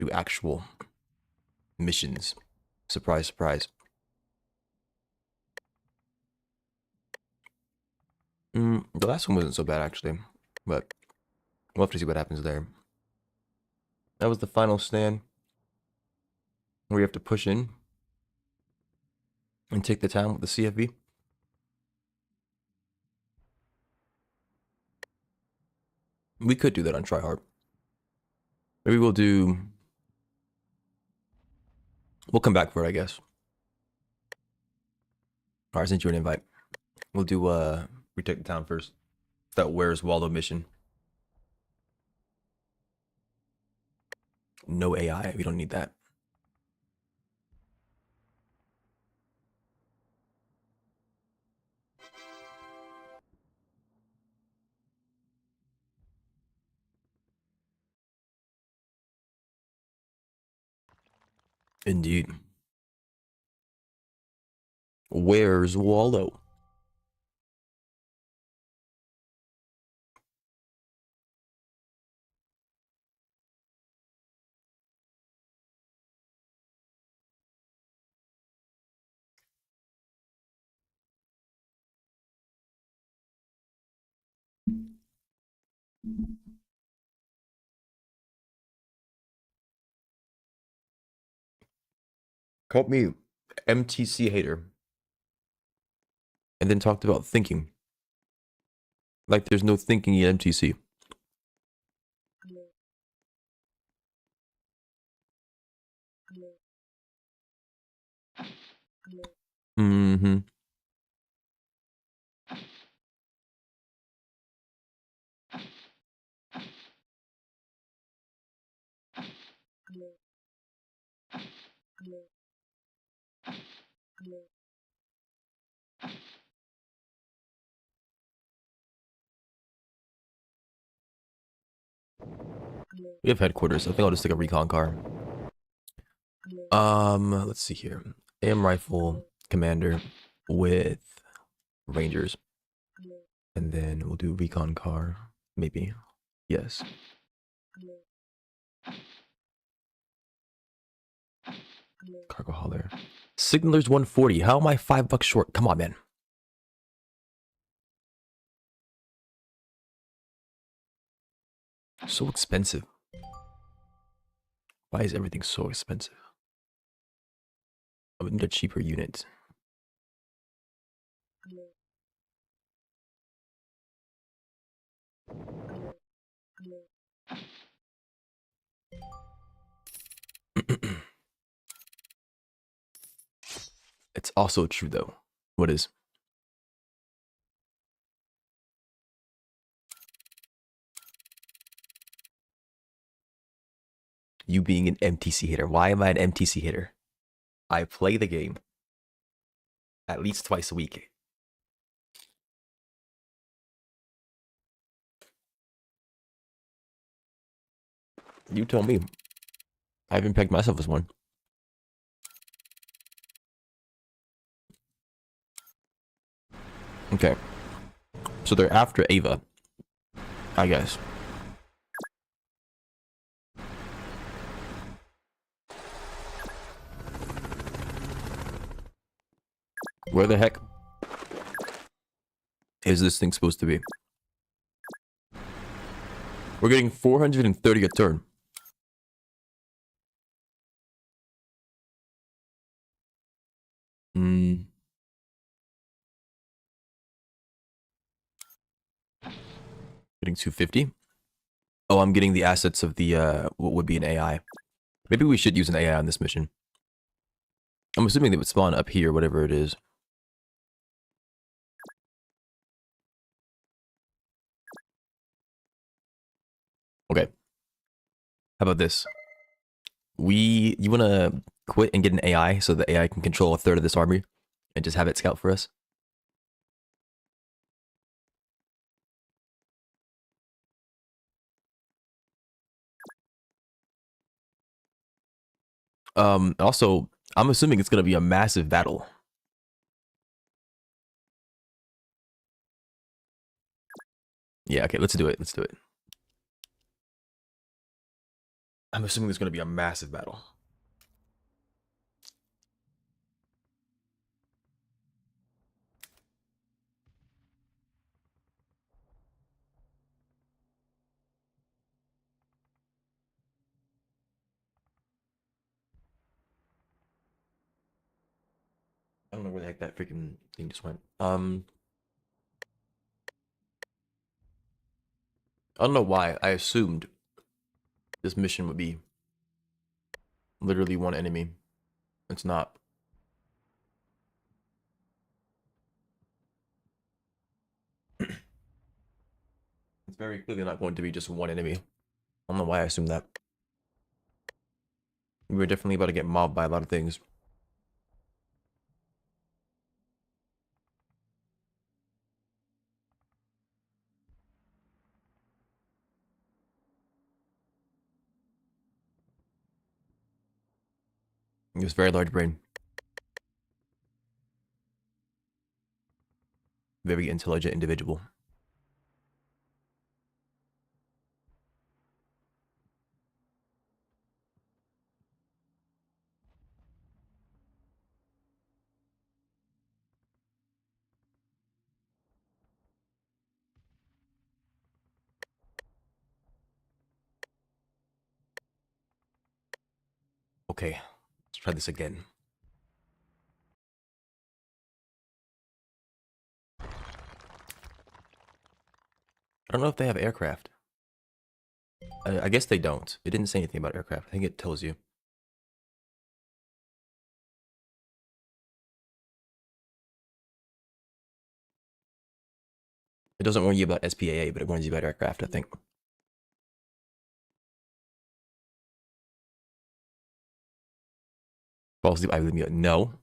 do actual missions. Surprise, surprise. The last one wasn't so bad, actually. But we'll have to see what happens there. That was the final stand, where you have to push in and take the town with the CFV. We could do that on Try Hard. Maybe we'll come back for it, I guess. Alright, I sent you an invite. We'll do, we take the town first. That Where's Waldo mission. No AI, we don't need that. Indeed. Where's Waldo? Called me MTC hater. And then talked about thinking. Like there's no thinking in MTC. Mm-hmm. We have headquarters. I think I'll just take a recon car. Let's see here. AM rifle commander with rangers. And then we'll do recon car. Maybe. Yes. Cargo hauler. Signaler's 140. How am I $5 short? Come on, man. So expensive. Why is everything so expensive? I would need a cheaper unit. It's also true, though. What is? You being an MTC hitter. Why am I an MTC hitter? I play the game at least twice a week. You tell me. I haven't pegged myself as one. Okay. So they're after Ava, I guess. Where the heck is this thing supposed to be? We're getting 430 a turn. Getting 250. Oh, I'm getting the assets of the, what would be an AI. Maybe we should use an AI on this mission. I'm assuming they would spawn up here, whatever it is. Okay. How about this? You want to quit and get an AI so the AI can control a third of this army and just have it scout for us? Also, I'm assuming it's going to be a massive battle. Yeah, okay, let's do it. Let's do it. I'm assuming there's going to be a massive battle. I don't know where the heck that freaking thing just went. I don't know why I assumed this mission would be literally one enemy. It's not. It's very clearly not going to be just one enemy. I don't know why I assumed that. We were definitely about to get mobbed by a lot of things. He was very large brain. Very intelligent individual. Okay, let's try this again. I don't know if they have aircraft. I guess they don't. It didn't say anything about aircraft. I think it tells you. It doesn't warn you about SPAA, but it warns you about aircraft, I think. Fall asleep, I believe. No.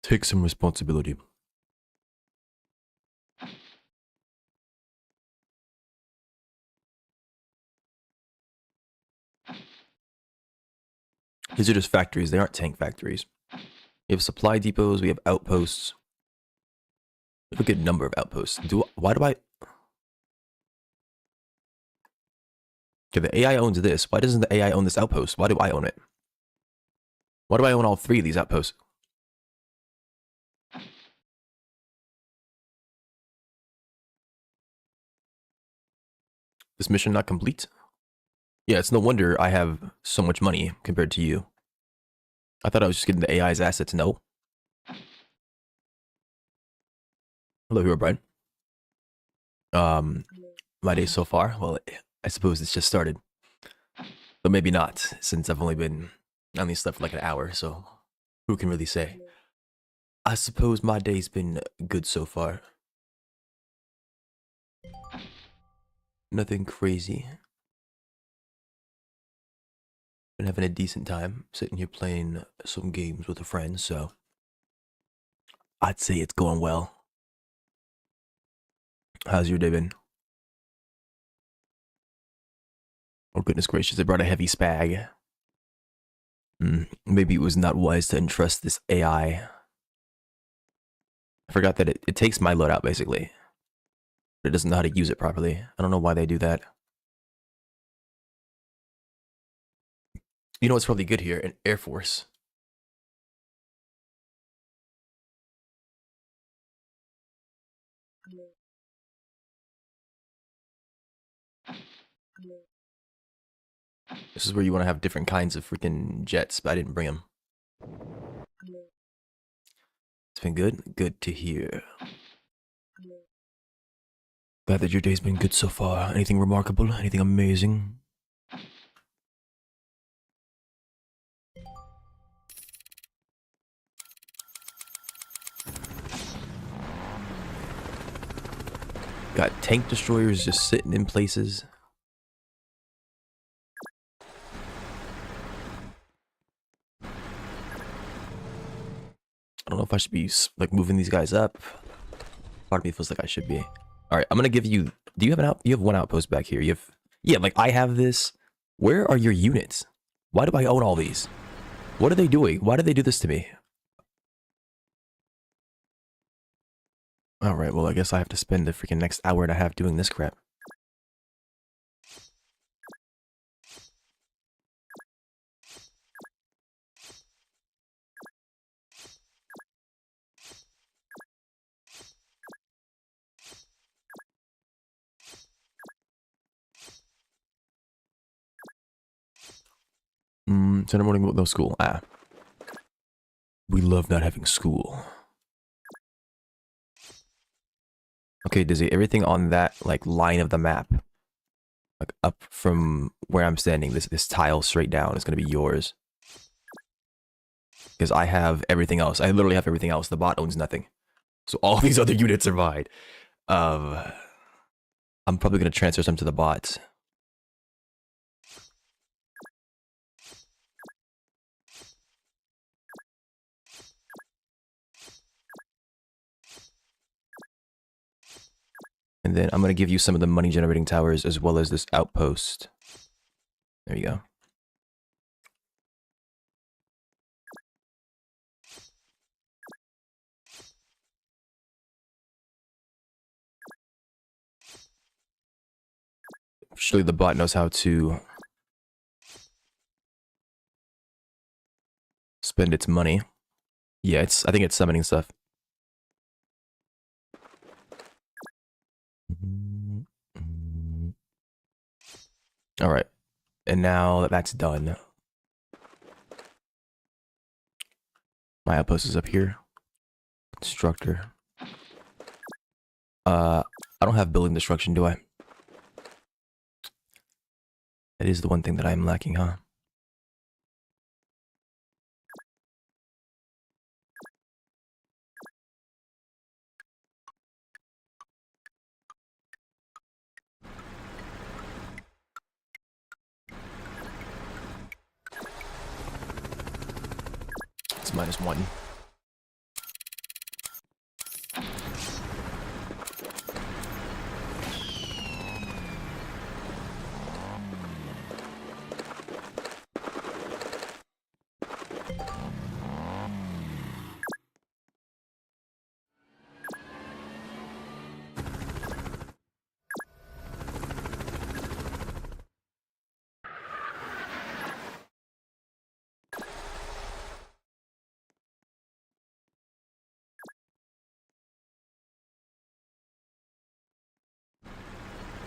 Take some responsibility. These are just factories. They aren't tank factories. We have supply depots. We have outposts. We have a good number of outposts. Why do I... Okay, the AI owns this. Why doesn't the AI own this outpost? Why do I own it? Why do I own all three of these outposts? This mission not complete? Yeah, it's no wonder I have so much money compared to you. I thought I was just getting the AI's assets. No. Hello, Hero Brian. My day so far? Well, I suppose it's just started. But maybe not, since I've only slept for like an hour, so who can really say? I suppose my day's been good so far. Nothing crazy. Been having a decent time, sitting here playing some games with a friend, so I'd say it's going well. How's your day been? Oh goodness gracious, they brought a heavy spag. Maybe it was not wise to entrust this AI. I forgot that it takes my loadout, basically. But it doesn't know how to use it properly. I don't know why they do that. You know what's probably good here? An Air Force. This is where you want to have different kinds of freaking jets, but I didn't bring them. It's been good? Good to hear. Glad that your day's been good so far. Anything remarkable? Anything amazing? Got tank destroyers just sitting in places. I don't know if I should be like moving these guys up. Part of me feels like I should be. All right, I'm gonna give you. Do you have you have one outpost back here? You have. Yeah, like I have this. Where are your units? Why do I own all these? What are they doing? Why did they do this to me? All right, well I guess I have to spend the freaking next hour and a half doing this crap. Sunday morning with no school. Ah. We love not having school. Okay, Dizzy, everything on that, like, line of the map, like, up from where I'm standing, this tile straight down is gonna be yours. Because I have everything else. I literally have everything else. The bot owns nothing. So all these other units are mine. I'm probably gonna transfer some to the bot. And then I'm gonna give you some of the money generating towers as well as this outpost. There you go. Surely the bot knows how to spend its money. Yeah, I think it's summoning stuff. Alright. And now that that's done, my outpost is up here. Constructor. I don't have building destruction, do I? That is the one thing that I'm lacking, huh? It's -1.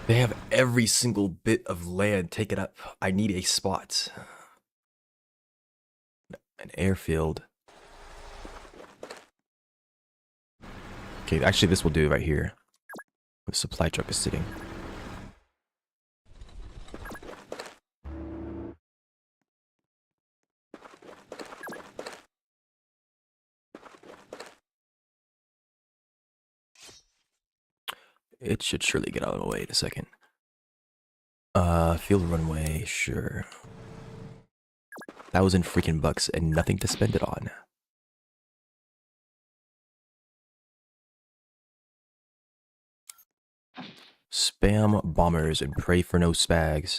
They have every single bit of land taken up. I need a spot. An airfield. Okay, actually this will do right here. The supply truck is sitting. It should surely get out of the way in a second. Field runway, sure. $1,000 freaking bucks and nothing to spend it on. Spam bombers and pray for no spags.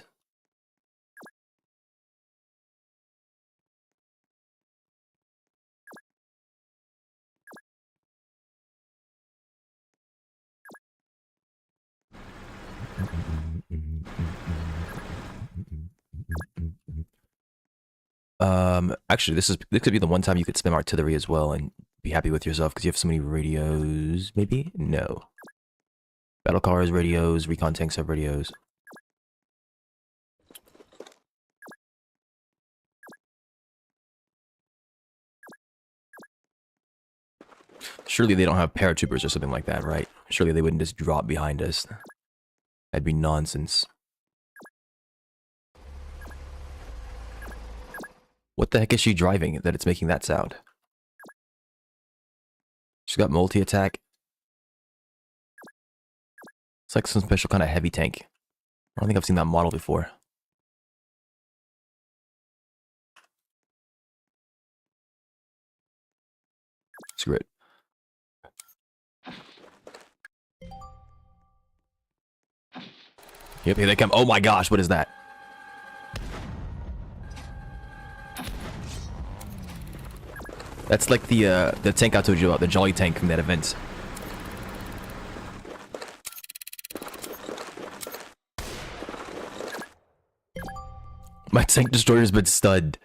Actually, this could be the one time you could spam artillery as well and be happy with yourself because you have so many radios. Maybe no. Battle cars, radios, recon tanks have radios. Surely they don't have paratroopers or something like that, right? Surely they wouldn't just drop behind us. That'd be nonsense. What the heck is she driving that it's making that sound? She's got multi-attack. It's like some special kind of heavy tank. I don't think I've seen that model before. Screw it. Yep, here they come. Oh my gosh, what is that? That's like the tank I told you about, the Jolly tank from that event. My tank destroyer's been stunned.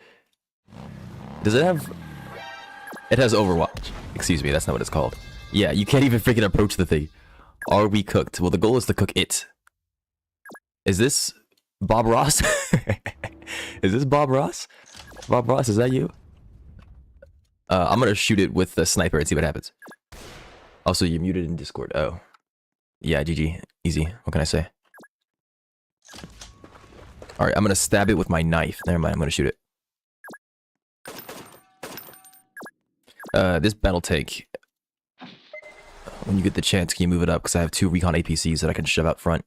Does it have... It has Overwatch. Excuse me, that's not what it's called. Yeah, you can't even freaking approach the thing. Are we cooked? Well, the goal is to cook it. Is this Bob Ross? Is this Bob Ross? Bob Ross, is that you? I'm gonna shoot it with the sniper and see what happens. Also, you're muted in Discord. Oh. Yeah, GG. Easy. What can I say? Alright, I'm gonna stab it with my knife. Never mind, I'm gonna shoot it. This battle take. When you get the chance, can you move it up? Because I have 2 recon APCs that I can shove out front.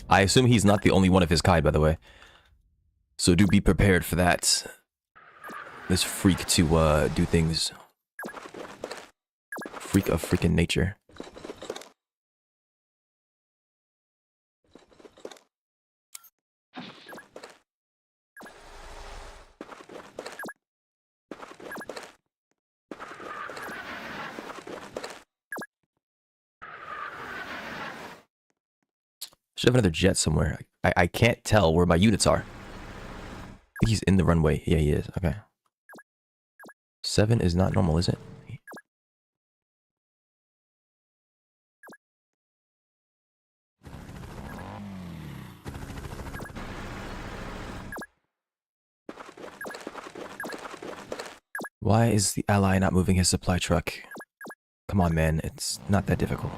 I assume he's not the only one of his kind, by the way. So do be prepared for that. This freak to do things. Freak of freaking nature. Should have another jet somewhere. I can't tell where my units are. I think he's in the runway. Yeah, he is. Okay. 7 is not normal, is it? Why is the ally not moving his supply truck? Come on, man. It's not that difficult.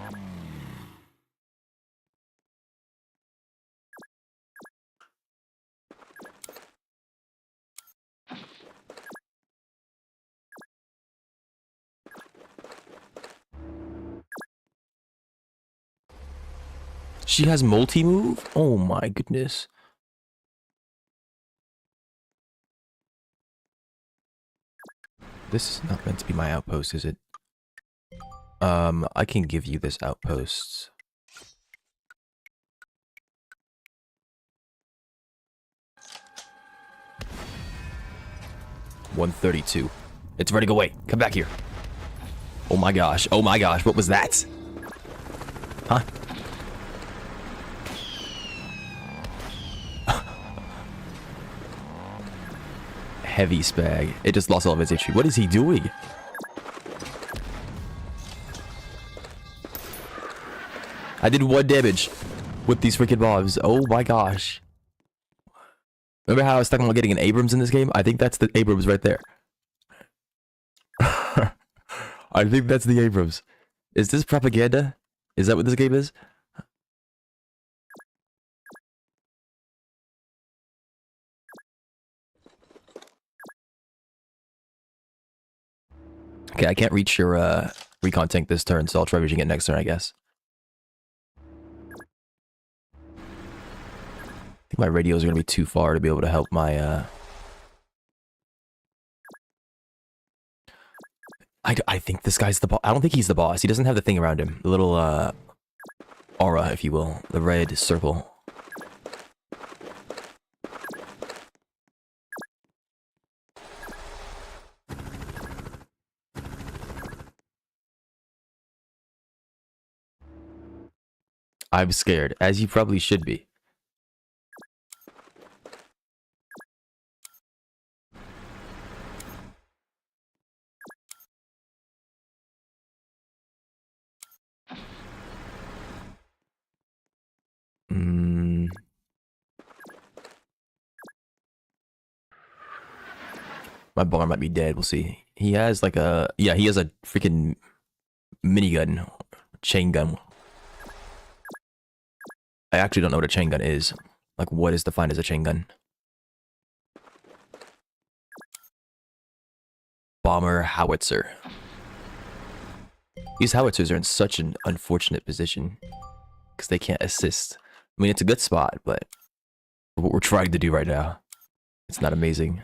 She has multi-move? Oh my goodness. This is not meant to be my outpost, is it? I can give you this outpost. $132. It's ready to go away. Come back here. Oh my gosh. Oh my gosh. What was that? Huh? Heavy spag. It just lost all of its HP. What is he doing? I did 1 damage with these freaking mobs. Oh my gosh. Remember how I was talking about getting an Abrams in this game? I think that's the Abrams right there. I think that's the Abrams. Is this propaganda? Is that what this game is? Okay, I can't reach your recon tank this turn, so I'll try reaching it next turn, I guess. I think my radios are going to be too far to be able to help my... I think this guy's the boss. I don't think he's the boss. He doesn't have the thing around him. The little, aura, if you will. The red circle. I'm scared, as you probably should be. My bar might be dead. We'll see. He has like a... Yeah, he has a freaking minigun. Chain gun. I actually don't know what a chain gun is. Like, what is defined as a chain gun? Bomber howitzer. These howitzers are in such an unfortunate position. Because they can't assist. I mean, it's a good spot, but... what we're trying to do right now. It's not amazing.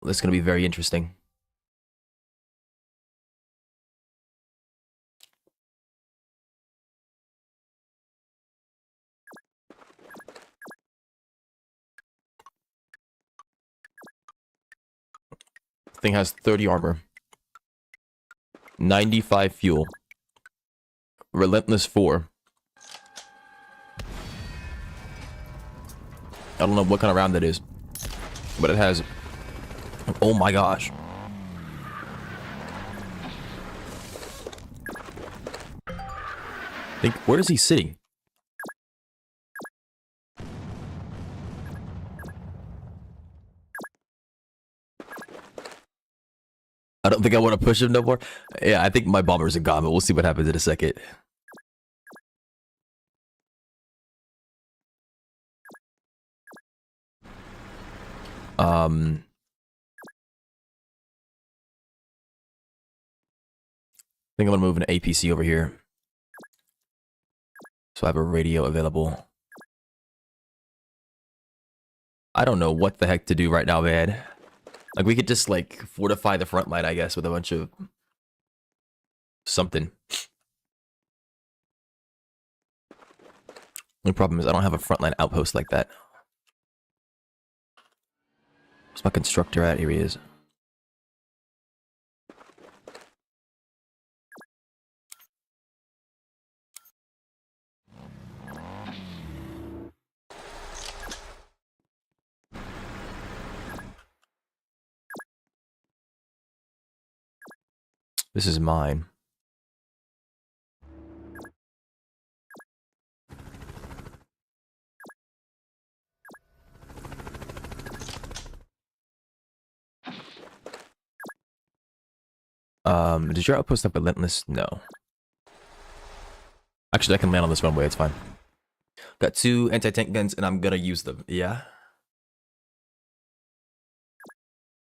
This is going to be very interesting. Thing has 30 armor. 95 fuel. Relentless 4. I don't know what kind of round that is, but it has. Oh my gosh. Where is he sitting? I don't think I want to push him no more. Yeah, I think my bombers are gone, but we'll see what happens in a second. I think I'm gonna move an APC over here, so I have a radio available. I don't know what the heck to do right now, man. Like, we could just, like, fortify the front line, I guess, with a bunch of something. The problem is I don't have a frontline outpost like that. Where's my constructor at? Here he is. This is mine. Does your outpost have relentless? No. Actually, I can land on this runway, it's fine. Got 2 anti-tank guns and I'm gonna use them. Yeah?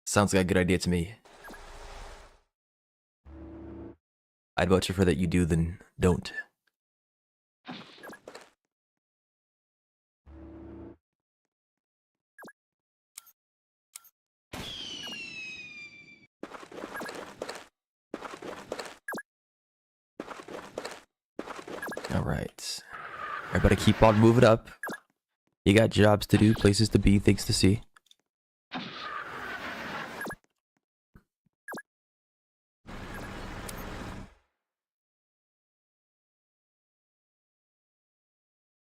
Sounds like a good idea to me. I'd much prefer that you do than don't. Alright. Everybody keep on moving up. You got jobs to do, places to be, things to see.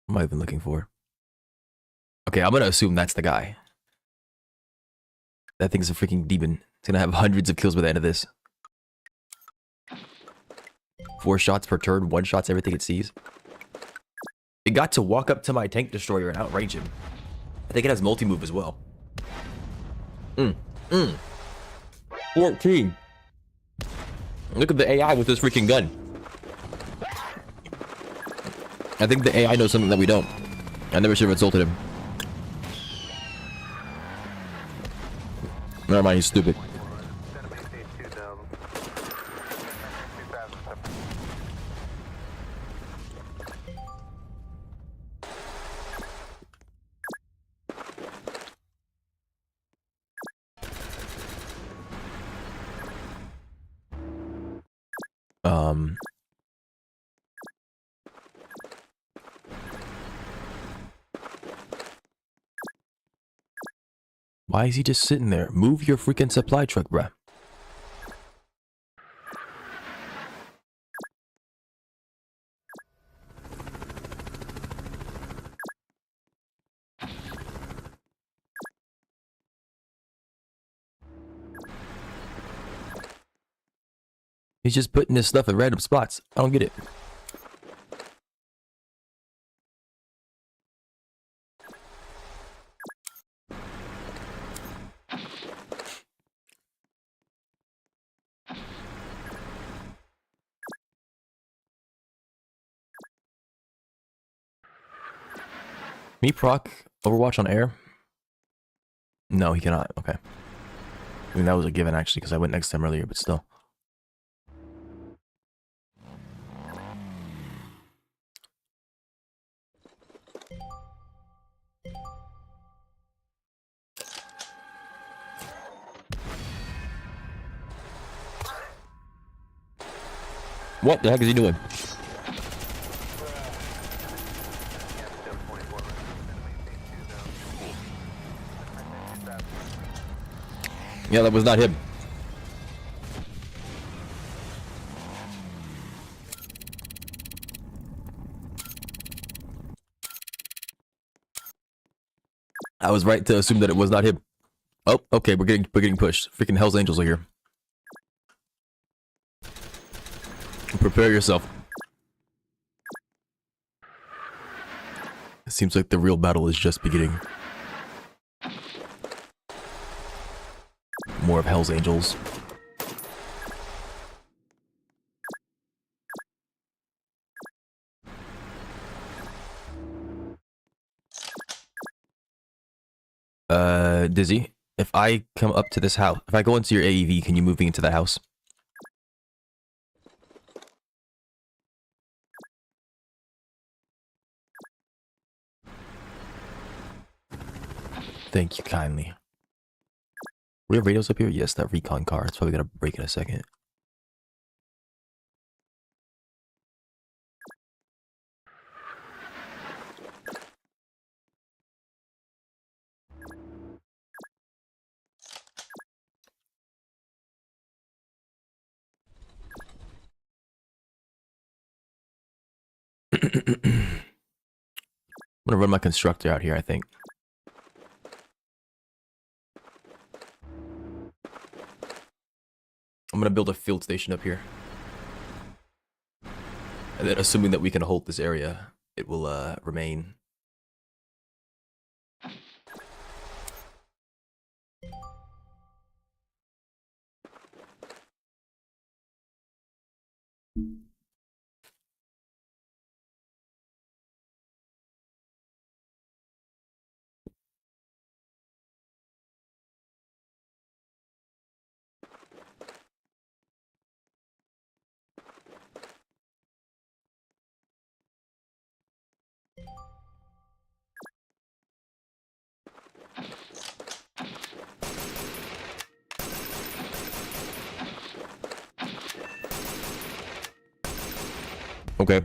What am I even looking for? Okay, I'm gonna assume that's the guy. That thing's a freaking demon. It's gonna have hundreds of kills by the end of this. 4 shots per turn, 1 shots everything it sees. It got to walk up to my tank destroyer and outrange him. I think it has multi-move as well. 14. Look at the AI with this freaking gun. I think the AI knows something that we don't. I never should have insulted him. Never mind, he's stupid. Why is he just sitting there? Move your freaking supply truck, bruh. He's just putting his stuff in random spots. I don't get it. Can he proc Overwatch on air? No, he cannot. Okay. I mean, that was a given, actually, because I went next to him earlier, but still. What the heck is he doing? Yeah, that was not him. I was right to assume that it was not him. Oh, okay, we're getting pushed. Freaking Hell's Angels are here. Prepare yourself. It seems like the real battle is just beginning. More of Hell's Angels. Dizzy, if I come up to this house, if I go into your AEV, can you move me into that house? Thank you kindly. We have radios up here? Yes, that recon car. It's probably gonna break in a second. I'm gonna run my constructor out here, I think. I'm gonna build a field station up here. And then assuming that we can hold this area, it will remain. Okay.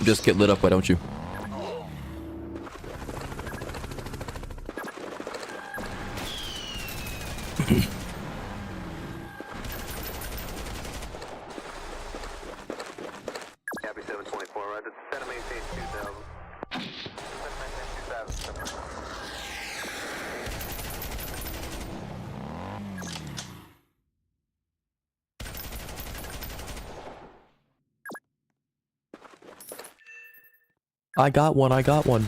Just get lit up, why don't you? Happy 724, right? That's Santa maintain 2000. I got one, I got one.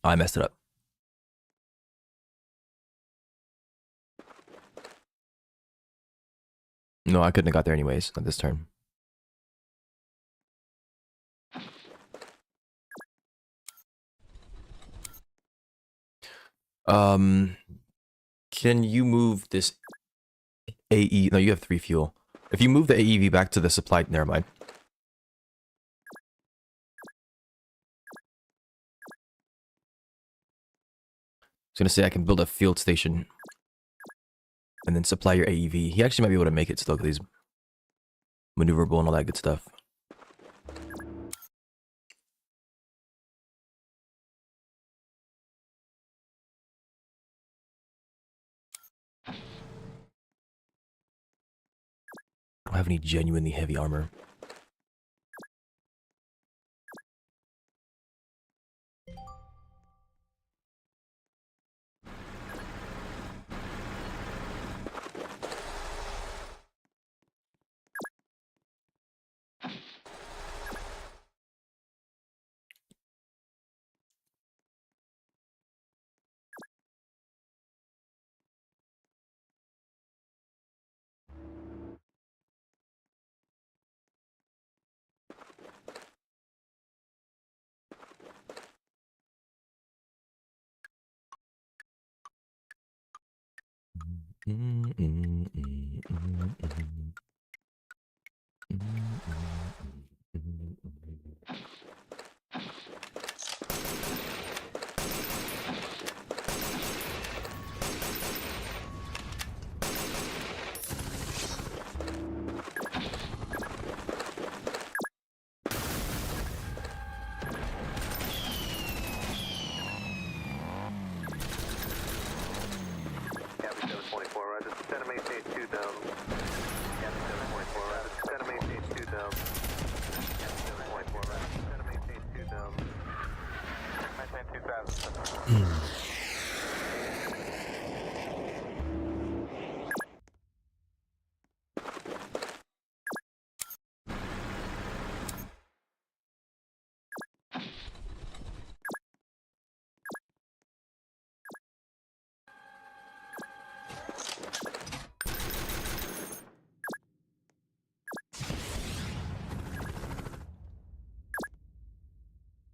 I messed it up. No, I couldn't have got there anyways, not this turn. Can you move this AE? No, you have 3 fuel. If you move the AEV back to the supply, never mind. I was gonna say I can build a field station and then supply your AEV. He actually might be able to make it still because he's maneuverable and all that good stuff. I don't have any genuinely heavy armor.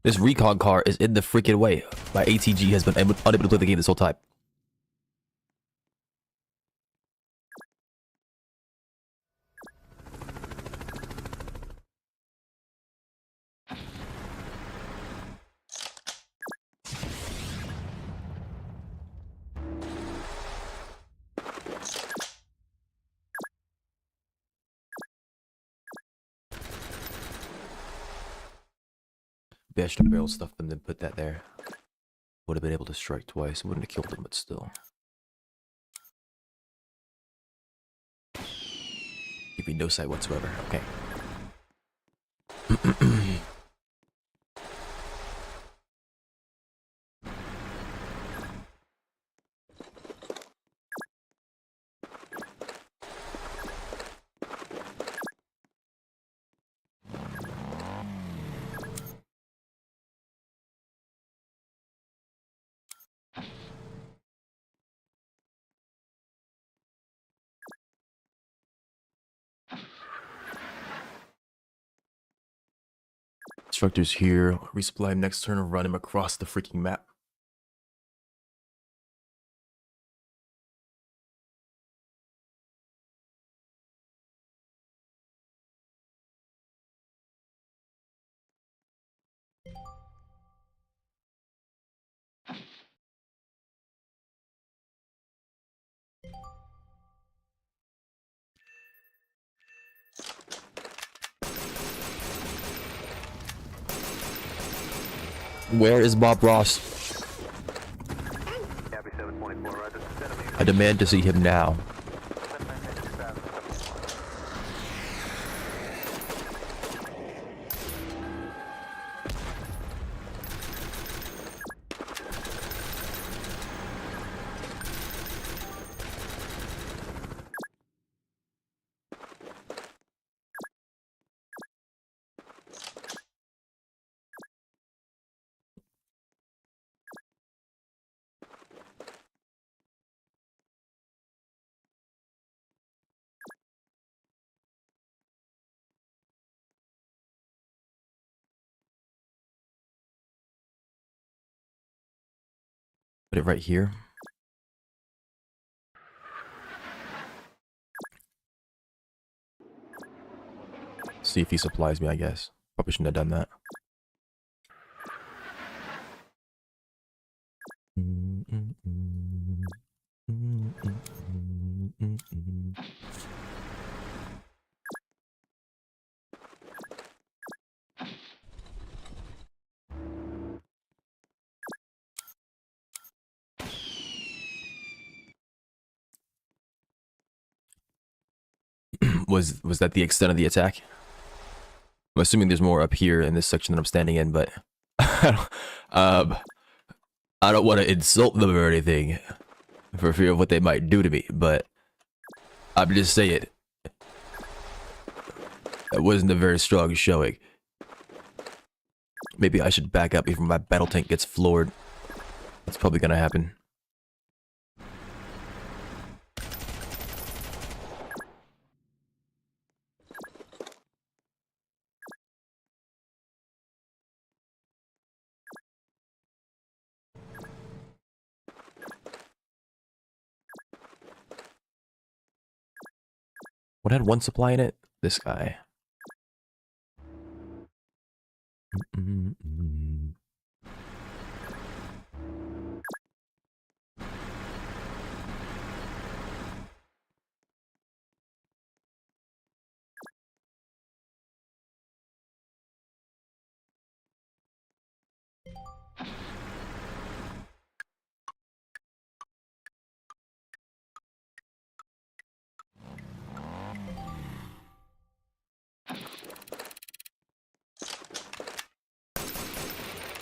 This recon car is in the freaking way. My ATG has been unable to play the game this whole time. Maybe I should have barrel stuffed them and put that there. Would have been able to strike twice. Wouldn't have killed them, but still. Give me no sight whatsoever. Okay. Instructor's here. Resupply him next turn and run him across the freaking map. Where is Bob Ross? I demand to see him now. Put it right here. See if he supplies me, I guess. Probably shouldn't have done that. Was that the extent of the attack? I'm assuming there's more up here in this section that I'm standing in, but I don't want to insult them or anything for fear of what they might do to me, but I'm just saying that wasn't a very strong showing. Maybe I should back up before my battle tank gets floored. It's probably gonna happen. What had one supply in it? This guy.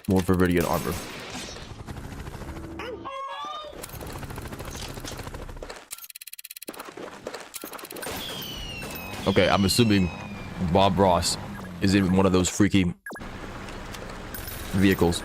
More Viridian armor. Okay, I'm assuming Bob Ross is in one of those freaky vehicles.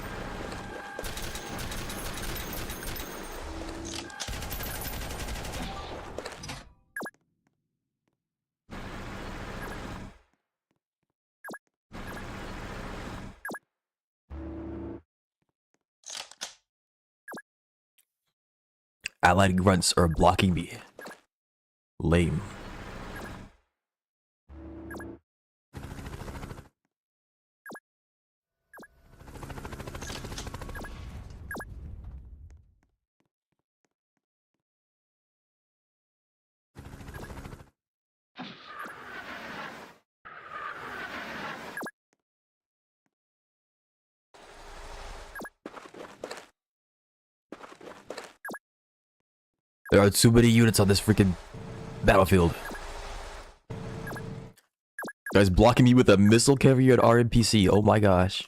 Allied grunts are blocking me. Lame. There are too many units on this freaking battlefield. Guys blocking me with a missile carrier and RMPC. Oh my gosh.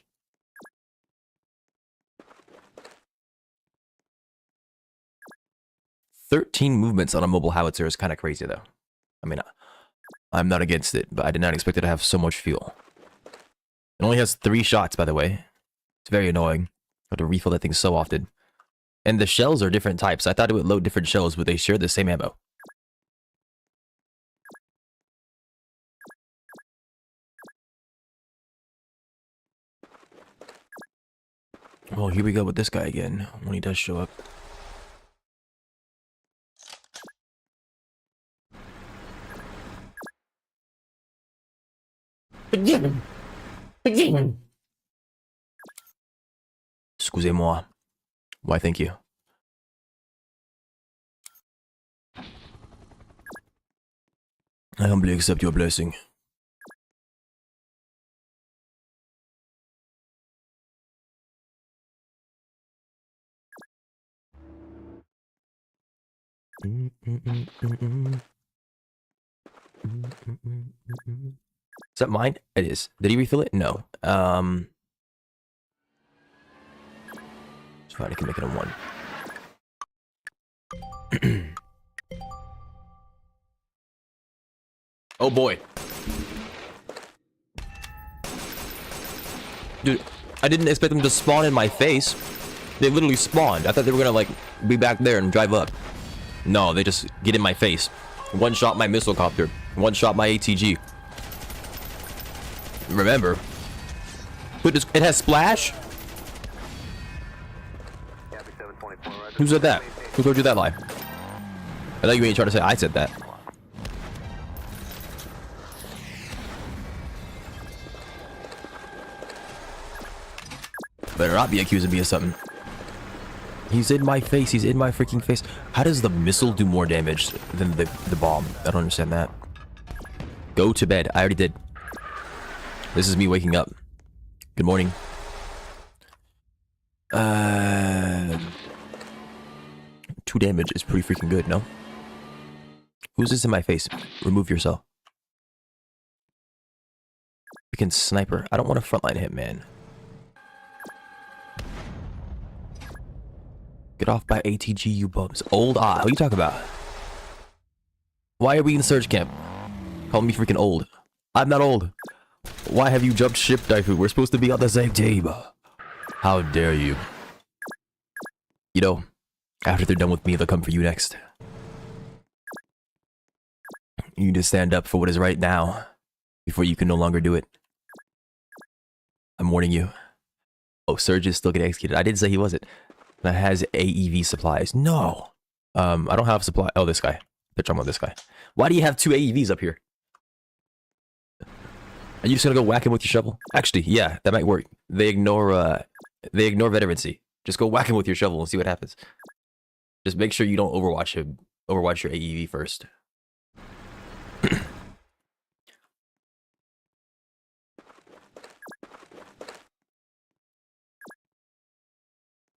"13 movements on a mobile howitzer is kind of crazy though. I mean, I'm not against it, but I did not expect it to have so much fuel. It only has 3 shots, by the way. It's very annoying. I have to refill that thing so often. And the shells are different types. I thought it would load different shells, but they share the same ammo. Well, here we go with this guy again, when he does show up. Excusez-moi. Why, thank you. I humbly accept your blessing. Is that mine? It is. Did he refill it? No. It's fine, I can make it a 1. Oh boy. Dude, I didn't expect them to spawn in my face. They literally spawned. I thought they were gonna, like, be back there and drive up. No, they just get in my face. One shot my missile copter. One shot my ATG. Remember, it has splash? Who said that? Who told you that lie? I thought you ain't trying to say I said that. Better not be accusing me of something. He's in my face. He's in my freaking face. How does the missile do more damage than the bomb? I don't understand that. Go to bed. I already did. This is me waking up. Good morning. 2 damage is pretty freaking good, no? Who's this in my face? Remove yourself. Freaking sniper. I don't want to frontline him, man. Get off by ATG, you bums. Old what are you talking about? Why are we in search camp? Call me freaking old. I'm not old. Why have you jumped ship, Daifu? We're supposed to be on the same team. How dare you? You know, after they're done with me, they'll come for you next. You need to stand up for what is right now, before you can no longer do it. I'm warning you. Oh, Surge is still getting executed. I didn't say he wasn't. That has AEV supplies. No. I don't have supply. Oh, this guy. Bitch, I'm on this guy. Why do you have 2 AEVs up here? Are you just gonna go whack him with your shovel? Actually, yeah, that might work. They ignore veterancy. Just go whack him with your shovel and see what happens. Just make sure you don't overwatch him. Overwatch your AEV first.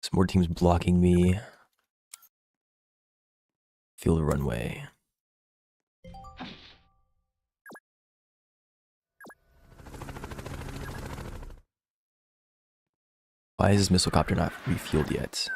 Some more teams blocking me. Field runway. Why is this missile copter not refueled yet?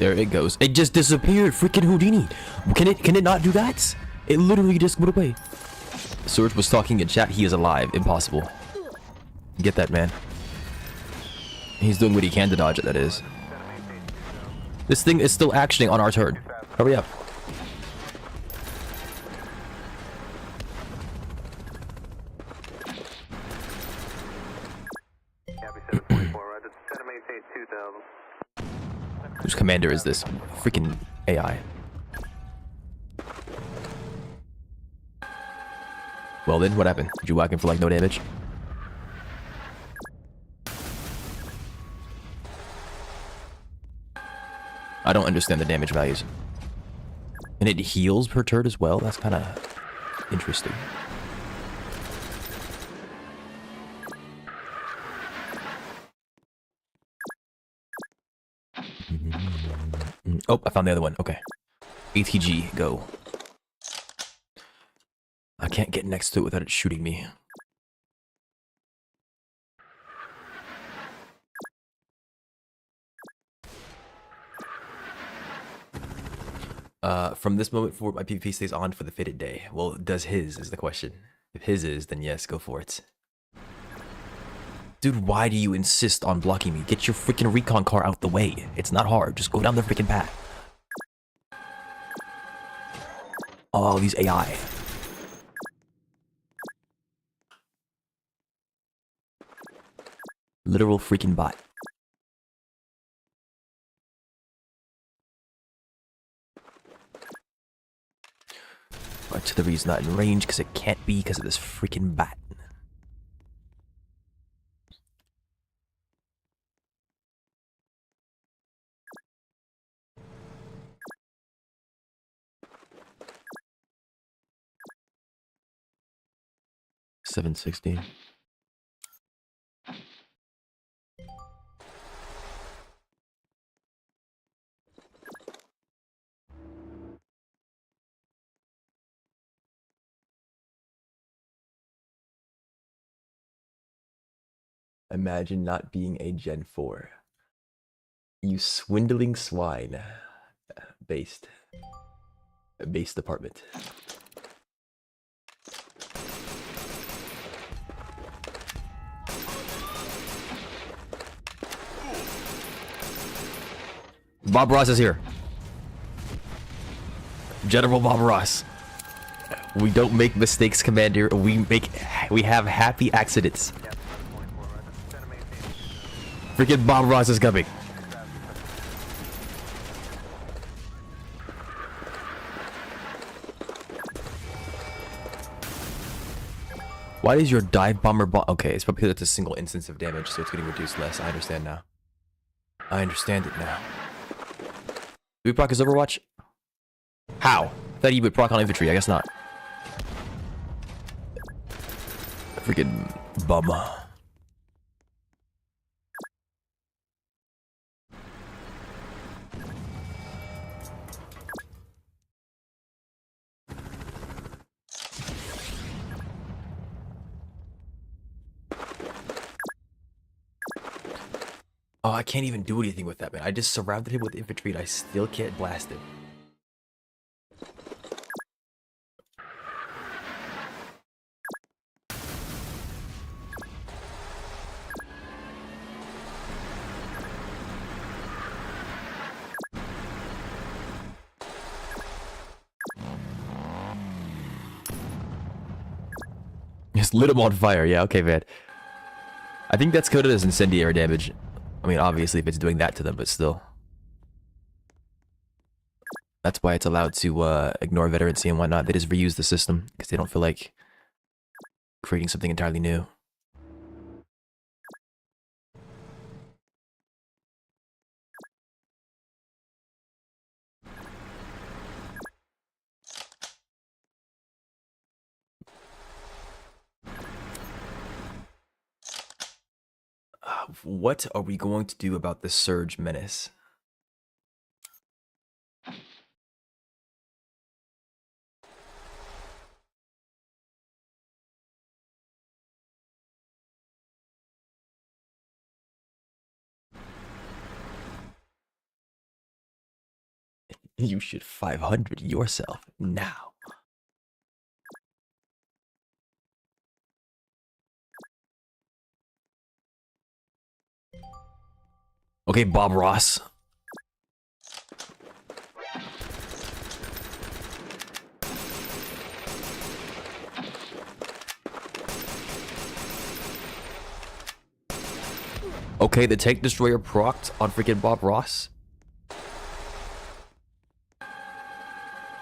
There it goes. It just disappeared. Freaking Houdini. Can it not do that? It literally just went away. Surge was talking in chat. He is alive. Impossible. Get that, man. He's doing what he can to dodge it, that is. This thing is still actioning on our turn. Hurry up. Whose commander is this? Freaking AI. Well then, what happened? Did you whack him for like no damage? I don't understand the damage values. And it heals per turn as well? That's kind of interesting. Oh, I found the other one. Okay. ATG, go. I can't get next to it without it shooting me. From this moment forward, my PvP stays on for the fitted day. Well, does his is the question. If his is, then yes, go for it. Dude, why do you insist on blocking me? Get your freaking recon car out the way. It's not hard. Just go down the freaking path. Oh, these AI. Literal freaking bot. Artillery's not in range because it can't be because of this freaking bat. $760. Imagine not being a Gen 4. You swindling swine. Based department. Bob Ross is here. General Bob Ross. We don't make mistakes, Commander. We have happy accidents. Freaking Bob Ross is coming. Why is your dive bomber okay, it's probably because it's a single instance of damage, so it's getting reduced less. I understand now. I understand it now. Do we proc his Overwatch? How? I thought he would proc on infantry. I guess not. Freaking bum. Oh, I can't even do anything with that, man. I just surrounded him with infantry and I still can't blast him. Just lit him on fire. Yeah, okay, man. I think that's coded as incendiary damage. I mean, obviously, if it's doing that to them, but still. That's why it's allowed to ignore veterancy and whatnot. They just reuse the system because they don't feel like creating something entirely new. What are we going to do about this surge menace? You should 500 yourself now. Okay, Bob Ross. Okay, the tank destroyer procced on freaking Bob Ross.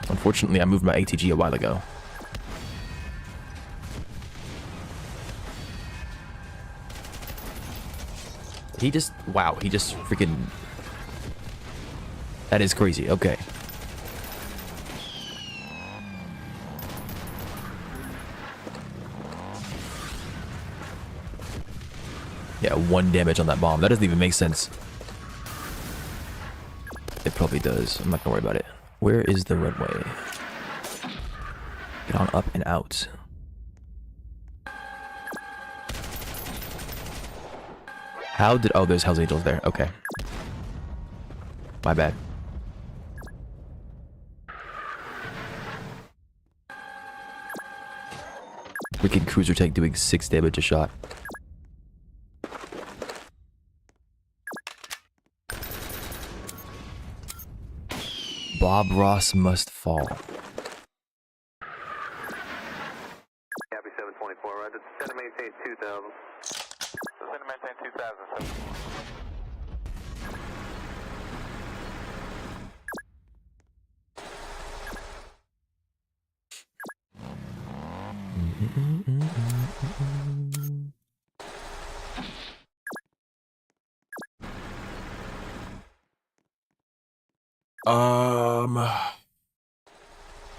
Unfortunately, I moved my ATG a while ago. He just, wow, he just freaking... That is crazy, okay. Yeah, 1 damage on that bomb. That doesn't even make sense. It probably does. I'm not gonna worry about it. Where is the runway? Get on up and out. How did... Oh, there's Hell's Angels there. Okay. My bad. Freaking cruiser tank doing 6 damage a shot. Bob Ross must fall. Copy 724, right? That's center maintain 2000. Center maintain 2000.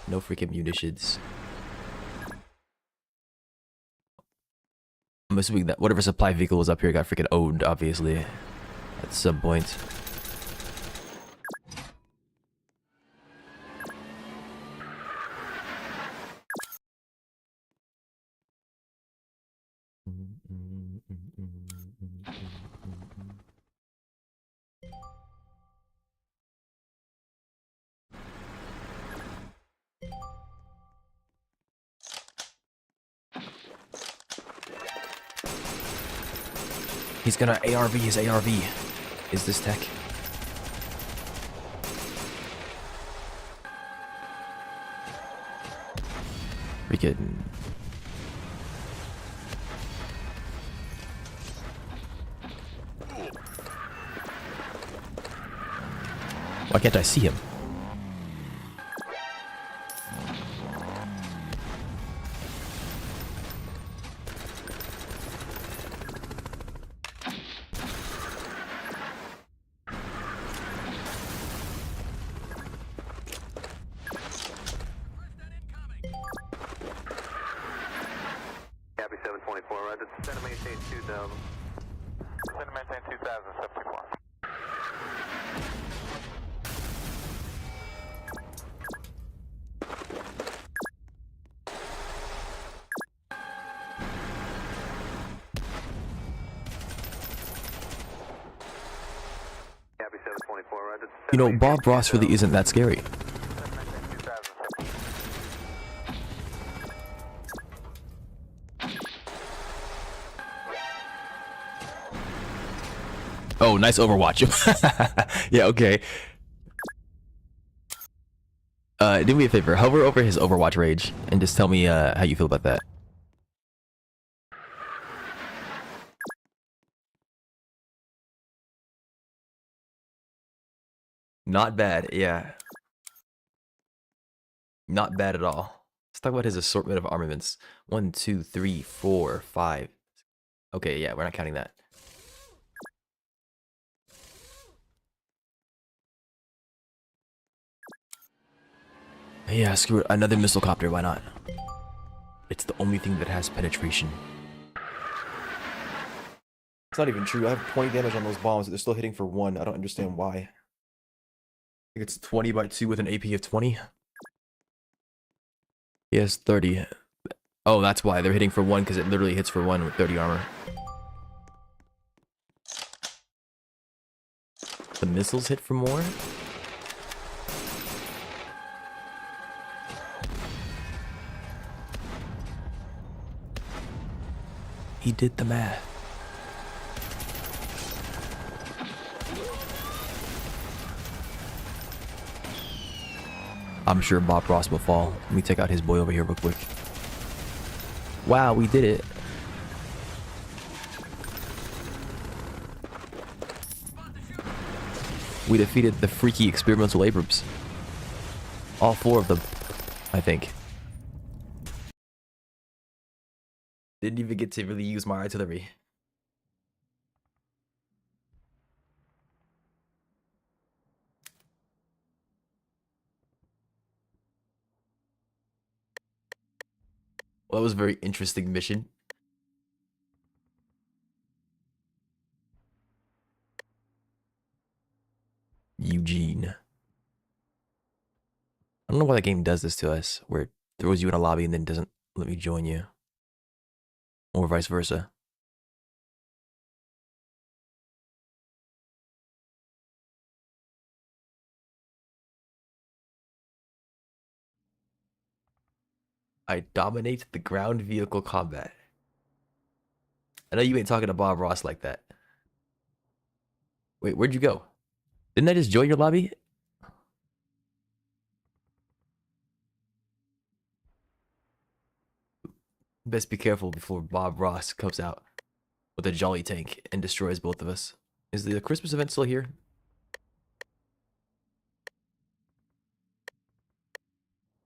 No freaking munitions. I'm assuming that whatever supply vehicle was up here got freaking owned, obviously, at some point. He's gonna ARV his ARV. Is this tech? Freaking. Why can't I see him? Copy 724, right? That's center maintain 2000. Center maintain 2000, 724. Copy 724, right? That's You know, center Bob maintain Ross really 2000. isn't that scary. Center maintain 2000. Oh, nice Overwatch. Yeah, okay. Do me a favor, hover over his Overwatch rage and just tell me how you feel about that. Not bad, yeah. Not bad at all. Let's talk about his assortment of armaments. 1, 2, 3, 4, 5. Okay, yeah, we're not counting that. Yeah, screw it. Another missile copter, why not? It's the only thing that has penetration. It's not even true. I have 20 damage on those bombs. They're still hitting for 1. I don't understand why. I think it's 20 by 2 with an AP of 20. He has 30. Oh, that's why. They're hitting for 1 because it literally hits for 1 with 30 armor. The missiles hit for more? He did the math. I'm sure Bob Ross will fall. Let me take out his boy over here real quick. Wow, we did it. We defeated the freaky experimental Abrams. All 4 of them, I think. Didn't even get to really use my artillery. Well, that was a very interesting mission. Eugene. I don't know why that game does this to us, where it throws you in a lobby and then doesn't let me join you. Or vice versa. I dominate the ground vehicle combat. I know you ain't talking to Bob Ross like that. Wait, where'd you go? Didn't I just join your lobby? Best be careful before Bob Ross comes out with a jolly tank and destroys both of us. Is the Christmas event still here?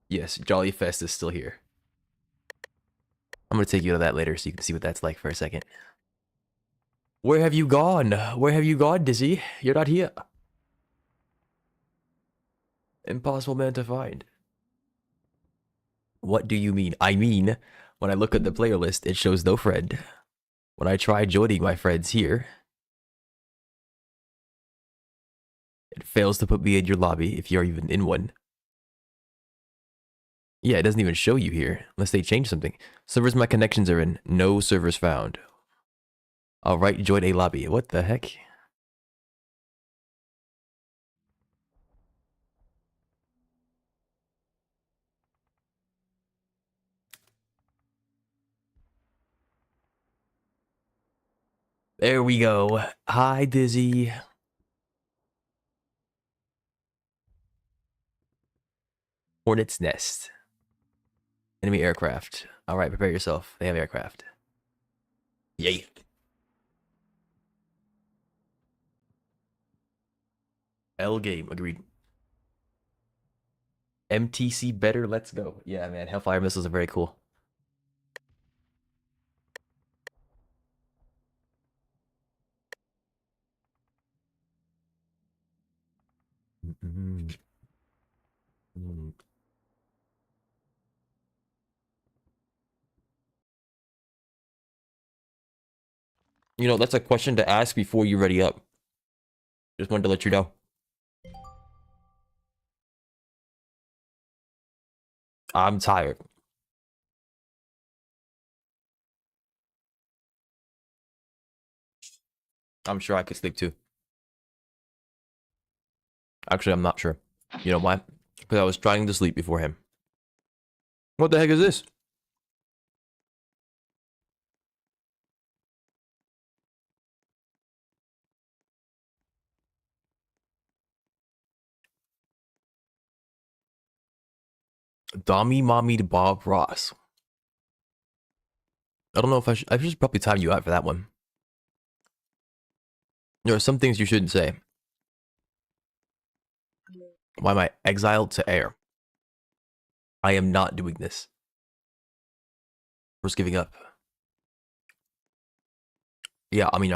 Yes, Jolly Fest is still here. I'm gonna take you to that later so you can see what that's like for a second. Where have you gone? Where have you gone, Dizzy? You're not here. Impossible man to find. What do you mean? I mean, when I look at the player list, it shows no friend. When I try joining my friends here, it fails to put me in your lobby if you're even in one. Yeah, it doesn't even show you here, unless they change something. Servers my connections are in. No servers found. Alright, join a lobby. What the heck? There we go. Hi, Dizzy. Hornet's Nest. Enemy aircraft. Alright, prepare yourself. They have aircraft. Yay. L game, agreed. MTC better, let's go. Yeah, man, Hellfire missiles are very cool. You know, that's a question to ask before you ready up. Just wanted to let you know. I'm tired. I'm sure I could sleep too. Actually, I'm not sure. You know why? Because I was trying to sleep before him. What the heck is this? Dommy Mommy to Bob Ross. I don't know if I should probably time you out for that one. There are some things you shouldn't say. Why am I exiled to air? I am not doing this. Just giving up. Yeah, I mean,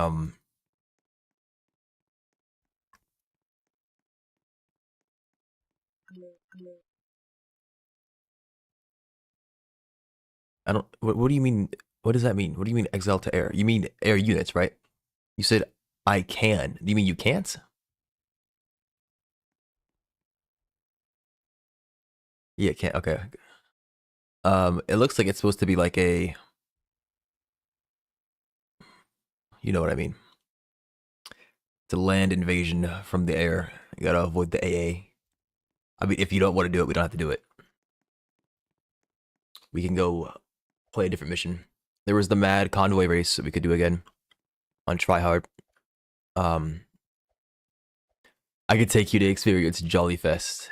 I don't, what do you mean? What does that mean? What do you mean exile to air? You mean air units, right? You said I can. Do you mean you can't? Yeah, can't. Okay. It looks like it's supposed to be like a, you know what I mean. It's a land invasion from the air. You gotta avoid the AA. I mean, if you don't want to do it, we don't have to do it. We can go play a different mission. There was the mad convoy race that we could do again on Try Hard. I could take you to experience Jolly Fest.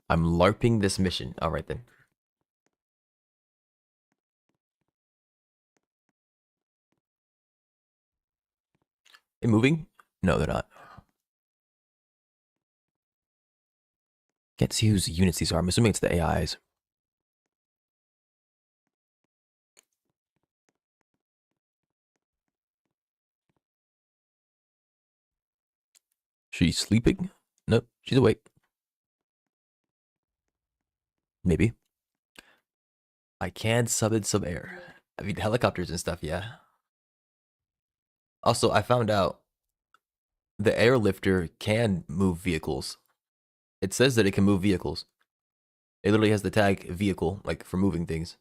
I'm LARPing this mission. Alright then. They moving? No, they're not. Can't see whose units these are. I'm assuming it's the AIs. She's sleeping? Nope, she's awake. Maybe. I can sub in some air. I mean, helicopters and stuff, yeah. Also, I found out the airlifter can move vehicles. It says that it can move vehicles. It literally has the tag vehicle, like for moving things.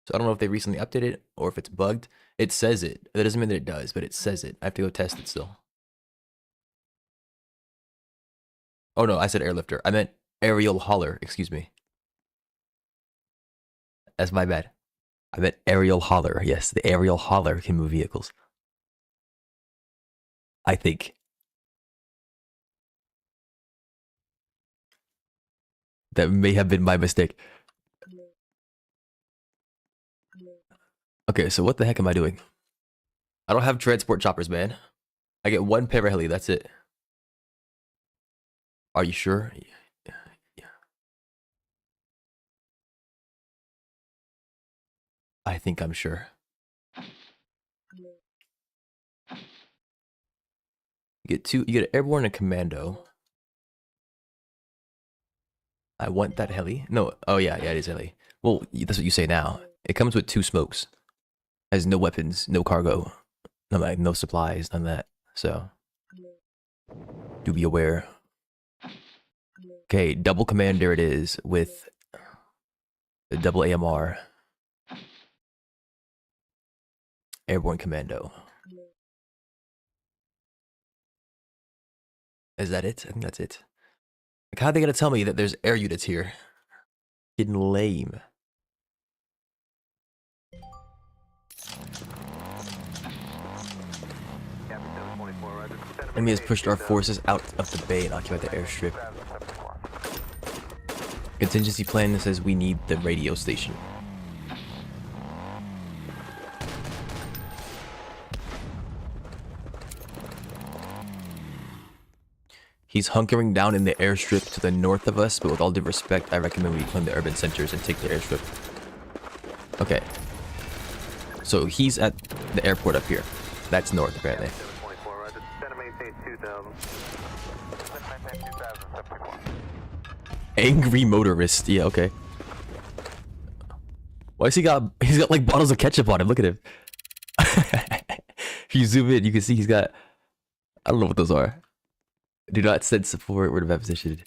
So I don't know if they recently updated it or if it's bugged. It says it. That doesn't mean that it does, but it says it. I have to go test it still. Oh no, I said airlifter. I meant aerial hauler, excuse me. That's my bad. I meant aerial hauler. Yes, the aerial hauler can move vehicles. I think. That may have been my mistake. Okay, so what the heck am I doing? I don't have transport choppers, man. I get one paraheli, that's it. Are you sure? Yeah. I think I'm sure. You get an airborne and commando. I want that heli. No, oh yeah, it is heli. Well, that's what you say now. It comes with 2 smokes. Has no weapons, no cargo, no supplies, none of that. So, do be aware. Okay, double commander it is with the double AMR. Airborne commando. Is that it? I think that's it. Like, how are they gonna tell me that there's air units here? Getting lame. Enemy has pushed our forces out of the bay and occupied the airstrip. Contingency plan says we need the radio station. He's hunkering down in the airstrip to the north of us, but with all due respect, I recommend we claim the urban centers and take the airstrip. Okay. So he's at the airport up here. That's north, apparently. Angry motorist. Yeah, okay. Why is he's got like bottles of ketchup on him? Look at him. If you zoom in, you can see he's got, I don't know what those are. Do not send support where the map positioned.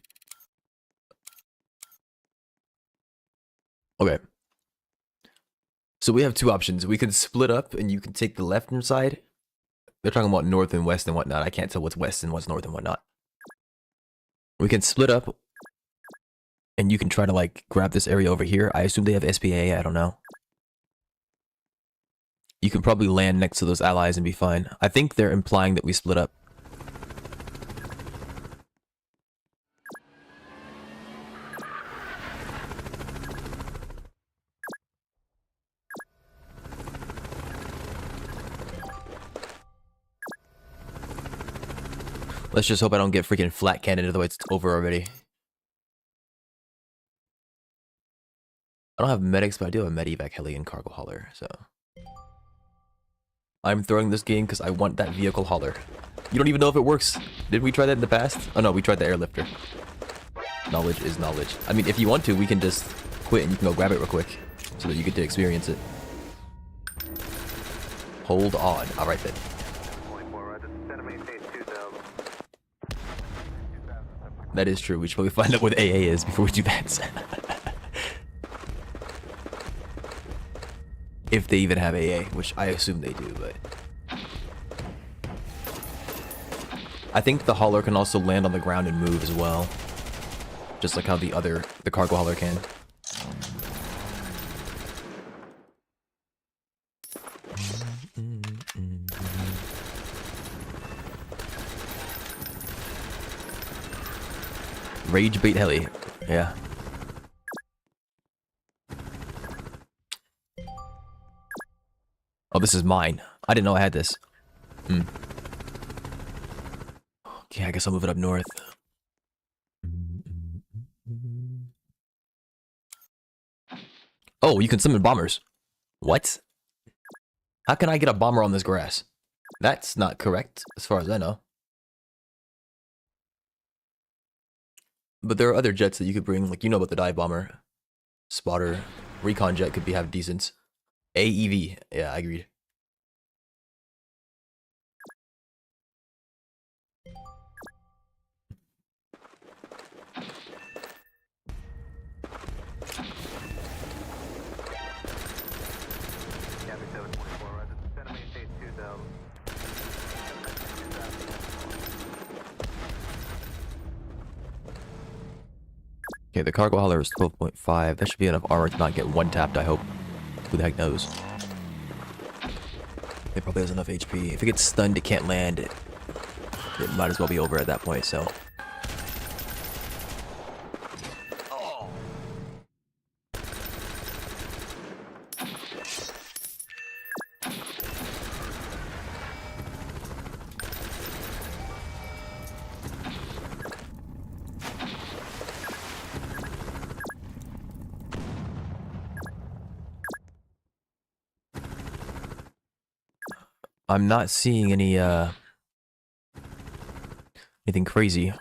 Okay. So we have 2 options. We can split up and you can take the left-hand side. They're talking about north and west and whatnot. I can't tell what's west and what's north and whatnot. We can split up and you can try to like grab this area over here. I assume they have SPA, I don't know. You can probably land next to those allies and be fine. I think they're implying that we split up. Let's just hope I don't get freaking flat cannoned, otherwise it's over already. I don't have medics, but I do have a medevac heli and cargo hauler, so. I'm throwing this game because I want that vehicle hauler. You don't even know if it works. Did we try that in the past? Oh no, we tried the airlifter. Knowledge is knowledge. I mean, if you want to, we can just quit and you can go grab it real quick so that you get to experience it. Hold on. Alright then. That is true. We should probably find out what AA is before we do that. If they even have AA, which I assume they do, but... I think the hauler can also land on the ground and move as well. Just like how the cargo hauler can. Rage bait heli. Yeah. Oh, this is mine. I didn't know I had this. Okay, I guess I'll move it up north. Oh, you can summon bombers. What? How can I get a bomber on this grass? That's not correct, as far as I know. But there are other jets that you could bring, like you know about the dive bomber. Spotter. Recon jet could have decent. AEV. Yeah, I agreed. Okay, the cargo hauler is 12.5. That should be enough armor to not get one tapped, I hope. Who the heck knows? It probably has enough HP. If it gets stunned, it can't land. It might as well be over at that point, so. I'm not seeing any, anything crazy.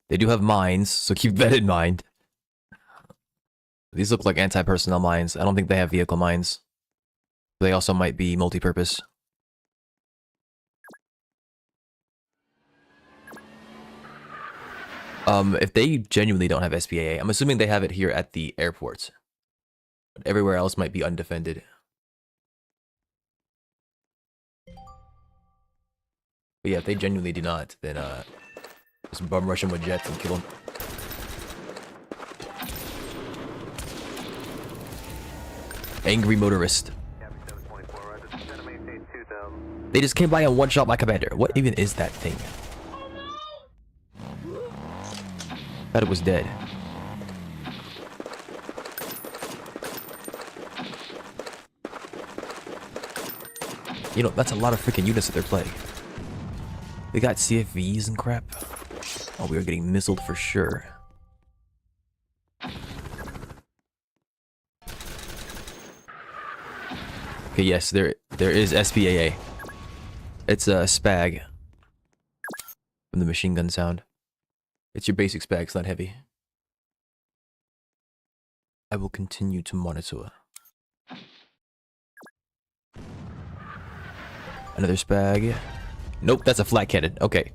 They do have mines, so keep that in mind. These look like anti-personnel mines. I don't think they have vehicle mines. They also might be multi-purpose. If they genuinely don't have SPAA, I'm assuming they have it here at the airports. But everywhere else might be undefended. But yeah, if they genuinely do not, then just bum rush them with jets and kill them. Angry motorist. They just came by and one-shot my commander. What even is that thing? Thought it was dead. You know, that's a lot of freaking units that they're playing. They got CFVs and crap. Oh, we are getting missiled for sure. Okay, yes, there is SPAA. It's a spag from the machine gun sound. It's your basic spag, it's not heavy. I will continue to monitor. Another spag. Nope, that's a flat cannon. Okay.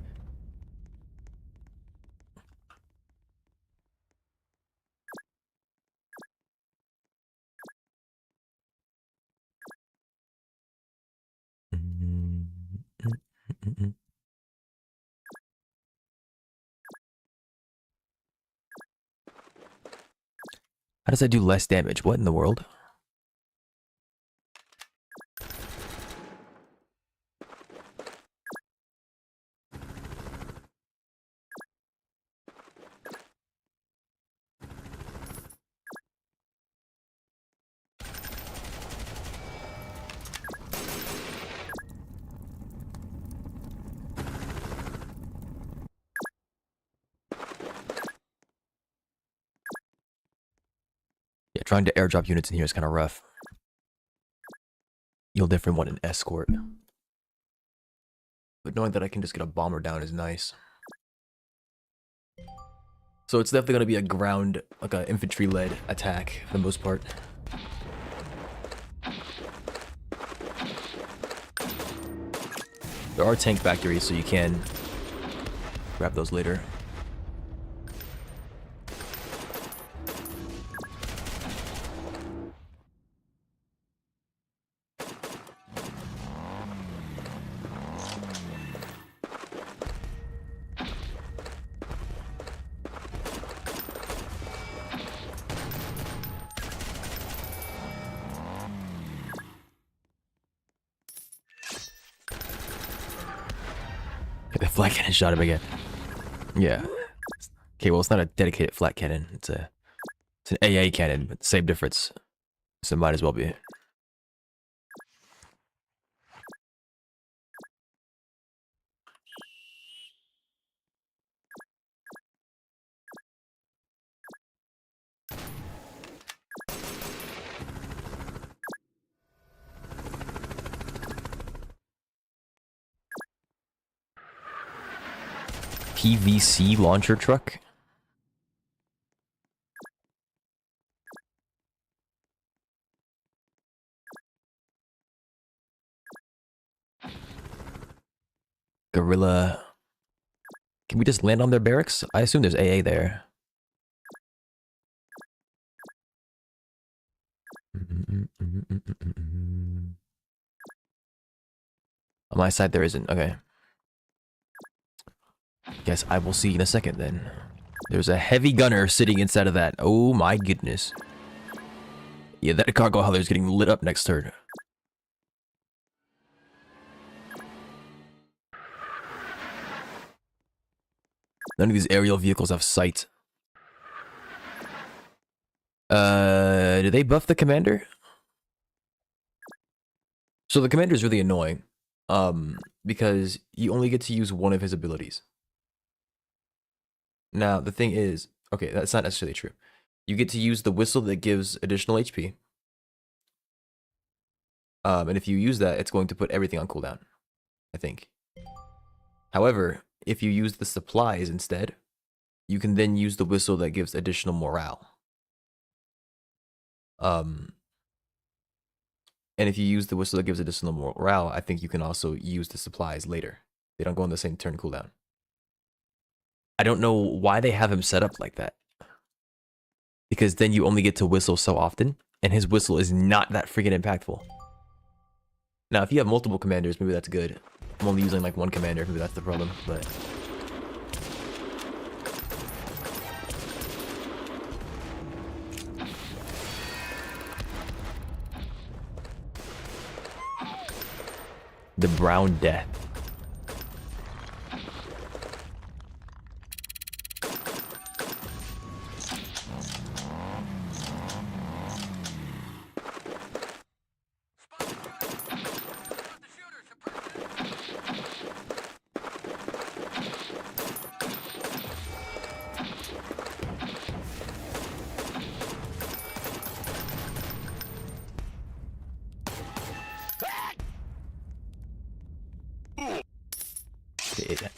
How does that do less damage? What in the world? Yeah, trying to airdrop units in here is kind of rough. You'll definitely want an escort. But knowing that I can just get a bomber down is nice. So it's definitely going to be a ground, like an infantry-led attack for the most part. There are tank factories, so you can grab those later. The flat cannon shot him again. Yeah. Okay, well, it's not a dedicated flat cannon. It's an AA cannon, but same difference. So it might as well be. PVC launcher truck? Gorilla. Can we just land on their barracks? I assume there's AA there. On my side, there isn't. Okay. Guess I will see in a second then. There's a heavy gunner sitting inside of that. Oh my goodness. Yeah, that cargo hauler is getting lit up next turn. None of these aerial vehicles have sight. Do they buff the commander? So the commander is really annoying. Because you only get to use one of his abilities. Now, the thing is, okay, that's not necessarily true. You get to use the whistle that gives additional HP. And if you use that, it's going to put everything on cooldown, I think. However, if you use the supplies instead, you can then use the whistle that gives additional morale. And if you use the whistle that gives additional morale, I think you can also use the supplies later. They don't go on the same turn cooldown. I don't know why they have him set up like that. Because then you only get to whistle so often, and his whistle is not that freaking impactful. Now, if you have multiple commanders, maybe that's good. I'm only using like one commander, maybe that's the problem, but... The Brown Death.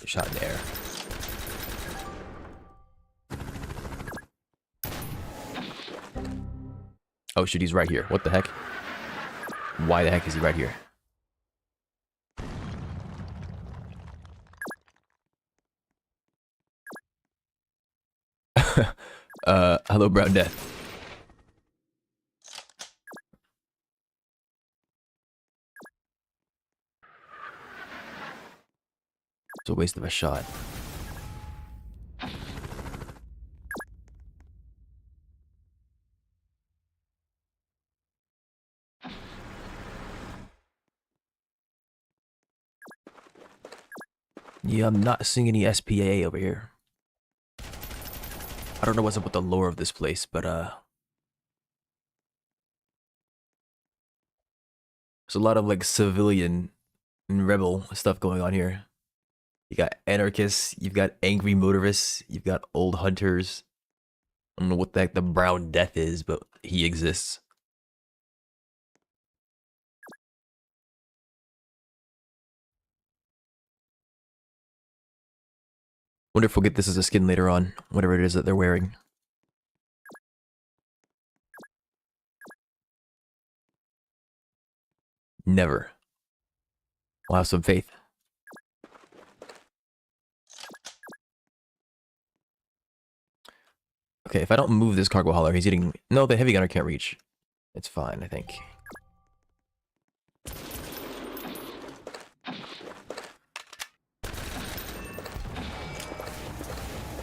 Shot in the air. Oh shit, he's right here. What the heck? Why the heck is he right here? Hello, Brown Death. It's a waste of a shot. Yeah, I'm not seeing any SPA over here. I don't know what's up with the lore of this place, but there's a lot of like civilian and rebel stuff going on here. You got anarchists, you've got angry motorists, you've got old hunters. I don't know what the heck the Brown Death is, but he exists. Wonder if we'll get this as a skin later on, whatever it is that they're wearing. Never. I'll have some faith. Okay, if I don't move this cargo hauler, he's getting... No, the heavy gunner can't reach. It's fine, I think.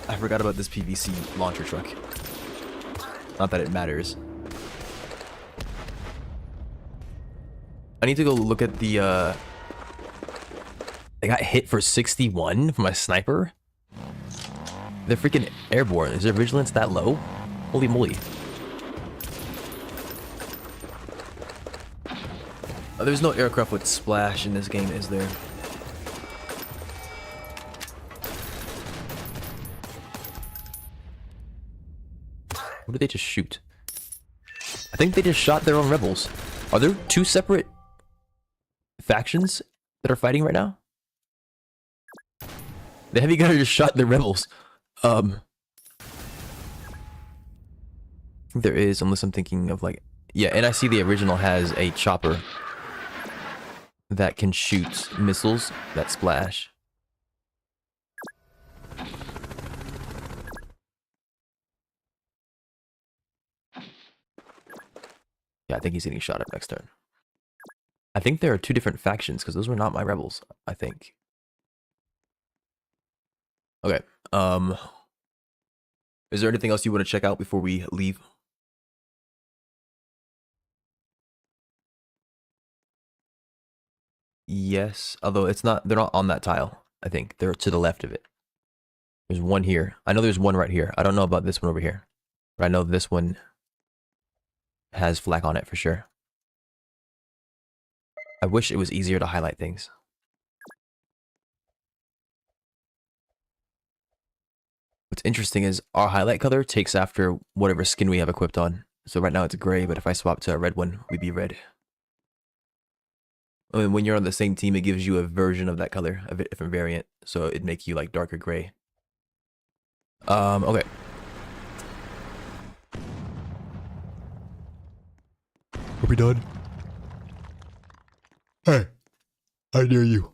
I forgot about this PVC launcher truck. Not that it matters. I need to go look at the I got hit for 61 from my sniper? They're freaking airborne. Is their vigilance that low? Holy moly. Oh, there's no aircraft with splash in this game, is there? What did they just shoot? I think they just shot their own rebels. Are there two separate factions that are fighting right now? The heavy gunner just shot their rebels. I think there is, unless I'm thinking of like... Yeah, and I see the original has a chopper that can shoot missiles that splash. Yeah, I think he's getting shot at next turn. I think there are two different factions, because those were not my rebels, I think. Okay, is there anything else you want to check out before we leave? Yes, although it's not, they're not on that tile, I think. They're to the left of it. There's one here. I know there's one right here. I don't know about this one over here. But I know this one has flak on it for sure. I wish it was easier to highlight things. What's interesting is our highlight color takes after whatever skin we have equipped on. So right now it's gray, but if I swap to a red one, we'd be red. I mean, when you're on the same team, it gives you a version of that color, a different variant. So it'd make you like darker gray. Okay. Are we done? Hey, I dare you.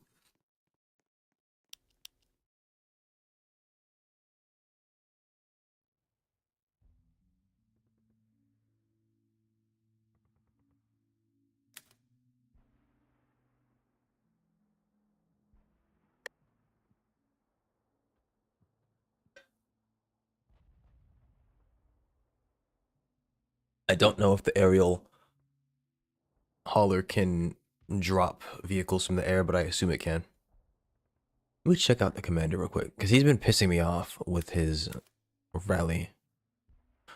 I don't know if the aerial hauler can drop vehicles from the air, but I assume it can. Let me check out the commander real quick, because he's been pissing me off with his rally.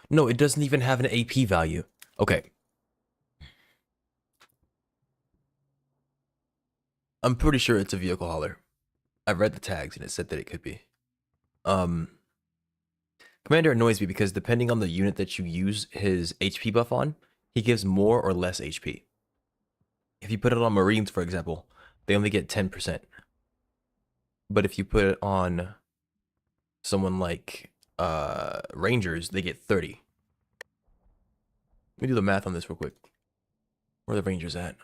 No, it doesn't even have an AP value. Okay. I'm pretty sure it's a vehicle hauler. I've read the tags and it said that it could be. Commander annoys me because depending on the unit that you use his HP buff on, he gives more or less HP. If you put it on Marines, for example, they only get 10%. But if you put it on someone like Rangers, they get 30. Let me do the math on this real quick. Where are the Rangers at?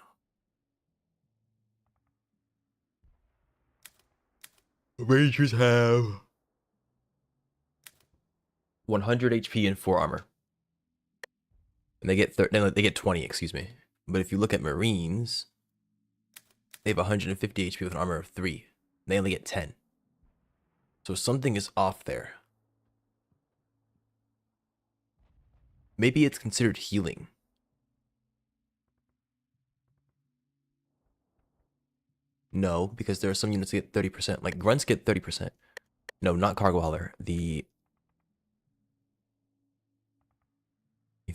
The Rangers have 100 HP and 4 armor. And they get 20, excuse me. But if you look at Marines, they have 150 HP with an armor of 3. And they only get 10. So something is off there. Maybe it's considered healing. No, because there are some units that get 30%. Like grunts get 30%. No, not cargo hauler. Let me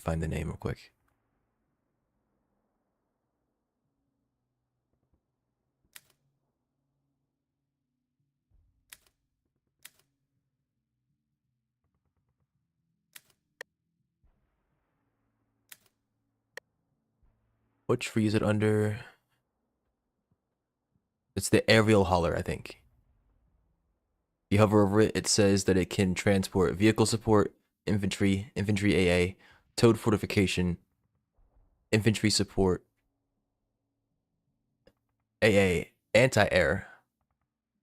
find the name real quick. What tree is it under? It's the aerial hauler, I think. If you hover over it, it says that it can transport vehicle support, infantry, infantry AA, towed fortification, infantry support, AA, anti-air,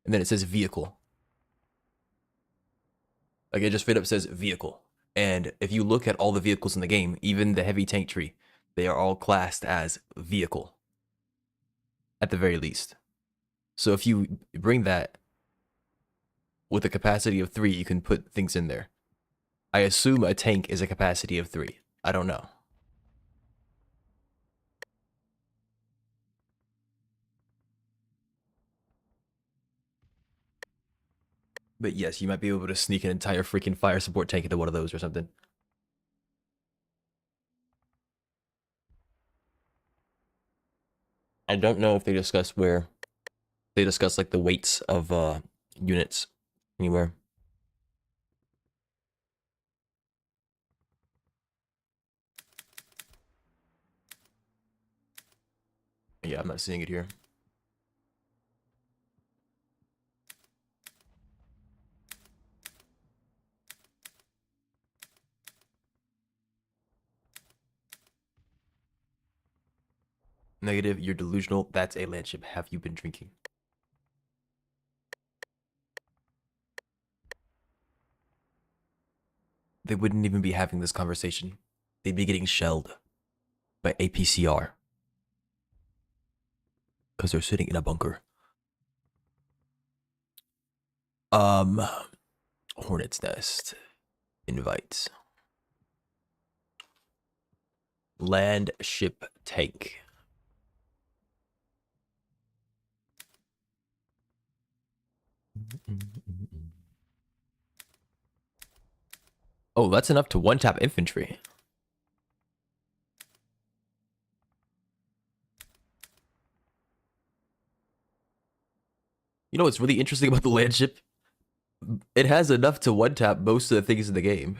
and then it says vehicle. Like it just straight up says vehicle. And if you look at all the vehicles in the game, even the heavy tank tree, they are all classed as vehicle. At the very least. So if you bring that with a capacity of 3, you can put things in there. I assume a tank is a capacity of 3. I don't know. But yes, you might be able to sneak an entire freaking fire support tank into one of those or something. I don't know if they discuss where they discuss like the weights of units anywhere. Yeah, I'm not seeing it here. Negative, you're delusional. That's a landship. Have you been drinking? They wouldn't even be having this conversation. They'd be getting shelled by APCR. Because they're sitting in a bunker. Hornet's Nest. Invites. Land ship tank. Oh, that's enough to one-tap infantry. You know what's really interesting about the land ship? It has enough to one-tap most of the things in the game.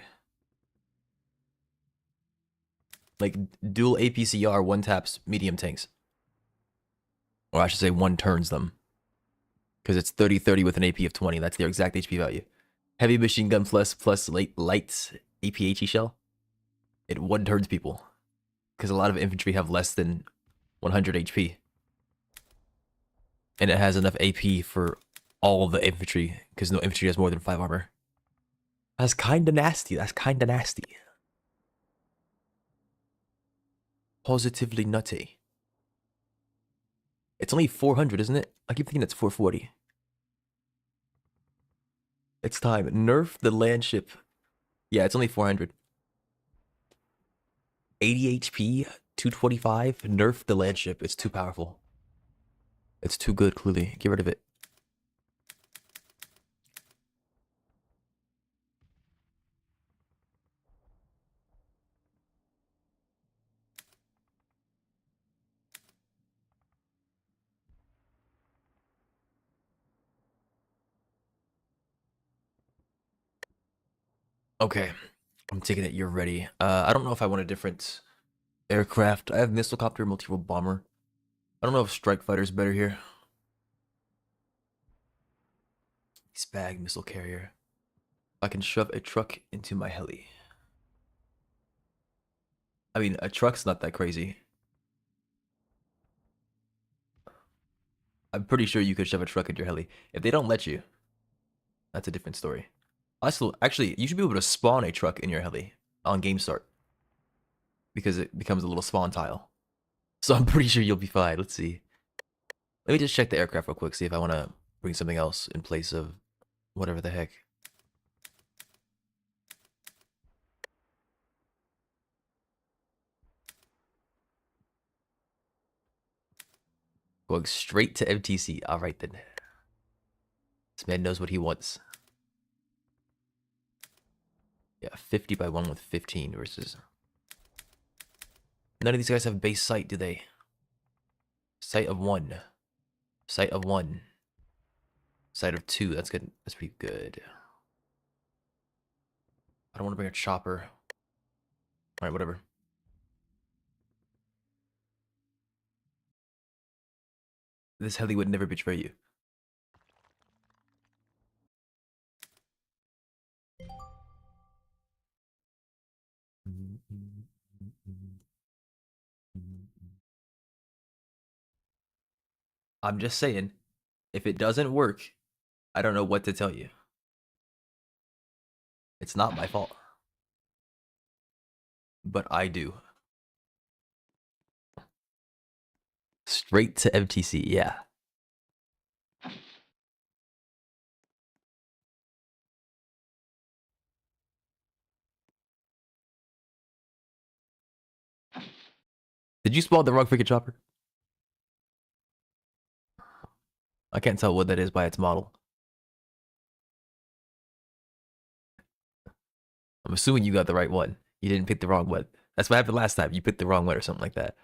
Like, dual APCR one-taps medium tanks. Or I should say one-turns them. Because it's 30-30 with an AP of 20. That's their exact HP value. Heavy machine gun plus light APHE shell. It one-turns people. Because a lot of infantry have less than 100 HP. And it has enough AP for all of the infantry. Because no infantry has more than 5 armor. That's kinda nasty. That's kinda nasty. Positively nutty. It's only 400, isn't it? I keep thinking it's 440. It's time. Nerf the land ship. Yeah, it's only 400. 80 HP, 225. Nerf the land ship. It's too powerful. It's too good, clearly. Get rid of it. Okay. I'm taking it. You're ready. I don't know if I want a different aircraft. I have missile copter, multi-role bomber. I don't know if strike fighter's better here. Spag missile carrier. I can shove a truck into my heli. I mean, a truck's not that crazy. I'm pretty sure you could shove a truck in your heli. If they don't let you, that's a different story. Actually, you should be able to spawn a truck in your heli on game start. Because it becomes a little spawn tile. So I'm pretty sure you'll be fine. Let's see. Let me just check the aircraft real quick, see if I want to bring something else in place of whatever the heck. Going straight to MTC. Alright then. This man knows what he wants. Yeah, 50 by 1 with 15 versus... None of these guys have base sight, do they? Sight of 1. Sight of 1. Sight of 2. That's good. That's pretty good. I don't want to bring a chopper. Alright, whatever. This heli would never betray you. I'm just saying, if it doesn't work, I don't know what to tell you. It's not my fault. But I do. Straight to MTC, yeah. Did you spawn the wrong freaking chopper? I can't tell what that is by its model. I'm assuming you got the right one. You didn't pick the wrong one. That's what happened last time. You picked the wrong one or something like that.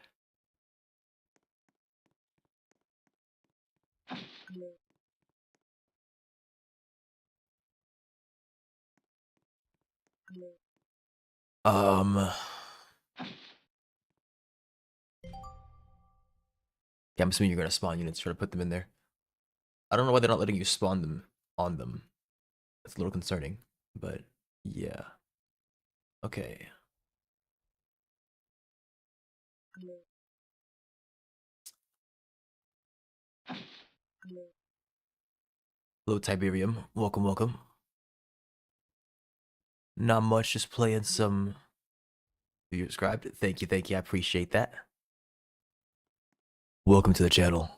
Yeah, I'm assuming you're gonna spawn units, try to put them in there. I don't know why they're not letting you spawn them on them. That's a little concerning, but yeah. Okay. Hello, Tiberium. Welcome, welcome. Not much, just playing some... You subscribed? Thank you, I appreciate that. Welcome to the channel.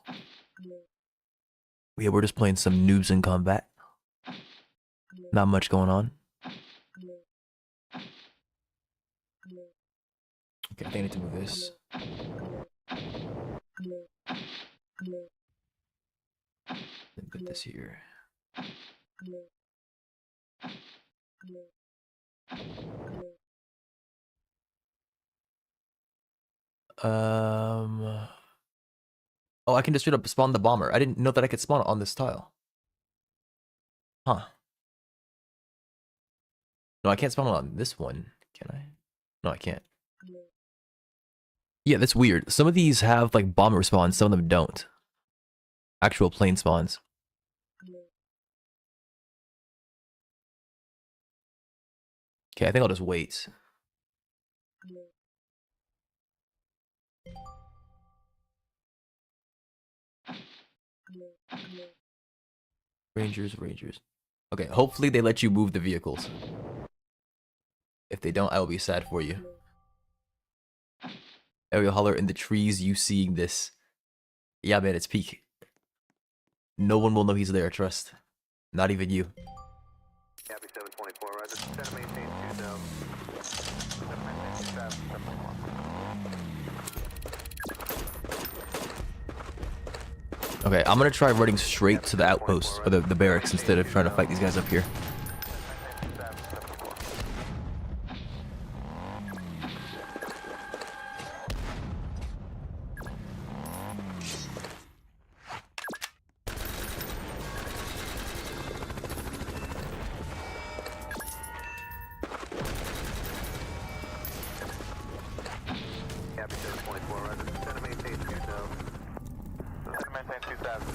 Yeah, we're just playing some Noobs in Combat. Not much going on. Okay, I think I need to move this. Then put this here. Oh, I can just straight up spawn the bomber. I didn't know that I could spawn it on this tile. Huh. No, I can't spawn it on this one. Can I? No, I can't. Yeah, that's weird. Some of these have like bomber spawns, some of them don't. Actual plane spawns. Okay, I think I'll just wait. Rangers. Okay, hopefully they let you move the vehicles. If they don't, I will be sad for you. Aerial holler in the trees, you seeing this. Yeah, man, it's peak. No one will know he's there, trust. Not even you. Copy 724, right? This is center maintain 2000. Center maintain 2000. Okay, I'm gonna try running straight to the outpost, or the barracks, instead of trying to fight these guys up here. Copy 724, right? This is center maintain 2000. Center maintain 2000.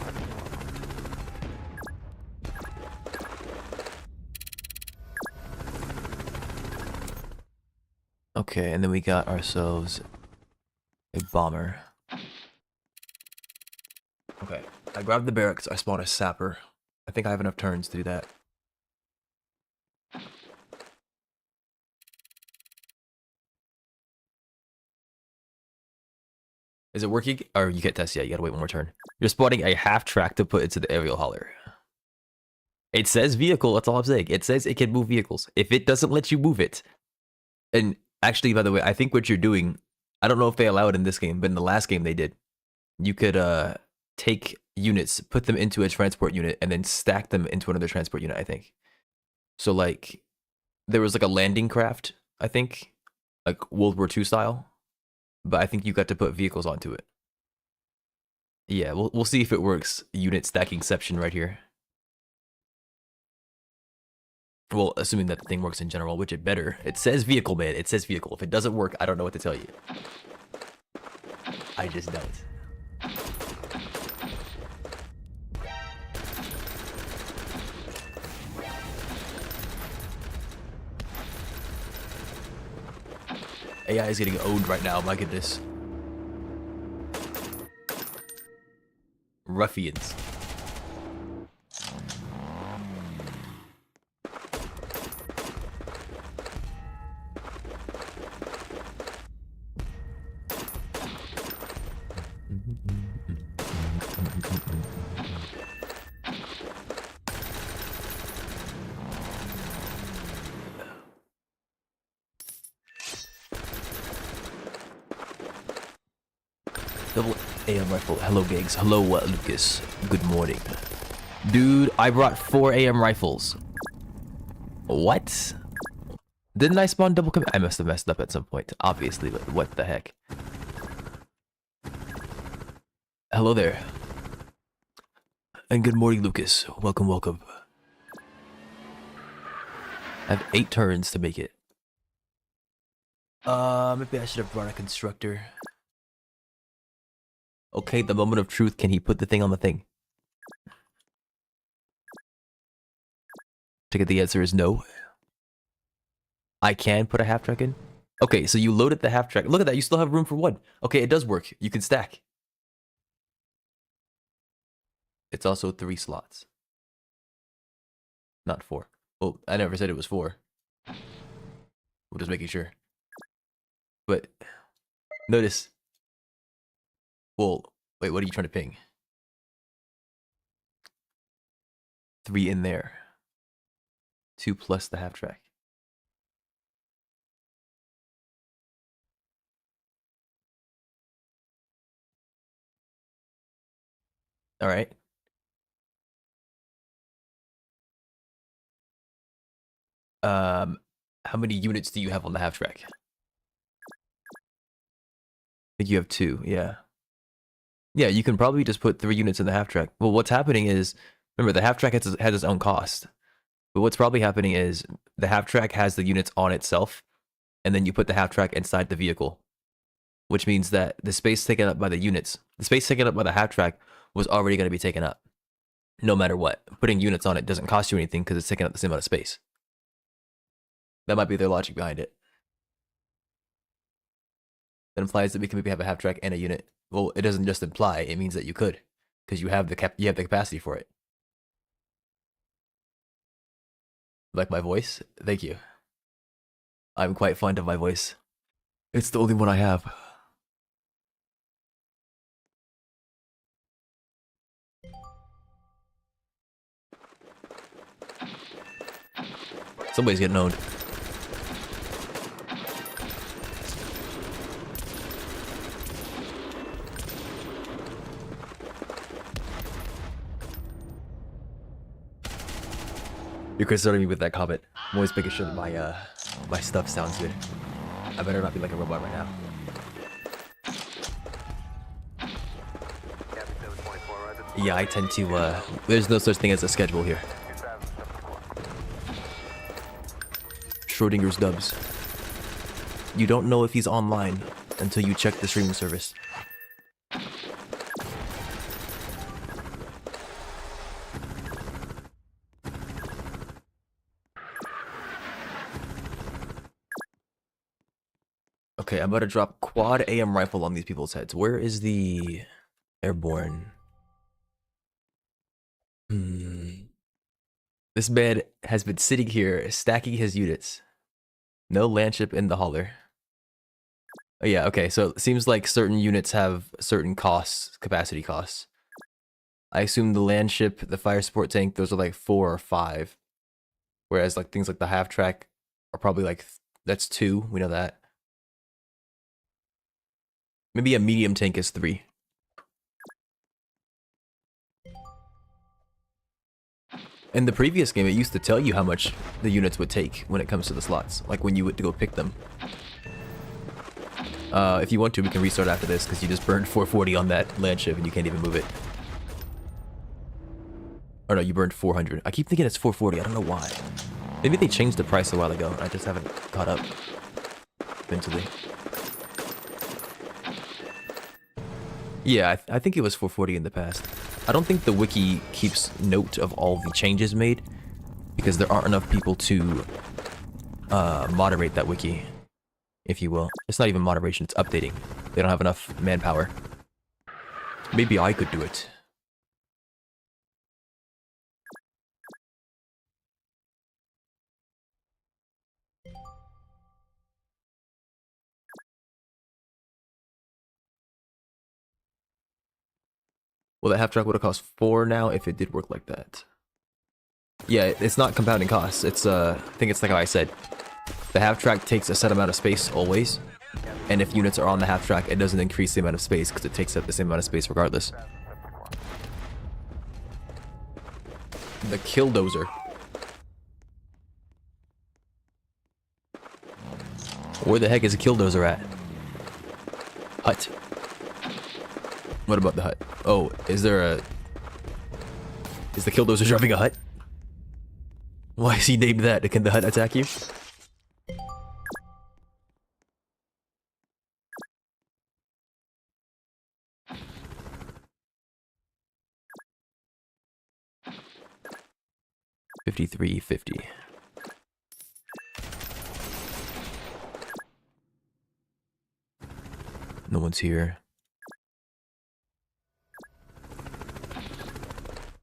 Okay, and then we got ourselves a bomber. Okay, I grabbed the barracks, I spawned a sapper. I think I have enough turns to do that. Is it working? Or you can't test yet, you gotta wait one more turn. You're spawning a half track to put into the aerial hauler. It says vehicle, that's all I'm saying. It says it can move vehicles. If it doesn't let you move it, and actually, by the way, I think what you're doing, I don't know if they allow it in this game, but in the last game they did. You could take units, put them into a transport unit, and then stack them into another transport unit, I think. So like, there was like a landing craft, I think, like World War II style. But I think you got to put vehicles onto it. Yeah, we'll see if it works. Unit stackingception right here. Well, assuming that the thing works in general, which it better. It says vehicle, man. It says vehicle. If it doesn't work, I don't know what to tell you. I just don't. AI is getting owned right now, my goodness. Ruffians. Double AM rifle. Hello, Gigs. Hello, Lucas. Good morning. Dude, I brought 4 AM rifles. What? Didn't I spawn double I must have messed up at some point, obviously, but what the heck. Hello there. And good morning, Lucas. Welcome, welcome. I have 8 turns to make it. Maybe I should have brought a constructor. Okay, the moment of truth. Can he put the thing on the thing? To get the answer is no. I can put a half track in. Okay, so you loaded the half track. Look at that. You still have room for 1. Okay, it does work. You can stack. It's also 3 slots. Not 4. Well, I never said it was 4. We're just making sure. But notice. Well, wait, what are you trying to ping? 3 in there. 2 plus the half track. All right. How many units do you have on the half track? I think you have 2, yeah. Yeah, you can probably just put 3 units in the half track. Well, what's happening is, remember, the half track has its own cost. But what's probably happening is the half track has the units on itself, and then you put the half track inside the vehicle, which means that the space taken up by the units, the space taken up by the half track was already going to be taken up, no matter what. Putting units on it doesn't cost you anything because it's taking up the same amount of space. That might be their logic behind it. That implies that we can maybe have a half track and a unit. Well, it doesn't just imply; it means that you could, because you have the capacity for it. Like my voice? Thank you. I'm quite fond of my voice. It's the only one I have. Somebody's getting owned. You're concerning me with that comment. I'm always making sure that my stuff sounds good. I better not be like a robot right now. Yeah, I tend to, there's no such thing as a schedule here. Schrodinger's dubs. You don't know if he's online until you check the streaming service. Okay, I'm about to drop quad AM rifle on these people's heads. Where is the airborne? This man has been sitting here stacking his units. No landship in the hauler. Oh, yeah, okay, so it seems like certain units have certain costs, capacity costs. I assume the landship, the fire support tank, those are like 4 or 5. Whereas like things like the half track are probably like, that's 2, we know that. Maybe a medium tank is 3. In the previous game, it used to tell you how much the units would take when it comes to the slots, like when you went to go pick them. If you want to, we can restart after this, because you just burned 440 on that landship and you can't even move it. Or no, you burned 400. I keep thinking it's 440, I don't know why. Maybe they changed the price a while ago, and I just haven't caught up mentally. Yeah, I think it was 440 in the past. I don't think the wiki keeps note of all the changes made, because there aren't enough people to moderate that wiki, if you will. It's not even moderation, it's updating. They don't have enough manpower. Maybe I could do it. Well, that half track would have cost 4 now if it did work like that. Yeah, it's not compounding costs. It's, I think it's like how I said. The half track takes a set amount of space always. And if units are on the half track, it doesn't increase the amount of space because it takes up the same amount of space regardless. The killdozer. Where the heck is a killdozer at? Hut. What about the hut? Oh, is there a... Is the killdozer driving a hut? Why is he named that? Can the hut attack you? $53.50. No one's here.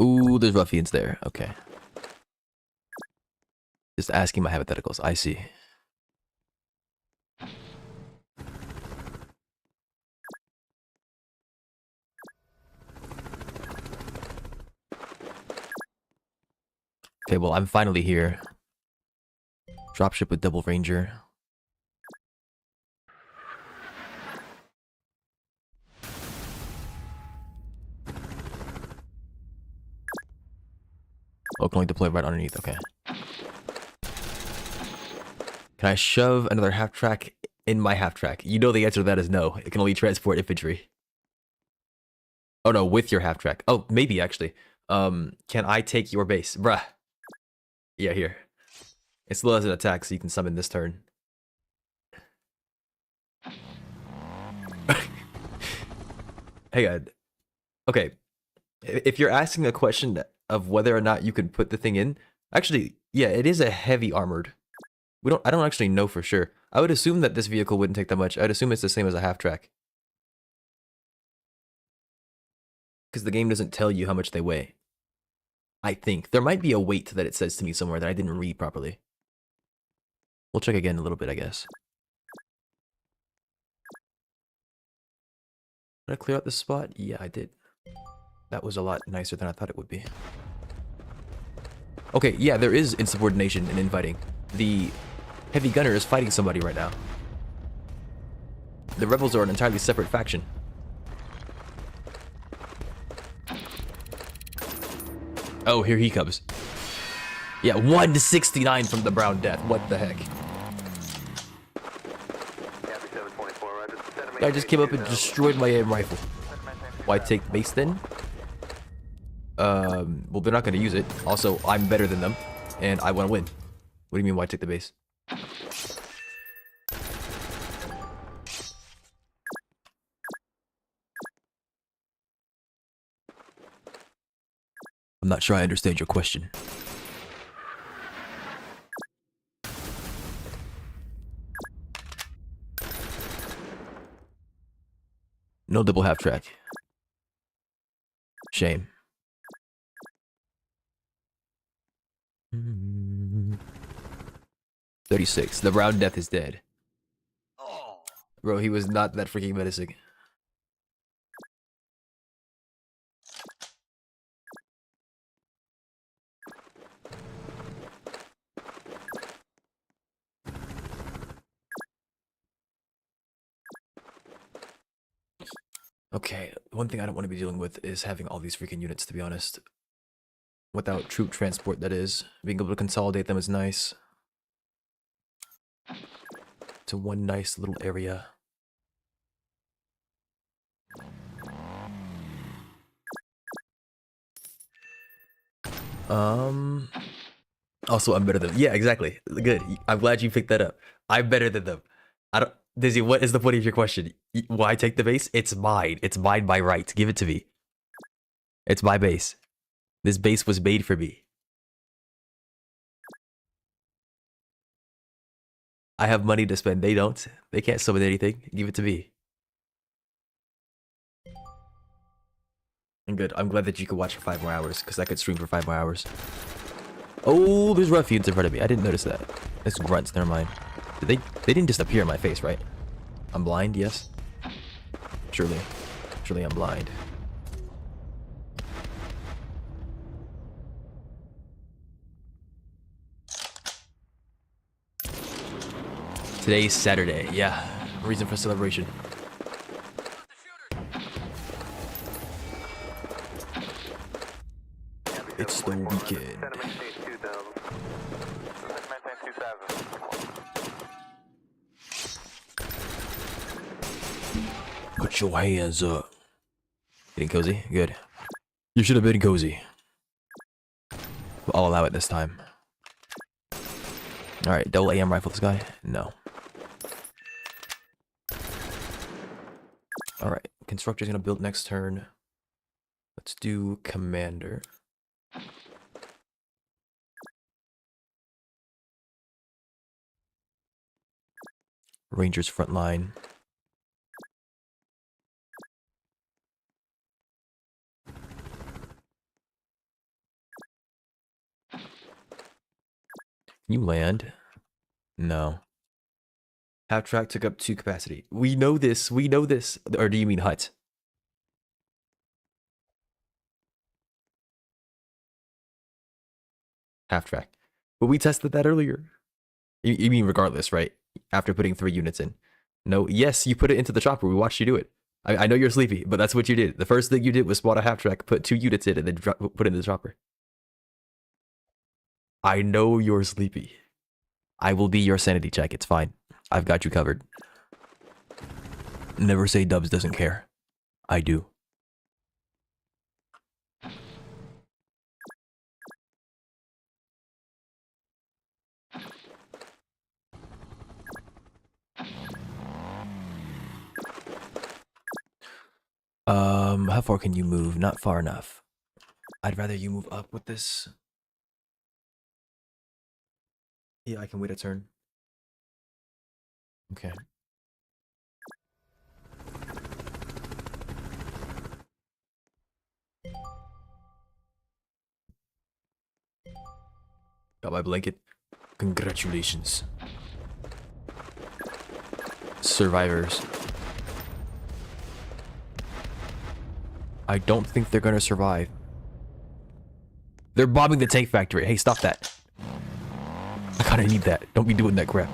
Ooh, there's ruffians there. Okay. Just asking my hypotheticals. I see. Okay, well, I'm finally here. Dropship with Double Ranger. Oh, can only deploy right underneath. Okay. Can I shove another half track in my half track? You know the answer to that is no. It can only transport infantry. Oh no, with your half track. Oh, maybe actually. Can I take your base? Bruh. Yeah, here. It's low as an attack, so you can summon this turn. Hang on. Okay. If you're asking a question of whether or not you can put the thing in, actually, yeah, it is a heavy armored. I don't actually know for sure. I would assume that this vehicle wouldn't take that much. I'd assume it's the same as a half track. Because the game doesn't tell you how much they weigh. I think. There might be a weight that it says to me somewhere that I didn't read properly. We'll check again in a little bit, I guess. Did I clear out this spot? Yeah, I did. That was a lot nicer than I thought it would be. Okay, yeah, there is insubordination and infighting. The heavy gunner is fighting somebody right now. The rebels are an entirely separate faction. Oh, here he comes. Yeah, 169 from the Brown Death. What the heck? Guy just came up and destroyed my aim rifle. Why take base then? Well, they're not going to use it. Also, I'm better than them, and I want to win. What do you mean, why take the base? I'm not sure I understand your question. No double half track. Shame. Mm. 36. The Brown Death is dead. Bro, he was not that freaking menacing. Okay, one thing I don't want to be dealing with is having all these freaking units, to be honest. Without troop transport, that is. Being able to consolidate them is nice. To one nice little area. Also, I'm better than them. Yeah, exactly. Good. I'm glad you picked that up. I'm better than them. Dizzy, what is the point of your question? Why take the base? It's mine. It's mine by right. Give it to me. It's my base. This base was made for me. I have money to spend. They don't. They can't summon anything. Give it to me. And good. I'm glad that you could watch for 5 more hours, because I could stream for 5 more hours. Oh, there's ruffians in front of me. I didn't notice that. It's grunts. Never mind. They didn't just appear in my face, right? I'm blind, yes? Surely. Surely I'm blind. Today's Saturday. Yeah. Reason for celebration. It's the weekend. Put your hands up. Getting cozy? Good. You should have been cozy. I'll allow it this time. Alright, double AM rifle this guy? No. Alright, constructor's gonna build next turn. Let's do commander. Rangers front line. Can you land? No. Half track took up 2 capacity. We know this. We know this. Or do you mean hut? Half track. But we tested that earlier. You mean regardless, right? After putting 3 units in. No, yes, you put it into the chopper. We watched you do it. I know you're sleepy, but that's what you did. The first thing you did was spot a half track, put 2 units in, and then put it in the chopper. I know you're sleepy. I will be your sanity check. It's fine. I've got you covered. Never say Dubs doesn't care. I do. How far can you move? Not far enough. I'd rather you move up with this. Yeah, I can wait a turn. Okay. Got my blanket. Congratulations. Survivors. I don't think they're gonna survive. They're bombing the tank factory. Hey, stop that. I kinda need that. Don't be doing that crap.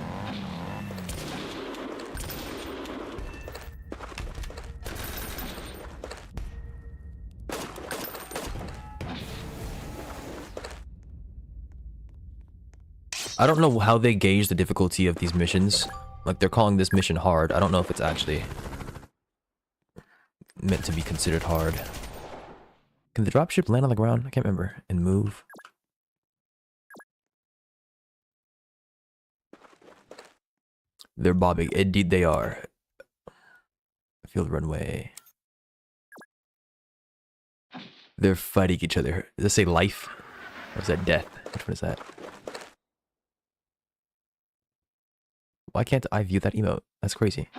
I don't know how they gauge the difficulty of these missions. Like, they're calling this mission hard. I don't know if it's actually meant to be considered hard. Can the dropship land on the ground? I can't remember. And move. They're bobbing. Indeed they are. Field runway. They're fighting each other. Does it say life? Or is that death? Which one is that? Why can't I view that emote? That's crazy.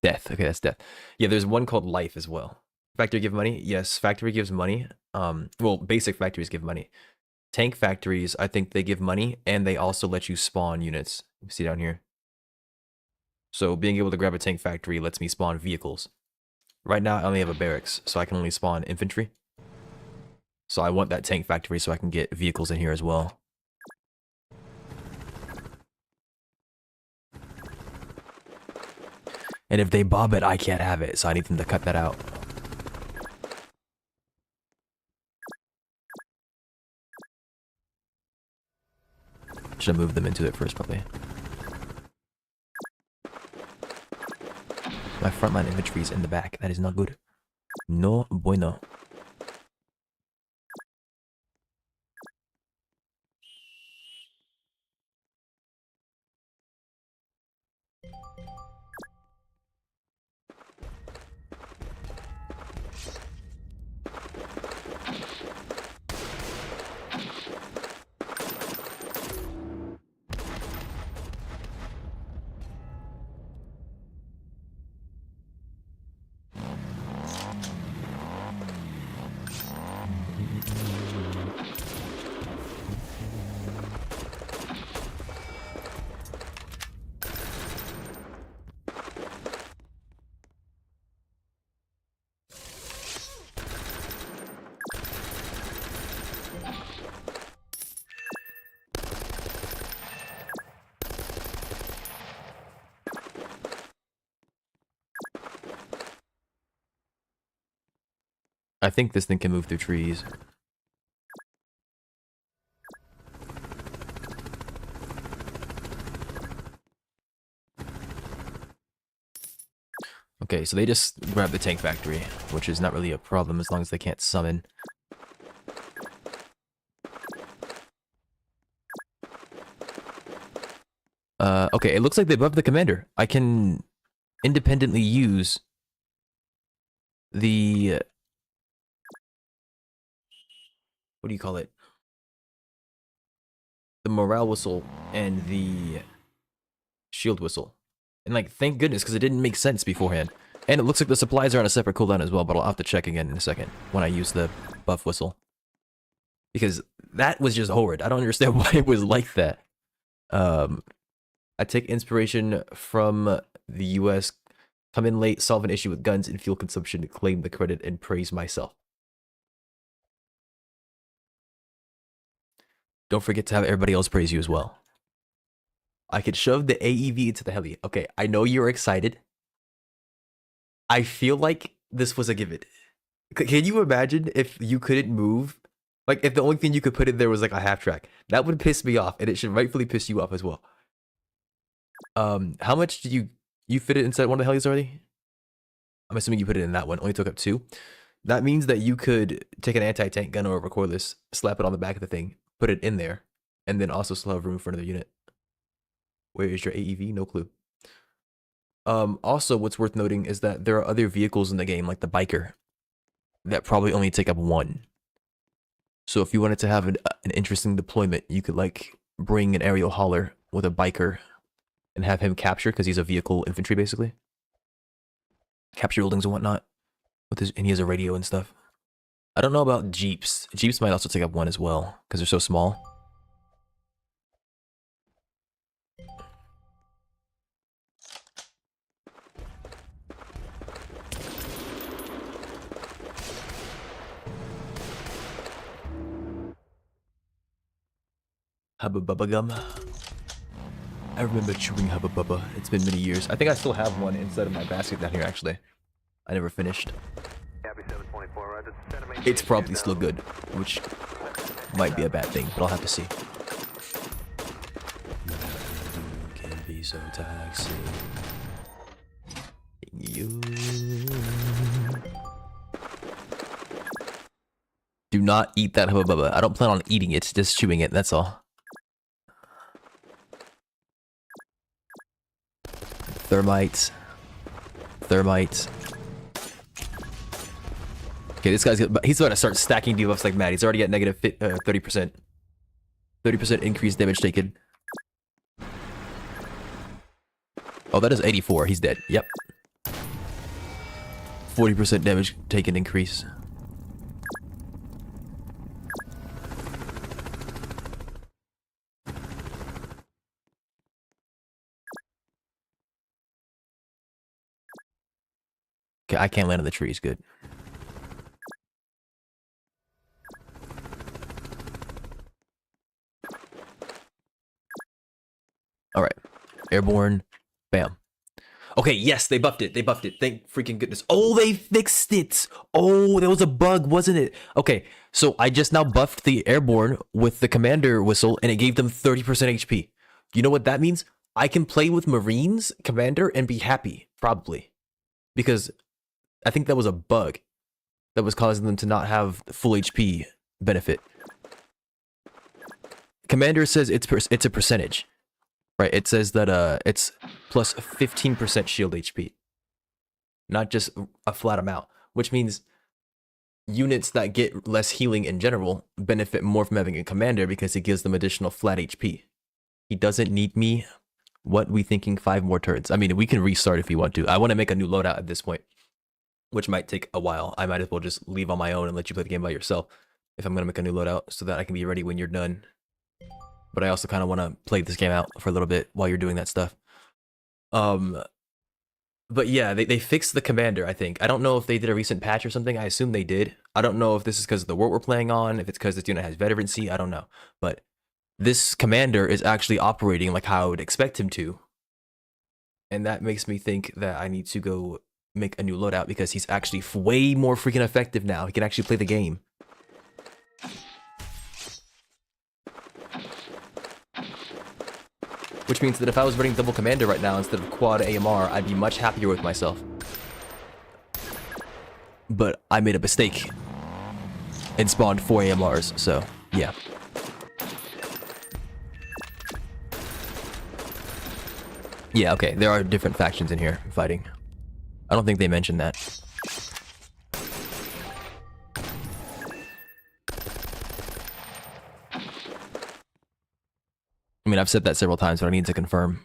Death. Okay, that's death. Yeah, there's one called life as well. Factory give money? Yes, factory gives money. Well, basic factories give money. Tank factories, I think they give money, and they also let you spawn units. You see down here? So being able to grab a tank factory lets me spawn vehicles. Right now, I only have a barracks, so I can only spawn infantry. So I want that tank factory so I can get vehicles in here as well. And if they bob it, I can't have it, so I need them to cut that out. Should have moved them into it first, probably. My frontline infantry is in the back. That is not good. No bueno. I think this thing can move through trees. Okay, so they just grabbed the tank factory, which is not really a problem as long as they can't summon. Okay, it looks like they buffed the commander. I can independently use the... what do you call it? The morale whistle and the shield whistle. And like, thank goodness, because it didn't make sense beforehand. And it looks like the supplies are on a separate cooldown as well, but I'll have to check again in a second when I use the buff whistle. Because that was just horrid. I don't understand why it was like that. I take inspiration from the US, come in late, solve an issue with guns and fuel consumption, claim the credit, and praise myself. Don't forget to have everybody else praise you as well. I could shove the AEV into the heli. Okay, I know you're excited. I feel like this was a given. Can you imagine if you couldn't move? Like, if the only thing you could put in there was like a half track. That would piss me off, and it should rightfully piss you off as well. How much did you fit it inside one of the helis already? I'm assuming you put it in that one. Only took up 2. That means that you could take an anti-tank gun or a recoilless, slap it on the back of the thing, put it in there, and then also still have room for another unit. Where is your AEV? No clue. Also, what's worth noting is that there are other vehicles in the game, like the biker, that probably only take up 1. So if you wanted to have an interesting deployment, you could like bring an aerial hauler with a biker and have him capture, because he's a vehicle infantry basically. Capture buildings and whatnot. With his, and he has a radio and stuff. I don't know about jeeps. Jeeps might also take up 1 as well, because they're so small. Hubba Bubba Gum. I remember chewing Hubba Bubba. It's been many years. I think I still have one inside of my basket down here, actually. I never finished. It's probably still good, which might be a bad thing, but I'll have to see. Can be so taxing. You do not eat that Hubba Bubba. I don't plan on eating it, just chewing it, that's all. Thermites. Thermites. Okay, this guy's he's about to start stacking debuffs like mad. He's already at negative 30%. 30% increased damage taken. Oh, that is 84. He's dead. Yep. 40% damage taken increase. Okay, I can't land on the trees. Good. Alright. Airborne. Bam. Okay, yes, they buffed it. They buffed it. Thank freaking goodness. Oh, they fixed it. Oh, there was a bug, wasn't it? Okay, so I just now buffed the airborne with the commander whistle, and it gave them 30% HP. You know what that means? I can play with Marines, commander, and be happy. Probably. Because I think that was a bug that was causing them to not have full HP benefit. Commander says it's a percentage. Right, it says that it's plus 15% shield HP. Not just a flat amount, which means units that get less healing in general benefit more from having a commander because it gives them additional flat HP. He doesn't need me. What we thinking 5 more turns? I mean, we can restart if you want to. I want to make a new loadout at this point, which might take a while. I might as well just leave on my own and let you play the game by yourself if I'm going to make a new loadout so that I can be ready when you're done. But I also kind of want to play this game out for a little bit while you're doing that stuff. But yeah, they fixed the commander, I think. I don't know if they did a recent patch or something. I assume they did. I don't know if this is because of the world we're playing on, if it's because this unit has veterancy, I don't know. But this commander is actually operating like how I would expect him to. And that makes me think that I need to go make a new loadout because he's actually way more freaking effective now. He can actually play the game. Which means that if I was running double commander right now instead of quad AMR, I'd be much happier with myself. but I made a mistake and spawned 4 AMRs, so yeah. Yeah, okay, there are different factions in here fighting. I don't think they mentioned that. I mean, I've said that several times, but I need to confirm.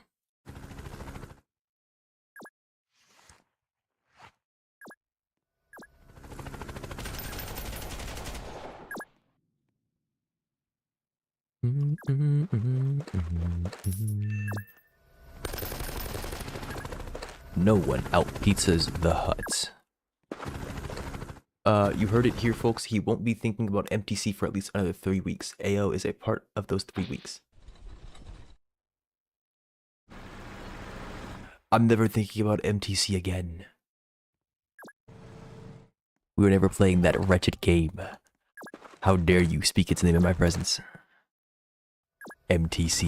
No one out pizzas the Hut. You heard it here, folks. He won't be thinking about MTC for at least another 3 weeks. AO is a part of those 3 weeks. I'm never thinking about MTC again. We were never playing that wretched game. How dare you speak its name in my presence? MTC.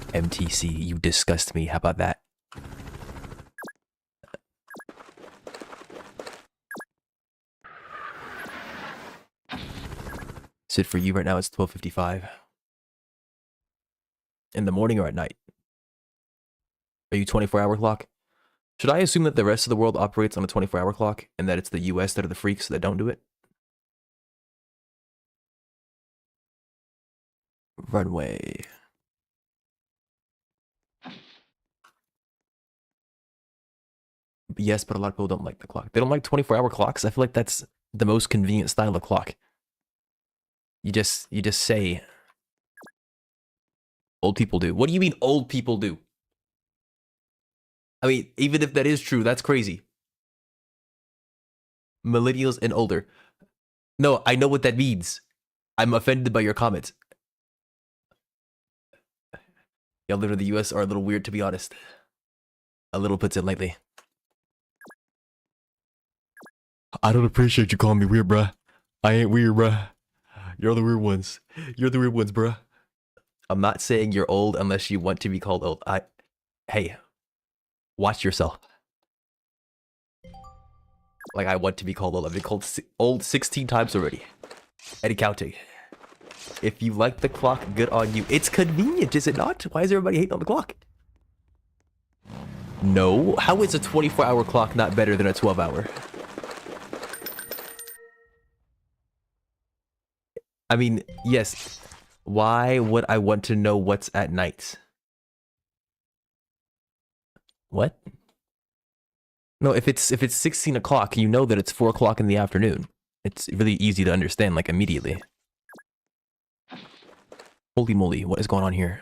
MTC, you disgust me. How about that? Sid, for you right now, it's 12:55. In the morning or at night? Are you 24-hour clock? Should I assume that the rest of the world operates on a 24-hour clock and that it's the US that are the freaks that don't do it? Runway. Yes, but a lot of people don't like the clock. They don't like 24-hour clocks. I feel like that's the most convenient style of clock. You just say old people do. What do you mean old people do? I mean, even if that is true, that's crazy. Millennials and older. No, I know what that means. I'm offended by your comment. Y'all live in the US are a little weird, to be honest. A little puts it lightly. I don't appreciate you calling me weird, bruh. I ain't weird, bruh. You're the weird ones. You're the weird ones, bruh. I'm not saying you're old unless you want to be called old. Hey, watch yourself. Like, I want to be called old. I've been called old 16 times already. And counting. If you like the clock, good on you. It's convenient, is it not? Why is everybody hating on the clock? No. How is a 24-hour clock not better than a 12-hour? I mean, yes. Why would I want to know what's at night? What? No, if it's 16 o'clock, you know that it's 4 o'clock in the afternoon. It's really easy to understand, like, immediately. Holy moly, what is going on here?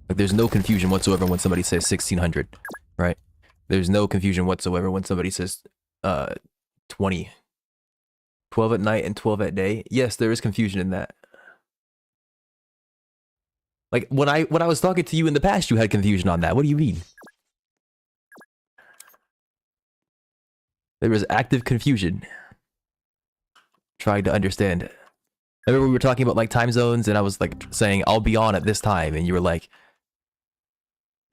Like, there's no confusion whatsoever when somebody says 1600, right? There's no confusion whatsoever when somebody says 20. 12 at night and 12 at day. Yes, there is confusion in that. Like, when I was talking to you in the past, you had confusion on that. What do you mean? There was active confusion. Trying to understand. I remember we were talking about, like, time zones, and I was, like, saying, I'll be on at this time, and you were, like,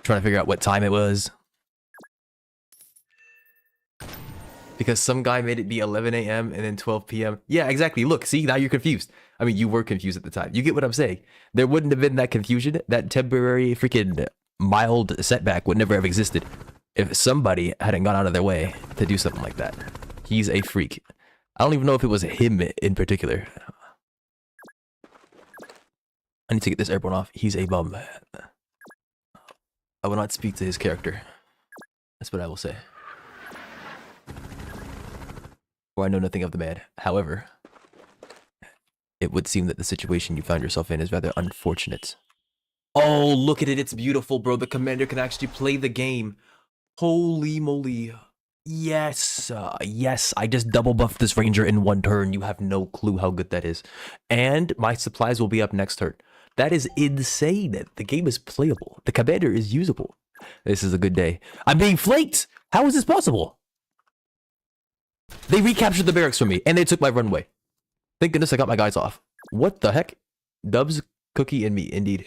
trying to figure out what time it was. Because some guy made it be 11 a.m. and then 12 p.m. Yeah, exactly. Look, see, now you're confused. I mean, you were confused at the time. You get what I'm saying? There wouldn't have been that confusion. That temporary freaking mild setback would never have existed if somebody hadn't gone out of their way to do something like that. He's a freak. I don't even know if it was him in particular. I need to get this airborne off. He's a bum. I will not speak to his character. That's what I will say. For I know nothing of the man. However, it would seem that the situation you found yourself in is rather unfortunate. Oh, look at it. It's beautiful, bro. The commander can actually play the game. Holy moly. Yes. Yes, I just double buffed this ranger in 1 turn. You have no clue how good that is. And my supplies will be up next turn. That is insane. The game is playable. The commander is usable. This is a good day. I'm being flaked. How is this possible? They recaptured the barracks from me, and they took my runway. Thank goodness I got my guys off. What the heck? Dubs, Cookie, and me, indeed.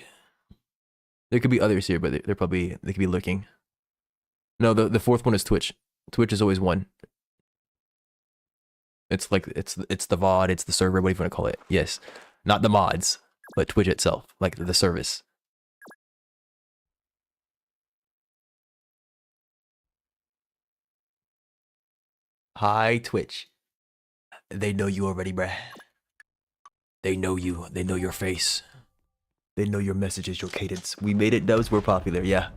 There could be others here, but they could be lurking. No, the fourth one is Twitch. Twitch is always one. It's like it's the VOD, it's the server, what do you want to call it? Yes. Not the mods, but Twitch itself, like the service. Hi, Twitch. They know you already, bruh. They know you. They know your face. They know your messages, your cadence. We made it, Dubs. We're popular, yeah.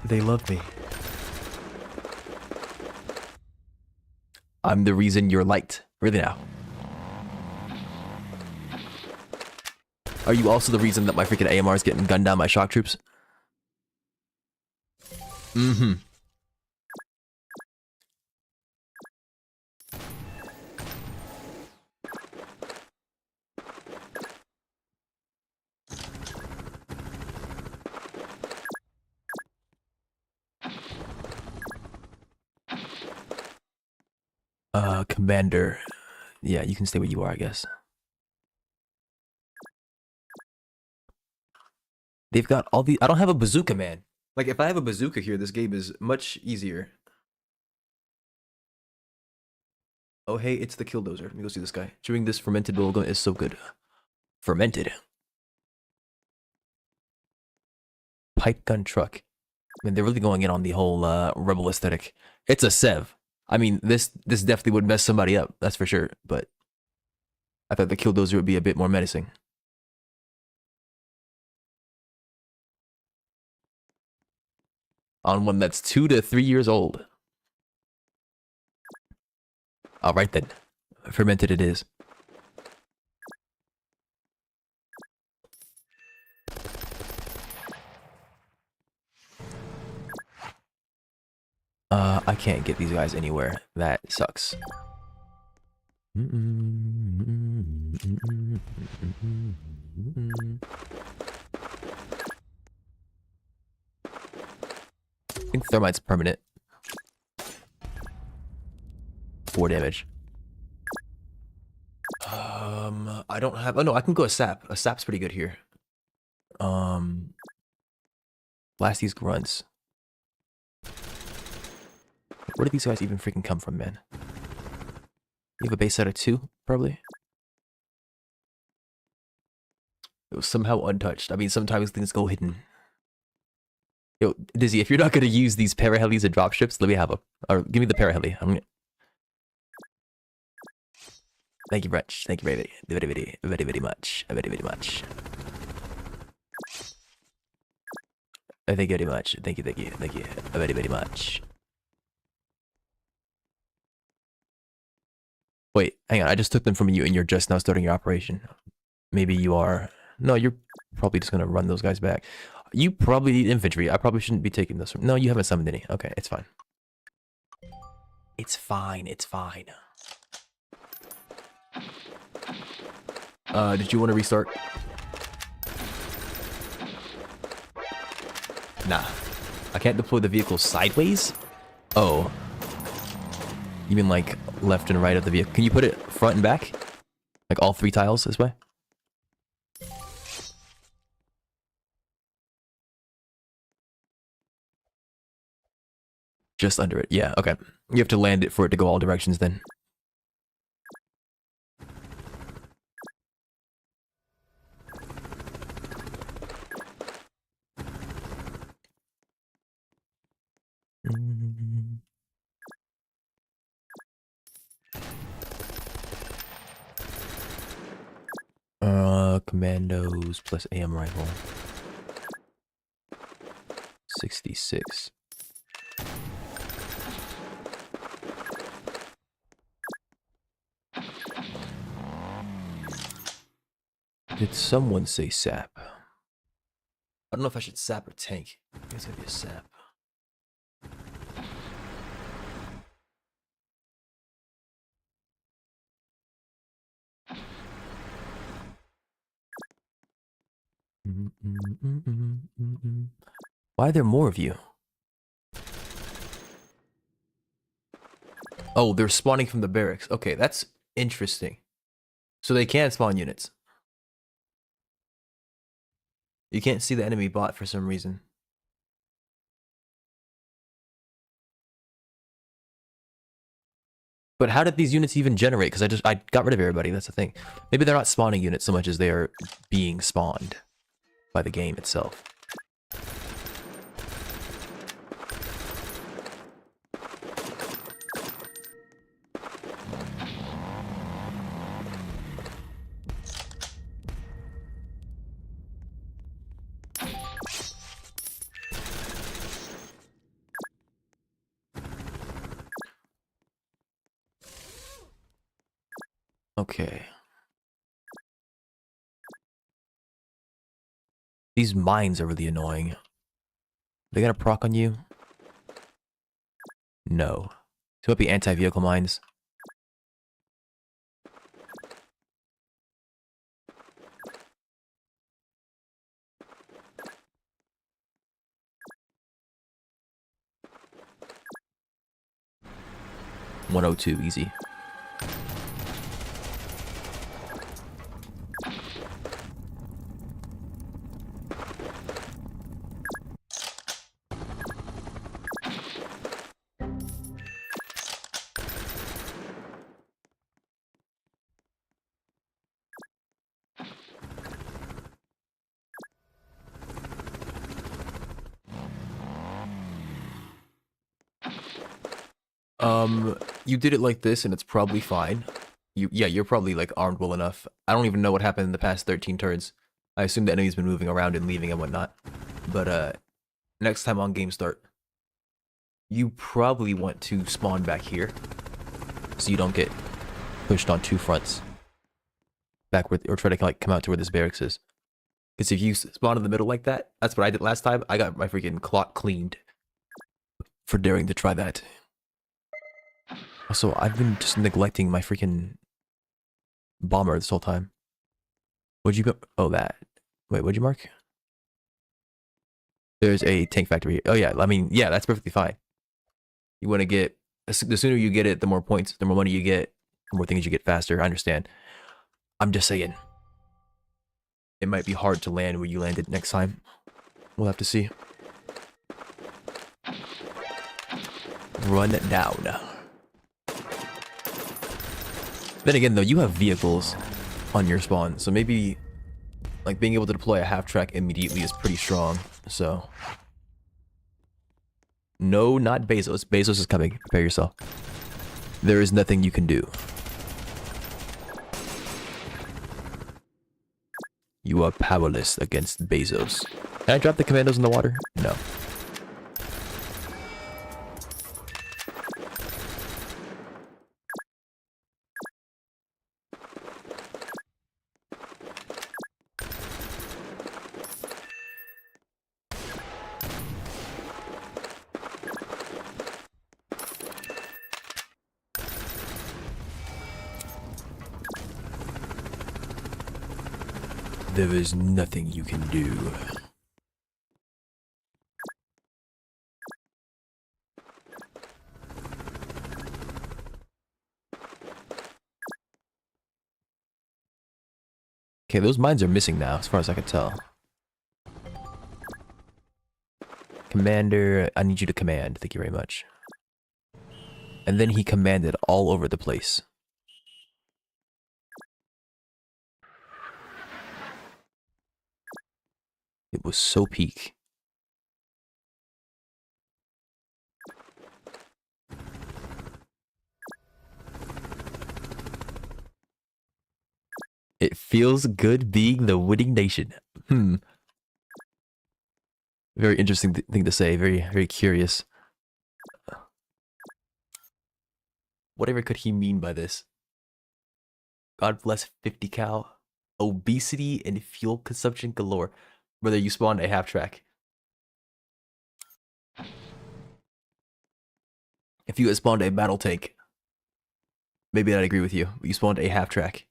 They love me. I'm the reason you're liked. Really now. Are you also the reason that my freaking AMR is getting gunned down by shock troops? Mm-hmm. Commander. Yeah, you can stay where you are, I guess. They've got all the... I don't have a bazooka, man. Like, if I have a bazooka here, this game is much easier. Oh, hey, it's the Killdozer. Let me go see this guy. Chewing this fermented bubblegum is so good. Fermented. Pipe gun truck. I mean, they're really going in on the whole rebel aesthetic. It's a Sev. I mean, this definitely would mess somebody up, that's for sure. But I thought the Killdozer would be a bit more menacing. On one that's 2 to 3 years old. All right then, fermented it is. I can't get these guys anywhere. That sucks. I think thermite's permanent. 4 damage. I don't have... Oh no, I can go a sap. A sap's pretty good here. Blast these grunts. Where did these guys even freaking come from, man? You have a base out of 2, probably? It was somehow untouched. I mean, sometimes things go hidden. Yo, Dizzy, if you're not gonna use these parahelis and dropships, let me have a... Or give me the paraheli. I'm gonna... Thank you, Brett. Thank you very, very, very, very, very much. Very, very much. Thank you very much. Thank you, thank you, thank you. Very, very much. Wait, hang on. I just took them from you and you're just now starting your operation. Maybe you are... No, you're probably just gonna run those guys back. You probably need infantry. I probably shouldn't be taking this from... No, you haven't summoned any. Okay, it's fine. It's fine, it's fine. Did you want to restart? Nah. I can't deploy the vehicle sideways? Oh. You mean like left and right of the vehicle? Can you put it front and back? Like all 3 tiles this way? Just under it. Yeah, okay. You have to land it for it to go all directions then. Commandos plus AM rifle. 66. Did someone say sap? I don't know if I should sap or tank. I guess it's gonna be a sap. Why are there more of you? Oh, they're spawning from the barracks. Okay, that's interesting. So they can spawn units. You can't see the enemy bot for some reason. But how did these units even generate? Because I got rid of everybody. That's the thing. Maybe they're not spawning units so much as they are being spawned by the game itself. Okay. These mines are really annoying. They gonna proc on you? No. So it might be anti-vehicle mines. $102, easy. You did it like this and it's probably fine. You're probably like armed well enough. I don't even know what happened in the past 13 turns. I assume the enemy's been moving around and leaving and whatnot. But next time on game start, you probably want to spawn back here so you don't get pushed on two fronts. Backward, or try to like come out to where this barracks is. Because if you spawn in the middle like that, that's what I did last time. I got my freaking clock cleaned for daring to try that. Also, I've been just neglecting my freaking bomber this whole time. What'd you go? Oh, that. Wait, what'd you mark? There's a tank factory here. Oh, yeah. I mean, yeah, that's perfectly fine. You want to get... The sooner you get it, the more points, the more money you get, the more things you get faster. I understand. I'm just saying. It might be hard to land where you landed next time. We'll have to see. Run down. Then again, though, you have vehicles on your spawn, so maybe like being able to deploy a half track immediately is pretty strong. So, no, not Bezos. Bezos is coming. Prepare yourself. There is nothing you can do. You are powerless against Bezos. Can I drop the commandos in the water? No. There is nothing you can do. Okay, those mines are missing now, as far as I can tell. Commander, I need you to command. Thank you very much. And then he commanded all over the place. It was so peak. It feels good being the winning nation. Very interesting thing to say. Very, very curious. Whatever could he mean by this? God bless 50 cal. Obesity and fuel consumption galore. Whether you spawned a half track. If you had spawned a battle tank, maybe I'd agree with you. But you spawned a half track.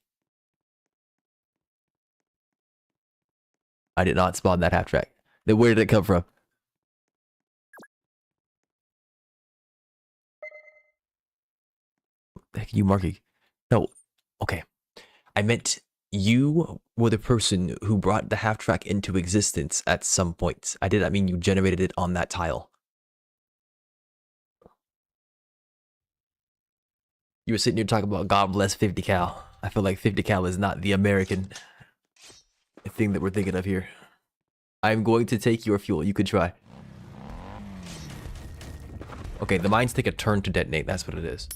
I did not spawn that half track. Then where did it come from? What the heck are you marking? No. Okay. I meant you were the person who brought the half track into existence at some point. I did not mean you generated it on that tile. You were sitting here talking about God bless 50 cal. I feel like 50 cal is not the American thing that we're thinking of here. I'm going to take your fuel. You could try. Okay, the mines take a turn to detonate. That's what it is.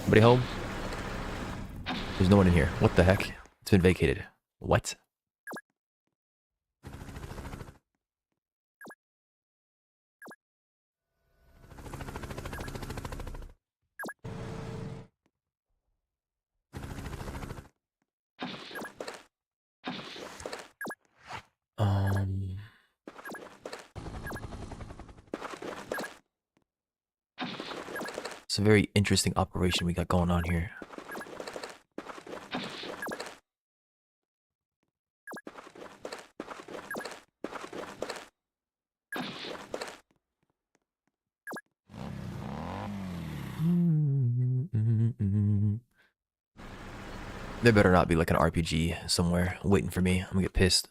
Anybody home? There's no one in here. What the heck? It's been vacated. What? It's a very interesting operation we got going on here. There better not be like an RPG somewhere waiting for me. I'm gonna get pissed.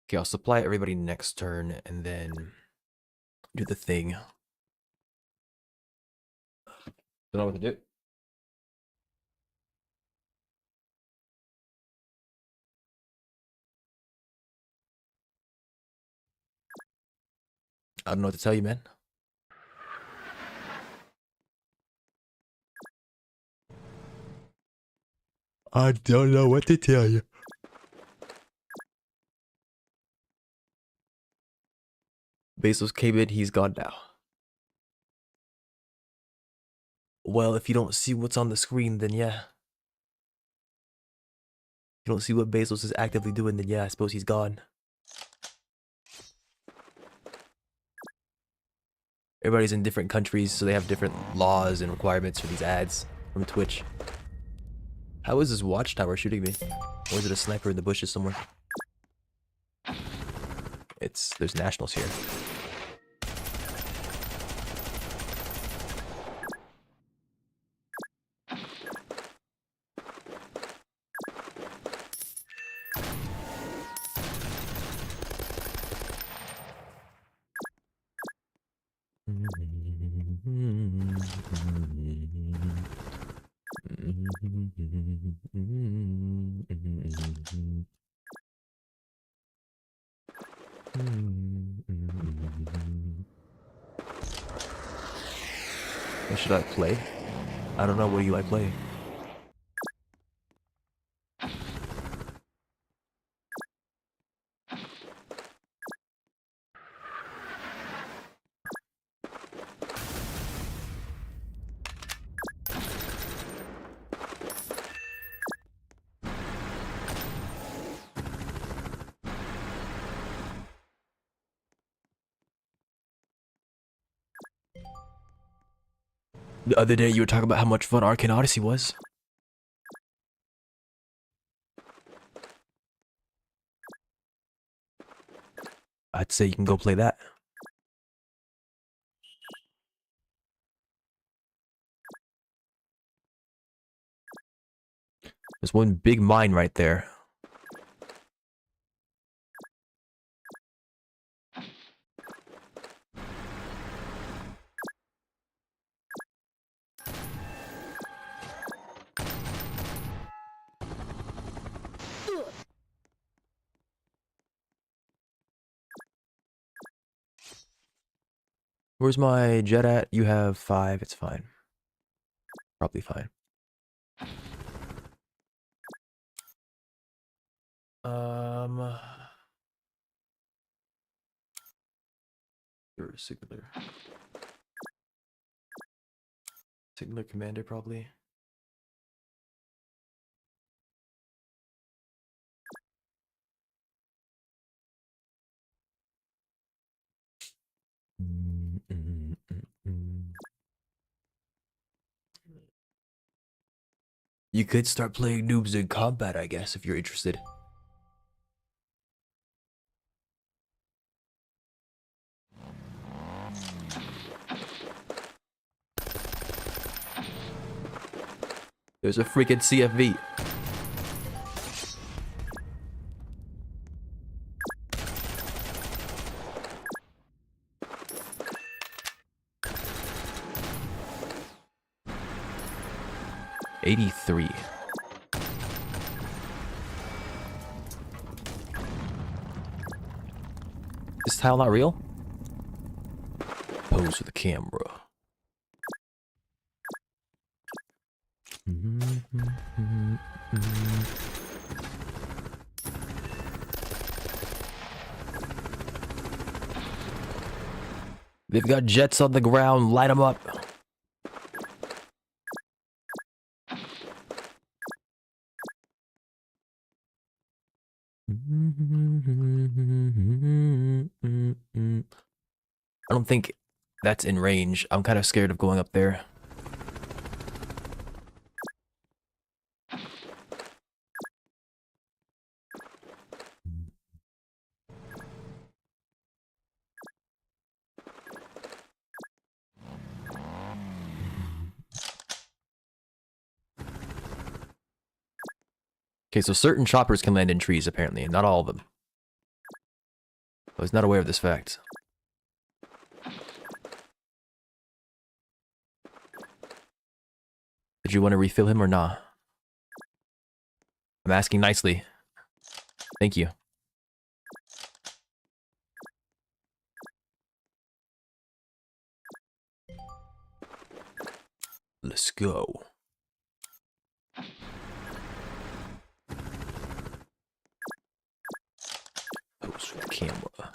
Okay, I'll supply everybody next turn and then do the thing. Don't know what to do. I don't know what to tell you, man. I don't know what to tell you. Bezos came in, he's gone now. Well, if you don't see what's on the screen, then yeah. You don't see what Bezos is actively doing, then yeah, I suppose he's gone. Everybody's in different countries, so they have different laws and requirements for these ads from Twitch. How is this watchtower shooting me? Or is it a sniper in the bushes somewhere? There's nationals here. What should I play? I don't know. What do you like playing? The other day you were talking about how much fun Arcane Odyssey was. I'd say you can go play that. There's one big mine right there. Where's my jet at? You have 5. It's fine. Probably fine. You're a signaler. Signaler commander, probably. You could start playing Noobs in combat, I guess, if you're interested. There's a freaking CFV. $83. Is tile not real? Pose for the camera. They've got jets on the ground. Light them up. I don't think that's in range. I'm kind of scared of going up there. Okay, so certain choppers can land in trees, apparently. Not all of them. I was not aware of this fact. Did you want to refill him or not? I'm asking nicely. Thank you. Let's go. Pose for the camera.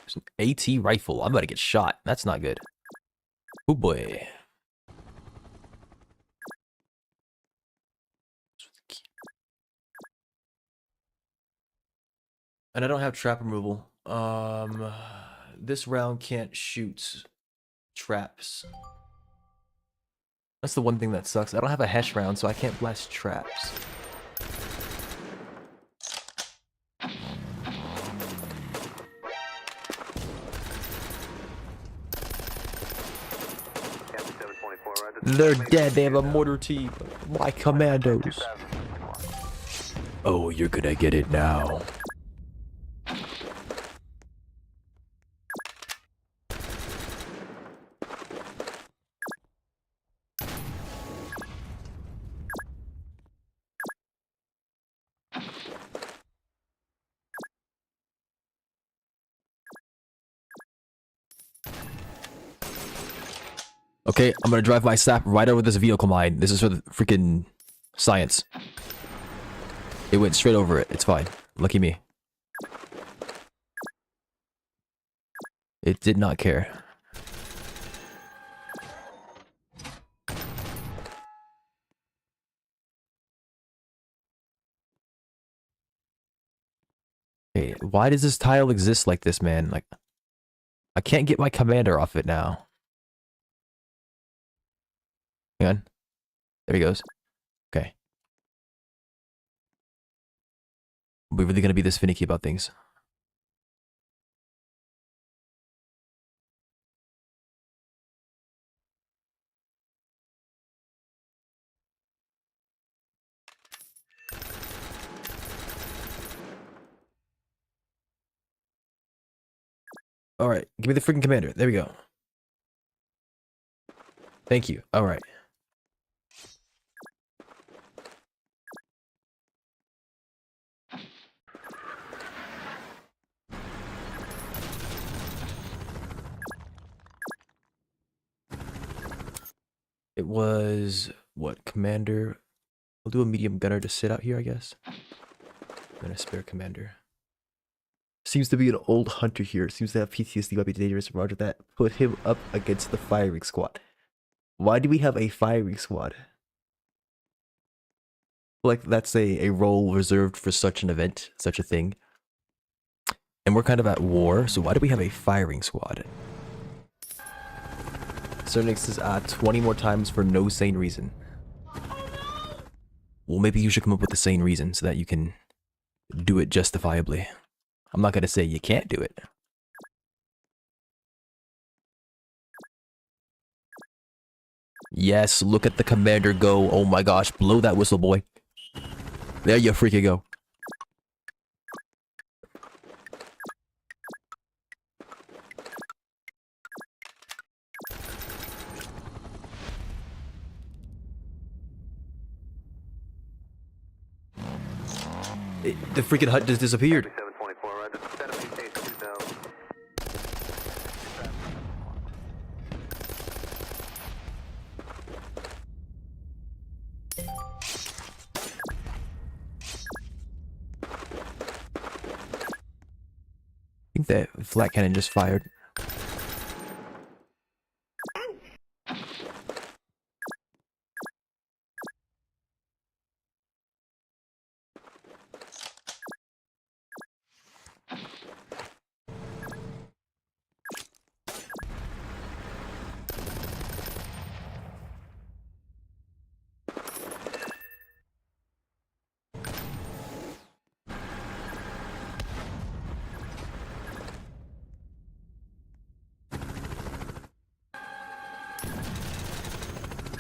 There's an AT rifle. I'm about to get shot. That's not good. Oh boy. And I don't have trap removal. This round can't shoot traps. That's the one thing that sucks. I don't have a HESH round, so I can't blast traps. They're dead. They have a mortar team. My commandos. Oh, you're gonna get it now. Okay, I'm gonna drive my sap right over this vehicle mine. This is for the freaking science. It went straight over it. It's fine. Lucky me. It did not care. Hey, why does this tile exist like this, man? Like, I can't get my commander off it now. Hang on. There he goes. Okay. We're really gonna be this finicky about things. Alright, give me the freaking commander. There we go. Thank you. Alright. It was... what? Commander... I'll do a medium gunner to sit out here, I guess. Then a spare commander. Seems to be an old hunter here. Seems to have PTSD, might be dangerous. Roger that. Put him up against the firing squad. Why do we have a firing squad? Like, that's a role reserved for such an event, such a thing. And we're kind of at war, so why do we have a firing squad? Cernix says, 20 more times for no sane reason. Well, maybe you should come up with a sane reason so that you can do it justifiably. I'm not gonna say you can't do it. Yes, look at the commander go. Oh my gosh, blow that whistle, boy. There you freaking go. The freaking hut just disappeared. 724, roger. Send him maintain 2000. I think that flat cannon just fired.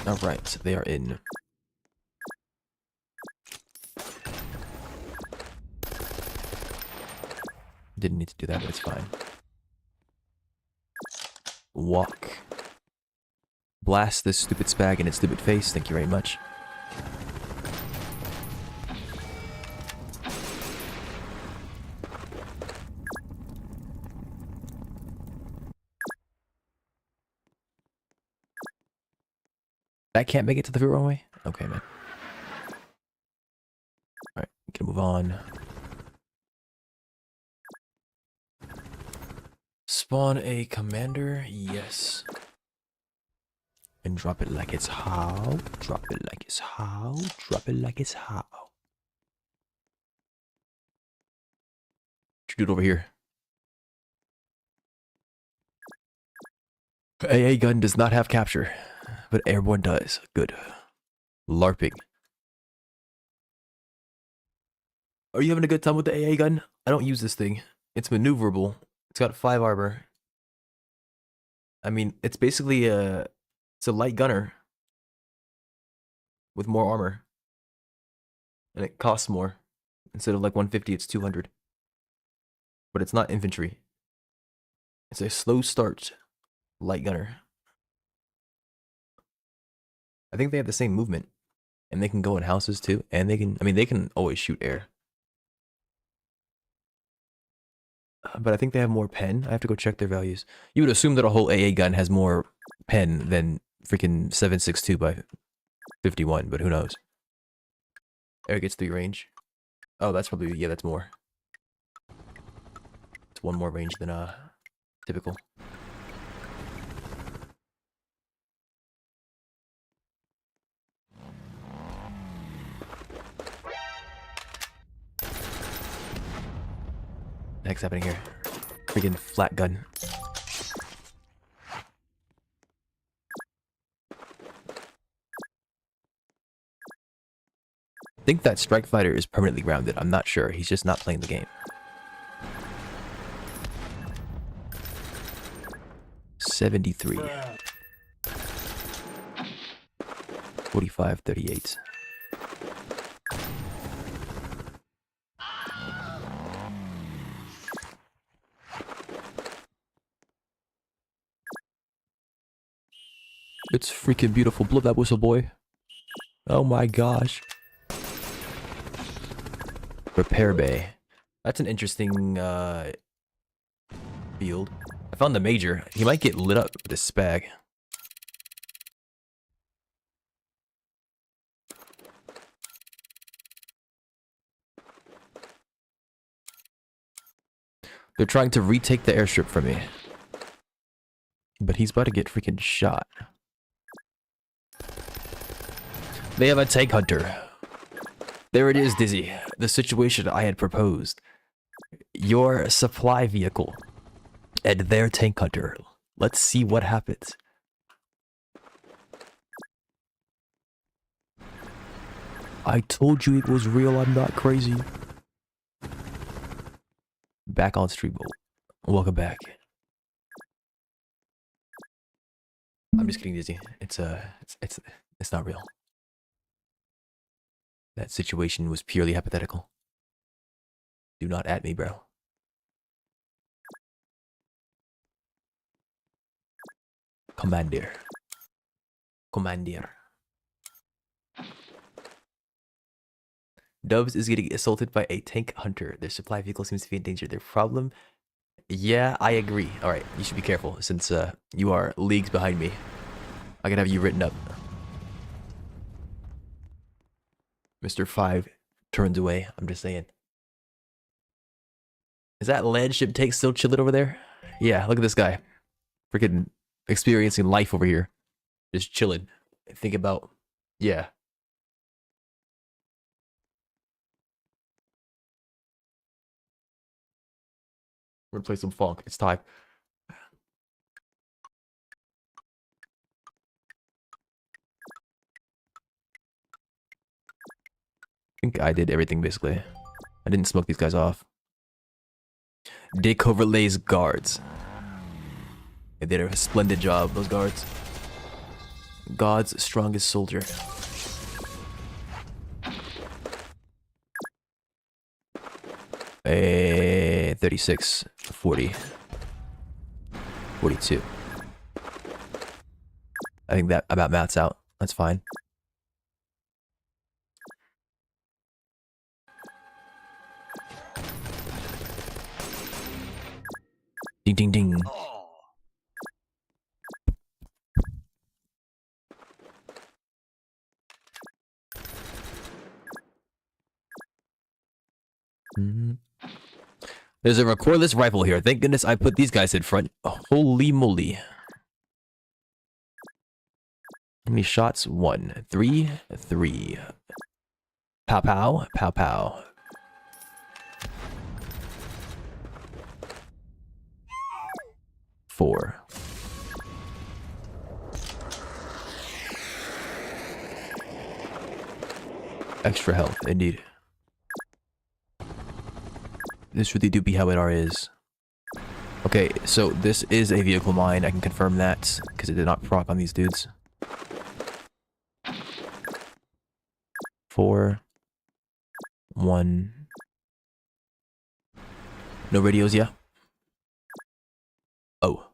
Alright, so they are in. Didn't need to do that, but it's fine. Walk. Blast this stupid spag in its stupid face, thank you very much. That can't make it to the runway? Okay, man. Alright, gonna move on. Spawn a commander, yes. And drop it like it's how. Drop it like it's how. Drop it like it's how. What you do over here? AA gun does not have capture, but airborne does. Good. LARPing. Are you having a good time with the AA gun? I don't use this thing. It's maneuverable. It's got 5 armor. I mean, it's basically it's a light gunner with more armor. And it costs more. Instead of like 150, it's 200. But it's not infantry. It's a slow start light gunner. I think they have the same movement. And they can go in houses too. And they can, I mean, they can always shoot air. But I think they have more pen. I have to go check their values. You would assume that a whole AA gun has more pen than freaking 7.62 by 51, but who knows? Air gets 3 range. Oh, that's probably, yeah, that's more. It's 1 more range than typical. The heck's happening here? Freaking flat gun. I think that strike fighter is permanently grounded. I'm not sure. He's just not playing the game. 73. 45, 38. It's freaking beautiful. Blow that whistle, boy. Oh my gosh. Repair bay. That's an interesting field. I found the major. He might get lit up with this spag. They're trying to retake the airstrip from me. But he's about to get freaking shot. They have a tank hunter. There it is, Dizzy. The situation I had proposed. Your supply vehicle and their tank hunter. Let's see what happens. I told you it was real, I'm not crazy. Back on stream. Welcome back. I'm just kidding, Dizzy. It's not real. That situation was purely hypothetical. Do not at me, bro. Commander. Commander. Dubs is getting assaulted by a tank hunter. Their supply vehicle seems to be in danger. Their problem? Yeah, I agree. Alright, you should be careful since you are leagues behind me. I can have you written up. Mr. 5 turns away. I'm just saying. Is that land ship tank still chilling over there? Yeah, look at this guy. Freaking experiencing life over here. Just chilling. Think about... Yeah. We're gonna play some funk. It's time. I think I did everything basically. I didn't smoke these guys off. Dick overlays guards. They did a splendid job, those guards. God's strongest soldier. A 36, 40, 42. I think that about mats out. That's fine. Ding ding ding. There's a recordless rifle here. Thank goodness I put these guys in front. Holy moly. How many shots? 1, 3, 3. Pow pow, pow pow. Four. Extra health, indeed. This really do be how it is. Okay, so this is a vehicle mine. I can confirm that because it did not proc on these dudes. 4, 1. No radios, yeah. Oh.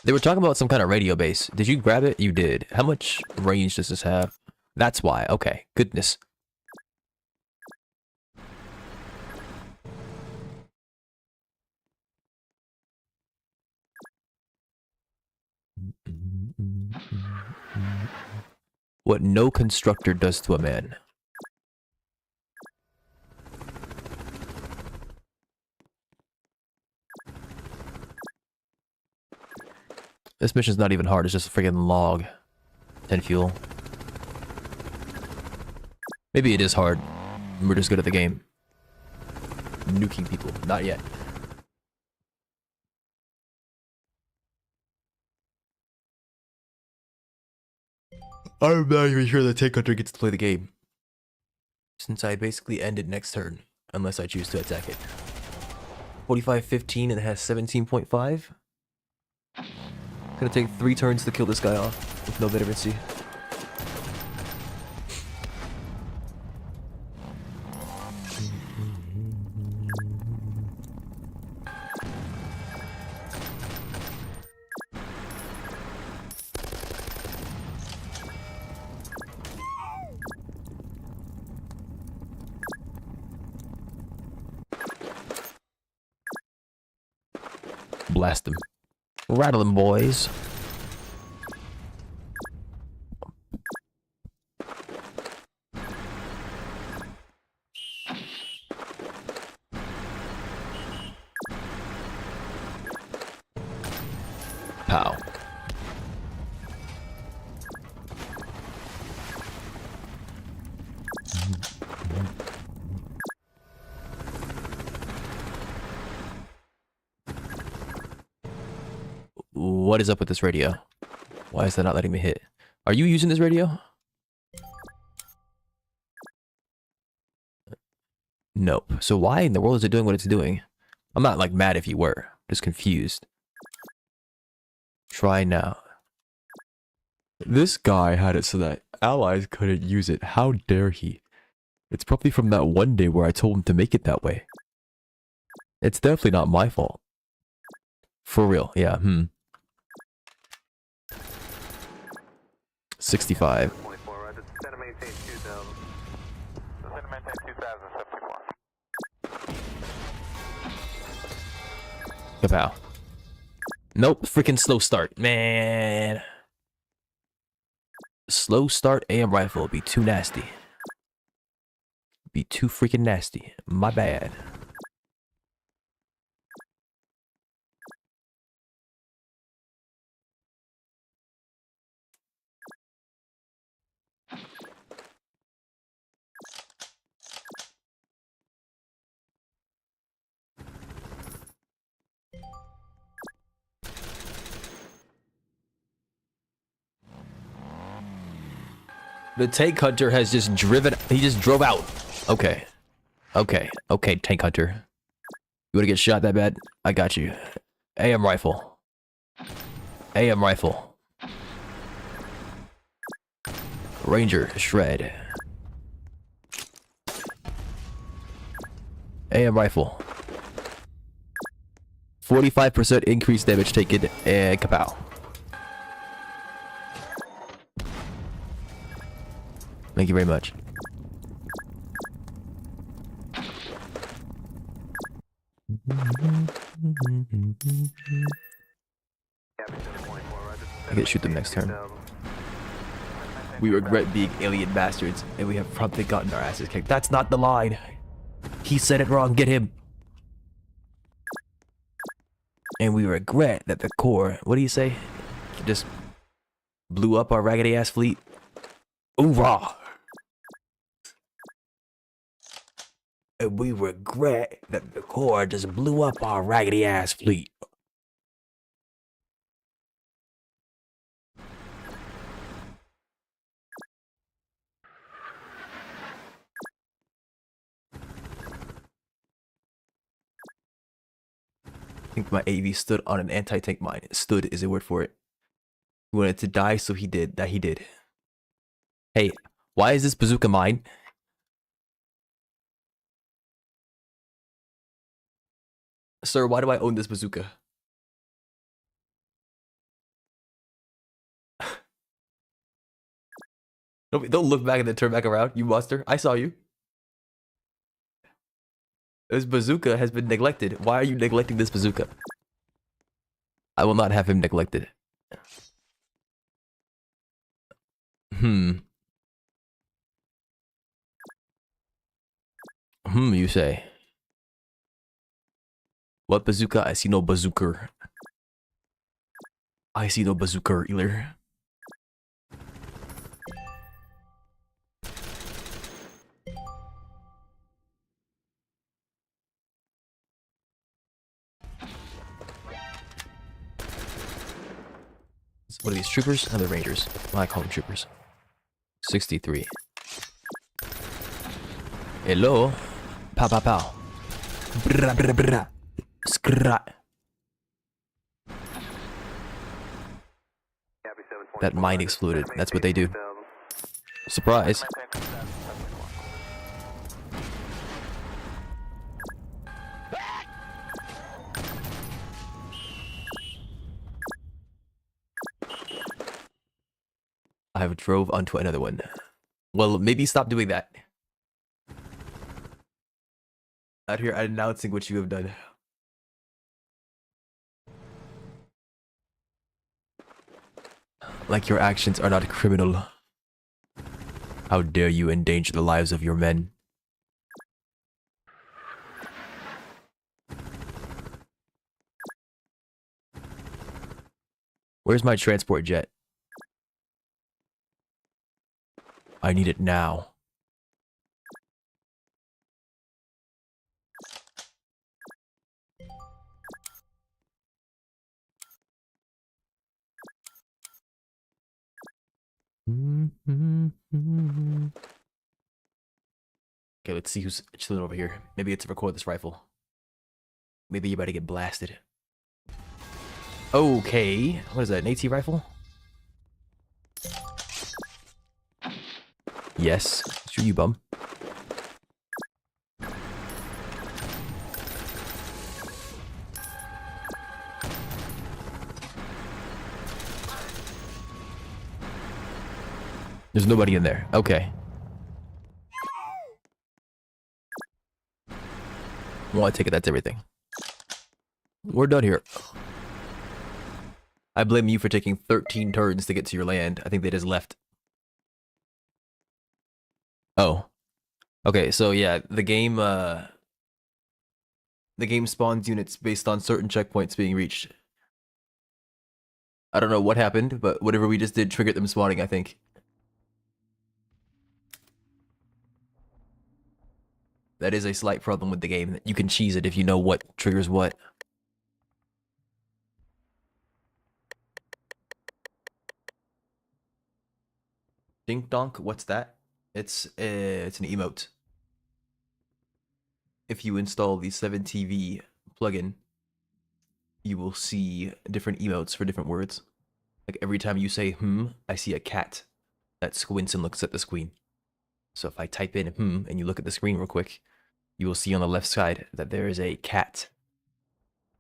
They were talking about some kind of radio base. Did you grab it? You did. How much range does this have? That's why. Okay. Goodness. What no constructor does to a man. This mission's not even hard, it's just a friggin' log. 10 fuel. Maybe it is hard. We're just good at the game. Nuking people. Not yet. I'm not even sure the tank hunter gets to play the game. Since I basically end it next turn. Unless I choose to attack it. 45-15 and it has 17.5. Gonna take 3 turns to kill this guy off with no veterancy. Blast them. Rattle them, boys. What is up with this radio? Why is that not letting me hit? Are you using this radio? Nope. So why in the world is it doing what it's doing? I'm not like mad if you were. Just confused. Try now. This guy had it so that allies couldn't use it. How dare he? It's probably from that one day where I told him to make it that way. It's definitely not my fault. For real, yeah, 65. 24, right? Center maintain 2000. Center maintain 2074. Kapow. Nope, freaking slow start, man. Slow start AM rifle would be too nasty. Be too freaking nasty. My bad. The tank hunter has just driven. He just drove out. Okay. Okay. Okay, tank hunter. You wanna get shot that bad? I got you. AM rifle. AM rifle. Ranger shred. AM rifle. 45% increased damage taken and kapow. Thank you very much. I get to shoot them next turn. We regret being alien bastards, and we have promptly gotten our asses kicked. That's not the line. He said it wrong. Get him. And we regret that the Corps, what do you say? Just blew up our raggedy ass fleet. Hoorah! And we regret that the Corps just blew up our raggedy ass fleet. I think my AV stood on an anti-tank mine. Stood is a word for it. He wanted to die, so he did. That he did. Hey, why is this bazooka mine? Sir, why do I own this bazooka? Don't look back and then turn back around, you monster. I saw you. This bazooka has been neglected. Why are you neglecting this bazooka? I will not have him neglected. You say. What bazooka? I see no bazooker. I see no bazooker either. What are these, troopers? Oh, they're rangers. Well, I call them troopers. 63. Hello? Pow pow pow. Bra bra bra. Skrat. That mine exploded. That's what they do. Surprise. I have drove onto another one. Well, maybe stop doing that. Out here announcing what you have done. Like your actions are not criminal. How dare you endanger the lives of your men? Where's my transport jet? I need it now. Okay, let's see who's chilling over here. Maybe it's to record this rifle. Maybe you better get blasted. Okay, what is that, an AT rifle? Yes, shoot you, bum. There's nobody in there. Okay. Well, I take it that's everything. We're done here. I blame you for taking 13 turns to get to your land. I think they just left. Oh. Okay, so yeah, the game spawns units based on certain checkpoints being reached. I don't know what happened, but whatever we just did triggered them spawning, I think. That is a slight problem with the game. You can cheese it if you know what triggers what. Dink donk, what's that? It's an emote. If you install the 7TV plugin, you will see different emotes for different words. Like every time you say I see a cat that squints and looks at the screen. So if I type in and you look at the screen real quick, you will see on the left side that there is a cat.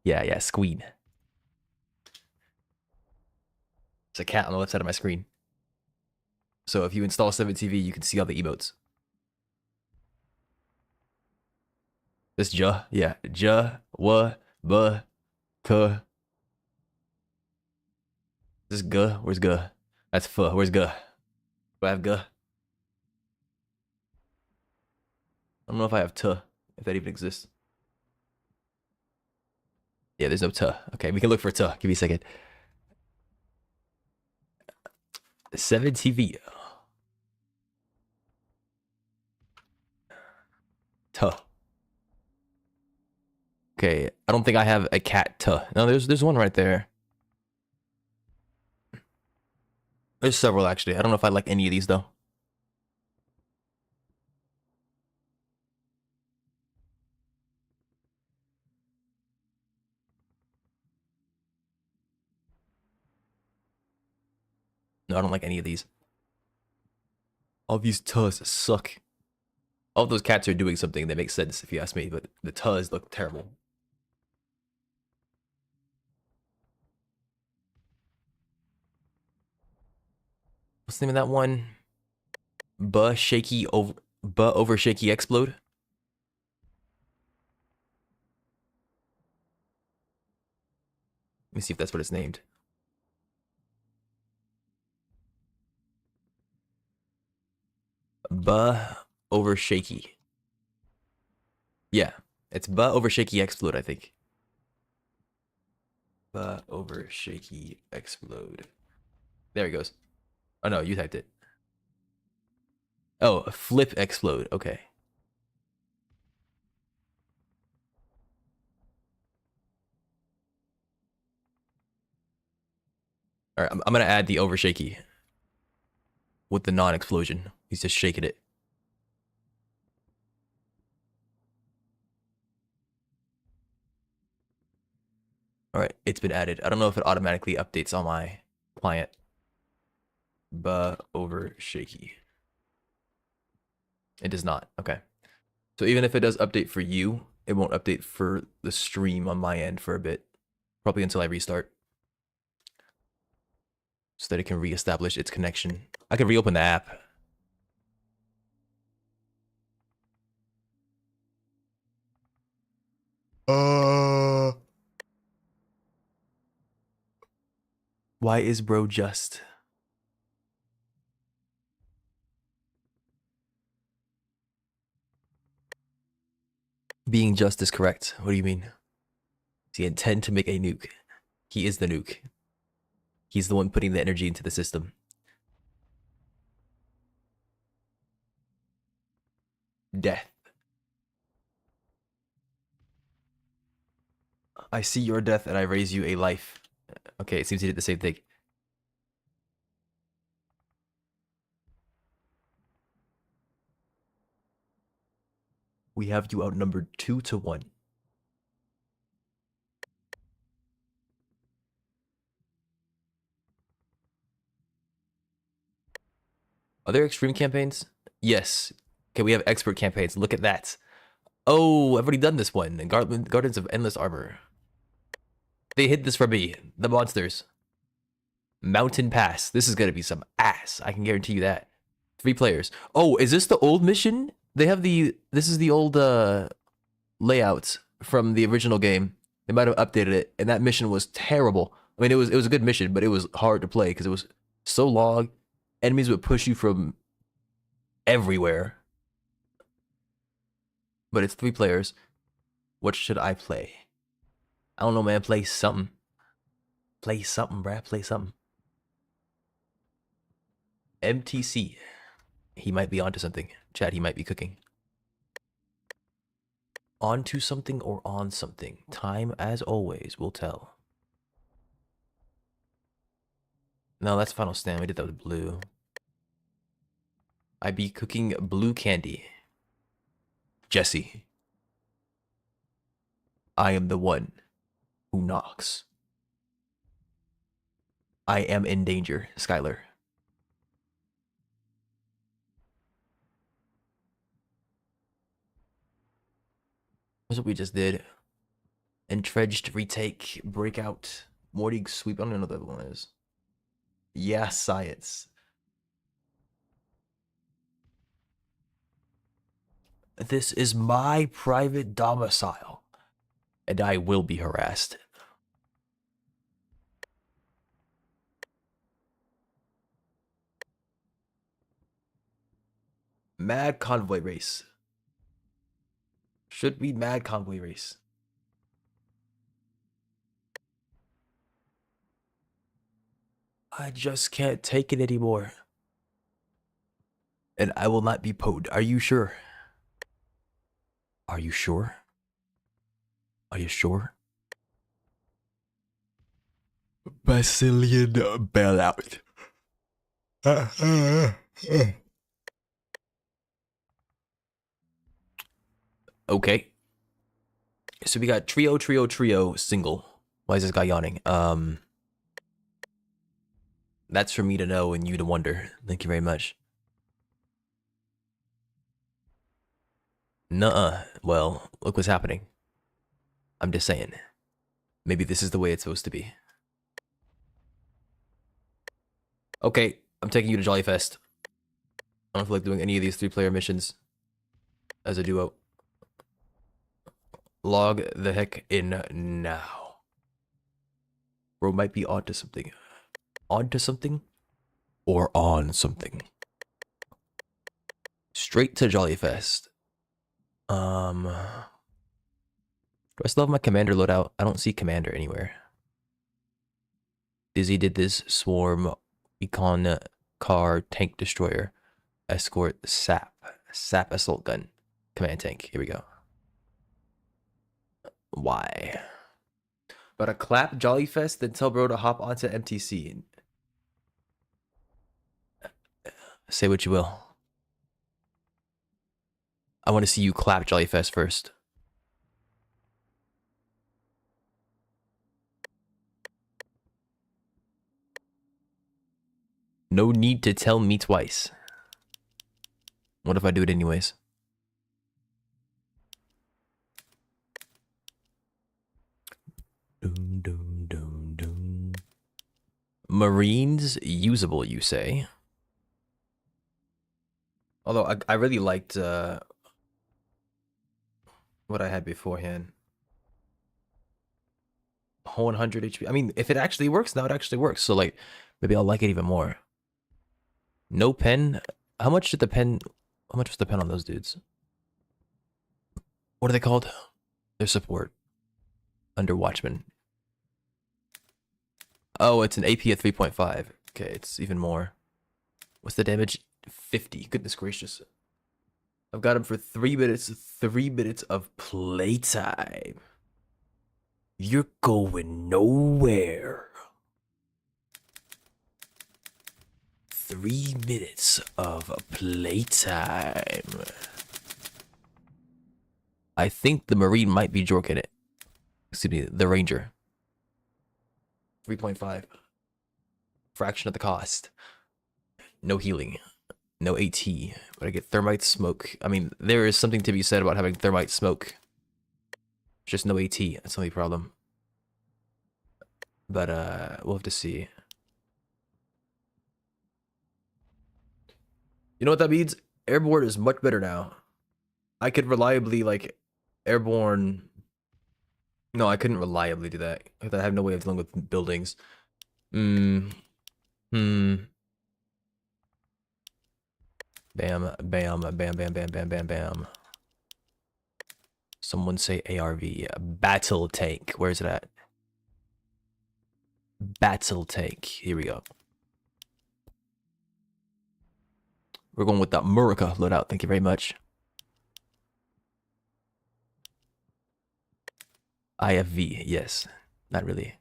Yeah, squeen. It's a cat on the left side of my screen. So if you install 7TV, you can see all the emotes. This yeah, wa, ba, ka. This g, where's g? That's f, where's g? Do I have g? I don't know if I have t, if that even exists. Yeah, there's no t. Okay, we can look for t. Give me a second. 7TV. T. Okay, I don't think I have a cat t. No, there's one right there. There's several actually. I don't know if I like any of these though. No, I don't like any of these. All these tus suck. All those cats are doing something that makes sense if you ask me, but the tus look terrible. What's the name of that one? Buh shaky over shaky explode. Let me see if that's what it's named. Buh over shaky. Yeah, it's buh over shaky explode, I think. Buh over shaky explode. There he goes. Oh no, you typed it. Oh, flip explode. Okay. All right, I'm gonna add the over shaky with the non-explosion. He's just shaking it. All right, it's been added. I don't know if it automatically updates on my client. Buh over shaky. It does not. Okay. So even if it does update for you, it won't update for the stream on my end for a bit. Probably until I restart. So that it can reestablish its connection. I can reopen the app. Why is bro just? Being just is correct. What do you mean? Does he intend to make a nuke? He is the nuke. He's the one putting the energy into the system. Death. I see your death and I raise you a life. Okay, it seems he did the same thing. We have you outnumbered 2-1. Are there extreme campaigns? Yes. Okay, we have expert campaigns. Look at that. Oh, I've already done this one. Gardens of Endless Armor. They hid this for me. The monsters. Mountain Pass. This is going to be some ass. I can guarantee you that. 3 players. Oh, is this the old mission? They have this is the old layout from the original game. They might have updated it, and that mission was terrible. I mean, it was a good mission, but it was hard to play because it was so long. Enemies would push you from everywhere. But it's 3 players. What should I play? I don't know, man. Play something. Play something, bruh. Play something. MTC. He might be onto something. Chat, he might be cooking. Onto something or on something. Time, as always, will tell. No, that's Final Stand. We did that with blue. I be cooking blue candy. Jesse. I am the one who knocks. I am in danger, Skylar. That's what we just did. Entrenched, retake, breakout, morning sweep. I don't even know what the other one is. Yeah, science. This is my private domicile, and I will be harassed. Mad convoy race. Should be mad convoy race. I just can't take it anymore. And I will not be poed. Are you sure? Are you sure? Are you sure? Basilian bailout. Okay. So we got trio, single. Why is this guy yawning? That's for me to know and you to wonder. Thank you very much. Nuh-uh. Well, look what's happening. I'm just saying. Maybe this is the way it's supposed to be. Okay, I'm taking you to Jollyfest. I don't feel like doing any of these 3-player missions as a duo. Log the heck in now. Bro might be onto something. Onto something? Or on something. Straight to Jollyfest. Do I still have my commander loadout? I don't see commander anywhere. Dizzy did this swarm, econ, car, tank destroyer, escort, sap assault gun, command tank. Here we go. Why? But a clap Jollyfest, then tell bro to hop onto MTC. Say what you will. I want to see you clap Jollyfest first. No need to tell me twice. What if I do it anyways? Doom, doom, doom, doom. Marines usable, you say? Although I really liked what I had beforehand. 100 HP. I mean, if it actually works, now it actually works. So like, maybe I'll like it even more. No pen. How much was the pen on those dudes? What are they called? Their support. Under Watchman. Oh, it's an AP of 3.5. Okay, it's even more. What's the damage? 50. Goodness gracious. I've got him for 3 minutes. 3 minutes of playtime. You're going nowhere. 3 minutes of playtime. I think the Marine might be jorking it. Excuse me, the Ranger. 3.5. Fraction of the cost. No healing. No AT. But I get thermite smoke. I mean, there is something to be said about having thermite smoke. Just no AT. That's the only problem. But we'll have to see. You know what that means? Airborne is much better now. I could reliably, like, airborne... No, I couldn't reliably do that. I have no way of dealing with buildings. Bam, bam, bam, bam, bam, bam, bam, bam. Someone say ARV. Battle tank. Where's it at? Battle tank. Here we go. We're going with that Murica loadout. Thank you very much. IFV. Yes. Not really.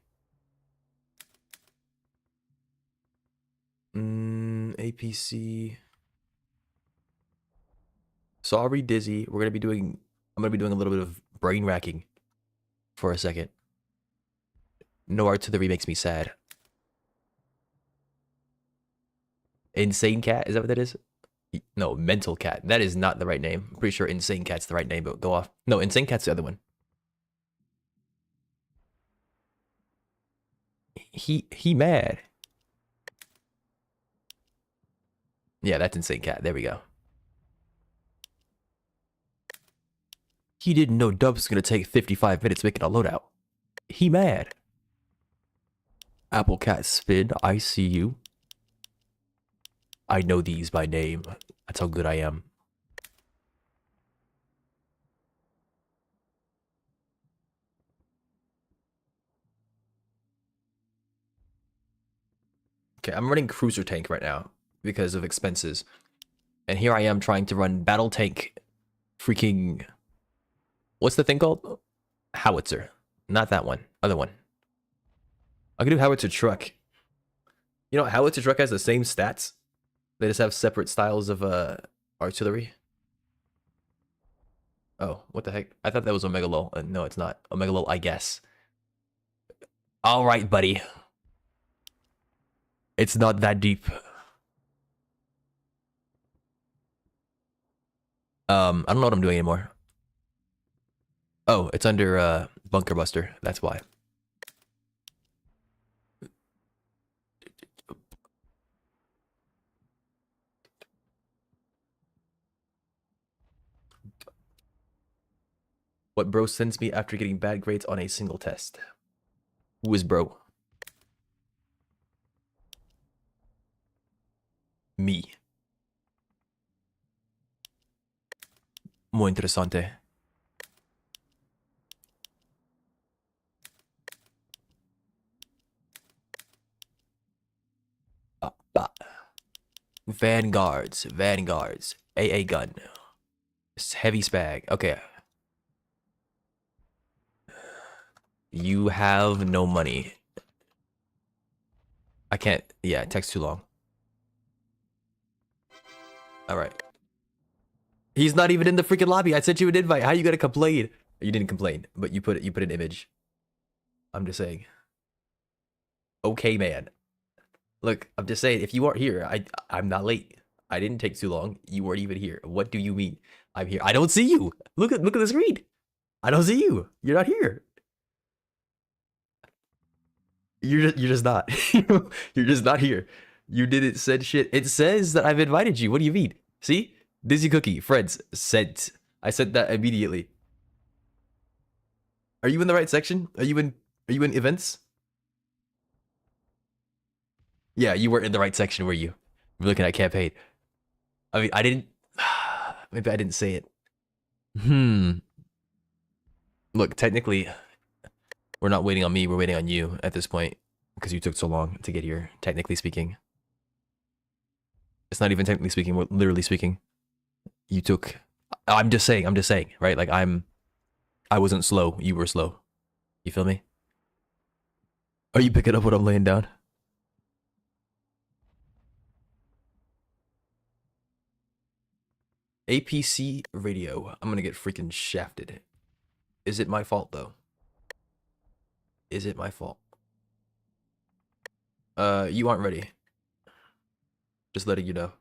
APC. Sorry, Dizzy. I'm gonna be doing a little bit of brain racking for a second. No artillery makes me sad. Insane cat? Is that what that is? No, mental cat. That is not the right name. I'm pretty sure insane cat's the right name, but go off. No, insane cat's the other one. He mad. Yeah, that's insane cat. There we go. He didn't know Dub's gonna take 55 minutes making a loadout. He mad. Apple cat spin. I see you. I know these by name. That's how good I am. Okay, I'm running cruiser tank right now because of expenses. And here I am trying to run battle tank freaking... What's the thing called? Howitzer. Not that one. Other one. I could do howitzer truck. You know, howitzer truck has the same stats. They just have separate styles of artillery. Oh, what the heck? I thought that was Omega Lol. No, it's not. Omega Lol, I guess. All right, buddy. It's not that deep. I don't know what I'm doing anymore. Oh, it's under Bunker Buster. That's why. What bro sends me after getting bad grades on a single test. Who is bro? Me. Muy interesante. Vanguards. AA gun. Heavy spag. Okay. You have no money. I can't. Yeah, it takes too long. All right. He's not even in the freaking lobby. I sent you an invite. How you gonna complain? You didn't complain, but you put an image. I'm just saying. Okay, man. Look, I'm just saying. If you aren't here, I'm not late. I didn't take too long. You weren't even here. What do you mean? I'm here. I don't see you. Look at the screen. I don't see you. You're not here. You're just not. You're just not here. You didn't send shit. It says that I've invited you. What do you mean? See? Dizzy Cookie, friends, sent. I sent that immediately. Are you in the right section? Are you in events? Yeah, you weren't in the right section, were you? We're looking at campaign. I mean, I didn't... Maybe I didn't say it. Look, technically, we're not waiting on me. We're waiting on you at this point. Because you took so long to get here, technically speaking. It's not even technically speaking. We're literally speaking. You took... I'm just saying, right? Like, I wasn't slow. You were slow. You feel me? Are you picking up what I'm laying down? APC radio. I'm gonna get freaking shafted. Is it my fault though? Is it my fault? You aren't ready. Just letting you know.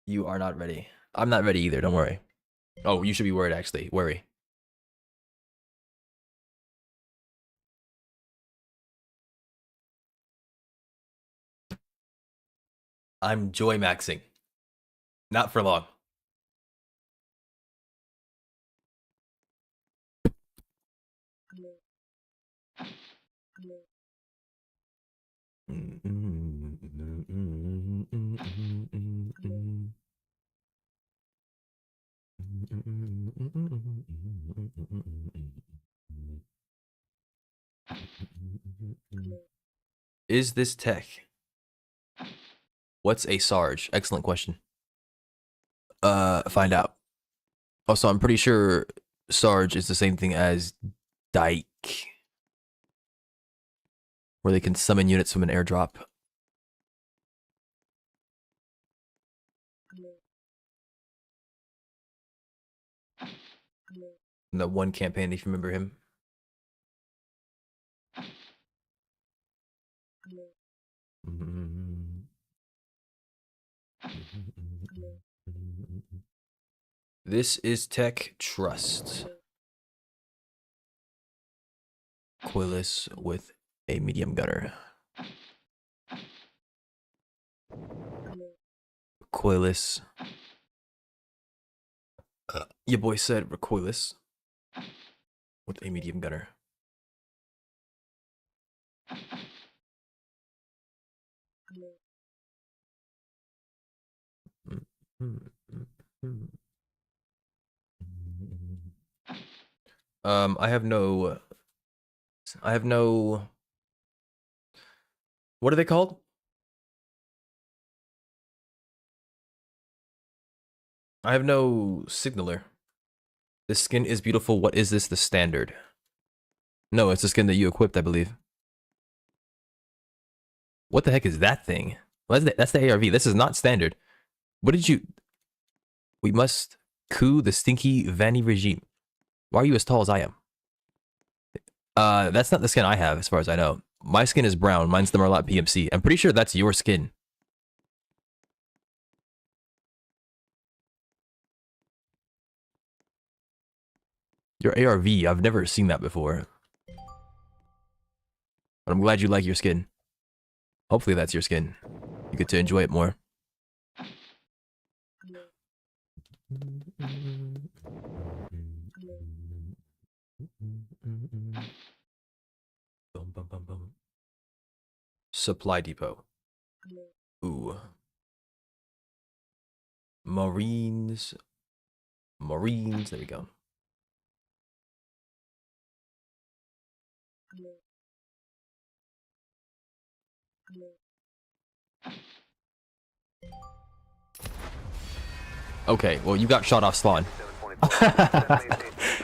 You are not ready. I'm not ready either, don't worry. Oh, you should be worried actually. Worry. I'm joy maxing. Not for long. Is this tech? What's a Sarge? Excellent question. Find out. Also, I'm pretty sure Sarge is the same thing as Dyke, where they can summon units from an airdrop. In that one campaign, if you remember him. This is Tech Trust. Coilless with a medium gunner. Coilless. Your boy said recoilless with a medium gunner. I have no. What are they called? I have no signaler. This skin is beautiful. What is this? The standard? No, it's the skin that you equipped, I believe. What the heck is that thing? Well, that's the ARV. This is not standard. What did you... We must coup the stinky Vanny regime. Why are you as tall as I am? That's not the skin I have, as far as I know. My skin is brown. Mine's the Merlot PMC. I'm pretty sure that's your skin. Your ARV. I've never seen that before. But I'm glad you like your skin. Hopefully that's your skin. You get to enjoy it more. Supply depot. Ooh. Marines. There we go. Okay, well, you got shot off spawn.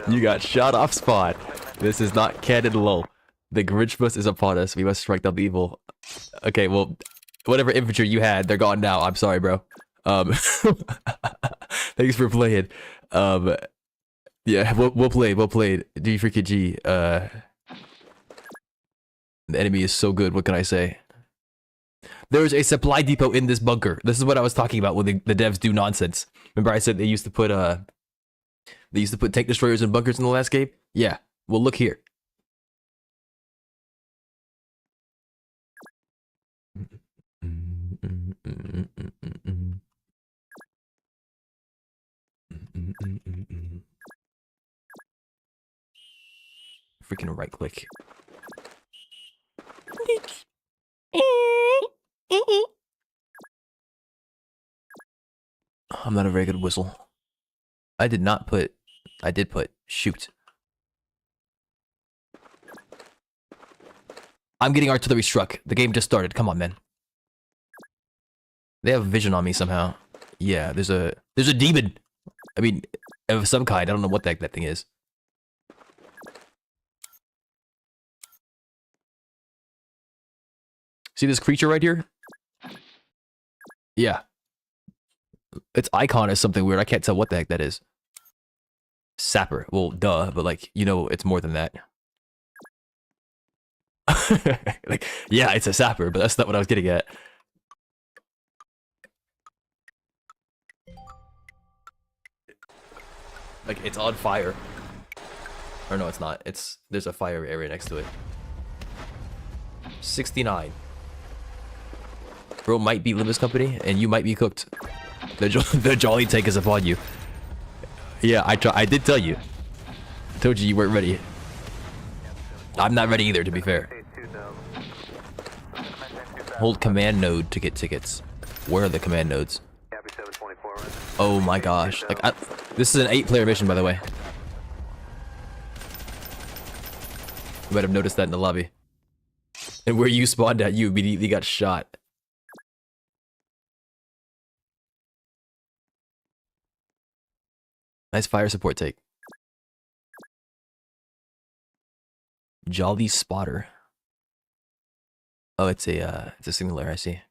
You got shot off spawn. This is not canon lol. The Grinchmas is upon us. We must strike down the evil. Okay, well, whatever infantry you had, they're gone now. I'm sorry, bro. Thanks for playing. Yeah, we'll play. D freaking G. The enemy is so good. What can I say? There's a supply depot in this bunker. This is what I was talking about when the devs do nonsense. Remember I said they used to put tank destroyers in bunkers in the last game? Yeah. Well, look here. Freaking right click. I'm not a very good whistle. I did put shoot. I'm getting artillery struck. The game just started. Come on, man. They have vision on me somehow. Yeah, there's a demon. I mean, of some kind. I don't know what the heck that thing is. See this creature right here? Yeah. Its icon is something weird. I can't tell what the heck that is. Sapper. Well, duh, but like, you know, it's more than that. Like, yeah, it's a sapper, but that's not what I was getting at. Like, it's on fire. Or no, it's not. There's a fire area next to it. 69. Bro might be Limbus Company, and you might be cooked. The jolly tank is upon you. Yeah, I did tell you. Told you weren't ready. I'm not ready either, to be fair. Hold command node to get tickets. Where are the command nodes? Oh my gosh. Like, this is an 8-player mission, by the way. You might have noticed that in the lobby. And where you spawned at, you immediately got shot. Nice fire support take. Jolly spotter. Oh, it's a singular, I see.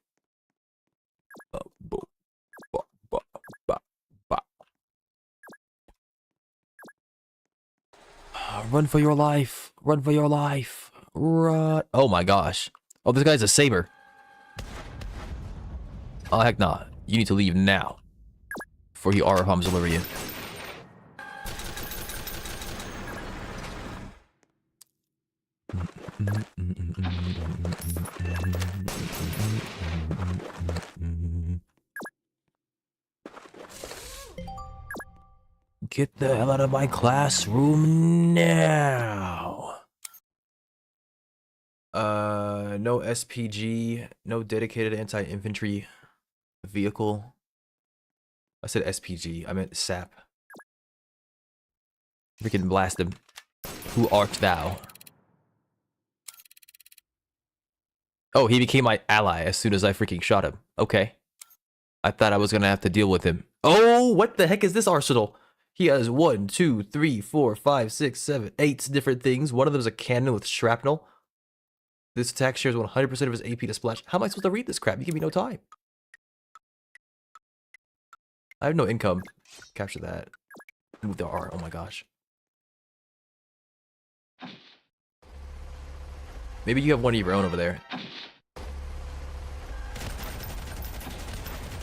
Run for your life. Run for your life. Run. Oh my gosh. Oh, this guy's a saber. Oh, heck nah. You need to leave now. Before he aura bombs all over you. Get the hell out of my classroom now. No SPG, no dedicated anti-infantry vehicle. I said SPG, I meant SAP. Freaking blast him. Who art thou? Oh, he became my ally as soon as I freaking shot him. Okay. I thought I was gonna have to deal with him. Oh, what the heck is this arsenal? He has 1, 2, 3, 4, 5, 6, 7, 8 different things. One of them is a cannon with shrapnel. This attack shares 100% of his AP to splash. How am I supposed to read this crap? You give me no time. I have no income. Capture that. Move the R. Oh my gosh. Maybe you have one of your own over there.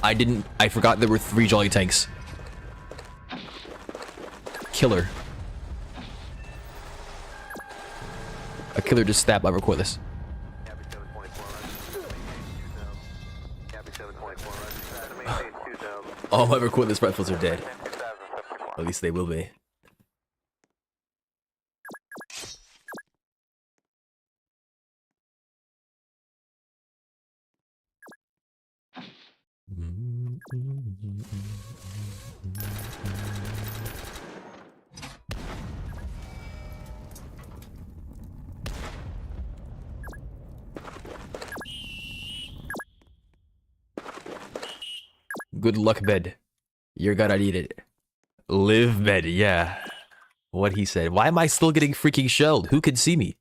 I forgot there were 3 jolly tanks. Killer. A killer just stabbed my cordless. All my cordless rifles are dead. At least they will be. Good luck, bed. You're gonna need it. Live, bed, yeah. What he said. Why am I still getting freaking shelled? Who can see me?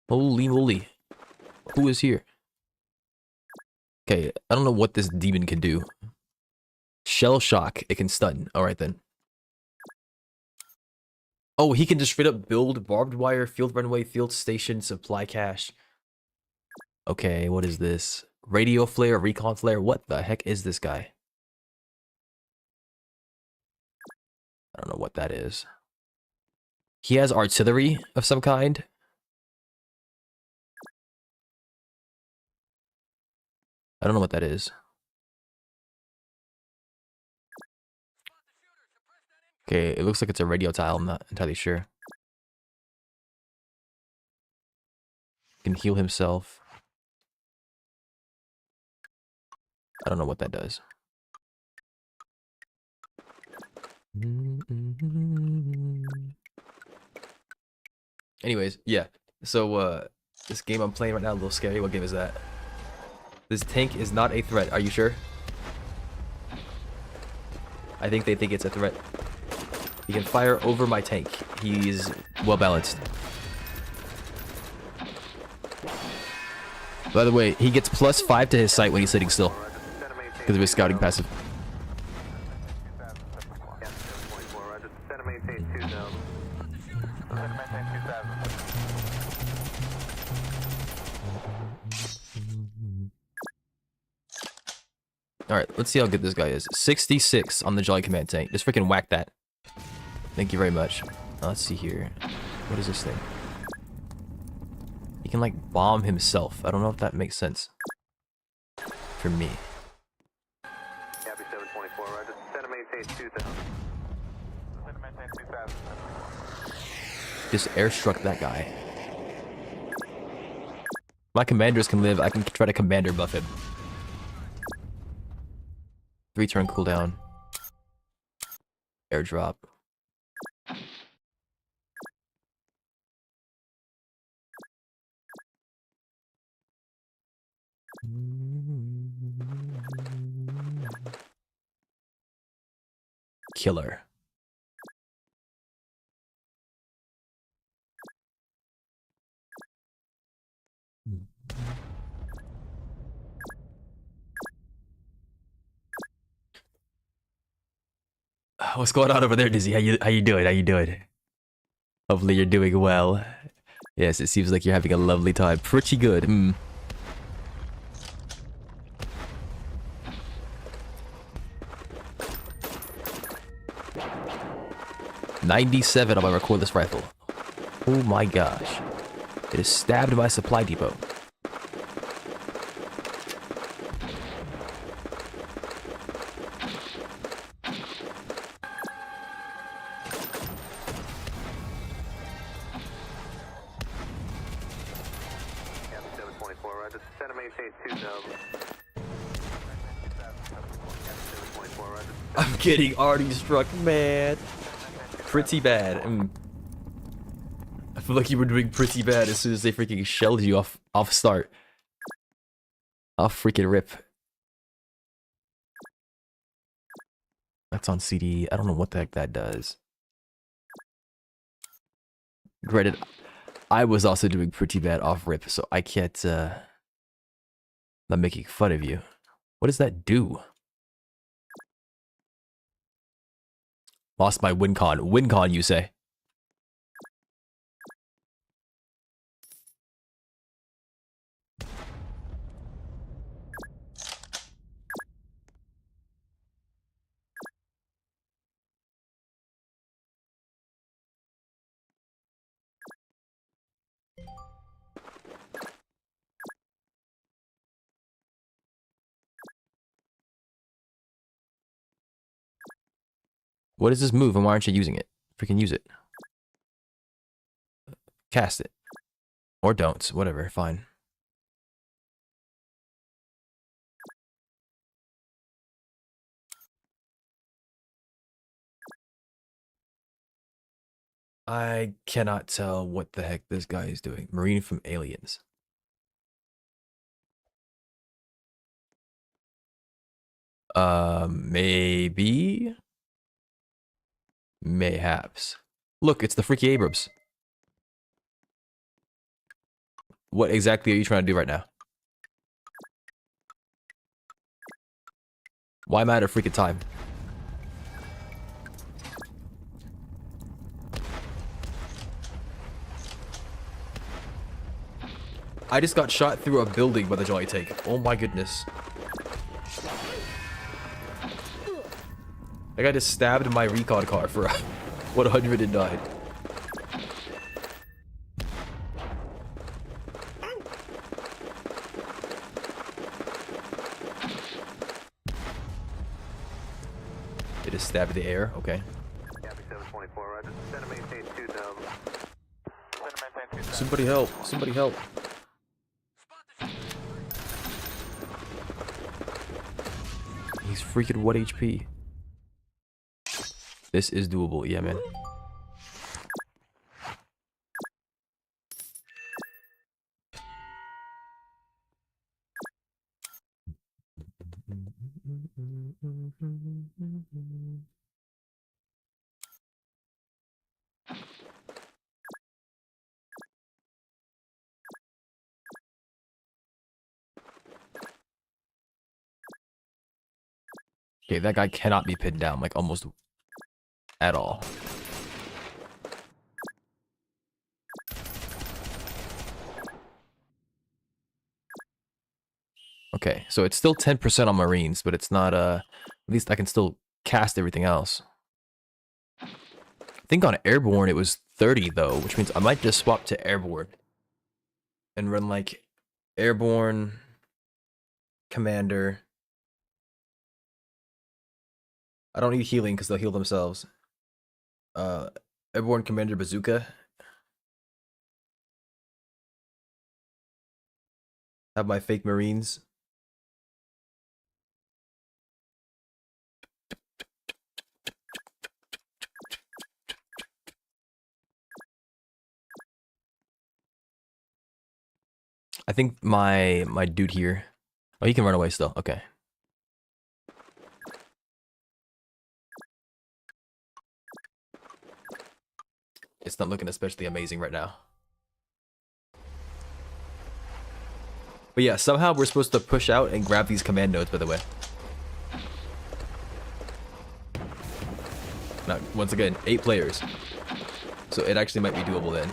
Holy moly. Who is here? Okay, I don't know what this demon can do. Shell shock. It can stun. Alright then. Oh, he can just straight up build barbed wire, field runway, field station, supply cache. Okay, what is this? Radio flare, recon flare? What the heck is this guy? I don't know what that is. He has artillery of some kind. I don't know what that is. Okay, it looks like it's a radio tile. I'm not entirely sure. Can heal himself. I don't know what that does. Anyways, yeah. So, this game I'm playing right now, a little scary. What game is that? This tank is not a threat. Are you sure? I think they think it's a threat. He can fire over my tank. He's well balanced. By the way, he gets +5 to his sight when he's sitting still because of his scouting passive. Alright, let's see how good this guy is. 66 on the Jolly Command tank. Just freaking whack that. Thank you very much. Let's see here. What is this thing? He can, like, bomb himself. I don't know if that makes sense. For me. Just airstruck that guy. My commanders can live. I can try to commander buff him. 3-turn cooldown. Airdrop. Killer. What's going on over there, Dizzy? How you doing? How you doing? Hopefully you're doing well. Yes, it seems like you're having a lovely time. Pretty good. 97 on my recordless rifle. Oh my gosh. It has stabbed my supply depot. I'm getting already struck, man. Pretty bad. I feel like you were doing pretty bad as soon as they freaking shelled you off start. Off freaking rip. That's on CD. I don't know what the heck that does. Granted, I was also doing pretty bad off rip, so I can't, I'm making fun of you. What does that do? Lost my win con. Win con, you say? What is this move and why aren't you using it? Freaking use it. Cast it. Or don't. Whatever. Fine. I cannot tell what the heck this guy is doing. Marine from Aliens. Maybe? Mayhaps. Look, it's the freaky Abrams. What exactly are you trying to do right now? Why am I at a freaking time? I just got shot through a building by the Jolly Tank. Oh my goodness. That guy just stabbed my recon car for 109. It just stabbed the air. Okay. Somebody help. Somebody help. He's freaking 1 HP. This is doable. Yeah, man. Okay, that guy cannot be pinned down, like, almost at all. Okay, so it's still 10% on Marines, but it's not, at least I can still cast everything else. I think on Airborne it was 30, though, which means I might just swap to Airborne. And run, like, Airborne, Commander. I don't need healing, because they'll heal themselves. Airborne, Commander, Bazooka. Have my fake Marines. I think my dude here. Oh, he can run away still. Okay. It's not looking especially amazing right now. But yeah, somehow we're supposed to push out and grab these command nodes, by the way. Now, once again, 8 players. So it actually might be doable then.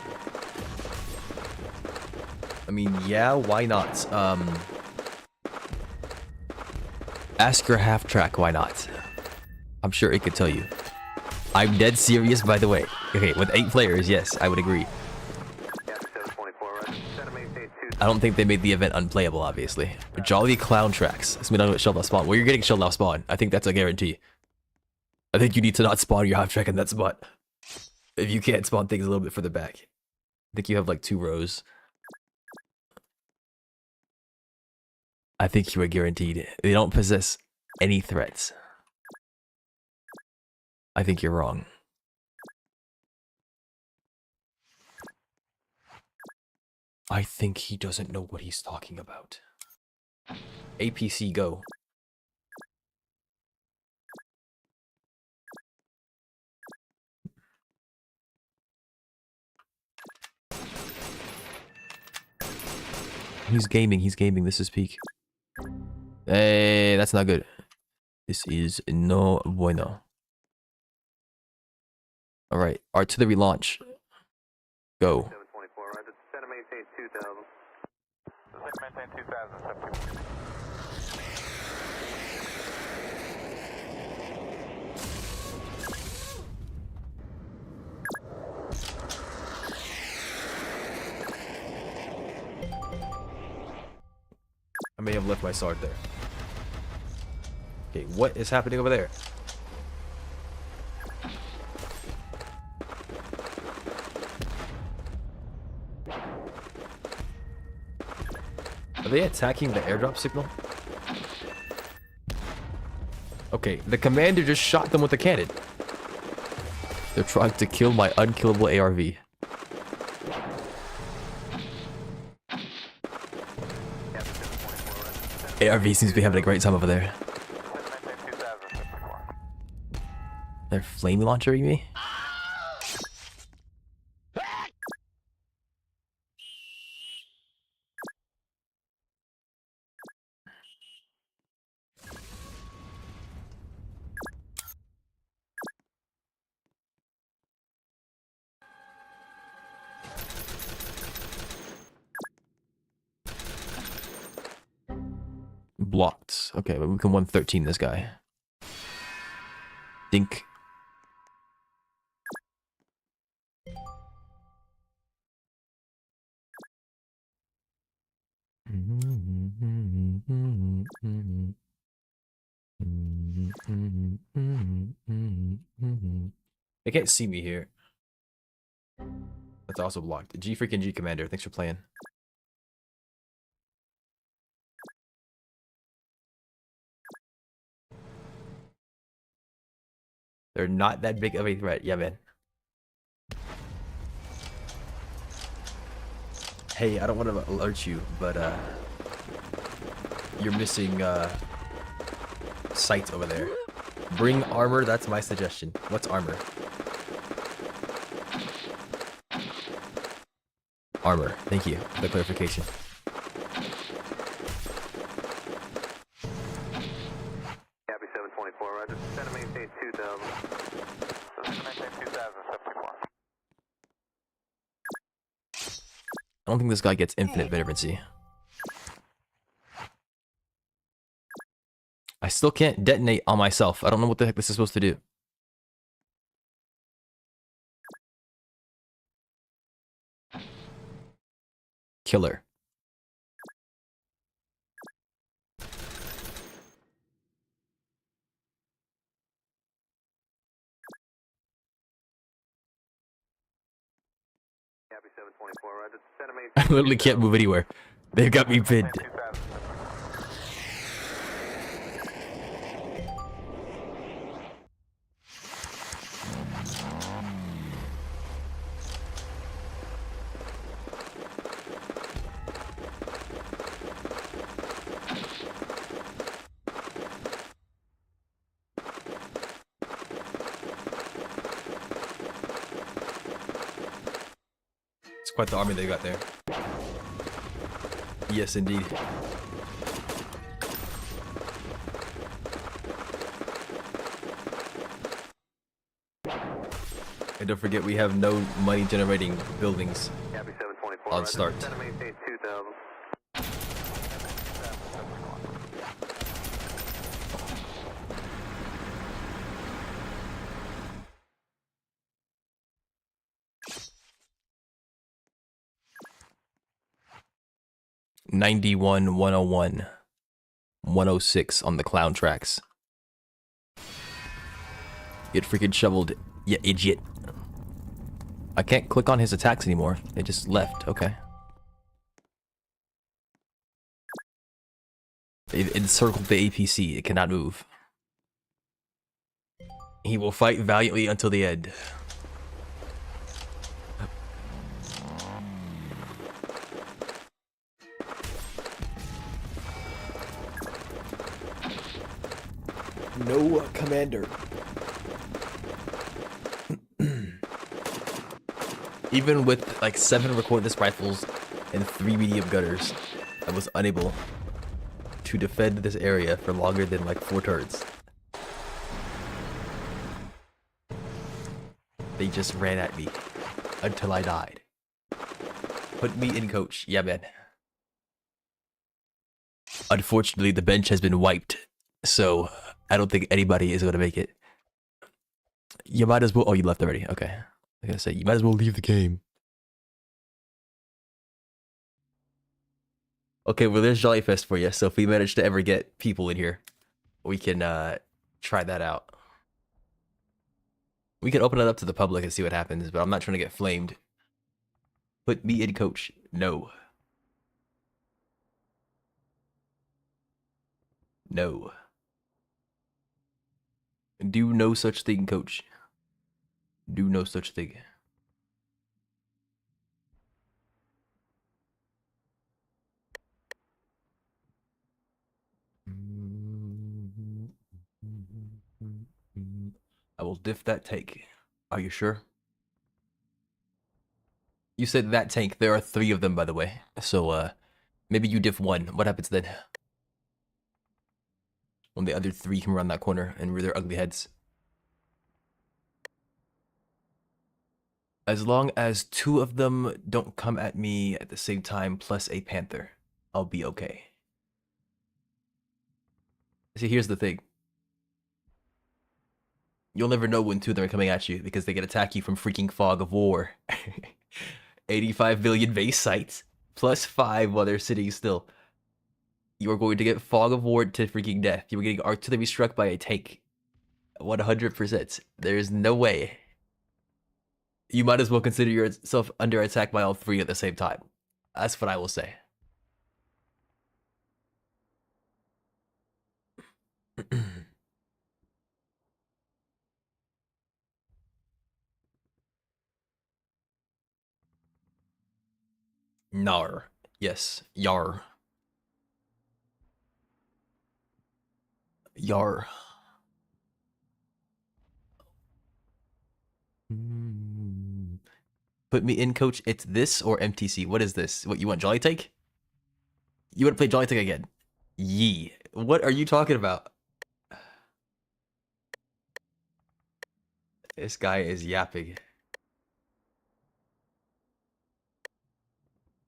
I mean, yeah, why not? Ask your half track, why not? I'm sure it could tell you. I'm dead serious, by the way. Okay, with 8 players, yes, I would agree. I don't think they made the event unplayable, obviously. Jolly Clown Tracks. This may not get shelled off spawn. Well, you're getting shelled off spawn. I think that's a guarantee. I think you need to not spawn your half track in that spot. If you can't spawn things a little bit further back. I think you have like 2 rows. I think you are guaranteed. They don't possess any threats. I think you're wrong. I think he doesn't know what he's talking about. APC, go. He's gaming, this is peak. Hey, that's not good. This is no bueno. Alright, artillery launch. Go. I may have left my sword there. Okay, what is happening over there? Are they attacking the airdrop signal? Okay, the commander just shot them with a cannon. They're trying to kill my unkillable ARV. ARV seems to be having a great time over there. They're flame launchering me? Blocked. Okay, but we can 113 this guy. Dink. They can't see me here. That's also blocked. G freaking G Commander, thanks for playing. They're not that big of a threat. Yeah, man. Hey, I don't want to alert you, but you're missing sight over there. Bring armor, that's my suggestion. What's armor? Armor, thank you for the clarification. Copy 724, roger. Center maintain 2000. Center maintain 2000, 74. I don't think this guy gets infinite veterancy. I still can't detonate on myself. I don't know what the heck this is supposed to do. Killer. Copy 724, roger. Center maintain I literally can't move anywhere. They've got me pinned. 2000. It's quite the army they got there. Yes, indeed. And don't forget, we have no money generating buildings. Copy 724, On roger. start. Center maintain 2000. 91, 101, 106 on the clown tracks. Get freaking shoveled, you idiot. I can't click on his attacks anymore. They just left. Okay. They've encircled the APC. It cannot move. He will fight valiantly until the end. No commander. Even with like 7 recordless rifles and 3 medium gunners, I was unable to defend this area for longer than like 4 turns. They just ran at me until I died. Put me in, coach. Yeah, man. Unfortunately, the bench has been wiped, so I don't think anybody is going to make it. You might as well... Oh, you left already. Okay. I gotta say, you might as well leave the game. Okay, well, there's Jolly Fest for you. So if we manage to ever get people in here, we can try that out. We can open it up to the public and see what happens, but I'm not trying to get flamed. Put me in, coach. No. No. Do no such thing, coach. Do no such thing. I will diff that tank. Are you sure? You said that tank. There are 3 of them, by the way. So, maybe you diff 1. What happens then? When the other 3 come around that corner and rear their ugly heads. As long as 2 of them don't come at me at the same time, plus a panther, I'll be okay. See, here's the thing. You'll never know when 2 of them are coming at you because they can attack you from freaking fog of war. 85 billion base sites, plus 5 while they're sitting still. You are going to get fog of war to freaking death. You are getting artillery struck by a tank. 100%. There's no way. You might as well consider yourself under attack by all 3 at the same time. That's what I will say. Nar. Yes, yar. Yar. Put me in, coach. It's this or MTC. What is this? What, you want Jolly Take? You want to play Jolly Take again? Yee. What are you talking about? This guy is yapping.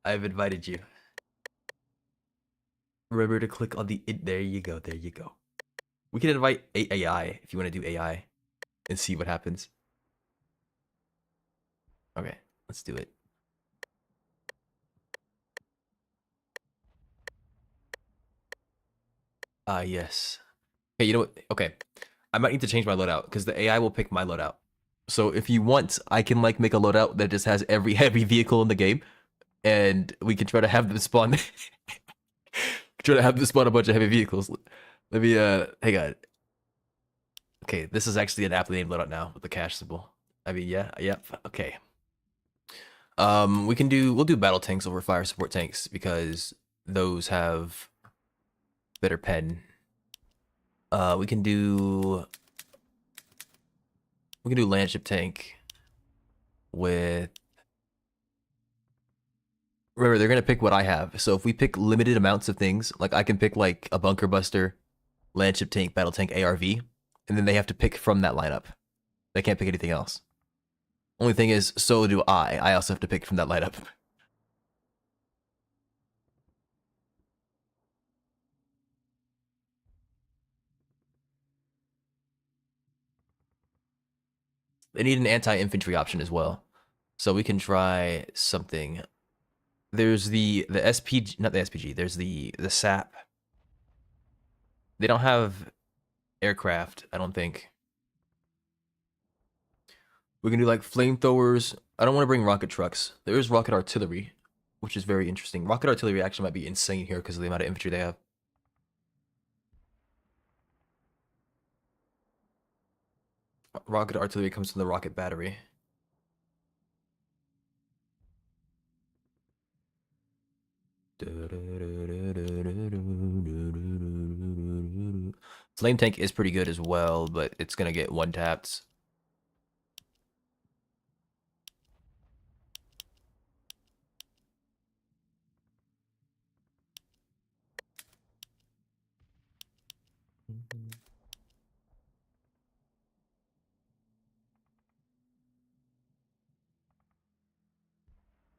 I've invited you. Remember to click on the... There you go. There you go. We can invite AI if you want to do AI and see what happens. Okay, let's do it. Yes. Okay, you know what? Okay. I might need to change my loadout because the AI will pick my loadout. So if you want, I can like make a loadout that just has every heavy vehicle in the game, and we can try to have them spawn. Try to have them spawn a bunch of heavy vehicles. Let me hang on. Okay, this is actually an aptly named loadout now with the cash symbol. I mean, yeah, yep. Okay. We'll do battle tanks over fire support tanks because those have better pen. We can do landship tank with... Remember, they're gonna pick what I have. So if we pick limited amounts of things, like I can pick like a bunker buster, landship tank, battle tank, ARV, and then they have to pick from that lineup. They can't pick anything else. Only thing is, so do I. I also have to pick from that lineup. They need an anti-infantry option as well. So we can try something. There's the SPG, not the SPG. There's the SAP. They don't have aircraft, I don't think. We can do like flamethrowers. I don't want to bring rocket trucks. There is rocket artillery, which is very interesting. Rocket artillery actually might be insane here because of the amount of infantry they have. Rocket artillery comes from the rocket battery. Flame tank is pretty good as well, but it's gonna get one tapped.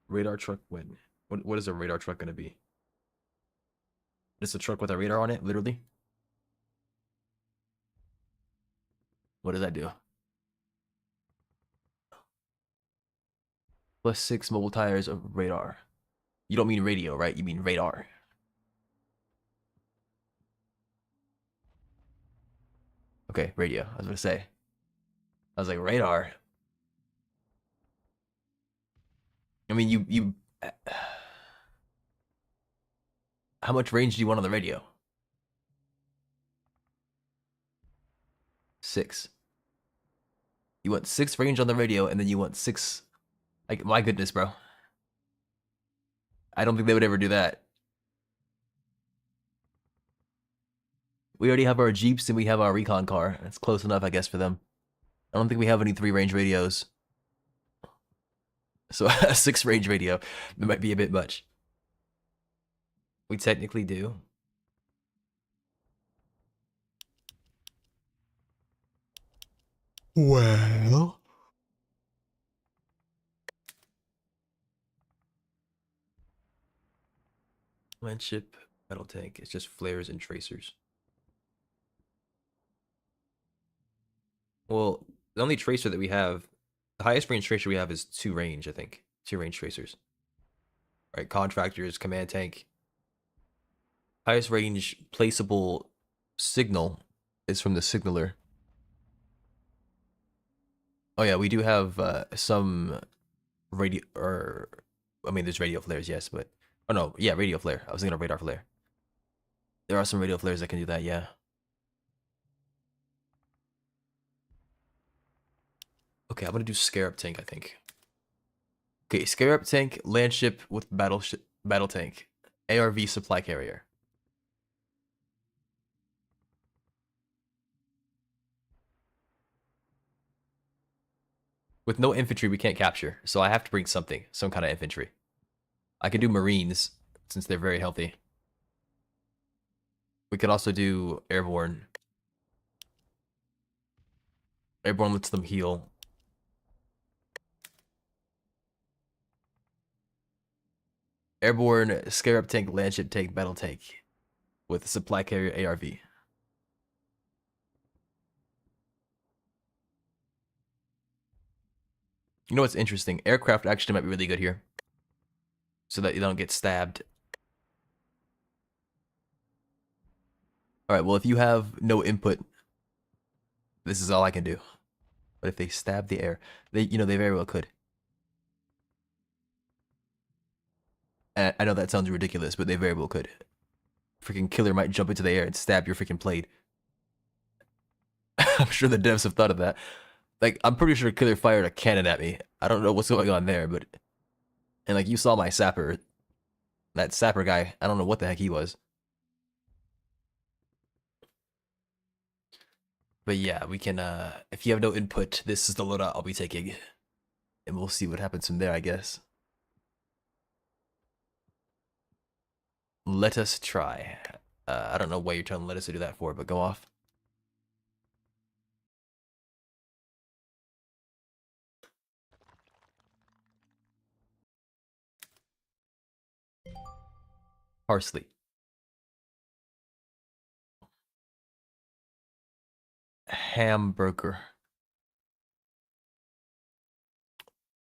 Radar truck when? What is a radar truck gonna be? It's a truck with a radar on it, literally. What does that do? +6 mobile tires of radar. You don't mean radio, right? You mean radar. Okay, radio. I was gonna say. I was like, radar. I mean, you. How much range do you want on the radio? 6. You want 6 range on the radio, and then you want 6. Like, my goodness, bro. I don't think they would ever do that. We already have our Jeeps and we have our recon car. That's close enough, I guess, for them. I don't think we have any 3-range radios. So a 6-range radio, it might be a bit much. We technically do. Well. Landship, metal tank. It's just flares and tracers. Well, the only tracer that we have, the highest range tracer we have is 2 range, I think. 2 range tracers. Right, contractors, command tank. Highest range placeable signal is from the signaler. Oh yeah, we do have some radio, or I mean, there's radio flares, yes, but oh no, yeah, radio flare. I was thinking of radar flare. There are some radio flares that can do that, yeah. Okay, I'm gonna do Scarab tank, I think. Okay, Scarab tank, landship with battle tank, ARV supply carrier. With no infantry, we can't capture. So I have to bring something, some kind of infantry. I could do Marines, since they're very healthy. We could also do Airborne. Airborne lets them heal. Airborne, Scarab tank, landship tank, battle tank. With supply carrier ARV. You know what's interesting? Aircraft actually might be really good here. So that you don't get stabbed. Alright, well if you have no input, this is all I can do. But if they stab the air, they very well could. And I know that sounds ridiculous, but they very well could. Freaking killer might jump into the air and stab your freaking plate. I'm sure the devs have thought of that. Like, I'm pretty sure killer fired a cannon at me. I don't know what's going on there, but... And like, you saw my sapper. That sapper guy, I don't know what the heck he was. But yeah, we can, if you have no input, this is the loadout I'll be taking. And we'll see what happens from there, I guess. Let us try. I don't know why you're telling let us to do that for, but go off. Parsley. Hamburger.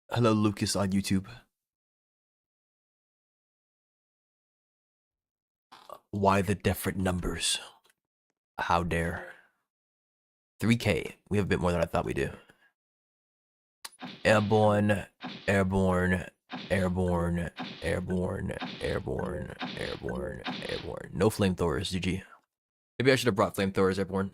Hello, Lucas on YouTube. Why the different numbers? How dare. 3K. We have a bit more than I thought we do. Airborne, airborne, airborne, airborne, airborne, airborne, airborne. No flamethrowers, GG. Maybe I should have brought flamethrowers, airborne.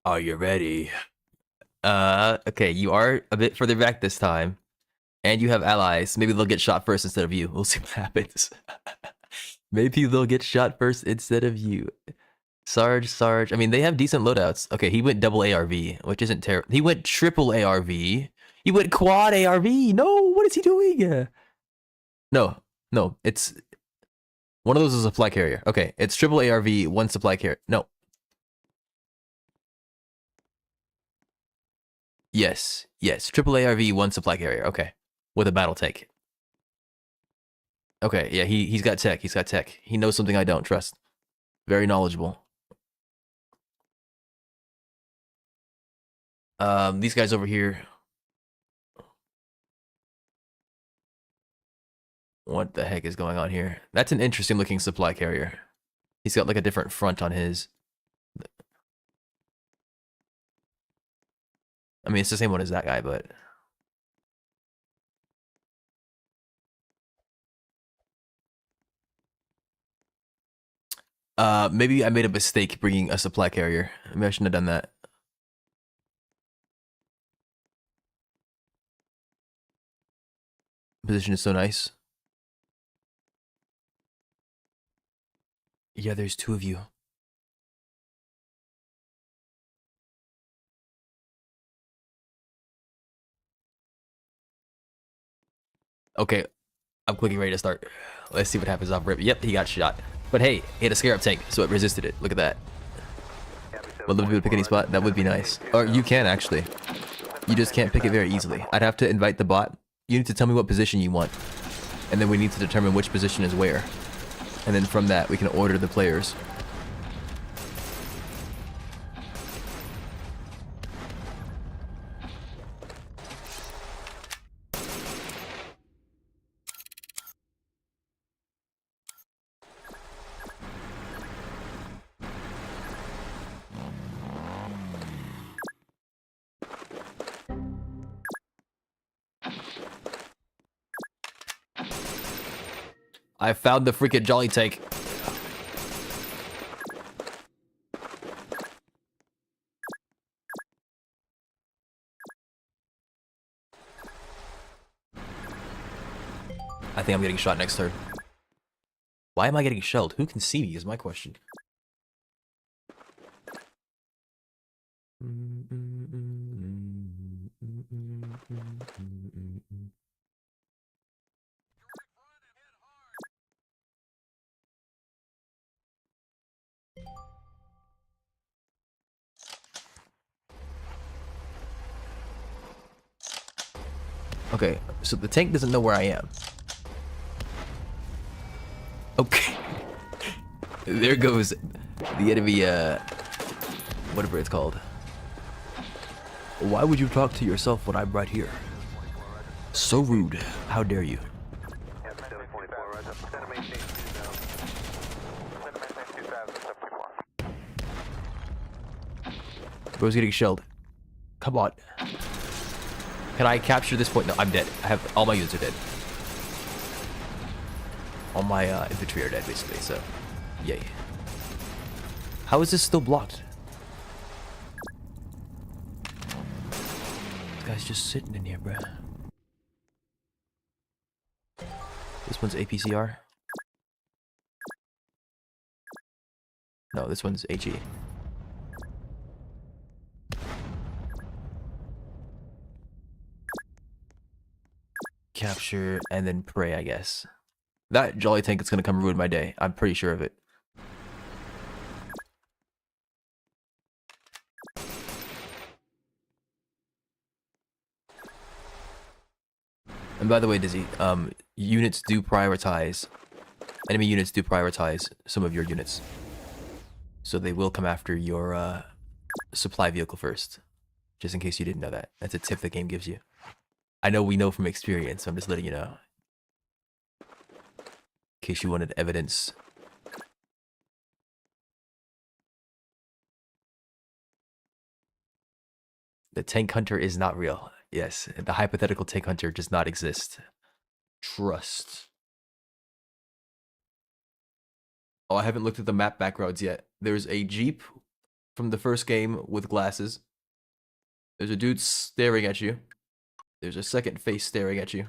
Are you ready? Okay, you are a bit further back this time. And you have allies. Maybe they'll get shot first instead of you. We'll see what happens. Maybe they'll get shot first instead of you. Sarge. I mean, they have decent loadouts. Okay, he went double ARV, which isn't terrible. He went triple ARV. He went quad ARV. No, what is he doing? No, it's... One of those is a supply carrier. Okay, it's triple ARV, one supply carrier. No. Yes. Triple ARV, one supply carrier. Okay. With a battle tank. Okay, yeah, he's got tech. He knows something I don't, trust. Very knowledgeable. These guys over here. What the heck is going on here? That's an interesting looking supply carrier. He's got like a different front on his. I mean, it's the same one as that guy, but... maybe I made a mistake bringing a supply carrier. Maybe I shouldn't have done that. Position is so nice. Yeah, there's two of you. Okay, I'm clicking ready to start. Let's see what happens off rip. Yep, he got shot. But hey, he had a scarab tank, so it resisted it. Look at that. Would love to be able to pick any spot. That would be nice. Or you can, actually. You just can't pick it very easily. I'd have to invite the bot. You need to tell me what position you want. And then we need to determine which position is where. And then from that, we can order the players. I found the freaking jolly tank. I think I'm getting shot next turn. Why am I getting shelled? Who can see me is my question. Okay, so the tank doesn't know where I am. Okay. There goes the enemy, whatever it's called. Why would you talk to yourself when I'm right here? So rude. How dare you? Bro's getting shelled. Come on. Can I capture this point? No, I'm dead. I have all my units are dead. All my infantry are dead, basically. So, yay. How is this still blocked? This guy's just sitting in here, bruh. This one's APCR. No, this one's HE. Capture and then pray, I guess. That jolly tank is gonna come ruin my day. I'm pretty sure of it. And by the way, Dizzy, units do prioritize. Enemy units do prioritize some of your units. So they will come after your supply vehicle first. Just in case you didn't know that. That's a tip the game gives you. I know we know from experience, so I'm just letting you know. In case you wanted evidence. The tank hunter is not real. Yes, the hypothetical tank hunter does not exist. Trust. Oh, I haven't looked at the map backgrounds yet. There's a Jeep from the first game with glasses. There's a dude staring at you. There's a second face staring at you.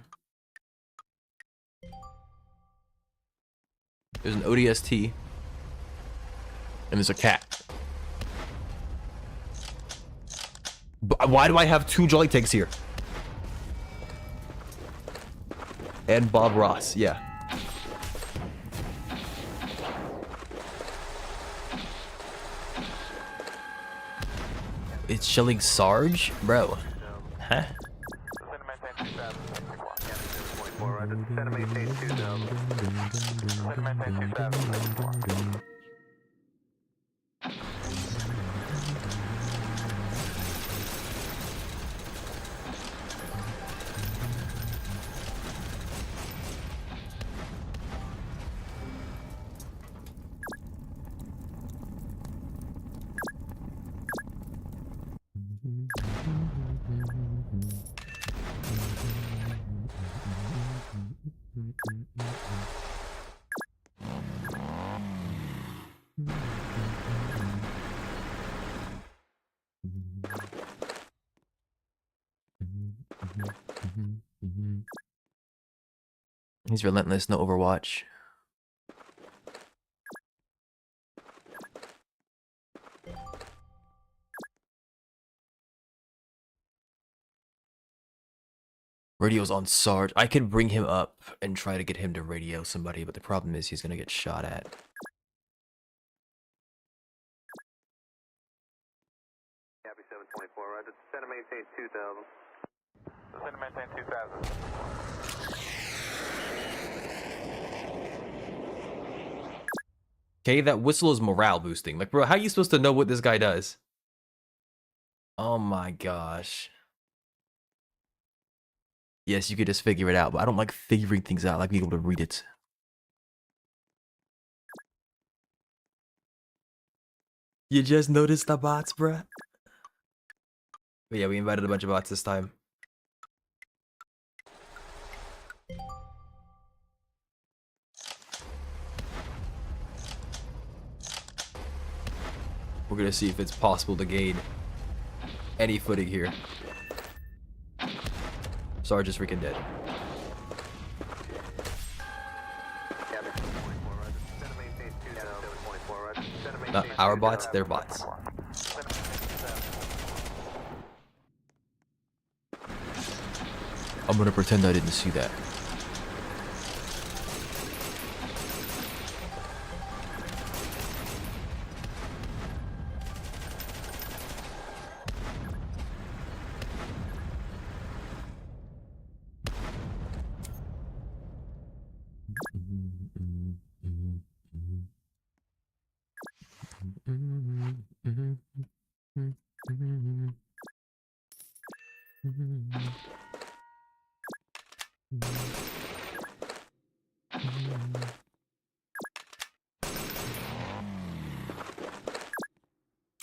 There's an ODST. And there's a cat. Why do I have two jolly tanks here? And Bob Ross, yeah. It's shelling Sarge? Bro. Huh? He's relentless, no Overwatch. Radio's on Sarge. I could bring him up and try to get him to radio somebody, but the problem is he's gonna get shot at. Copy 724, roger. Send and maintain 2000. Send and maintain 2000. Okay, that whistle is morale boosting. Like, bro, how are you supposed to know what this guy does? Oh my gosh. Yes, you could just figure it out, but I don't like figuring things out. I like being able to read it. You just noticed the bots, bruh? But yeah, we invited a bunch of bots this time. We're gonna see if it's possible to gain any footing here. Sarge is freaking dead. Not our bots, their bots. I'm gonna pretend I didn't see that.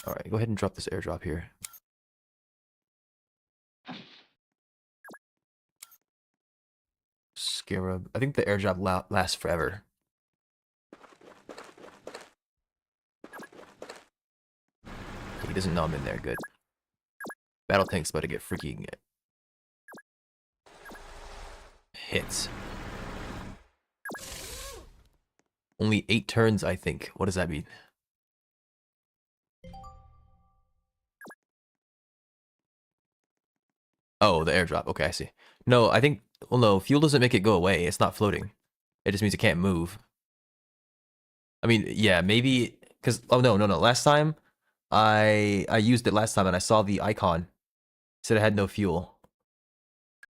Alright, go ahead and drop this airdrop here. Scarab. I think the airdrop lasts forever. He doesn't know I'm in there, good. Battle tank's about to get freaking hits. Only 8 turns, I think. What does that mean? Oh, the airdrop. Okay, I see. No, I think... Well, no, fuel doesn't make it go away. It's not floating. It just means it can't move. I mean, yeah, maybe... Because... Oh, no. Last time, I used it last time and I saw the icon. It said it had no fuel.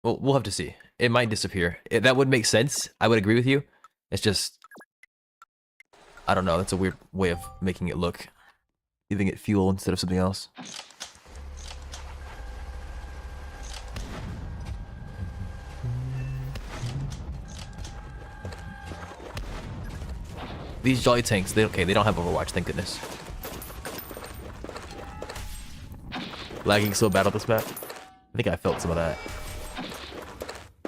Well, we'll have to see. It might disappear. That would make sense. I would agree with you. It's just... I don't know. That's a weird way of making it look. Giving it fuel instead of something else. These Jolly Tanks, they don't have Overwatch, thank goodness. Lagging so bad on this map. I think I felt some of that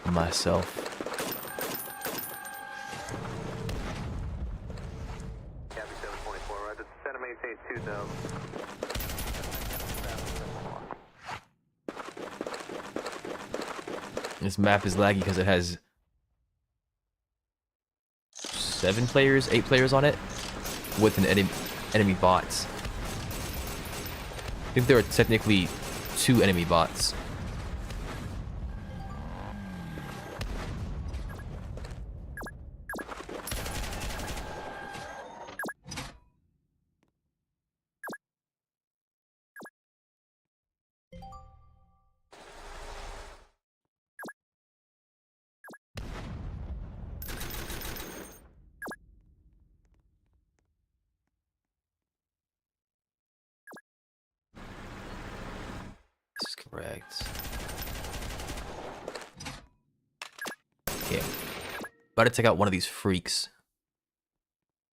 myself. This map is laggy because it has 7 players, 8 players on it with an enemy bots. I think there are technically 2 enemy bots. This is correct. Okay. About to take out one of these freaks.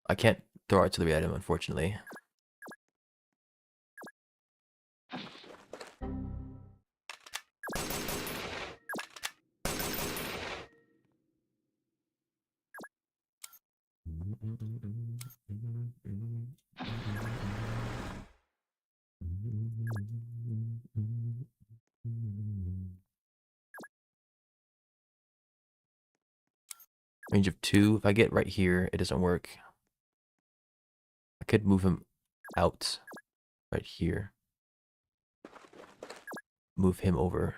I can't throw artillery at him, unfortunately. Range of 2. If I get right here, it doesn't work. I could move him out right here. Move him over.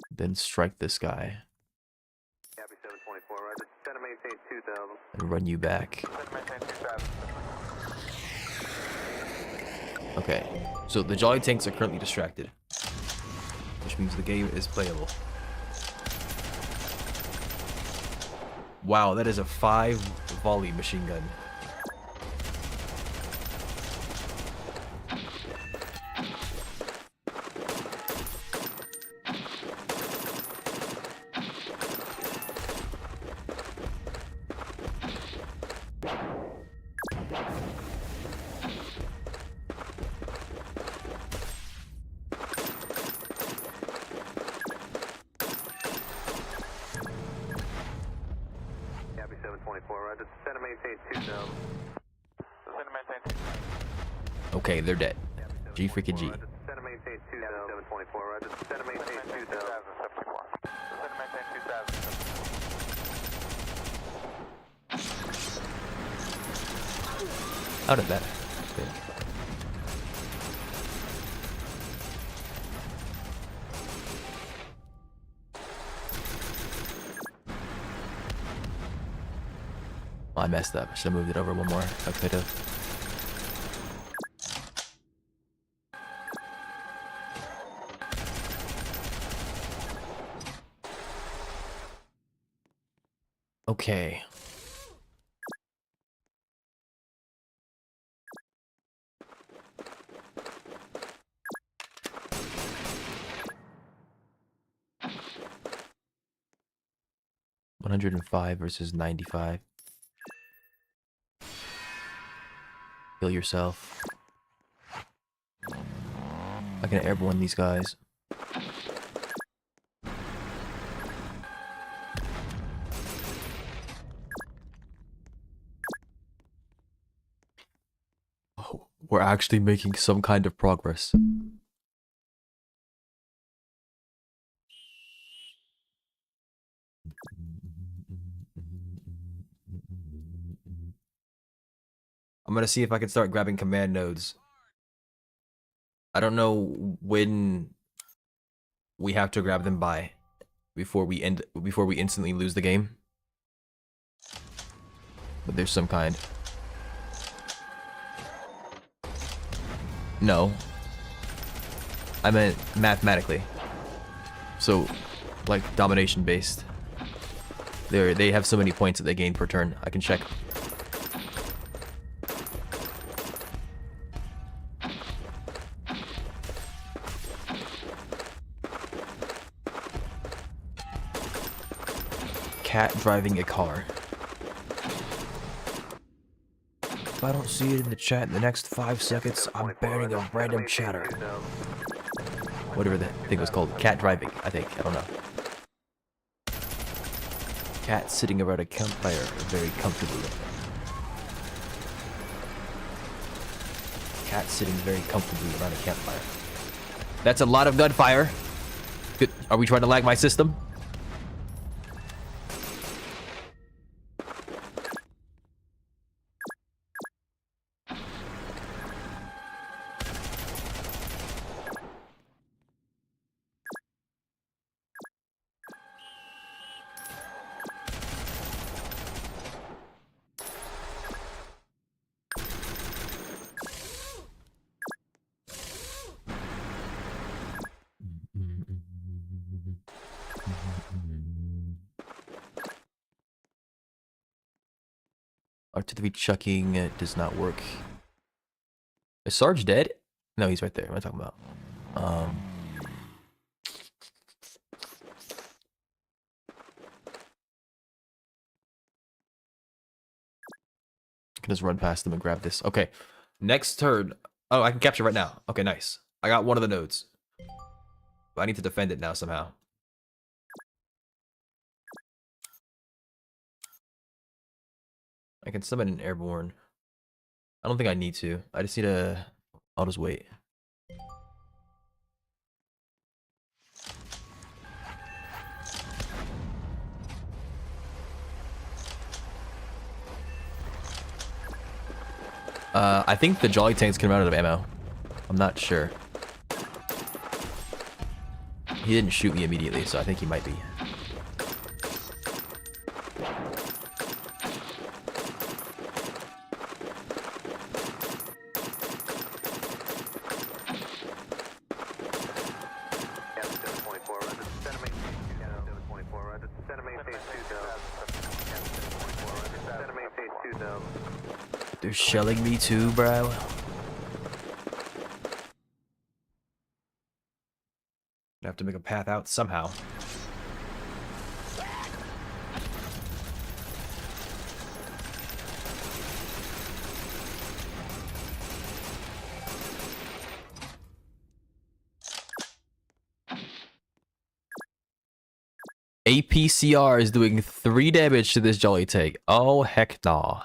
Then strike this guy. And run you back. Okay, so the Jolly Tanks are currently distracted, which means the game is playable. Wow, that is a 5 volley machine gun. Okay, they're dead. G freaking G. Center maintain 2724, roger. Center maintain 2074. Center maintain 2000. How did that? I messed up. I should have moved it over one more if I could have. Okay. $105 versus 95. Kill yourself. I can airborne these guys. Oh, we're actually making some kind of progress. I'm gonna see if I can start grabbing command nodes. I don't know when we have to grab them by before we instantly lose the game. But there's some kind. No. I meant mathematically. So, like domination based. They have so many points that they gain per turn. I can check. Cat driving a car. If I don't see it in the chat in the next 5 seconds, I'm banning a random chatter. Whatever the thing was called. Cat driving, I think. I don't know. Cat sitting around a campfire very comfortably. Cat sitting very comfortably around a campfire. That's a lot of gunfire. Good. Are we trying to lag my system? Artillery chucking does not work. Is Sarge dead? No, he's right there. What am I talking about? I can just run past them and grab this. Okay. Next turn. Oh, I can capture right now. Okay, nice. I got one of the nodes. But I need to defend it now somehow. I can summon an airborne. I don't think I need to. I just need to... I'll just wait. I think the Jolly Tanks can run out of ammo. I'm not sure. He didn't shoot me immediately, so I think he might be. They're shelling me too, bro. I have to make a path out somehow. APCR is doing 3 damage to this Jolly Tank. Oh, heck nah.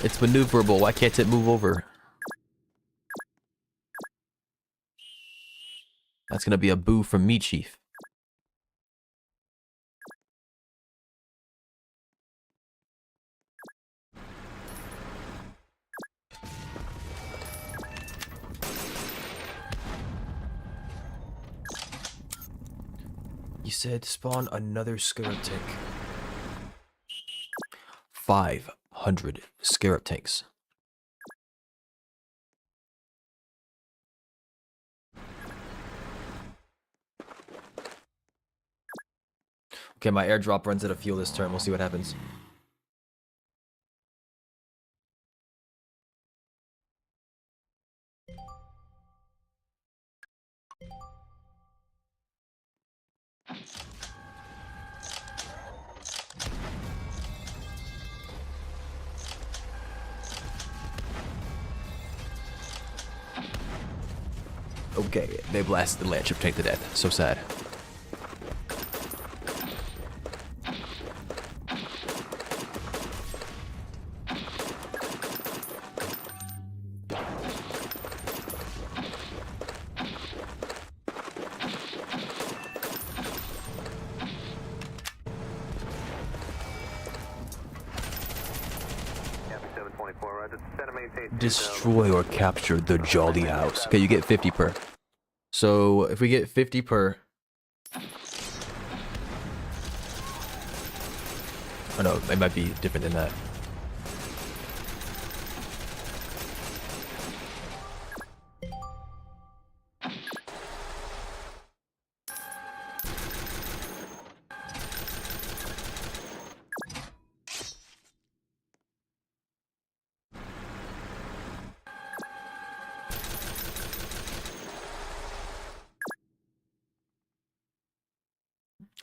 It's maneuverable. Why can't it move over? That's gonna be a boo from me, Chief. You said spawn another scarab tank. 500 scarab tanks. Okay, my airdrop runs out of fuel this turn. We'll see what happens. Okay, they blasted the land ship tank to death. So sad. Destroy or capture the Jolly House. Okay, you get 50 per. So if we get 50 per. Oh no, it might be different than that.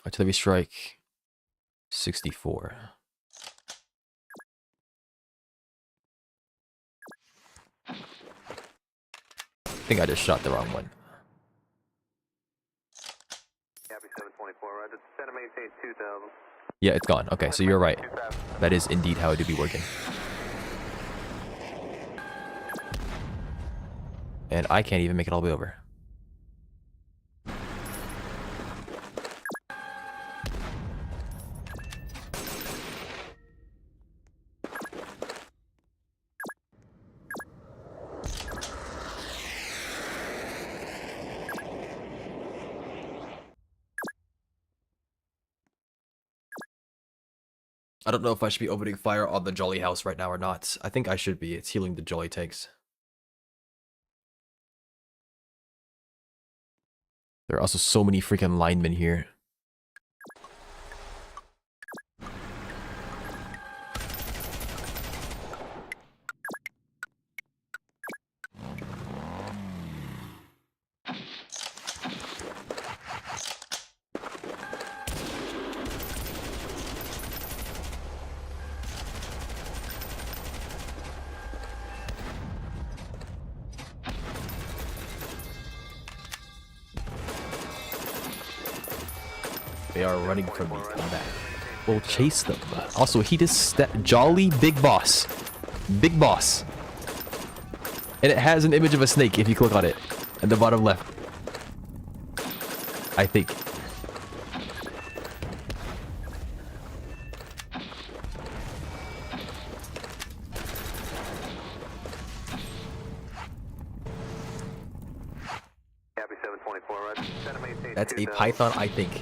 Artillery strike 64. I think I just shot the wrong one. Yeah, it's gone. Okay, so you're right. That is indeed how it would be working. And I can't even make it all the way over. I don't know if I should be opening fire on the Jolly House right now or not. I think I should be. It's healing the Jolly tanks. There are also so many freaking linemen here. They are running from me. Come back. We'll chase them. Also, he just Jolly Big Boss. Big Boss. And it has an image of a snake if you click on it. At the bottom left. I think. That's a python, I think.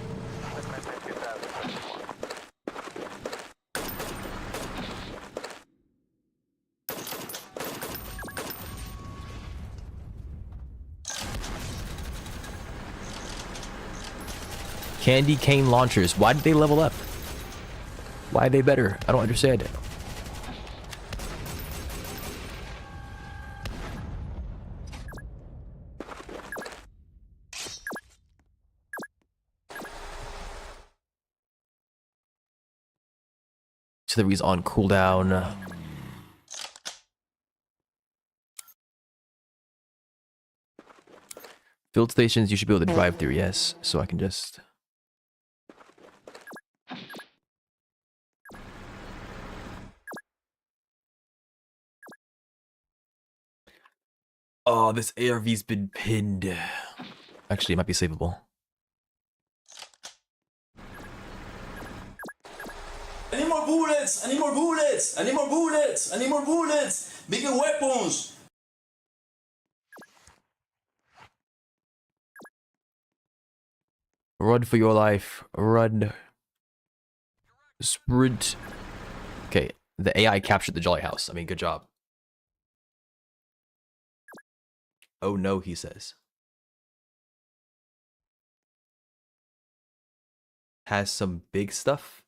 Candy cane launchers. Why did they level up? Why are they better? I don't understand it. So that he's on cooldown. Field stations you should be able to drive through, yes. So I can just... Oh, this ARV's been pinned. Actually, it might be savable. I need more bullets! I need more bullets! I need more bullets! I need more bullets! Bigger weapons! Run for your life. Run. Sprint. Okay, the AI captured the Jolly House. I mean, good job. Oh no, he says. Has some big stuff.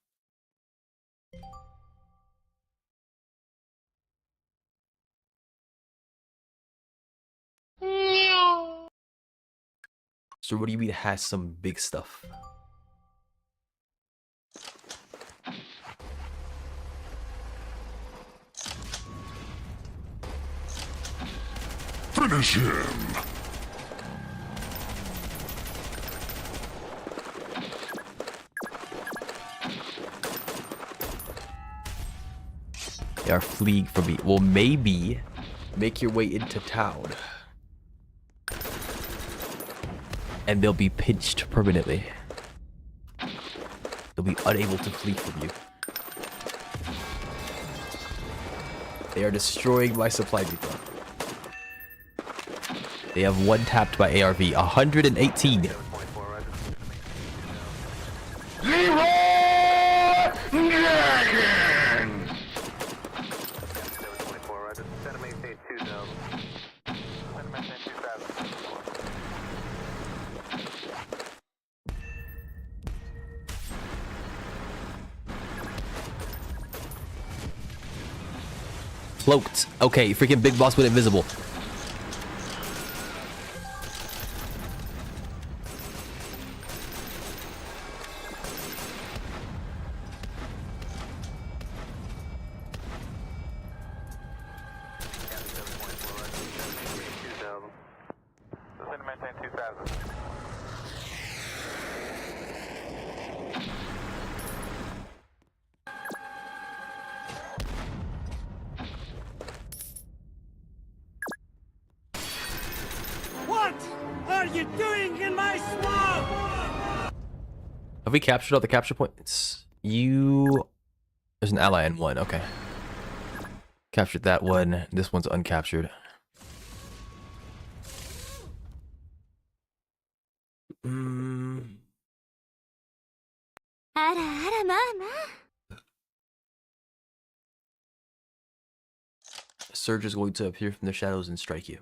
So what do you mean has some big stuff? Finish him! They are fleeing from me. Well, maybe make your way into town. And they'll be pinched permanently. They'll be unable to flee from you. They are destroying my supply depot. They have one tapped by ARV. 118. Cloaked. Okay, freaking Big Boss went invisible. What are you doing in my swamp? Have we captured all the capture points? There's an ally in one. Okay. Captured that one. This one's uncaptured. Surge is going to appear from the shadows and strike you.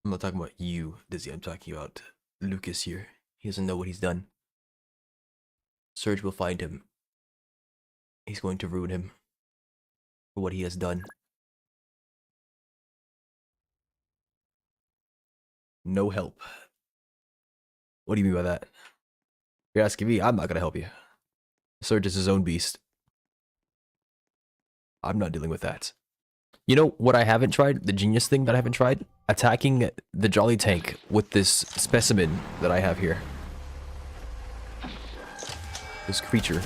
I'm not talking about you, Dizzy. I'm talking about Lucas here. He doesn't know what he's done. Surge will find him. He's going to ruin him for what he has done. No help. What do you mean by that? You're asking me, I'm not gonna help you. Surge is his own beast. I'm not dealing with that. You know what I haven't tried? The genius thing that I haven't tried? Attacking the Jolly Tank with this specimen that I have here. This creature.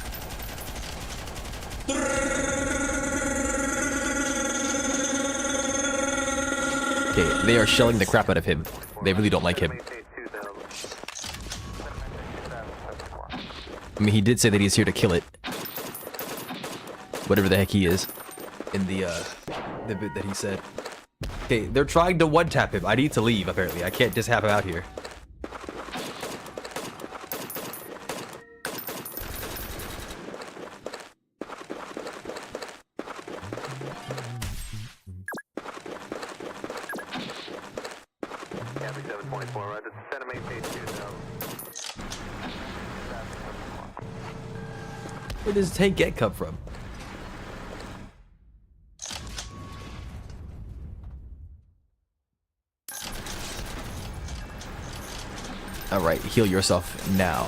Okay, they are shelling the crap out of him. They really don't like him. I mean, he did say that he's here to kill it. Whatever the heck he is. In the bit that he said. Okay, they're trying to one-tap him. I need to leave, apparently. I can't just have him out here. Where does this tank get come from? Alright, heal yourself now.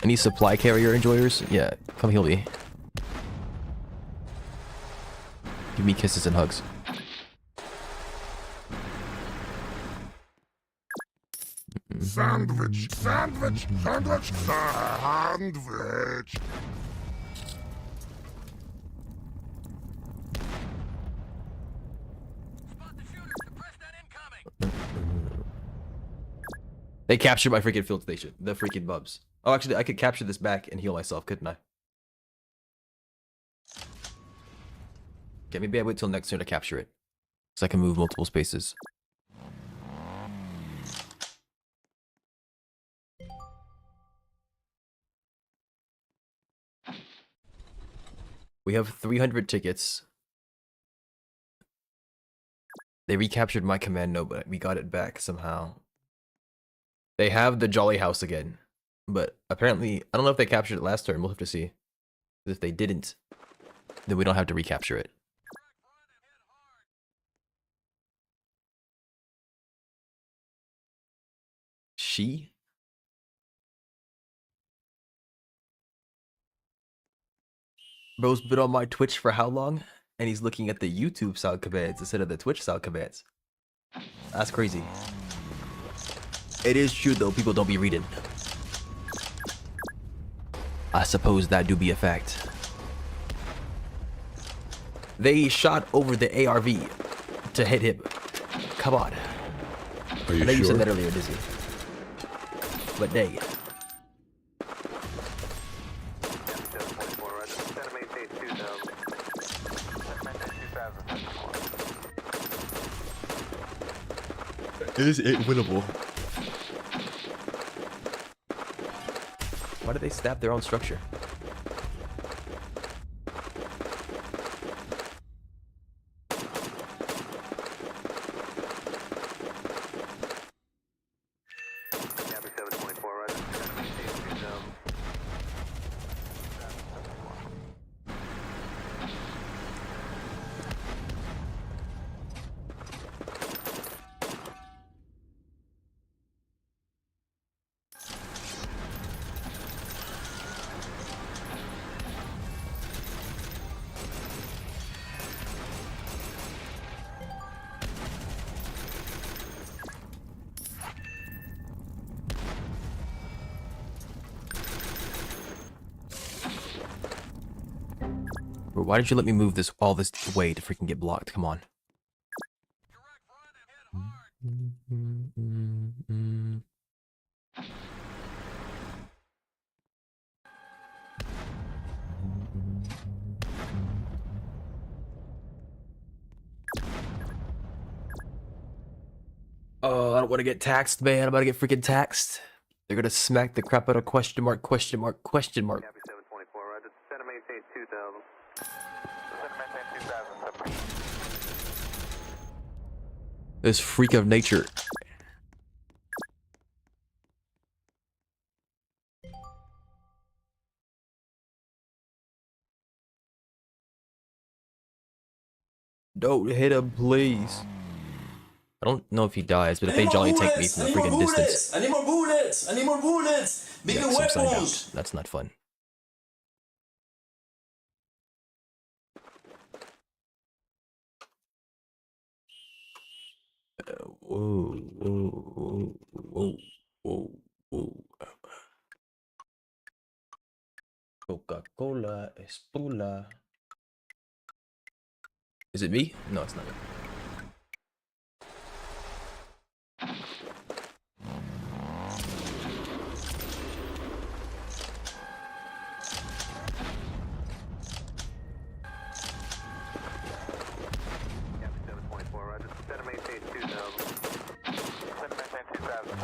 Any supply carrier enjoyers? Yeah, come heal me. Give me kisses and hugs. Sandwich, sandwich, sandwich, sandwich. They captured my freaking field station. The freaking bubs. Oh, actually, I could capture this back and heal myself, couldn't I? Okay, maybe I wait till next turn to capture it. So I can move multiple spaces. We have 300 tickets. They recaptured my command note, but we got it back somehow. They have the Jolly House again. But apparently, I don't know if they captured it last turn. We'll have to see. If they didn't, then we don't have to recapture it. She? Bro's been on my Twitch for how long? And he's looking at the YouTube sound commands instead of the Twitch sound commands. That's crazy. It is true though, people don't be reading. I suppose that do be a fact. They shot over the ARV to hit him. Come on. Are you I know you sure? said that earlier, Dizzy. But they. Is it winnable? Why did they stab their own structure? Bro, why did you let me move this all this way to freaking get blocked? Come on. Oh, I don't want to get taxed, man. I'm about to get freaking taxed. They're gonna smack the crap out of question mark, question mark, question mark. Copy 724, roger. Center maintain 2000. Center maintain 2000. This freak of nature. Don't hit him, please. I don't know if he dies, but if they jolly take me from the freaking distance. I need more bullets! I need more bullets! Bigger Yeah, some side weapons! out. That's not fun. Whoa, whoa, whoa, whoa, whoa. Coca-Cola, Espula. Is it me? No, it's not me. Copy 724, roger. Center maintain 2000. Center maintain 2000.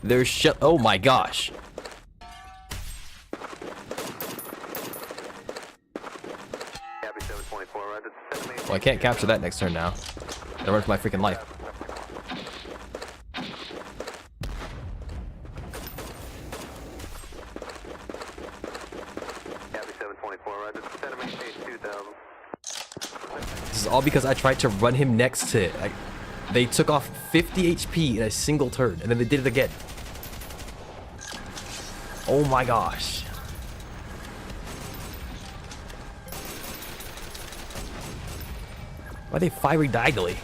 There's oh my gosh. Copy 724, roger. Center maintain Well, I can't capture that next turn now. That runs my freaking life. Copy 724, roger. Center maintain 2000. This is all because I tried to run him next to it. They took off 50 HP in a single turn, and then they did it again. Oh my gosh. Why are they firing diagonally?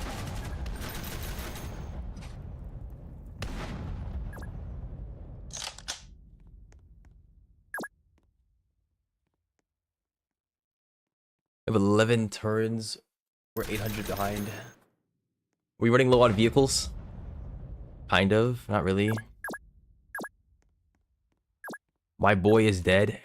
I have 11 turns. We're 800 behind. Are we running low on vehicles? Kind of, not really. My boy is dead.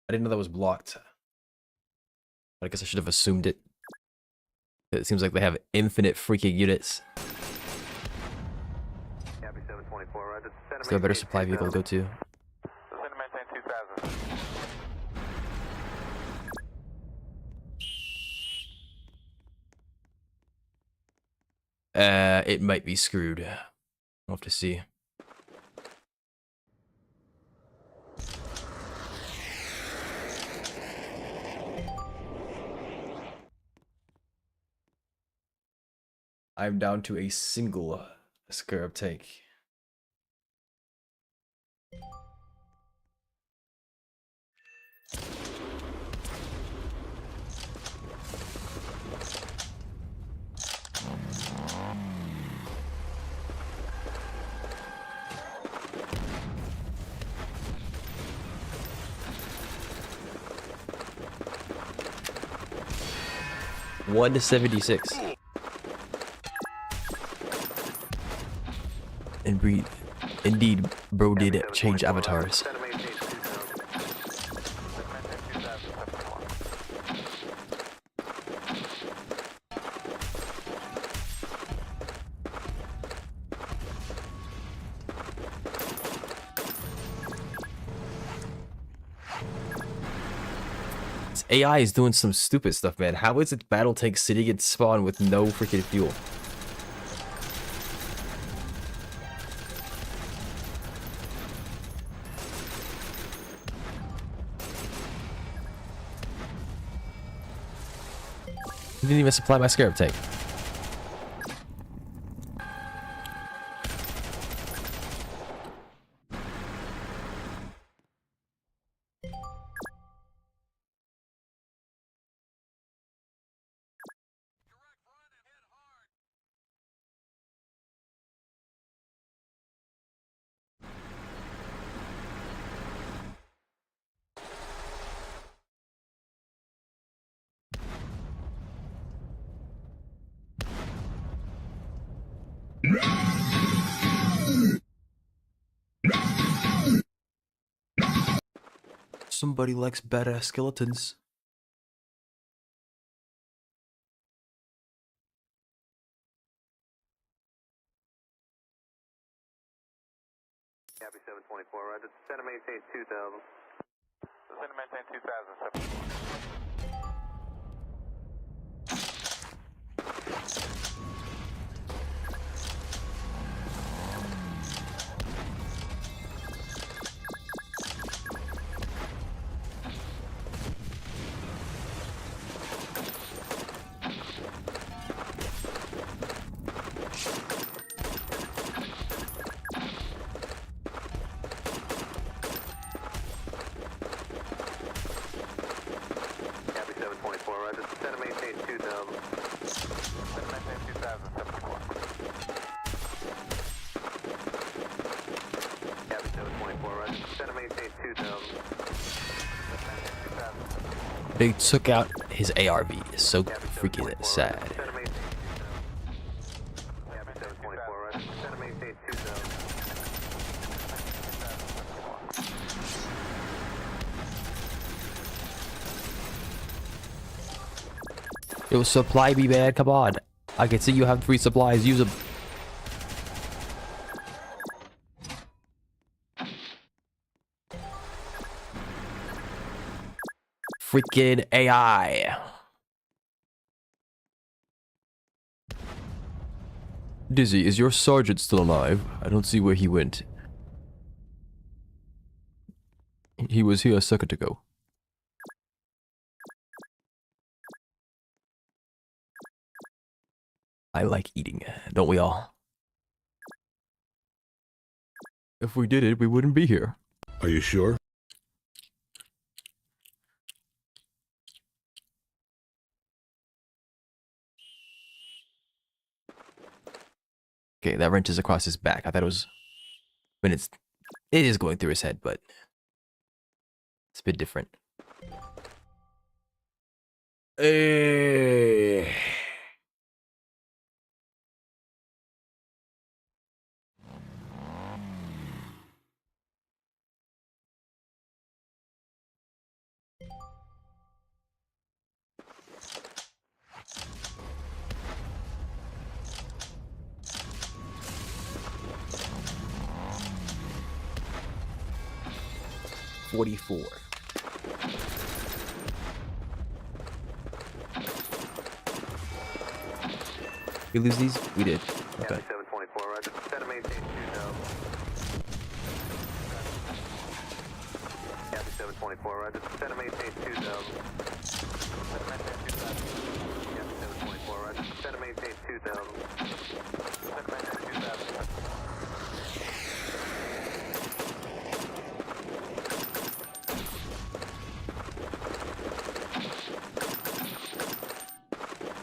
I didn't know that was blocked. I guess I should have assumed it. It seems like they have infinite freaking units. Copy 724, right. Is there a better supply vehicle to go to? Send and maintain 2000. It might be screwed. We'll have to see. I'm down to a single scarab tank. One to 76. And breathe. Indeed, bro did change avatars. Send and maintain 2000. Send and maintain 2000. This AI is doing some stupid stuff, man. How is it battle tank sitting in spawn with no freaking fuel? He didn't even supply my scarab tank. Somebody likes badass skeletons. Copy 724, right. Send and maintain 2000. Send and maintain 2000. Copy 724, right. Send and maintain 2000. Send and maintain 2074. Copy 724, right. Send and maintain 2000. They took out his ARV. It's so freaking sad. Send and maintain 2000. Copy 724, right. Send and maintain 2000. Yo, supply me, man. Come on. I can see you have 3 supplies. Use them. Freaking AI. Dizzy, is your sergeant still alive? I don't see where he went. He was here a second ago. I like eating, don't we all? If we did it, we wouldn't be here. Are you sure? Okay, that wrench is across his back. I thought it was... I mean, it is going through his head, but... it's a bit different. Eh. $44. We lose these? We did. Okay. 724, roger. Center maintain 2000. Copy 724, roger. Center maintain 2000. Center maintain 2000. Copy 724, roger. Center maintain 2000. Center maintain 2000.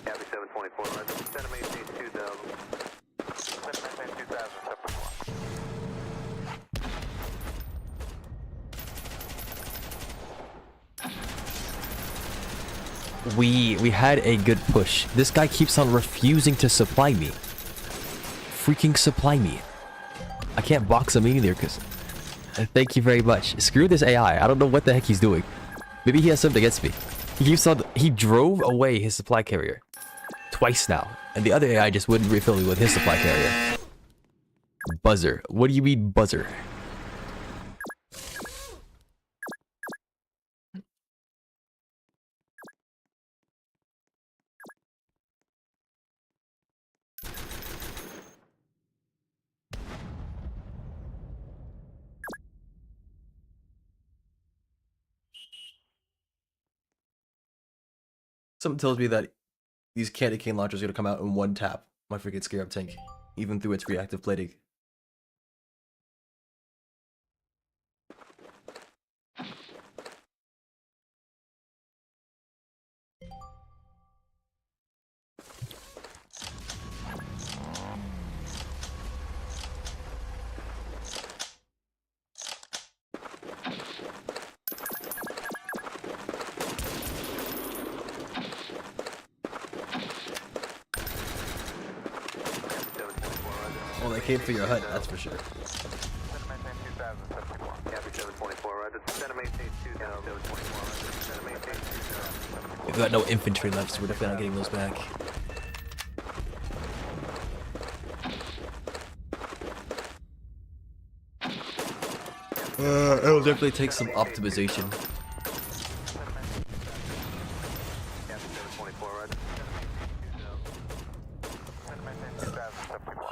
Copy 724, roger. Center maintain 2000. Center maintain 2000, 724. We had a good push. This guy keeps on refusing to supply me. Freaking supply me. I can't box him either because... Thank you very much. Screw this AI. I don't know what the heck he's doing. Maybe he has something against me. He keeps on... He drove away his supply carrier. Twice now. And the other AI just wouldn't refill me with his supply carrier. Buzzer. What do you mean buzzer? Something tells me that these candy cane launchers are gonna come out in one tap. My freaking Scarab tank, even through its reactive plating. Well, they came for your hut, that's for sure. Center maintain 2000, 724. Copy 724, roger. Center maintain 2000, 724, roger. Center maintain 2000. We've got no infantry left, so we're definitely not getting those back. It'll definitely take some optimization. Copy 724, roger. Center maintain 2000. Center maintain 2000, 724.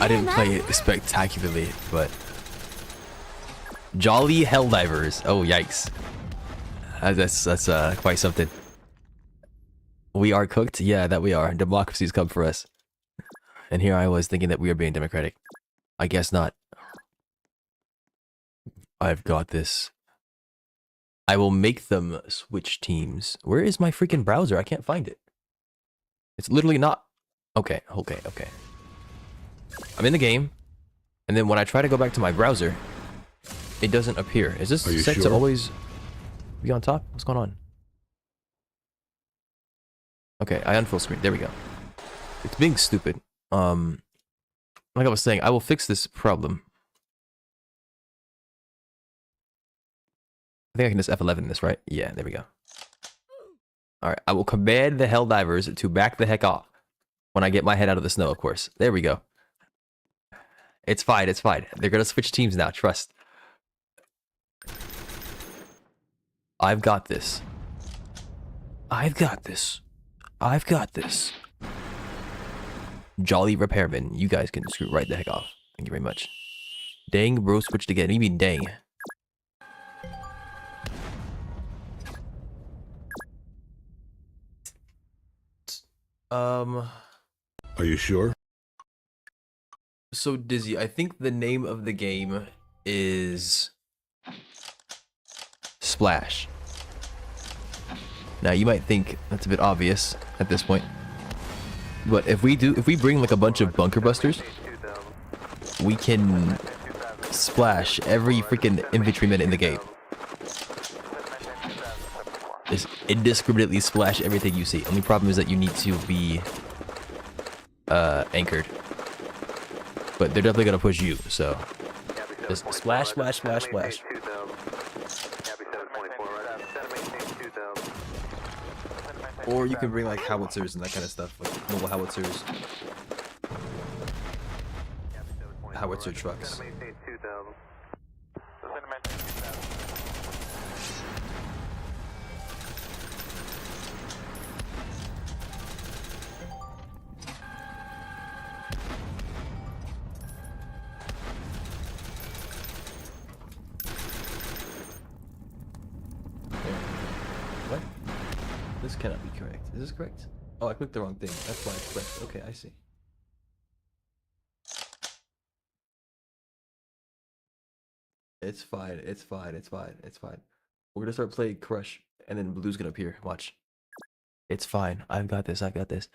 I didn't play it spectacularly, but... Jolly Helldivers. Oh, yikes. That's quite something. We are cooked? Yeah, that we are. Democracy's come for us. And here I was thinking that we were being democratic. I guess not. I've got this. I will make them switch teams. Where is my freaking browser? I can't find it. It's literally not... Okay. I'm in the game, and then when I try to go back to my browser, it doesn't appear. Is this set to always be on top? What's going on? Okay, I unfull screen. There we go. It's being stupid. Like I was saying, I will fix this problem. I think I can just F11 this, right? Yeah, there we go. Alright, I will command the Helldivers to back the heck off when I get my head out of the snow, of course. There we go. It's fine, it's fine. They're gonna switch teams now, trust. I've got this. I've got this. I've got this. Jolly Repairman, you guys can screw right the heck off. Thank you very much. Dang, bro, switched again. What do you mean, dang? Are you sure? So Dizzy, I think the name of the game is Splash. Now you might think that's a bit obvious at this point, but if we bring like a bunch of bunker busters, we can splash every freaking infantryman in the game. Just indiscriminately splash everything you see. Only problem is that you need to be anchored. But they're definitely gonna push you, so just splash, splash, splash, splash. Or you can bring like howitzers and that kind of stuff, like mobile howitzers. Howitzer trucks. What? This cannot be correct. Is this correct? Oh, I clicked the wrong thing. That's why it's correct. Okay, I see. It's fine. It's fine. It's fine. It's fine. We're gonna start playing Crush, and then Blue's gonna appear. Watch. It's fine. I've got this. I've got this.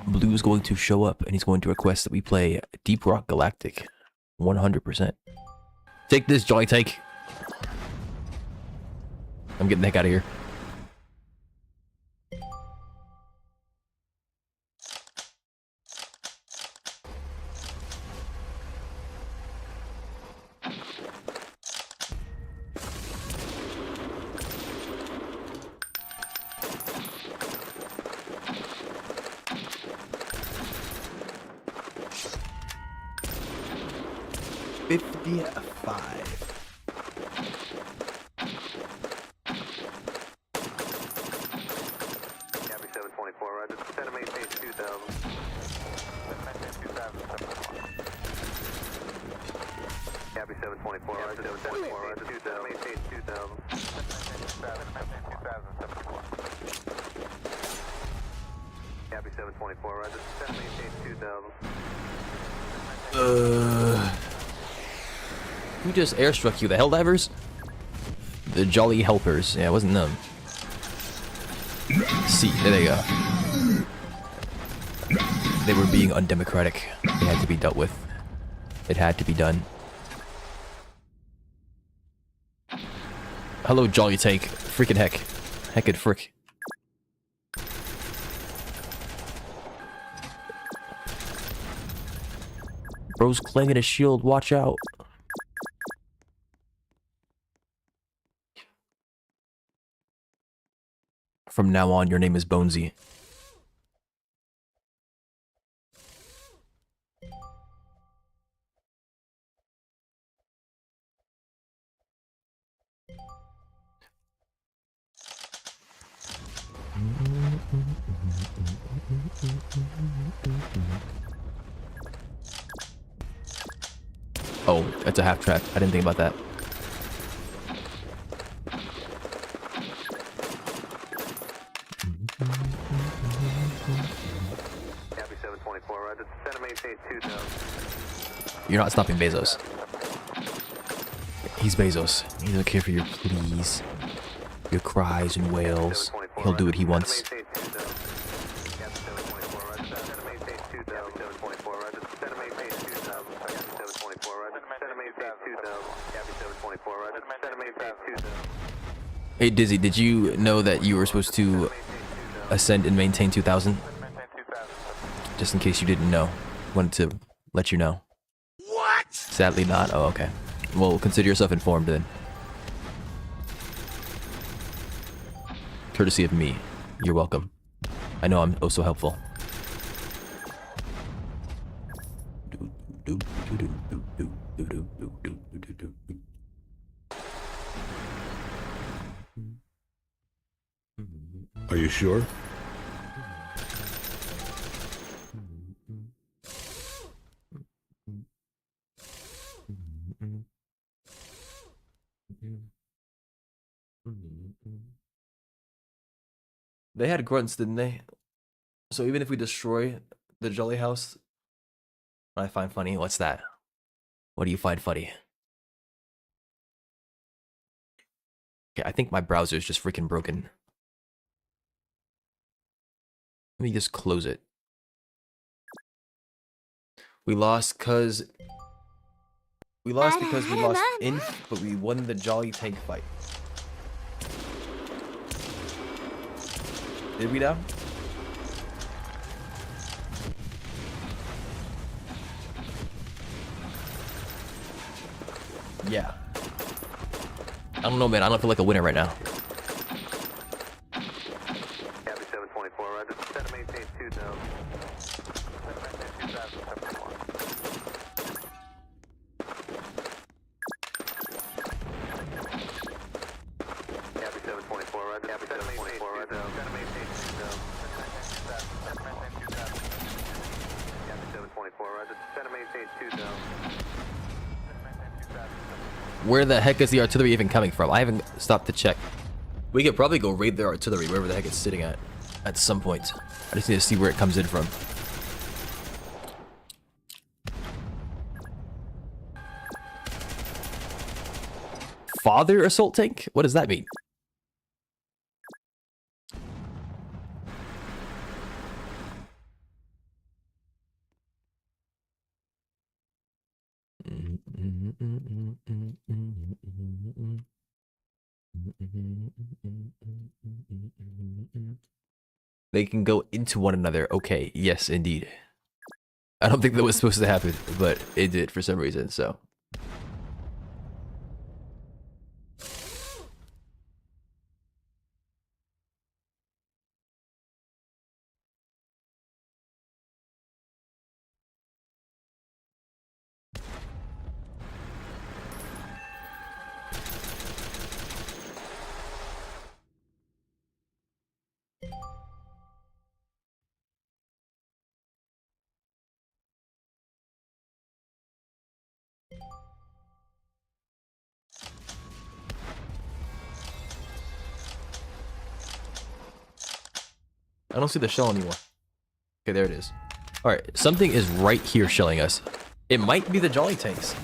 Blue's going to show up, and he's going to request that we play Deep Rock Galactic. 100%. Take this, Jolly Tank. I'm getting the heck out of here. Who just airstruck you? The Helldivers? The Jolly Helpers. Yeah, it wasn't them. See, there they go. They were being undemocratic. They had to be dealt with. It had to be done. Hello, Jolly Tank. Freaking heck. Heckin' frick. Bro's clanging a shield. Watch out. From now on, your name is Bonesy. Oh, that's a half track. I didn't think about that. You're not stopping Bezos. He's Bezos. He doesn't care for your pleas, your cries and wails. He'll do what he wants. Hey Dizzy, did you know that you were supposed to ascend and maintain 2000? Just in case you didn't know. Wanted to let you know. What? Sadly not. Oh, okay. Well, consider yourself informed then. Courtesy of me. You're welcome. I know I'm oh so helpful. Are you sure? They had grunts, didn't they? So even if we destroy the Jolly House, what I find funny, what's that? What do you find funny? Okay, I think my browser is just freaking broken. Let me just close it. We lost because we lost inf, but we won the Jolly Tank fight. Did we now? Yeah. I don't know, man. I don't feel like a winner right now. Gabby 724, roger. Set to maintain 2000. Set to maintain 2071. Gabby 724, roger. Gabby 724, roger. Set to maintain 2000. Set to maintain 2000. Gabby 724, roger. Set to maintain 2000. Where the heck is the artillery even coming from? I haven't stopped to check. We could probably go raid their artillery, wherever the heck it's sitting at some point. I just need to see where it comes in from. Father assault tank? What does that mean? They can go into one another. Okay, yes, indeed. I don't think that was supposed to happen, but it did for some reason, so. I don't see the shell anymore. Okay, there it is. Alright, something is right here shelling us. It might be the Jolly tanks.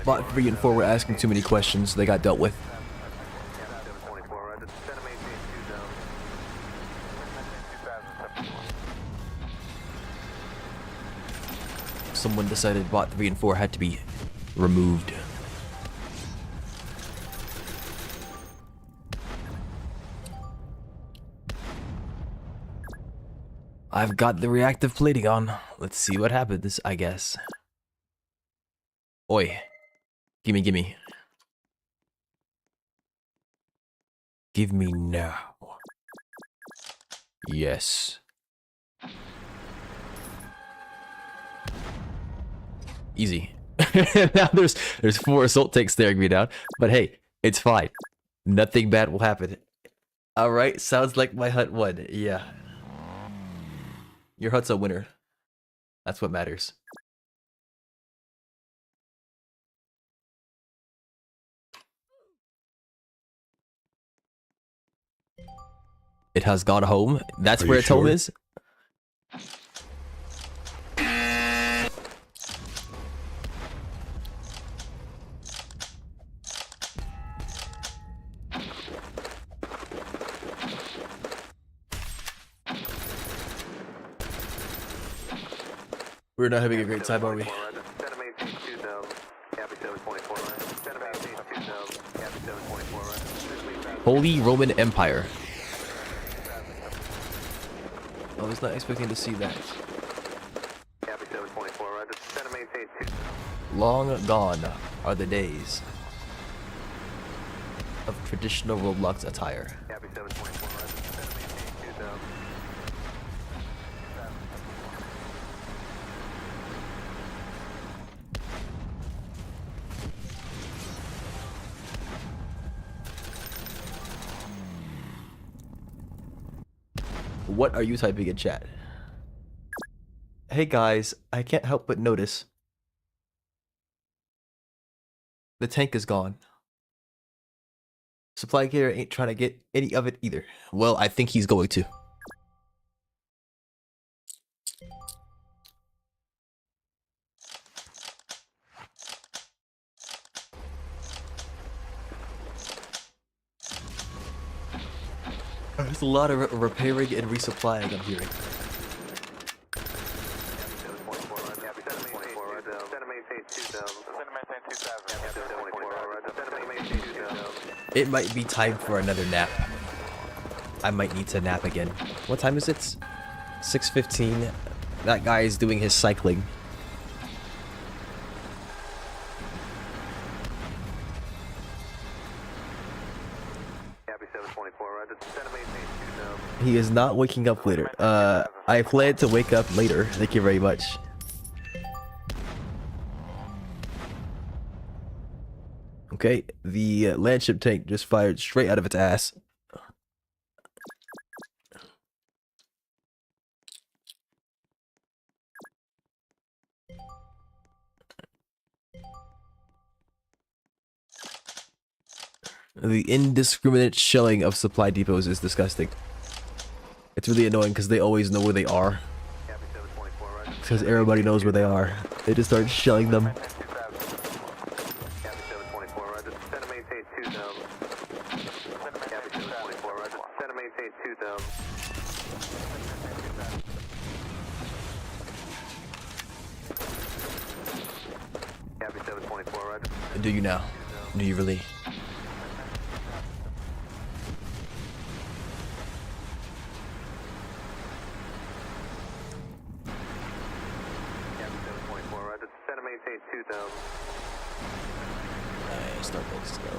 Bot 3 and 4 were asking too many questions. They got dealt with. Someone decided bot 3 and 4 had to be removed. I've got the reactive plating on. Let's see what happens, I guess. Oi. Gimme, gimme. Give me now. Yes. Easy. Now there's 4 assault tanks staring me down. But hey, it's fine. Nothing bad will happen. Alright, sounds like my hut won. Yeah. Your hut's a winner. That's what matters. It has gone home. That's Are where you its home sure? is. We're not having a great time, are we? Holy Roman Empire. I was not expecting to see that. Long gone are the days of traditional Roblox attire. What are you typing in chat? Hey guys, I can't help but notice the tank is gone. Supply carrier ain't trying to get any of it either. Well, I think he's going to. There's a lot of repairing and resupplying I'm hearing. It might be time for another nap. I might need to nap again. What time is it? 6:15. That guy is doing his cycling. He is not waking up later. I plan to wake up later. Thank you very much. Okay, the landship tank just fired straight out of its ass. The indiscriminate shelling of supply depots is disgusting. It's really annoying because they always know where they are. Because everybody knows where they are. They just start shelling them. Do you now? Do you really? Starbucks, go.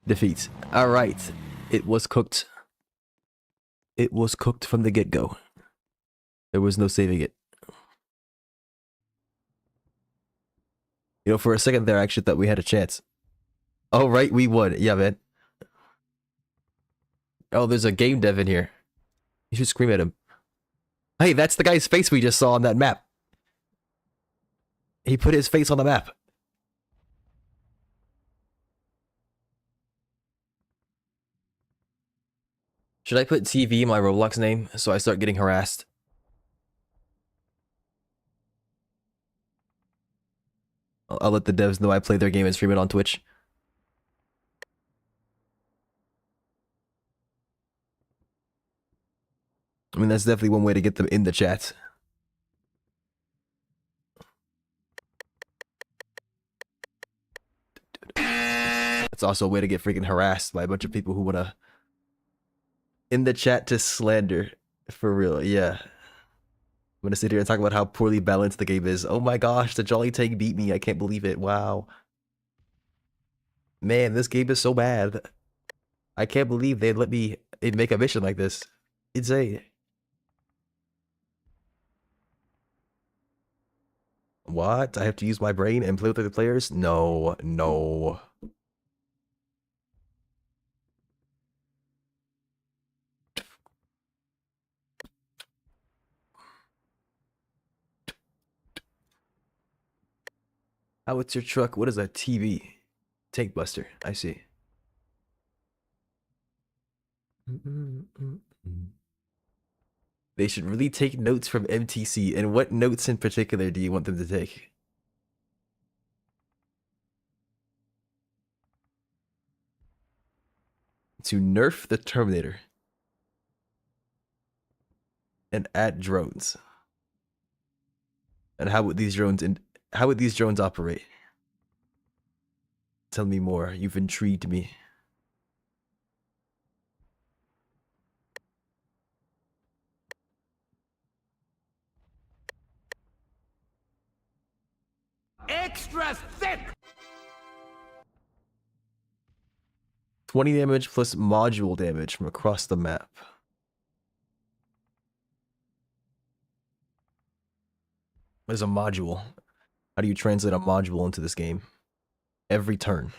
Defeat. Alright. It was cooked. It was cooked from the get-go. There was no saving it. You know, for a second there, I actually thought we had a chance. Oh, right, we won. Yeah, man. Oh, there's a game dev in here. You should scream at him. Hey, that's the guy's face we just saw on that map. He put his face on the map. Should I put TV in my Roblox name so I start getting harassed? I'll let the devs know I play their game and stream it on Twitch. I mean, that's definitely one way to get them in the chat. That's also a way to get freaking harassed by a bunch of people who want to in the chat to slander. For real, yeah. I'm gonna sit here and talk about how poorly balanced the game is. Oh my gosh, the Jolly Tank beat me. I can't believe it. Wow. Man, this game is so bad. I can't believe they'd let me make a mission like this. Insane. What? I have to use my brain and play with other players? No, no. How it's your truck? What is a TV? Tank buster. I see. They should really take notes from MTC. And what notes in particular do you want them to take? To nerf the Terminator. And add drones. And how would these drones operate? Tell me more. You've intrigued me. Extra thick! 20 damage plus module damage from across the map. What is a module? How do you translate a module into this game? Every turn.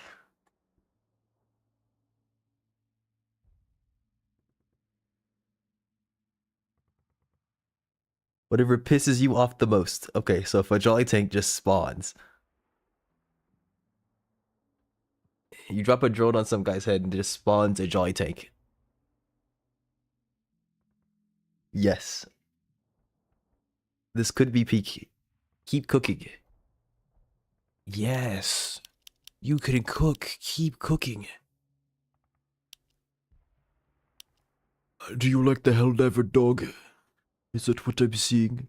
Whatever pisses you off the most. Okay, so if a Jolly Tank just spawns, you drop a drone on some guy's head and it just spawns a Jolly Tank. Yes. This could be peak. Keep cooking. Yes. You can cook. Keep cooking. Do you like the Helldiver dog? Is that what I'm seeing?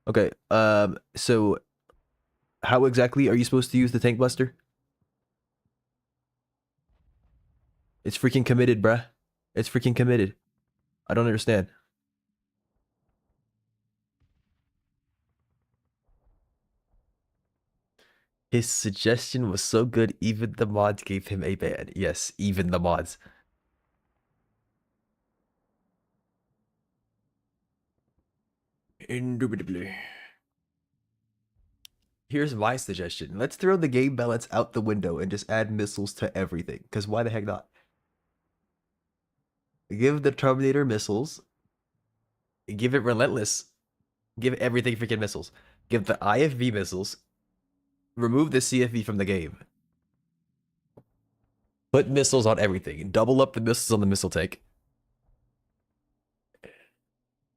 Okay, so how exactly are you supposed to use the tank buster? It's freaking committed, bruh. It's freaking committed. I don't understand. His suggestion was so good, even the mods gave him a ban. Yes, even the mods. Indubitably. Here's my suggestion. Let's throw the game balance out the window and just add missiles to everything. Because why the heck not? Give the Terminator missiles. Give it Relentless. Give everything freaking missiles. Give the IFV missiles. Remove the CFV from the game. Put missiles on everything. Double up the missiles on the missile tank.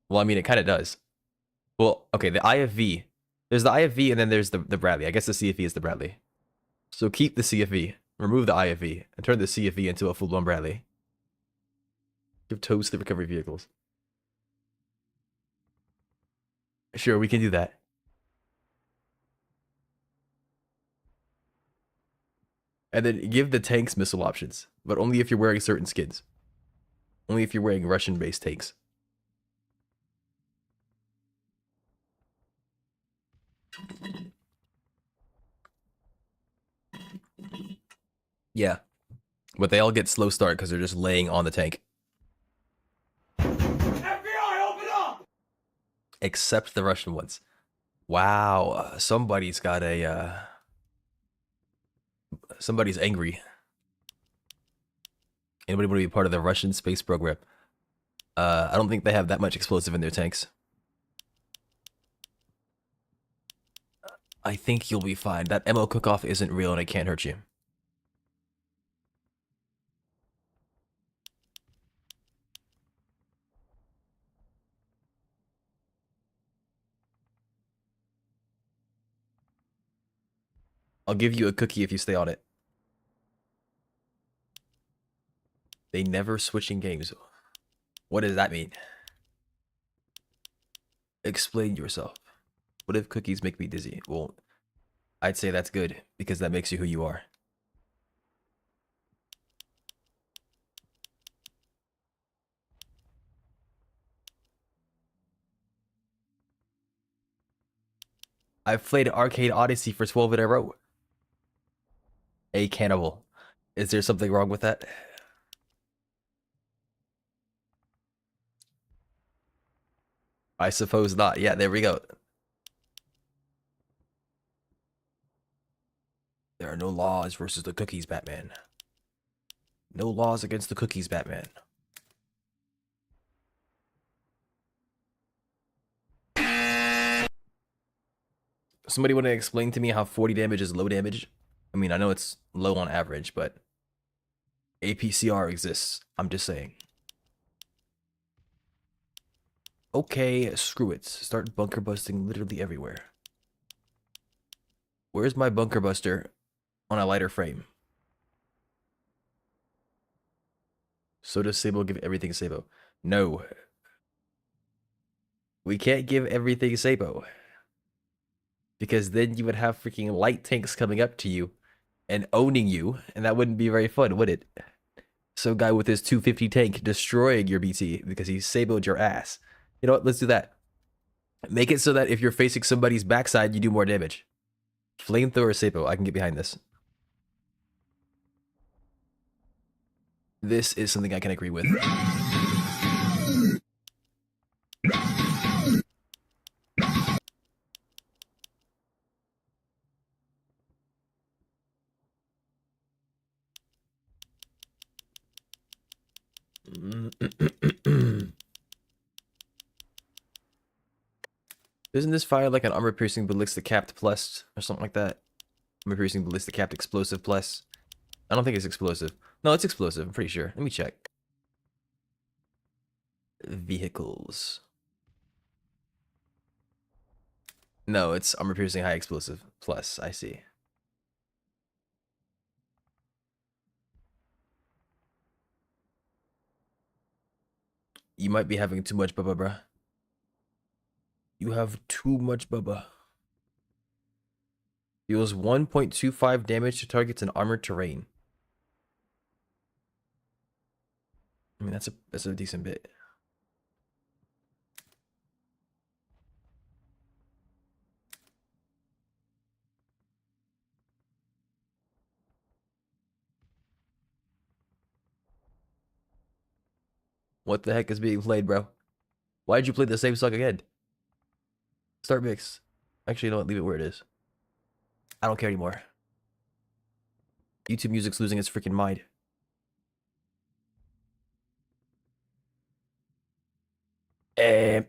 Well, I mean, it kind of does. Well, okay, the IFV. There's the IFV and then there's the Bradley. I guess the CFV is the Bradley. So keep the CFV. Remove the IFV. And turn the CFV into a full-blown Bradley. Give toes to the recovery vehicles. Sure, we can do that. And then give the tanks missile options. But only if you're wearing certain skins. Only if you're wearing Russian-based tanks. Yeah. But they all get slow start because they're just laying on the tank. FBI, open up! Except the Russian ones. Wow. Somebody's got a... somebody's angry. Anybody want to be part of the Russian space program? I don't think they have that much explosive in their tanks. I think you'll be fine. That ammo cook-off isn't real and it can't hurt you. I'll give you a cookie if you stay on it. They never switching games. What does that mean? Explain yourself. What if cookies make me dizzy? Well, I'd say that's good, because that makes you who you are. I've played Arcade Odyssey for 12 in a row. A cannibal. Is there something wrong with that? I suppose not. Yeah, there we go. There are no laws versus the cookies, Batman. No laws against the cookies, Batman. Somebody want to explain to me how 40 damage is low damage? I mean, I know it's low on average, but APCR exists. I'm just saying. Okay, screw it. Start bunker busting literally everywhere. Where's my bunker buster on a lighter frame? So does Sabo give everything Sabo? No. We can't give everything Sabo. Because then you would have freaking light tanks coming up to you and owning you, and that wouldn't be very fun, would it? Some guy with his 250 tank destroying your BT because he Saboed your ass. You know what? Let's do that. Make it so that if you're facing somebody's backside, you do more damage. Flamethrower Sabo. I can get behind this. This is something I can agree with. Isn't this fire like an armor piercing ballistic capped plus or something like that? Armor piercing ballistic capped explosive plus. I don't think it's explosive. No, it's explosive. I'm pretty sure. Let me check. Vehicles. No, it's armor piercing high explosive plus. I see. You might be having too much bubba, bruh. You have too much bubba. Deals 1.25 damage to targets in armored terrain. I mean, that's a decent bit. What the heck is being played, bro? Why did you play the same song again? Start mix. Actually, you know what? Leave it where it is. I don't care anymore. YouTube music's losing its freaking mind.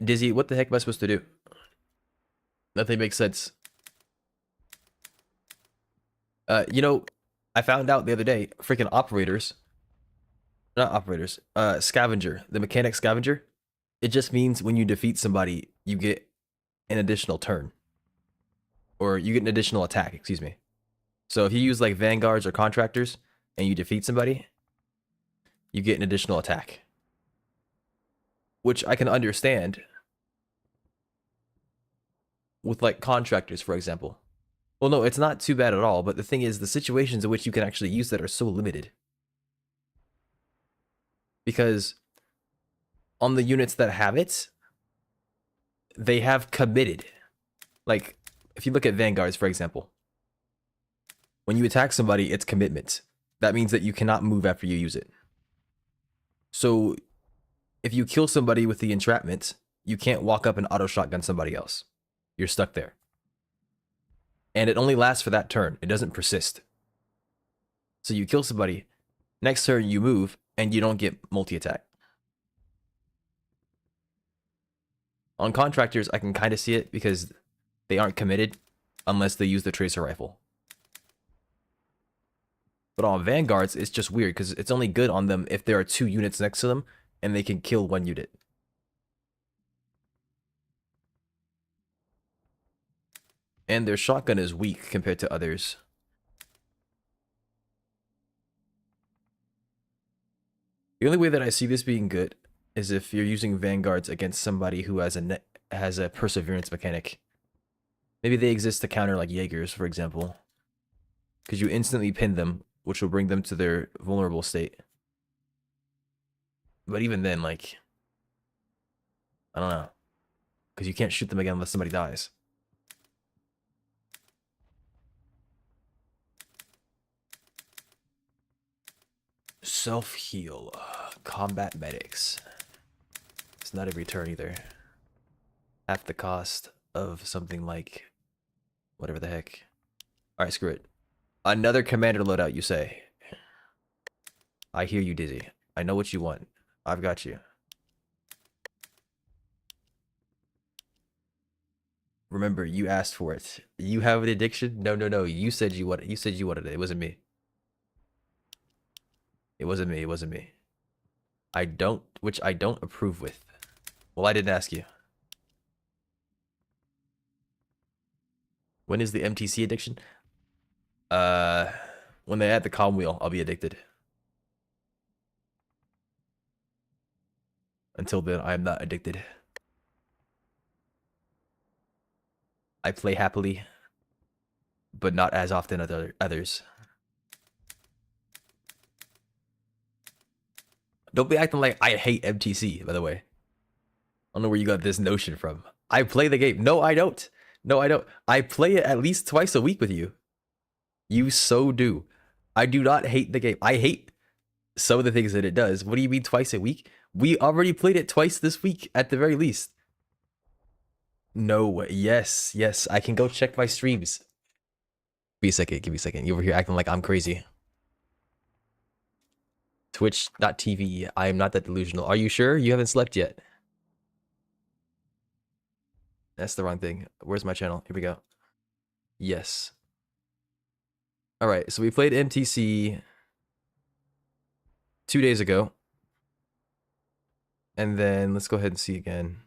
Dizzy, what the heck am I supposed to do? Nothing makes sense. You know, I found out the other day, freaking operators, not operators, scavenger, the mechanic scavenger, it just means when you defeat somebody, you get an additional turn. Or you get an additional attack, excuse me. So if you use like vanguards or contractors and you defeat somebody, you get an additional attack. Which I can understand with like contractors, for example. Well, no, it's not too bad at all, but the thing is, the situations in which you can actually use that are so limited. Because on the units that have it, they have committed. Like, if you look at vanguards, for example, when you attack somebody, it's commitment. That means that you cannot move after you use it. So, if you kill somebody with the entrapment, you can't walk up and auto shotgun somebody else. You're stuck there. And it only lasts for that turn. It doesn't persist. So you kill somebody, next turn you move, and you don't get multi-attack. On contractors, I can kind of see it because they aren't committed unless they use the tracer rifle. But on vanguards, it's just weird because it's only good on them if there are 2 units next to them and they can kill 1 unit. And their shotgun is weak compared to others. The only way that I see this being good is if you're using vanguards against somebody who has a perseverance mechanic. Maybe they exist to counter like Jaegers, for example. Because you instantly pin them, which will bring them to their vulnerable state. But even then, like, I don't know. Because you can't shoot them again unless somebody dies. Self-heal. Combat medics. It's not every turn either. Half the cost of something like whatever the heck. Alright, screw it. Another commander loadout, you say? I hear you, Dizzy. I know what you want. I've got you. Remember, you asked for it. You have an addiction? No, no, no. You said you wanted it. It wasn't me. It wasn't me. It wasn't me. Which I don't approve with. Well, I didn't ask you. When is the MTC addiction? When they add the comm wheel, I'll be addicted. Until then, I am not addicted. I play happily, but not as often as others. Don't be acting like I hate MTC, by the way. I don't know where you got this notion from. I play the game. No, I don't. No, I don't. I play it at least twice a week with you. You so do. I do not hate the game. I hate some of the things that it does. What do you mean twice a week? We already played it twice this week, at the very least. No, yes, yes. I can go check my streams. Give me a second. Give me a second. You over here acting like I'm crazy. Twitch.tv. I am not that delusional. Are you sure? You haven't slept yet. That's the wrong thing. Where's my channel? Here we go. Yes. Alright, so we played MTC 2 days ago. And then let's go ahead and see again.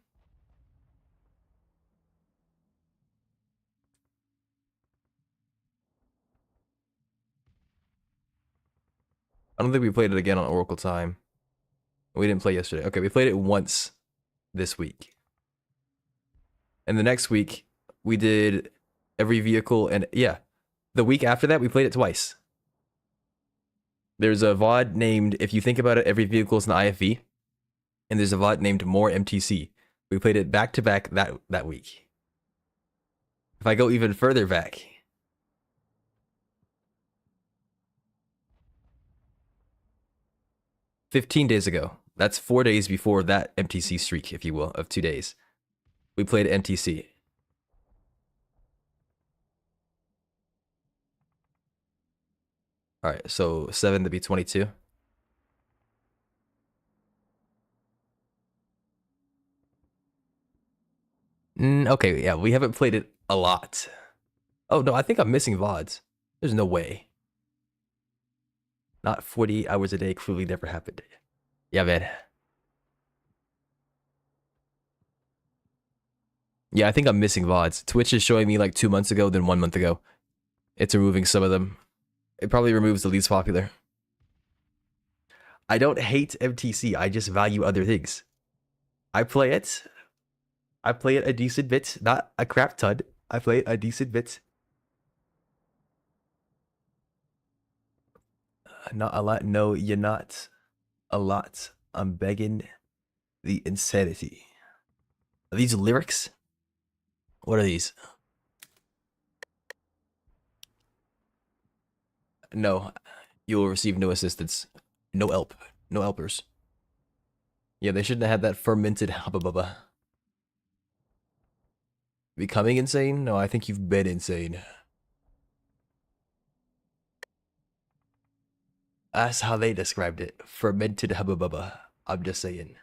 I don't think we played it again on Oracle time. We didn't play yesterday. Okay, we played it once this week. And the next week, we did every vehicle, and yeah, the week after that, we played it twice. There's a VOD named, if you think about it, every vehicle is an IFV, and there's a VOD named More MTC. We played it back to back that week. If I go even further back, $15 days ago. That's 4 days before that MTC streak, if you will, of 2 days. We played MTC. All right, so 7 to be 22. Okay, yeah, we haven't played it a lot. Oh, no, I think I'm missing VODs. There's no way. Not 40 hours a day clearly never happened. Yeah, man. Yeah, I think I'm missing VODs. Twitch is showing me like 2 months ago, then 1 month ago. It's removing some of them. It probably removes the least popular. I don't hate MTC, I just value other things. I play it a decent bit, not a crap ton. I play it a decent bit. Not a lot. No, you're not. A lot. I'm begging the insanity. Are these lyrics? What are these? No, you will receive no assistance. No help. No helpers. Yeah, they shouldn't have had that fermented hubba bubba. Becoming insane? No, I think you've been insane. That's how they described it. Fermented hubba bubba. I'm just saying.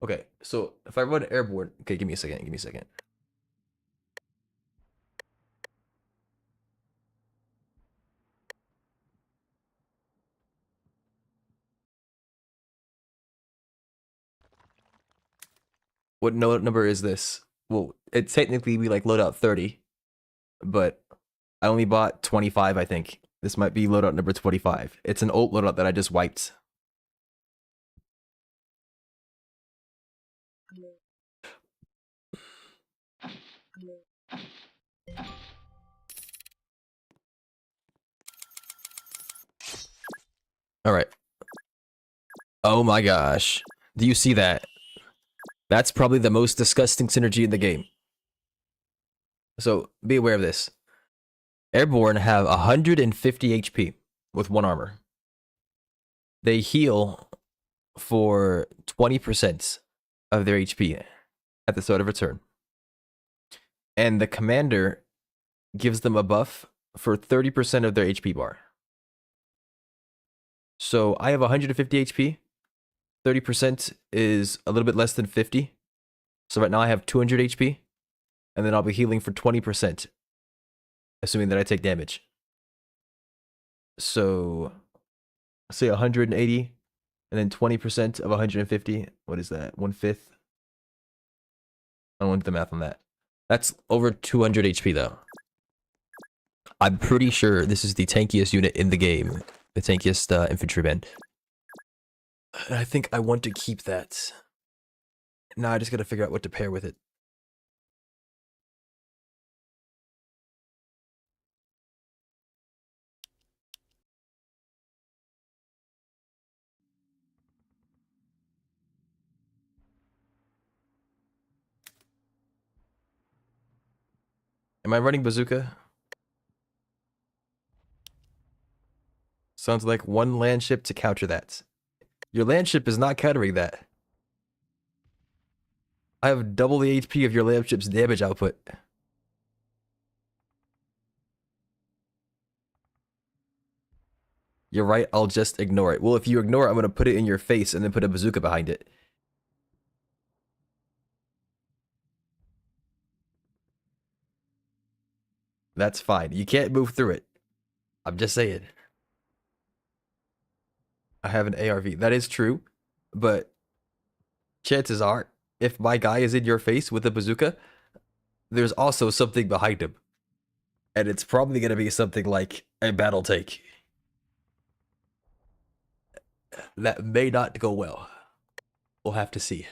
Okay, so if I run airborne, okay, give me a second. Give me a second. What note number is this? Well, it technically we like loadout 30, but I only bought 25, I think. This might be loadout number 25. It's an old loadout that I just wiped. All right. Oh my gosh. Do you see that? That's probably the most disgusting synergy in the game. So be aware of this. Airborne have 150 HP with 1 armor. They heal for 20% of their HP at the start of a turn. And the commander gives them a buff for 30% of their HP bar. So I have 150 HP. 30% is a little bit less than 50. So right now I have 200 HP. And then I'll be healing for 20%. Assuming that I take damage. So say 180. And then 20% of 150. What is that? 1/5? I don't want to do the math on that. That's over 200 HP though. I'm pretty sure this is the tankiest unit in the game. The tankiest infantryman. And I think I want to keep that. Now I just gotta figure out what to pair with it. Am I running bazooka? Sounds like 1 land ship to counter that. Your land ship is not countering that. I have double the HP of your land ship's damage output. You're right, I'll just ignore it. Well, if you ignore it, I'm gonna put it in your face and then put a bazooka behind it. That's fine. You can't move through it. I'm just saying. I have an ARV. That is true, but chances are, if my guy is in your face with a bazooka, there's also something behind him. And it's probably going to be something like a battle tank. That may not go well. We'll have to see.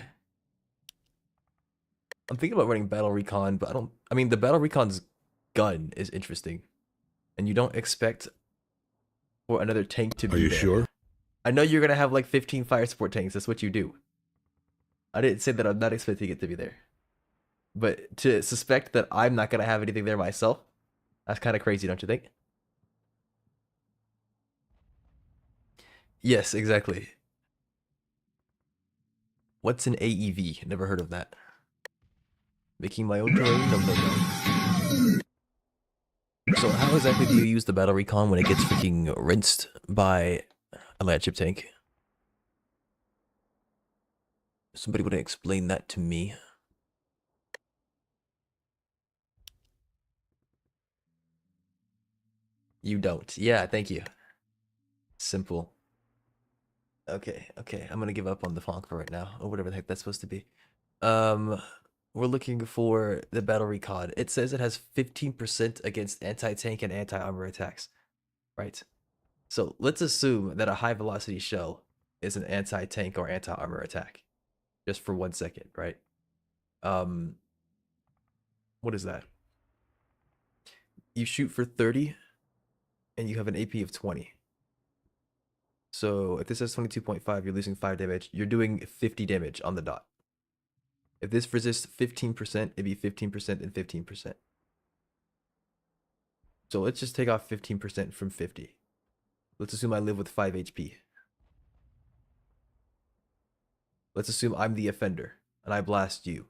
I'm thinking about running Battle Recon, but I mean, the Battle Recon's gun is interesting. And you don't expect for another tank to be Are you there. sure? I know you're going to have like 15 fire support tanks. That's what you do. I didn't say that I'm not expecting it to be there. But to suspect that I'm not going to have anything there myself, that's kind of crazy, don't you think? Yes, exactly. What's an AEV? Never heard of that. Making my own terrain? No, no, no. So how exactly do you use the Battle Recon when it gets freaking rinsed by a land ship tank? Somebody would explain that to me. You don't. Yeah, thank you. Simple. Okay, okay. I'm gonna give up on the Fonk for right now, or whatever the heck that's supposed to be. We're looking for the Battle Recon. It says it has 15% against anti-tank and anti-armor attacks. Right. So let's assume that a high velocity shell is an anti-tank or anti-armor attack. Just for 1 second, right? What is that? You shoot for 30 and you have an AP of 20. So if this has 22.5, you're losing 5 damage. You're doing 50 damage on the dot. If this resists 15%, it'd be 15% and 15%. So let's just take off 15% from 50. Let's assume I live with 5 HP. Let's assume I'm the offender and I blast you.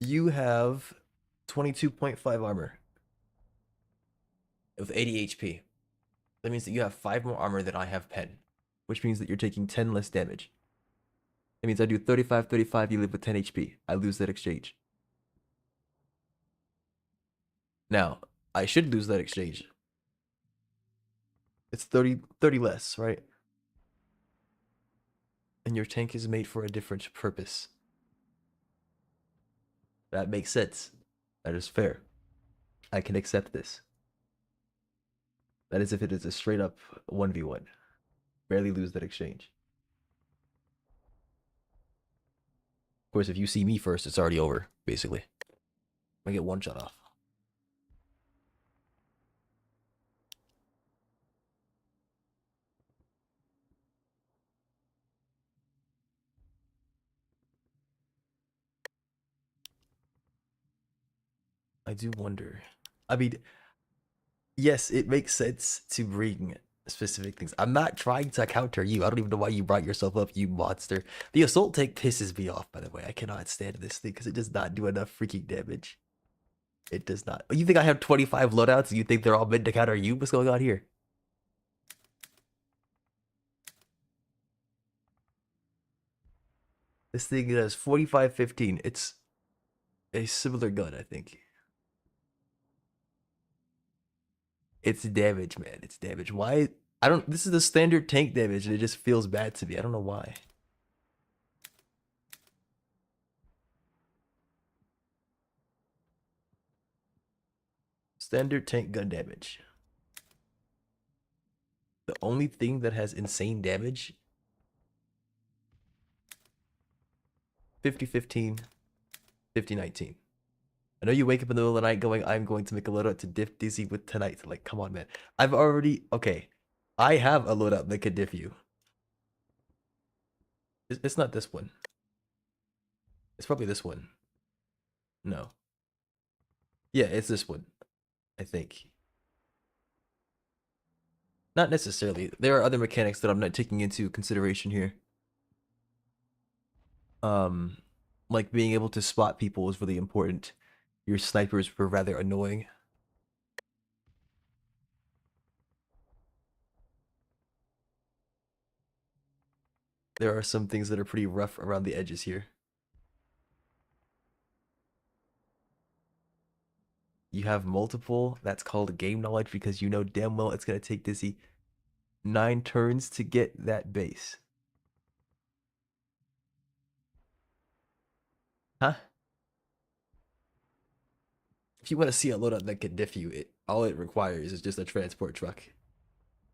You have 22.5 armor with 80 HP. That means that you have 5 more armor than I have pen, which means that you're taking 10 less damage. That means I do 35, 35, you live with 10 HP. I lose that exchange. Now, I should lose that exchange. It's 30 less, right? And your tank is made for a different purpose. That makes sense. That is fair. I can accept this. That is if it is a straight up 1v1. Barely lose that exchange. Of course, if you see me first, it's already over, basically. I get 1 shot off. I do wonder. I mean, yes, it makes sense to bring specific things. I'm not trying to counter you. I don't even know why you brought yourself up, you monster. The assault tank pisses me off, by the way. I cannot stand this thing because it does not do enough freaking damage. It does not. You think I have 25 loadouts and you think they're all meant to counter you? What's going on here? This thing does 45-15. It's a similar gun, I think. It's damage, man. It's damage. Why? I don't. This is the standard tank damage, and it just feels bad to me. I don't know why. Standard tank gun damage. The only thing that has insane damage. 50-15, 50-19. I know you wake up in the middle of the night going, I'm going to make a loadout to diff Dizzy with tonight. Like, come on, man. I've already, okay. I have a loadout that could diff you. It's not this one. It's probably this one. No. Yeah, it's this one. I think. Not necessarily. There are other mechanics that I'm not taking into consideration here. Like being able to spot people is really important. Your snipers were rather annoying. There are some things that are pretty rough around the edges here. You have multiple. That's called game knowledge because you know damn well it's gonna take Dizzy 9 turns to get that base. Huh? If you want to see a loadout that can diff you, all it requires is just a transport truck.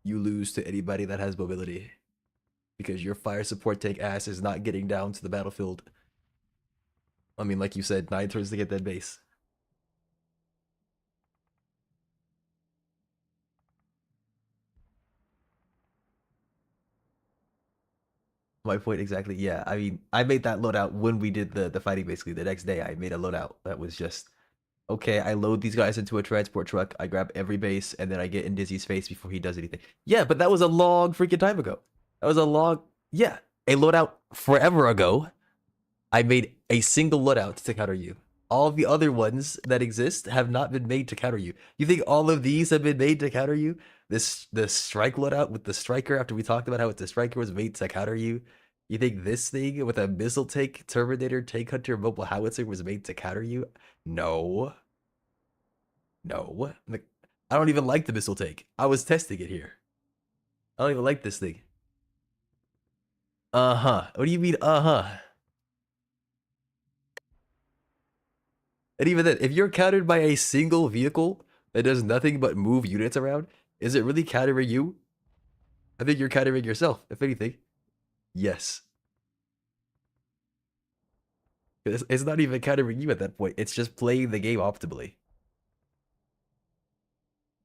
You lose to anybody that has mobility. Because your fire support tank ass is not getting down to the battlefield. I mean, like you said, 9 turns to get that base. My point exactly. Yeah, I mean, I made that loadout when we did the fighting. Basically, the next day I made a loadout that was just okay. I load these guys into a transport truck. I grab every base, and then I get in Dizzy's face before he does anything. Yeah, but that was a long freaking time ago. That was a long, yeah, a loadout forever ago. I made a single loadout to counter you. All of the other ones that exist have not been made to counter you. You think all of these have been made to counter you? The strike loadout with the striker, after we talked about how the striker was made to counter you. You think this thing with a missile tank, Terminator, tank hunter, mobile howitzer was made to counter you? No. No. Like, I don't even like the missile tank. I was testing it here. I don't even like this thing. Uh-huh. What do you mean, uh-huh? And even then, if you're countered by a single vehicle that does nothing but move units around, is it really countering you? I think you're countering yourself, if anything. Yes. It's not even countering you at that point. It's just playing the game optimally.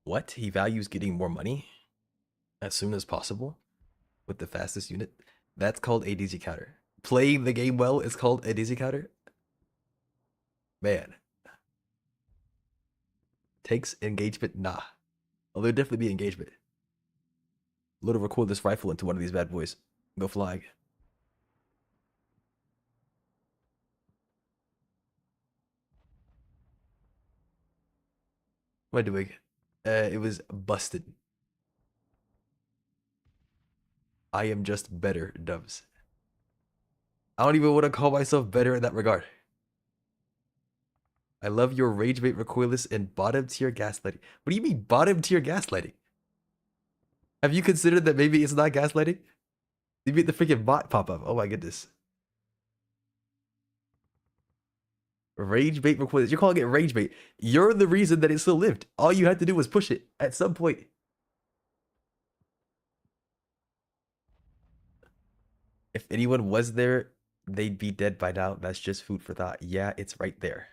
What? He values getting more money as soon as possible with the fastest unit? That's called a dizzy counter. Playing the game well is called a dizzy counter? Man. Takes engagement? Nah. Oh, there'll definitely be engagement. Load a recordless rifle into one of these bad boys. Go flying. What am I doing? It was busted. I am just better, Dubs. I don't even want to call myself better in that regard. I love your rage bait recoilless and bottom tier gaslighting. What do you mean bottom tier gaslighting? Have you considered that maybe it's not gaslighting? You made the freaking bot pop up. Oh my goodness. Rage bait recoilless. You're calling it rage bait. You're the reason that it still lived. All you had to do was push it at some point. If anyone was there, they'd be dead by now. That's just food for thought. Yeah, it's right there.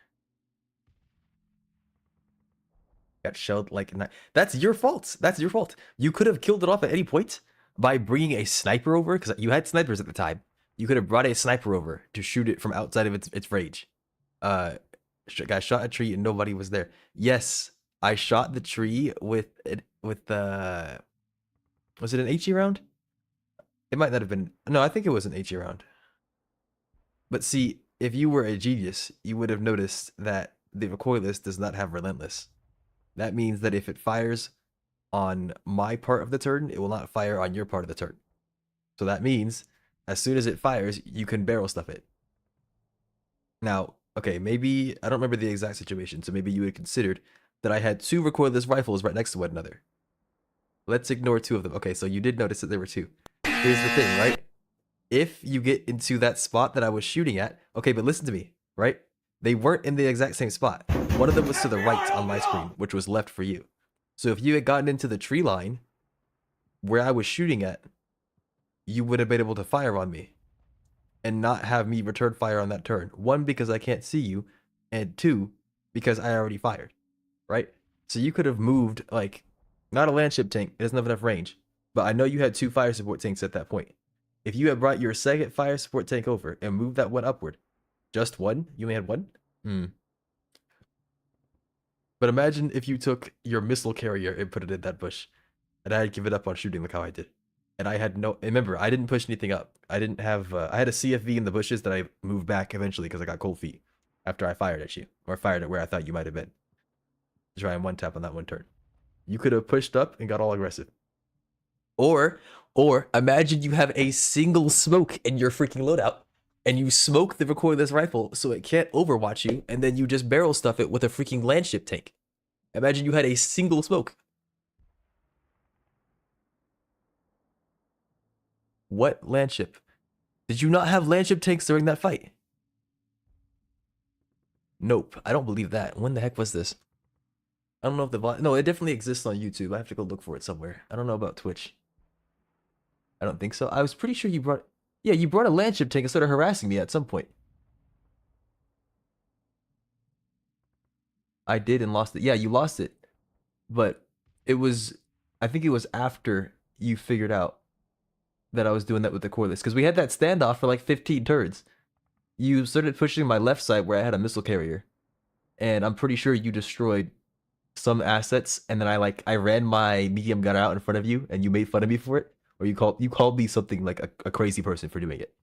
Got shelled like that's your fault. That's your fault. You could have killed it off at any point by bringing a sniper over, because you had snipers at the time. You could have brought a sniper over to shoot it from outside of its rage. Guy shot a tree and nobody was there. Yes, I shot the tree with the. Was it an HE round? It might not have been. No, I think it was an HE round. But see, if you were a genius, you would have noticed that the recoilless does not have relentless. That means that if it fires on my part of the turn, it will not fire on your part of the turn. So that means as soon as it fires, you can barrel stuff it. Now, okay, maybe, I don't remember the exact situation, so maybe you had considered that I had 2 recoilless rifles right next to one another. Let's ignore 2 of them. Okay, so you did notice that there were 2. Here's the thing, right? If you get into that spot that I was shooting at, okay, but listen to me, right? They weren't in the exact same spot. One of them was to the right on my screen, which was left for you. So if you had gotten into the tree line where I was shooting at, you would have been able to fire on me and not have me return fire on that turn. 1, because I can't see you, and 2, because I already fired, right? So you could have moved, like, not a landship tank, it doesn't have enough range, but I know you had 2 fire support tanks at that point. If you had brought your second fire support tank over and moved that one upward, just 1? You only had 1? But imagine if you took your missile carrier and put it in that bush, and I had given up on shooting like how I did. And I had no, remember, I didn't push anything up. I didn't have, I had a CFV in the bushes that I moved back eventually because I got cold feet after I fired at you, or fired at where I thought you might have been. Try and 1-tap on that one turn. You could have pushed up and got all aggressive. Or imagine you have a single smoke in your freaking loadout, and you smoke the recoilless rifle so it can't overwatch you, and then you just barrel stuff it with a freaking landship tank. Imagine you had a single smoke. What landship? Did you not have landship tanks during that fight? Nope, I don't believe that. When the heck was this? I don't know if the no, it definitely exists on YouTube. I have to go look for it somewhere. I don't know about Twitch. I don't think so. I was pretty sure you brought, yeah, you brought a landship tank and started harassing me at some point. I did and lost it. Yeah, you lost it. But it was, I think it was after you figured out that I was doing that with the cordless. Because we had that standoff for like 15 turns. You started pushing my left side where I had a missile carrier. And I'm pretty sure you destroyed some assets. And then I ran my medium gun out in front of you and you made fun of me for it. Or you called me something like a crazy person for doing it.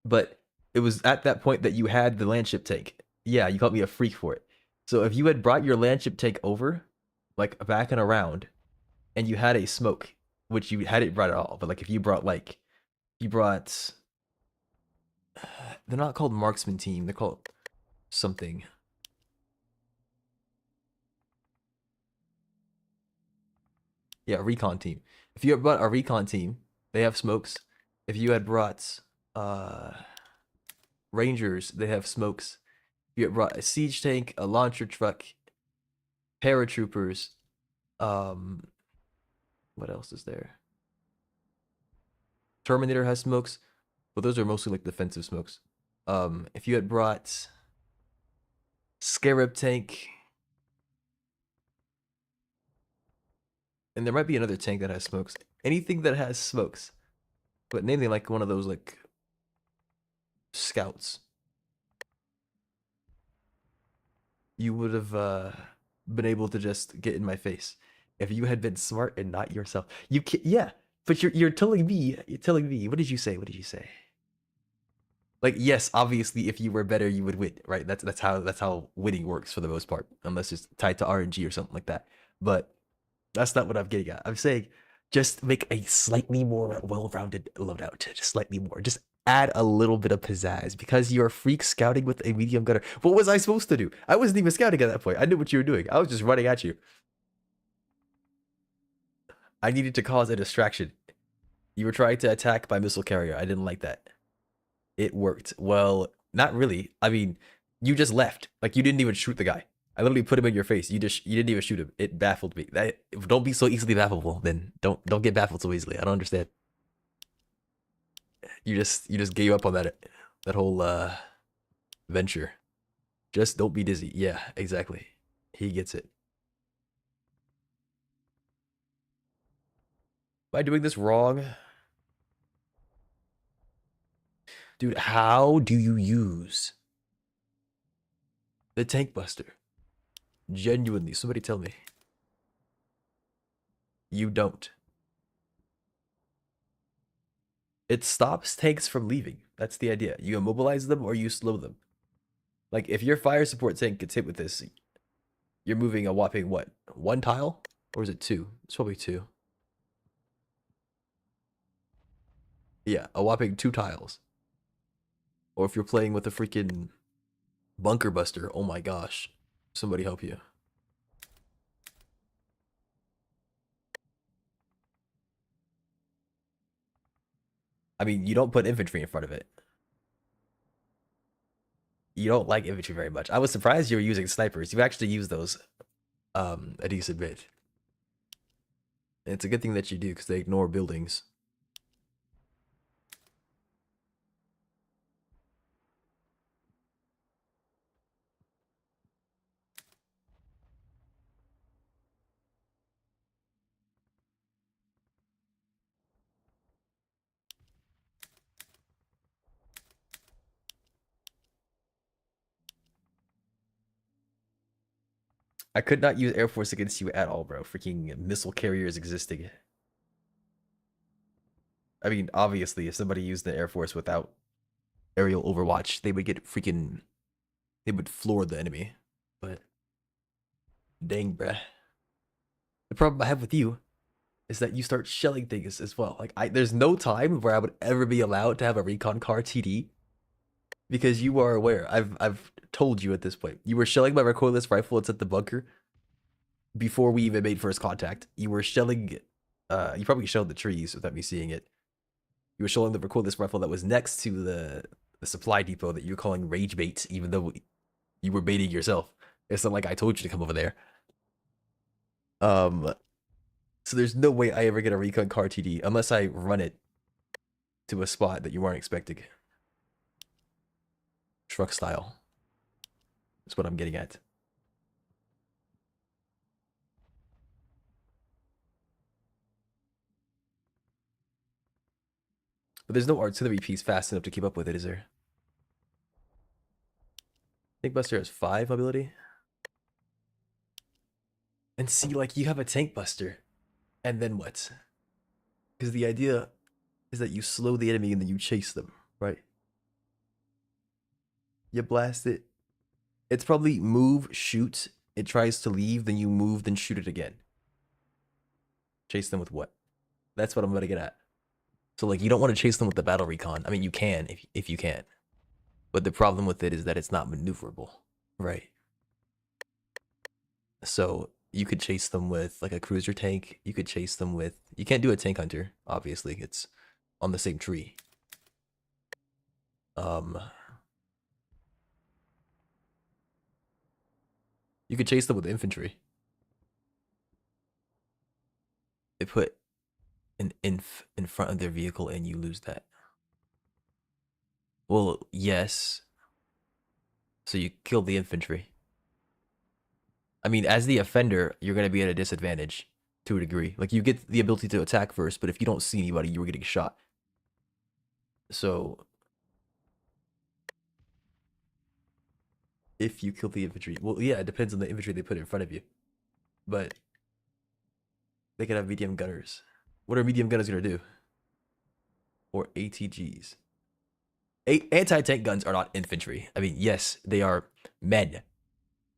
But it was at that point that you had the landship tank. Yeah, you called me a freak for it. So if you had brought your landship tank over, like back and around, and you had a smoke, which you hadn't brought at all, but like if you brought they're not called marksman team, they're called something. Yeah, recon team. If you had brought a recon team, they have smokes. If you had brought rangers, they have smokes. If you had brought a siege tank, a launcher truck, paratroopers, what else is there? Terminator has smokes, but those are mostly like defensive smokes. If you had brought Scarab tank, and there might be another tank that has smokes. Anything that has smokes, but namely like one of those like scouts, you would have been able to just get in my face if you had been smart and not yourself. You can, yeah, but you're telling me. What did you say? What did you say? Like, yes, obviously, if you were better, you would win, right? That's how winning works for the most part, unless it's tied to RNG or something like that. But that's not what I'm getting at. I'm saying just make a slightly more well-rounded loadout. Just slightly more. Just add a little bit of pizzazz because you're freak scouting with a medium gunner. What was I supposed to do? I wasn't even scouting at that point. I knew what you were doing. I was just running at you. I needed to cause a distraction. You were trying to attack my missile carrier. I didn't like that. It worked. Well, not really. I mean, you just left. Like, you didn't even shoot the guy. I literally put him in your face. You didn't even shoot him. It baffled me. Don't be so easily baffable. Then don't get baffled so easily. I don't understand. You just gave up on that whole venture. Just don't be dizzy. Yeah, exactly. He gets it. Am I doing this wrong? Dude, how do you use the tank buster? Genuinely, somebody tell me. You don't. It stops tanks from leaving. That's the idea. You immobilize them or you slow them. Like, if your fire support tank gets hit with this, you're moving a whopping, what, 1 tile? Or is it 2? It's probably 2. Yeah, a whopping 2 tiles. Or if you're playing with a freaking bunker buster, oh my gosh. Somebody help you. I mean, you don't put infantry in front of it. You don't like infantry very much. I was surprised you were using snipers. You've actually used those a decent bit. And it's a good thing that you do because they ignore buildings. I could not use Air Force against you at all, bro. Freaking missile carriers existing. I mean, obviously, if somebody used the Air Force without aerial overwatch, they would get freaking... They would floor the enemy. But... Dang, bruh. The problem I have with you is that you start shelling things as well. Like, there's no time where I would ever be allowed to have a recon car TD. Because you are aware. I've told you at this point. You were shelling my recoilless rifle. It's at the bunker. before we even made first contact, you were shelling. You probably shelled the trees without me seeing it. You were shelling the recordless rifle that was next to the supply depot that you were calling rage bait, even though you were baiting yourself. It's not like I told you to come over there. So there's no way I ever get a recon car TD unless I run it to a spot that you weren't expecting. Truck style. That's what I'm getting at. But there's no artillery piece fast enough to keep up with it, is there? I think Buster has 5 mobility. And see, like, you have a tank buster. And then what? Because the idea is that you slow the enemy and then you chase them, right? You blast it. It's probably move, shoot. It tries to leave, then you move, then shoot it again. Chase them with what? That's what I'm going to get at. So, like, you don't want to chase them with the battle recon. I mean, you can if you can. But the problem with it is that it's not maneuverable, right? So, you could chase them with, like, a cruiser tank. You could chase them with... You can't do a tank hunter, obviously. It's on the same tree. You could chase them with infantry. They put an inf in front of their vehicle and you lose that. Well, yes. So you kill the infantry. I mean, as the offender, you're going to be at a disadvantage to a degree. Like, you get the ability to attack first, but if you don't see anybody, you were getting shot. So, if you kill the infantry, well, yeah, it depends on the infantry they put in front of you. But they could have medium gunners. What are medium gunners going to do? Or ATGs. Anti-tank guns are not infantry. I mean, yes, they are men.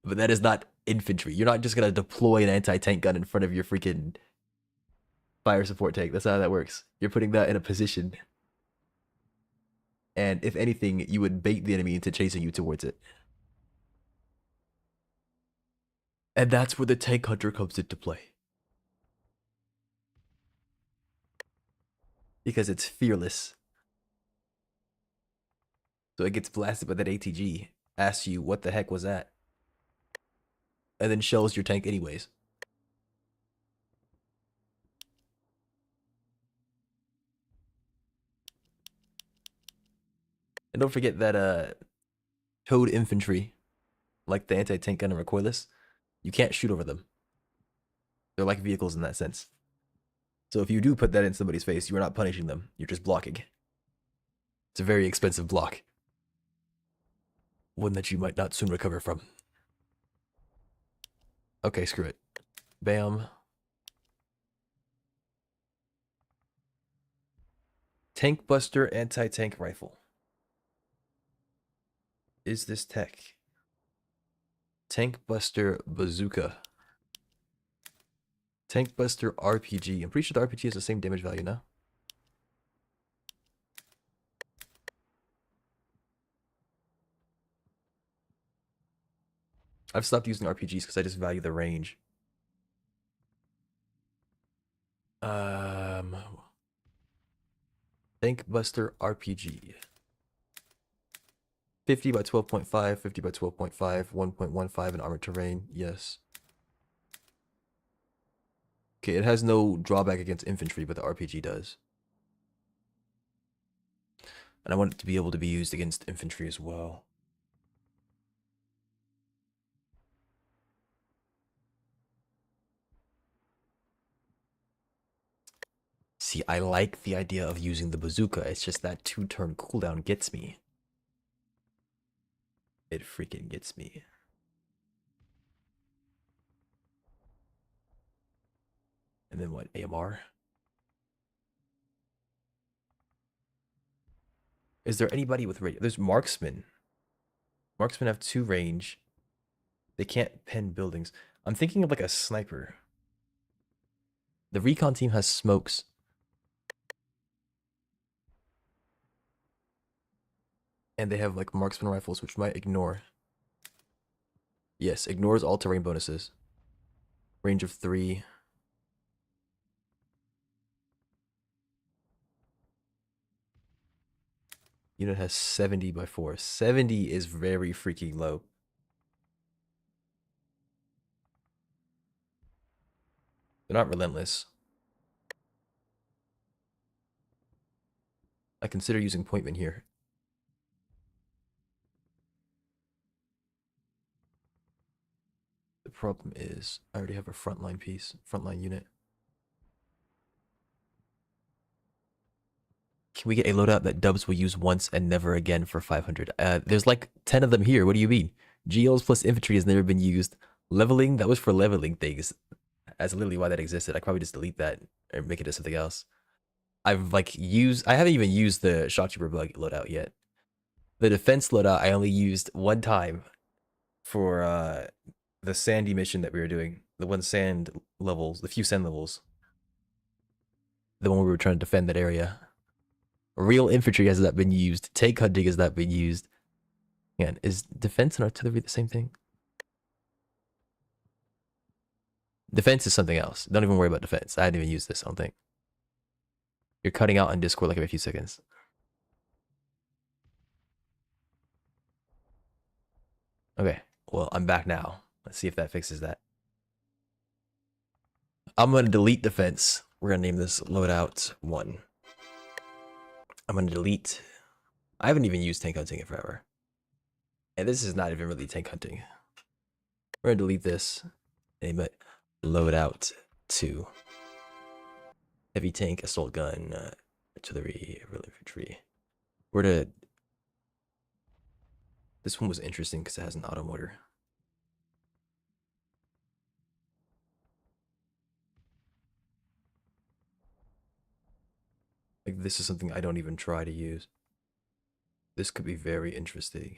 But that is not infantry. You're not just going to deploy an anti-tank gun in front of your freaking fire support tank. That's not how that works. You're putting that in a position. And if anything, you would bait the enemy into chasing you towards it. And that's where the tank hunter comes into play. Because it's fearless. So it gets blasted by that ATG, asks you what the heck was that, and then shells your tank anyways. And don't forget that towed infantry, like the anti-tank gun and recoilless, you can't shoot over them. They're like vehicles in that sense. So if you do put that in somebody's face, you are not punishing them. You're just blocking. It's a very expensive block. One that you might not soon recover from. Okay, screw it. Bam. Tank Buster anti-tank rifle. Is this tech? Tank Buster bazooka. Tank Buster RPG. I'm pretty sure the RPG has the same damage value now. I've stopped using RPGs because I just value the range. Tank Buster RPG. 50 by 12.5, 50 by 12.5, 1.15 in armored terrain. Yes. Okay, it has no drawback against infantry, but the RPG does. And I want it to be able to be used against infantry as well. See, I like the idea of using the bazooka. It's just that 2-turn cooldown gets me. It freaking gets me. And then what? AMR? Is there anybody with range? There's marksmen. Marksmen have 2 range. They can't pen buildings. I'm thinking of like a sniper. The recon team has smokes. And they have like marksman rifles, which might ignore. Yes, ignores all terrain bonuses. Range of 3. Unit has 70 by 4. 70 is very freaking low. They're not relentless. I consider using Pointman here. The problem is I already have a frontline piece, frontline unit. Can we get a loadout that Dubs will use once and never again for 500? There's like 10 of them here. What do you mean? GLs plus infantry has never been used. Leveling, that was for leveling things. That's literally why that existed. I could probably just delete that or make it into something else. I haven't even used the shock trooper bug loadout yet. The defense loadout I only used one time for the sandy mission that we were doing. The one sand levels, the few sand levels. The one where we were trying to defend that area. Real infantry has not been used. Tank hunting has not been used. Man, is defense and artillery the same thing? Defense is something else. Don't even worry about defense. I hadn't even used this, I don't think. You're cutting out on Discord like every few seconds. Okay, well, I'm back now. Let's see if that fixes that. I'm going to delete defense. We're going to name this loadout 1. I'm going to delete. I haven't even used tank hunting in forever. And this is not even really tank hunting. We're going to delete this. Name it loadout 2. Heavy tank, assault gun, artillery, real infantry. We're to. This one was interesting because it has an auto motor. Like, this is something I don't even try to use. This could be very interesting.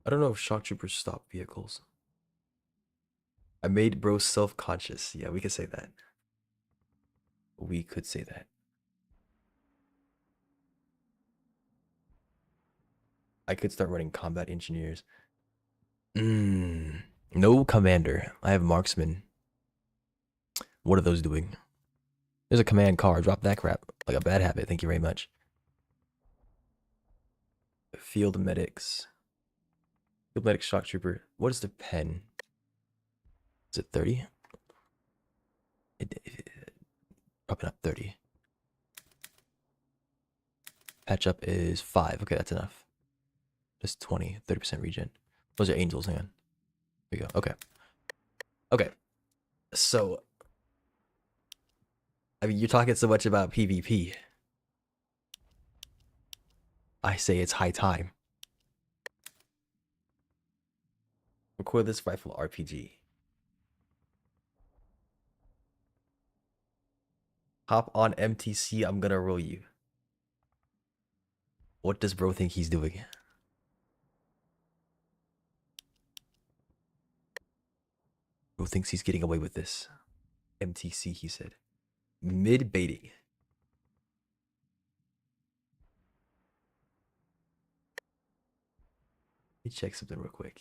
I don't know if shock troopers stop vehicles. I made bro self-conscious. Yeah, we could say that. We could say that. I could start running combat engineers. No commander. I have marksman. What are those doing? There's a command car. Drop that crap. Like a bad habit. Thank you very much. Field medics. Field medic shock trooper. What is the pen? Is it 30? Probably not 30. Patch up is 5. Okay, that's enough. Just 20, 30% regen. Those are angels, hang on. There we go. Okay. Okay. So, I mean, you're talking so much about PvP. I say it's high time. Cordless rifle RPG. Hop on MTC, I'm gonna roll you. What does bro think he's doing? Bro thinks he's getting away with this. MTC, he said. Mid baiting. Let me check something real quick.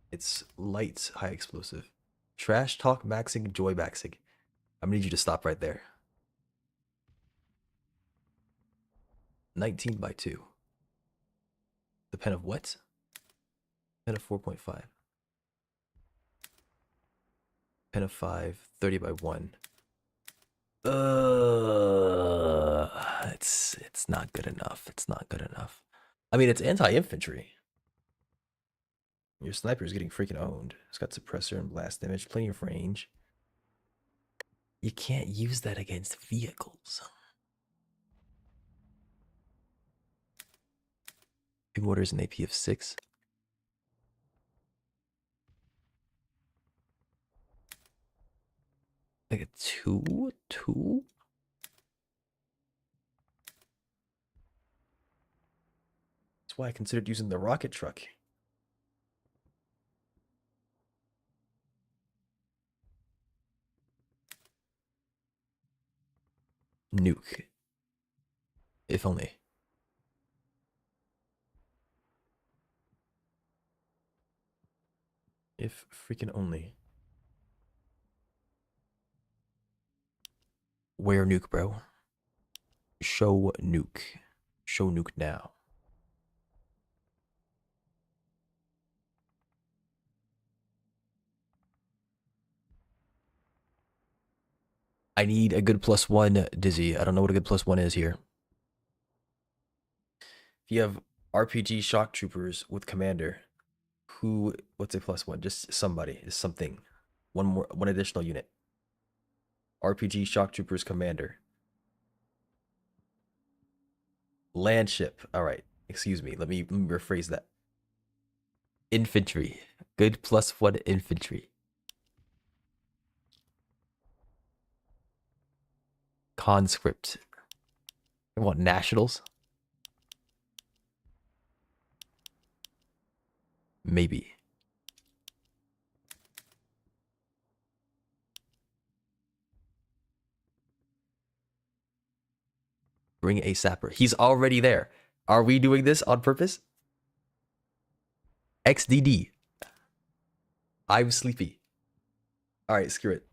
It's light, high explosive. Trash talk maxing, joy maxing. I'm gonna need you to stop right there. 19 by 2. The pen of what? Pen of 4.5. Pen of 5, 30 by 1. It's not good enough. It's not good enough. I mean, it's anti-infantry. Your sniper is getting freaking owned. It's got suppressor and blast damage, plenty of range. You can't use that against vehicles. Mortar is an AP of 6. Like a 2? 2? That's why I considered using the rocket truck. Nuke. If only. If freaking only. Where nuke, bro? Show nuke. Show nuke now. I need a good +1, Dizzy. I don't know what a good +1 is here. If you have RPG shock troopers with commander, what's a +1? Just somebody, just something. One additional unit. RPG shock troopers commander. Land ship. All right. Excuse me. Let me rephrase that. Infantry. Good +1 infantry. Conscript. I want nationals. Maybe. Bring a sapper. He's already there. Are we doing this on purpose? XDD. I'm sleepy. All right, screw it.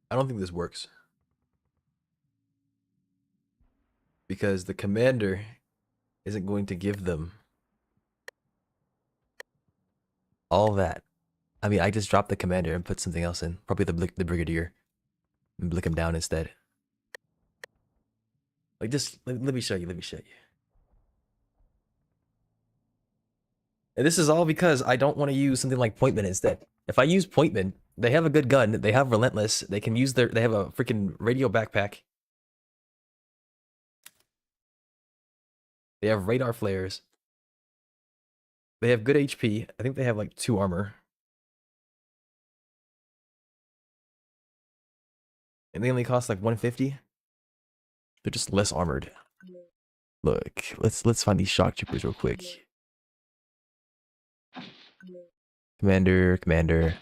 I don't think this works. Because the commander isn't going to give them all that. I mean, I just dropped the commander and put something else in. Probably the brigadier. And blick him down instead. Like, just, let me show you, let me show you. And this is all because I don't want to use something like Pointman instead. If I use Pointman, they have a good gun, they have Relentless, they can use they have a freaking radio backpack. They have radar flares. They have good HP. I think they have like 2 armor. And they only cost like 150. They're just less armored. Look, let's find these shock troopers real quick. Commander,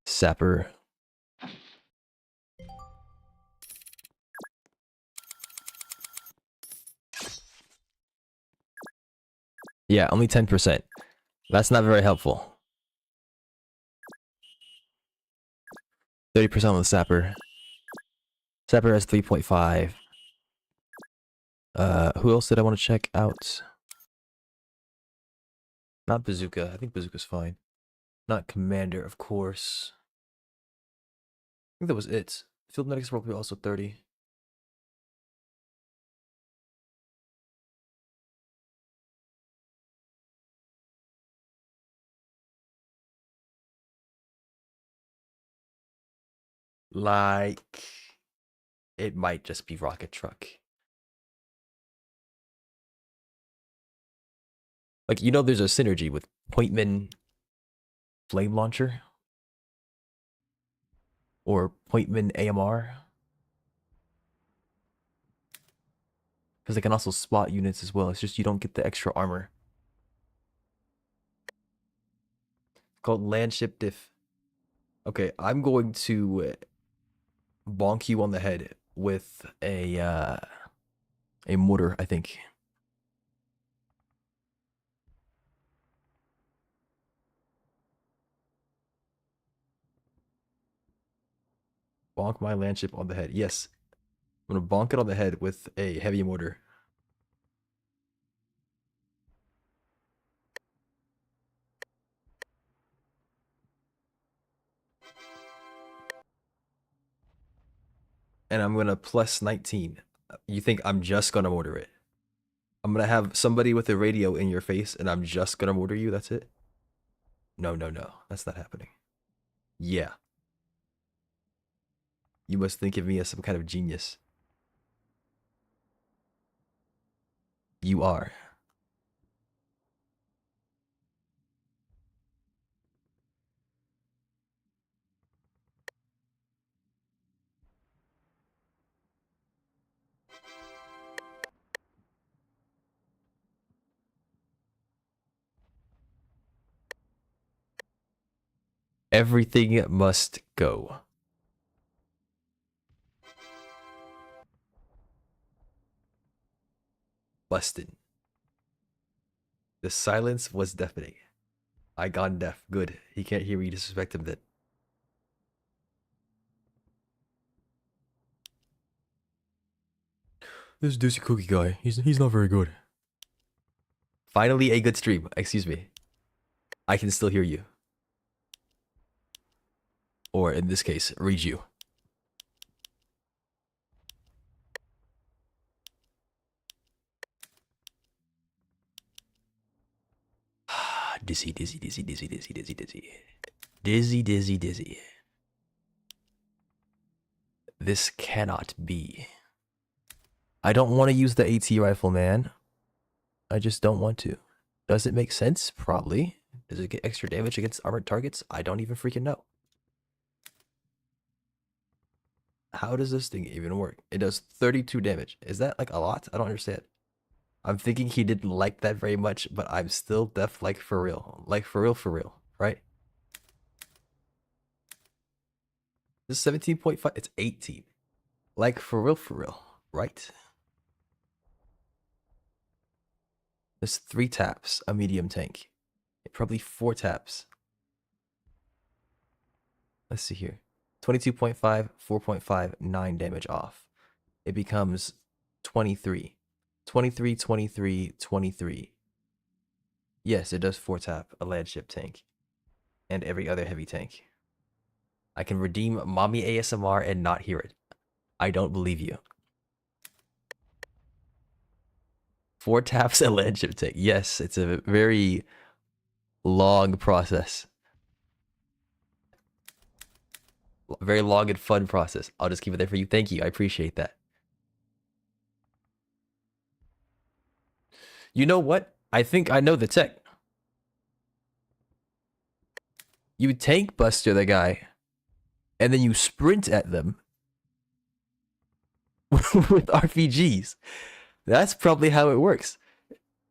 sapper. Yeah, only 10%. That's not very helpful. 30% on the sapper. Sapper has 3.5. Who else did I want to check out? Not bazooka. I think bazooka's fine. Not commander, of course. I think that was it. Field medics are probably also 30. Like, it might just be rocket truck. Like, you know, there's a synergy with Pointman flame launcher or Pointman AMR, because they can also spot units as well. It's just you don't get the extra armor. It's called land ship diff. Okay, I'm going to bonk you on the head with a mortar, I think. Bonk my land ship on the head. Yes. I'm gonna bonk it on the head with a heavy mortar. And I'm gonna plus 19. You think I'm just gonna mortar it? I'm gonna have somebody with a radio in your face and I'm just gonna mortar you, that's it? No, no, no. That's not happening. Yeah. You must think of me as some kind of genius. You are. Everything must go. Busted. The silence was deafening. I gone deaf. Good. He can't hear me. Disrespect him then. This Deucey Cookie guy, he's not very good. Finally a good stream. Excuse me. I can still hear you. Or in this case, read you. Dizzy, dizzy, dizzy, dizzy, dizzy, dizzy, dizzy. Dizzy, dizzy, dizzy. This cannot be. I don't want to use the AT rifle, man. I just don't want to. Does it make sense? Probably. Does it get extra damage against armored targets? I don't even freaking know. How does this thing even work? It does 32 damage. Is that like a lot? I don't understand. I'm thinking he didn't like that very much, but I'm still deaf like for real. Like for real, right? This is 17.5. It's 18. Like for real, right? There's 3 taps, a medium tank. Probably 4 taps. Let's see here. 22.5, 4.5, 9 damage off. It becomes 23. 23, 23, 23. Yes, it does 4 tap a landship tank. And every other heavy tank. I can redeem mommy ASMR and not hear it. I don't believe you. 4 taps a landship tank. Yes, it's a very long process. Very long and fun process. I'll just keep it there for you. Thank you. I appreciate that. You know what? I think I know the tech. You tank buster the guy, and then you sprint at them with RPGs. That's probably how it works.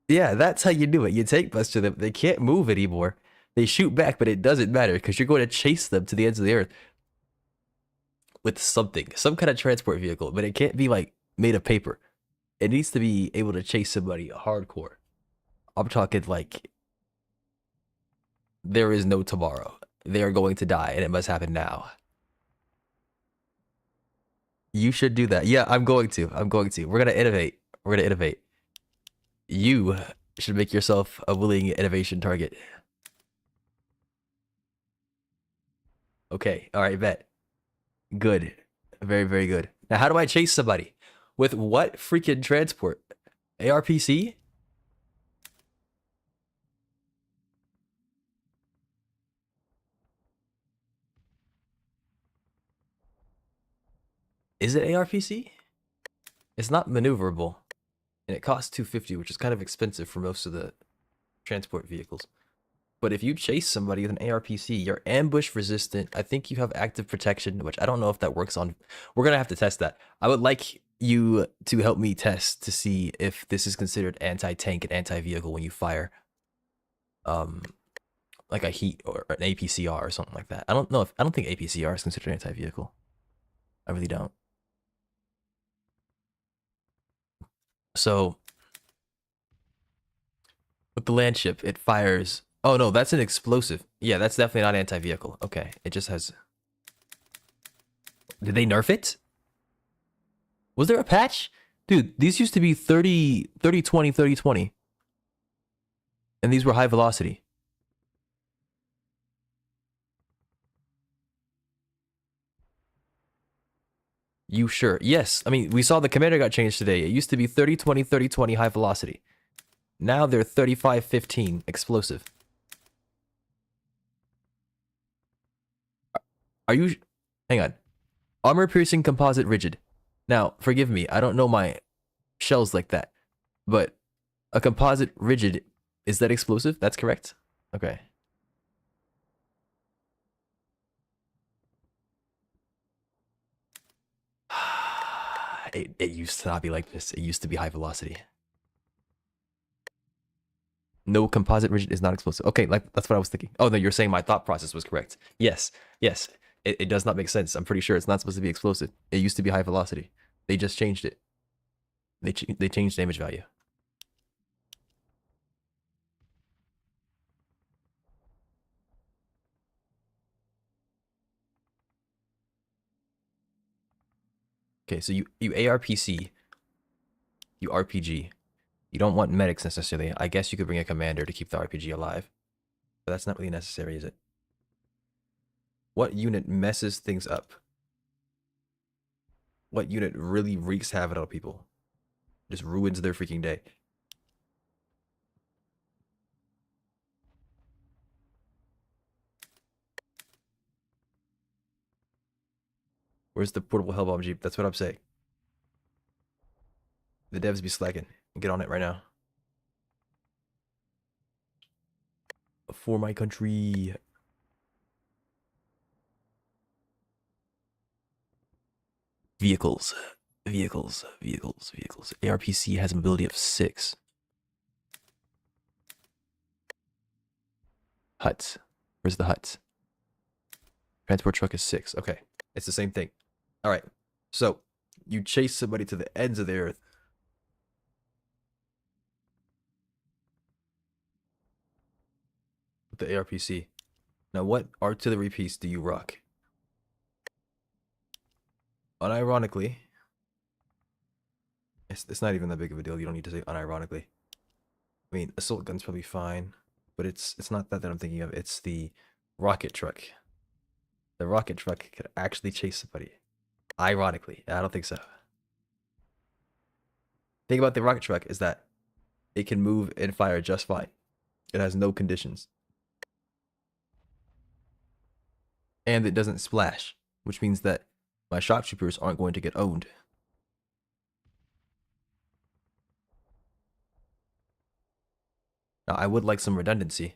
Yeah, that's how you do it. You tank buster them. They can't move anymore. They shoot back, but it doesn't matter because you're going to chase them to the ends of the earth with something, some kind of transport vehicle, but it can't be like made of paper. It needs to be able to chase somebody hardcore. I'm talking like there is no tomorrow. They are going to die and it must happen now. You should do that. Yeah, I'm going to. We're going to innovate. You should make yourself a willing innovation target. Okay. All right, bet. Good. Very, very good. Now, how do I chase somebody? With what freaking transport? ARPC? Is it ARPC? It's not maneuverable. And it costs $250, which is kind of expensive for most of the transport vehicles. But if you chase somebody with an ARPC, you're ambush resistant. I think you have active protection, which I don't know if that works on. We're going to have to test that. I would like you to help me test to see if this is considered anti-tank and anti-vehicle when you fire like a heat or an APCR or something like that. I don't think APCR is considered anti-vehicle. I really don't. So with the land ship, it fires. Oh no, that's an explosive. Yeah, that's definitely not anti-vehicle. Okay, it just has. Did they nerf it? Was there a patch? Dude, these used to be 30, 20, 30, 20. And these were high velocity. You sure? Yes. I mean, we saw the commander got changed today. It used to be 30, 20, 30, 20 high velocity. Now they're 35, 15 explosive. Are you... Hang on. Armor piercing composite rigid. Now, forgive me. I don't know my shells like that. But a composite rigid, is that explosive? That's correct? Okay. It used to not be like this. It used to be high velocity. No, composite rigid is not explosive. Okay, like that's what I was thinking. Oh no, you're saying my thought process was correct. Yes, yes. It does not make sense. I'm pretty sure it's not supposed to be explosive. It used to be high velocity. They just changed it. They changed damage value. Okay, so you ARPC, you RPG. You don't want medics necessarily. I guess you could bring a commander to keep the RPG alive. But that's not really necessary, is it? What unit messes things up? What unit really wreaks havoc on people? Just ruins their freaking day. Where's the portable hell bomb jeep? That's what I'm saying. The devs be slacking. Get on it right now. For my country. Vehicles. Vehicles. Vehicles. Vehicles. ARPC has mobility of 6. Huts. Where's the huts? Transport truck is 6. Okay. It's the same thing. All right. So you chase somebody to the ends of the earth. With the ARPC. Now, what artillery piece do you rock? Unironically, it's not even that big of a deal. You don't need to say unironically. I mean, assault gun's probably fine, but it's not that I'm thinking of. It's the rocket truck. The rocket truck could actually chase somebody. Ironically, I don't think so. Thing about the rocket truck is that it can move and fire just fine. It has no conditions. And it doesn't splash, which means that my shock troopers aren't going to get owned. Now, I would like some redundancy.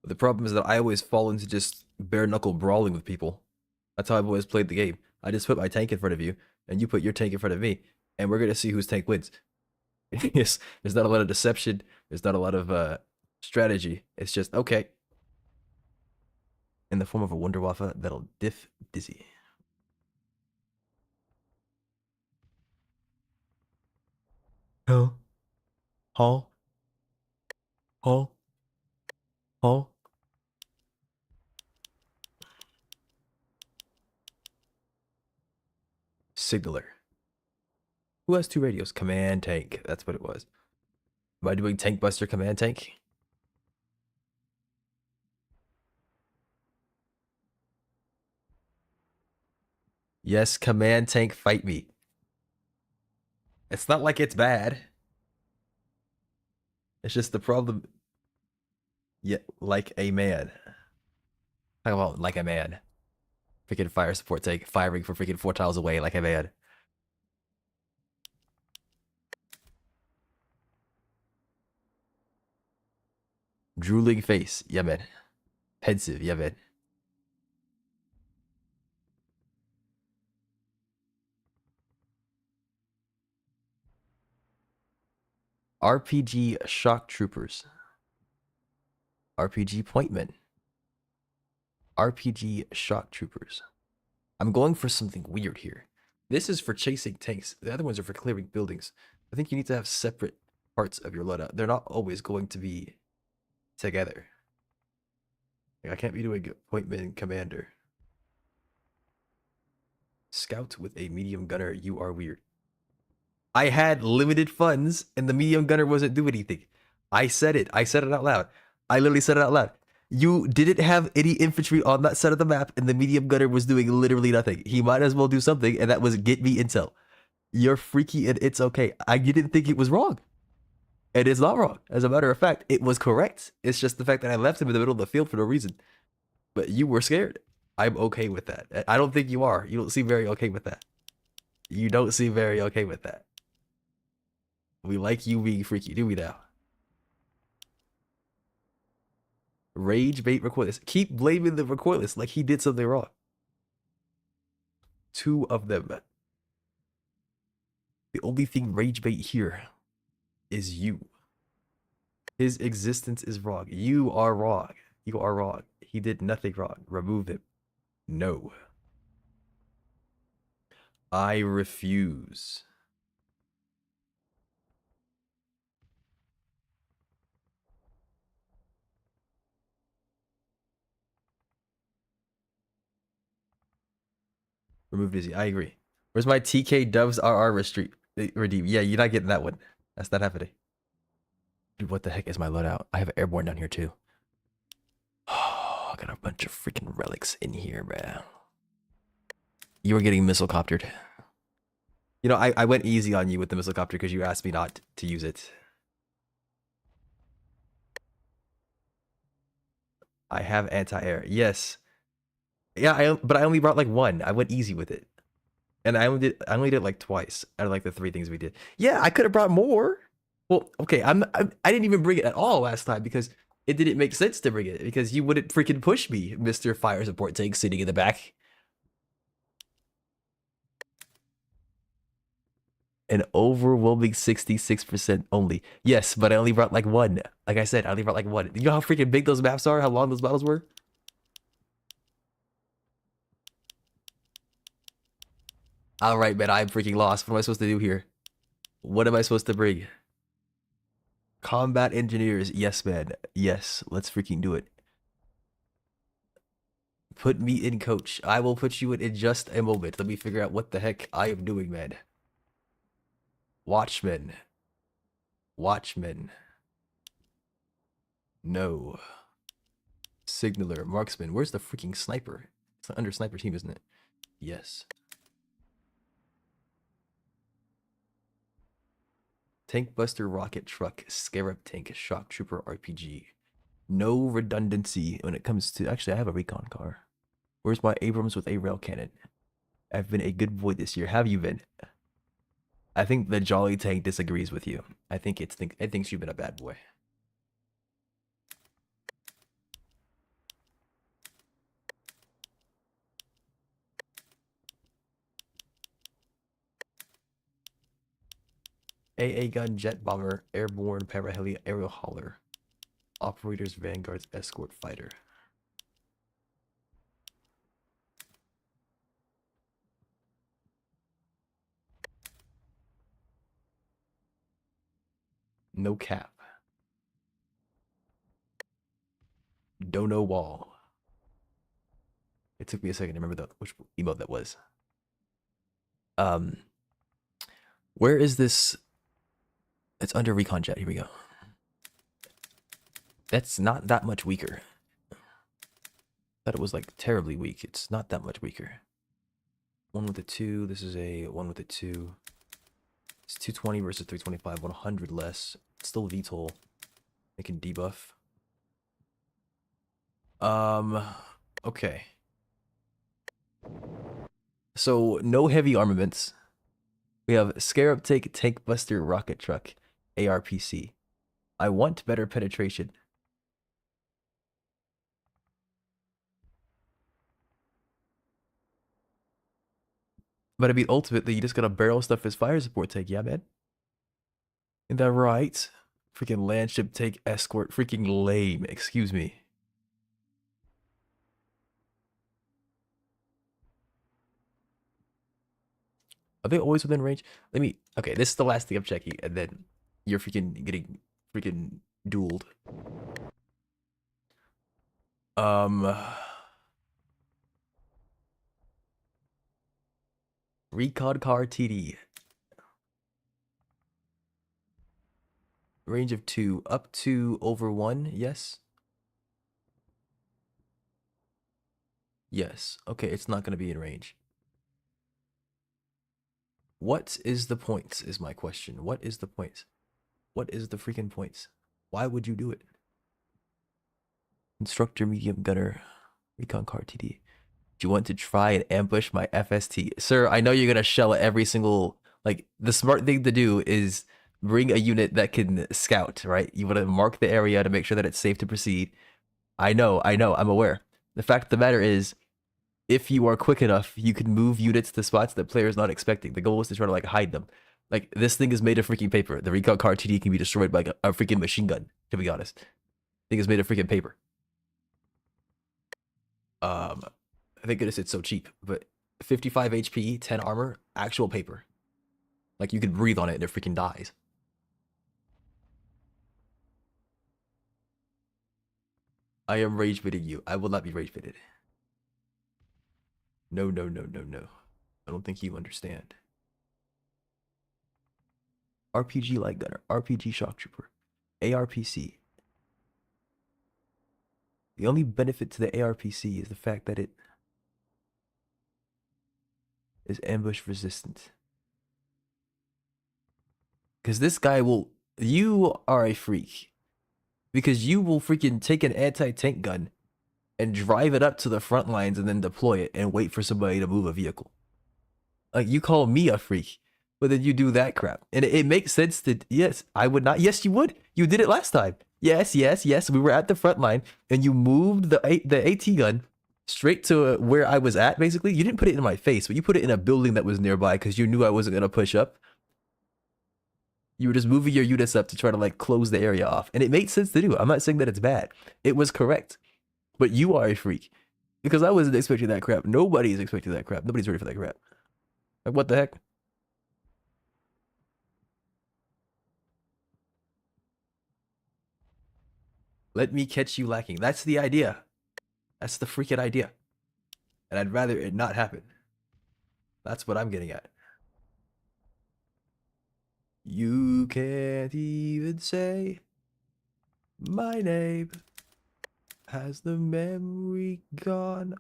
But the problem is that I always fall into just bare knuckle brawling with people. That's how I've always played the game. I just put my tank in front of you, and you put your tank in front of me, and we're gonna see whose tank wins. Yes, there's not a lot of deception. There's not a lot of strategy. It's just okay. In the form of a Wunderwaffe that'll diff dizzy. Hell. Hall. Hall. Hall. Signaler. Who has 2 radios? Command tank. That's what it was. Am I doing tank buster command tank? Yes, command tank, fight me. It's not like it's bad. It's just the problem. Yeah, like a man. Talk about like a man. Freaking fire support tank firing from freaking 4 tiles away like a man. Drooling face. Yeah, man. Pensive. Yeah, man. RPG shock troopers. RPG pointmen. RPG shock troopers. I'm going for something weird here. This is for chasing tanks. The other ones are for clearing buildings. I think you need to have separate parts of your loadout. They're not always going to be together. Like, I can't be doing pointman commander. Scout with a medium gunner. You are weird. I had limited funds and the medium gunner wasn't doing anything. I said it. I said it out loud. I literally said it out loud. You didn't have any infantry on that side of the map, and the medium gunner was doing literally nothing. He might as well do something, and that was get me intel. You're freaky, and it's okay. I didn't think it was wrong. And it's not wrong. As a matter of fact, it was correct. It's just the fact that I left him in the middle of the field for no reason. But you were scared. I'm okay with that. I don't think you are. You don't seem very okay with that. You don't seem very okay with that. We like you being freaky, do we now? Rage bait recoilless. Keep blaming the recoilless like he did something wrong. 2 of them. The only thing rage bait here is you. His existence is wrong. You are wrong. You are wrong. He did nothing wrong. Remove him. No. I refuse. Remove Dizzy. I agree. Where's my TK Doves RR redeem? Yeah, you're not getting that one. That's not happening. Dude, what the heck is my loadout? I have airborne down here too. Oh, I got a bunch of freaking relics in here, man. You were getting missile coptered. You know, I went easy on you with the missile copter because you asked me not to use it. I have anti-air. Yes. Yeah, but I only brought like 1. I went easy with it. And I only did it like twice out of like the 3 things we did. Yeah, I could have brought more. Well, okay, I didn't even bring it at all last time because it didn't make sense to bring it because you wouldn't freaking push me, Mr. Fire Support Tank sitting in the back. An overwhelming 66% only. Yes, but I only brought like 1. Like I said, I only brought like 1. You know how freaking big those maps are? How long those battles were? All right, man, I'm freaking lost. What am I supposed to do here? What am I supposed to bring? Combat engineers. Yes, man. Yes, let's freaking do it. Put me in, coach. I will put you in just a moment. Let me figure out what the heck I am doing, man. Watchmen. Watchmen. No. Signaler. Marksman. Where's the freaking sniper? It's under sniper team, isn't it? Yes. Tank Buster, Rocket Truck, Scarab Tank, Shock Trooper, RPG. No redundancy when it comes to... Actually, I have a recon car. Where's my Abrams with a rail cannon? I've been a good boy this year. Have you been? I think the Jolly Tank disagrees with you. I think it thinks you've been a bad boy. AA gun, jet bomber, airborne, paraheli, aerial hauler, operators, vanguards, escort fighter. No cap. Dono wall. It took me a second to remember which emote that was. Where is this? It's under recon jet. Here we go. That's not that much weaker. Thought it was like terribly weak. It's not that much weaker. 1 with a 2. This is a 1 with a 2. It's 220 versus 325. 100 less. It's still VTOL. It can debuff. Okay. So no heavy armaments. We have Scarab Tank, Tank Buster, Rocket Truck, ARPC. I want better penetration. But I mean, ultimately, you just gotta barrel stuff as fire support tank, yeah, man? Isn't that right? Freaking landship tank escort, freaking lame, excuse me. Are they always within range? Let me... Okay, this is the last thing I'm checking, and then you're freaking getting freaking dueled. Recon car TD. Range of 2, up to over 1, yes? Yes. Okay, it's not going to be in range. What is the point, is my question. What is the point? What is the freaking point? Why would you do it? Instructor, medium gunner, recon car TD. Do you want to try and ambush my FST? Sir, I know you're going to shell every single... Like, the smart thing to do is bring a unit that can scout, right? You want to mark the area to make sure that it's safe to proceed. I know, I'm aware. The fact of the matter is, if you are quick enough, you can move units to spots that player's not expecting. The goal is to try to like hide them. Like this thing is made of freaking paper. The recon card TD can be destroyed by a freaking machine gun, to be honest. Thing is made of freaking paper. Thank goodness it's so cheap, but 55 HP, 10 armor, actual paper. Like you could breathe on it and it freaking dies. I am rage bitting you. I will not be rage bitted. No. I don't think you understand. RPG light gunner, RPG shock trooper, ARPC. The only benefit to the ARPC is the fact that it is ambush resistant. Because this guy will... You are a freak. Because you will freaking take an anti-tank gun and drive it up to the front lines and then deploy it and wait for somebody to move a vehicle. Like, you call me a freak, but then you do that crap. And it makes sense to... Yes, I would not... Yes, you would. You did it last time. Yes. We were at the front line and you moved the AT gun straight to where I was at, basically. You didn't put it in my face, but you put it in a building that was nearby because you knew I wasn't going to push up. You were just moving your units up to try to like close the area off. And it made sense to do. I'm not saying that it's bad. It was correct. But you are a freak. Because I wasn't expecting that crap. Nobody's expecting that crap. Nobody's ready for that crap. Like, what the heck? Let me catch you lacking. That's the idea. That's the freaking idea. And I'd rather it not happen. That's what I'm getting at. You can't even say my name. Has the memory gone?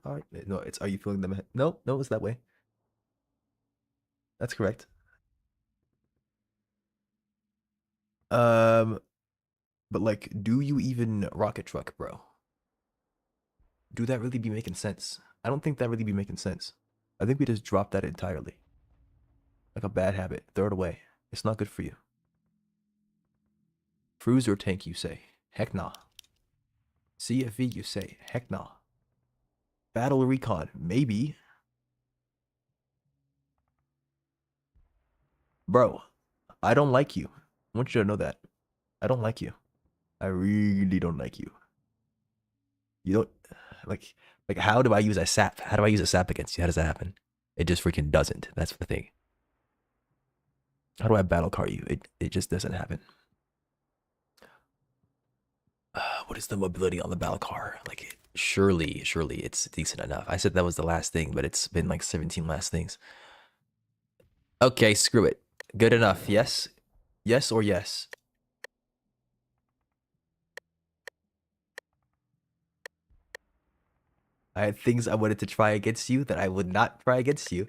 No, it's are you feeling the... No, it's that way. That's correct. But like, do you even rocket truck, bro? Do that really be making sense? I don't think that really be making sense. I think we just drop that entirely. Like a bad habit. Throw it away. It's not good for you. Cruise or tank, you say? Heck nah. CFV, you say? Heck nah. Battle recon, maybe. Bro, I don't like you. I want you to know that. I don't like you. I really don't like you. You don't... Like, how do I use a sap? How do I use a sap against you? How does that happen? It just freaking doesn't. That's the thing. How do I battle car you? It just doesn't happen. What is the mobility on the battle car? Like, surely it's decent enough. I said that was the last thing, but it's been like 17 last things. Okay, screw it. Good enough. Yes? Yes or yes? I had things I wanted to try against you that I would not try against you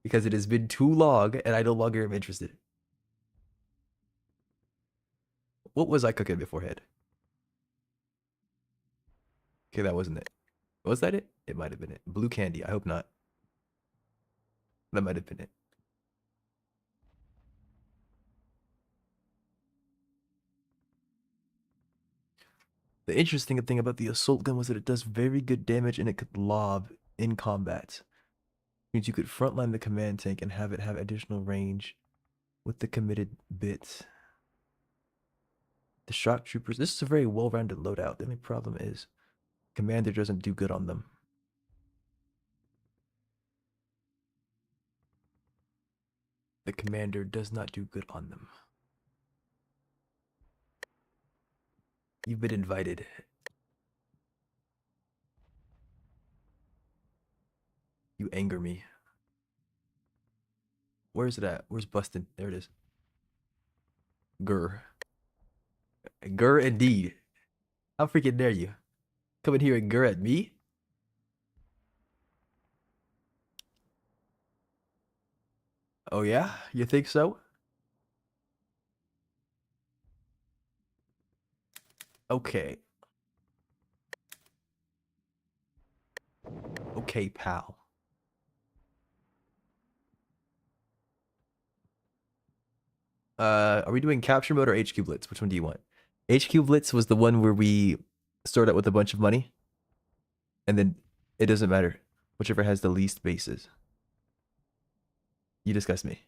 because it has been too long and I no longer am interested. What was I cooking beforehand? Okay, that wasn't it. Was that it? It might have been it. Blue candy. I hope not. That might have been it. The interesting thing about the assault gun was that it does very good damage and it could lob in combat. Means you could frontline the command tank and have it have additional range with the committed bit. The shock troopers, this is a very well-rounded loadout. The only problem is commander doesn't do good on them. The commander does not do good on them. You've been invited. You anger me. Where is it at? Where's Bustin? There it is. Grr. Grr indeed. How freaking dare you? Come in here and grr at me? Oh yeah? You think so? Okay. Okay, pal. Are we doing capture mode or HQ Blitz? Which one do you want? HQ Blitz was the one where we start out with a bunch of money, and then it doesn't matter. Whichever has the least bases. You disgust me.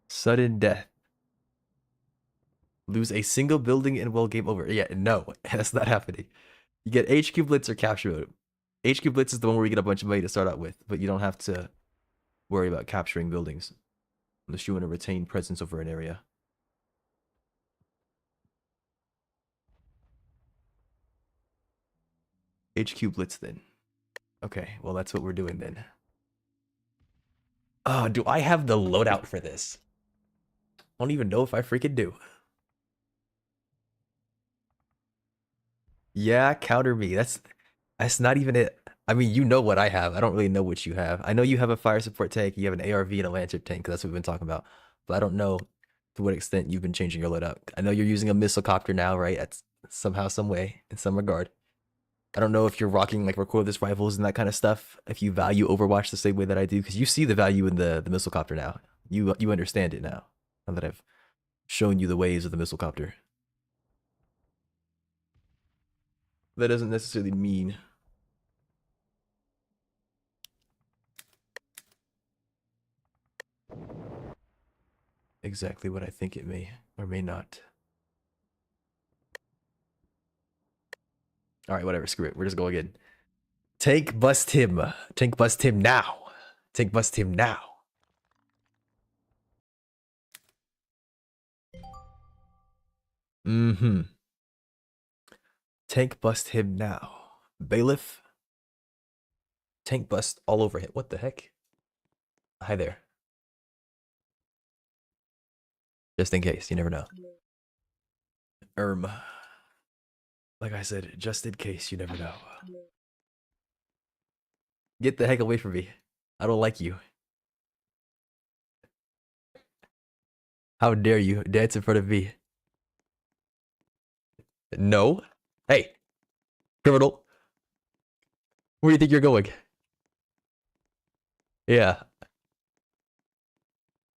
Sudden death. Lose a single building and will game over. Yeah, no, that's not happening. You get HQ Blitz or capture mode. HQ Blitz is the one where you get a bunch of money to start out with, but you don't have to worry about capturing buildings unless you want to retain presence over an area. HQ Blitz then. Okay, well that's what we're doing then. Oh, do I have the loadout for this? I don't even know if I freaking do. Yeah, counter me. That's not even it. I mean, you know what I have. I don't really know what you have. I know you have a fire support tank, you have an ARV and a Lancer tank, because that's what we've been talking about. But I don't know to what extent you've been changing your loadout. I know you're using a missile copter now, right? That's somehow, some way, in some regard. I don't know if you're rocking like recordless rifles and that kind of stuff. If you value Overwatch the same way that I do, because you see the value in the missile copter now. You understand it now. Now that I've shown you the ways of the missile copter. That doesn't necessarily mean exactly what I think it may or may not. All right, whatever. Screw it. We're just going again. Tank bust him. Tank bust him now. Tank bust him now. Mm-hmm. Tank bust him now. Bailiff. Tank bust all over him. What the heck? Hi there. Just in case. You never know. Like I said, just in case. You never know. Get the heck away from me. I don't like you. How dare you dance in front of me? No. Hey, criminal. Where do you think you're going? Yeah. Is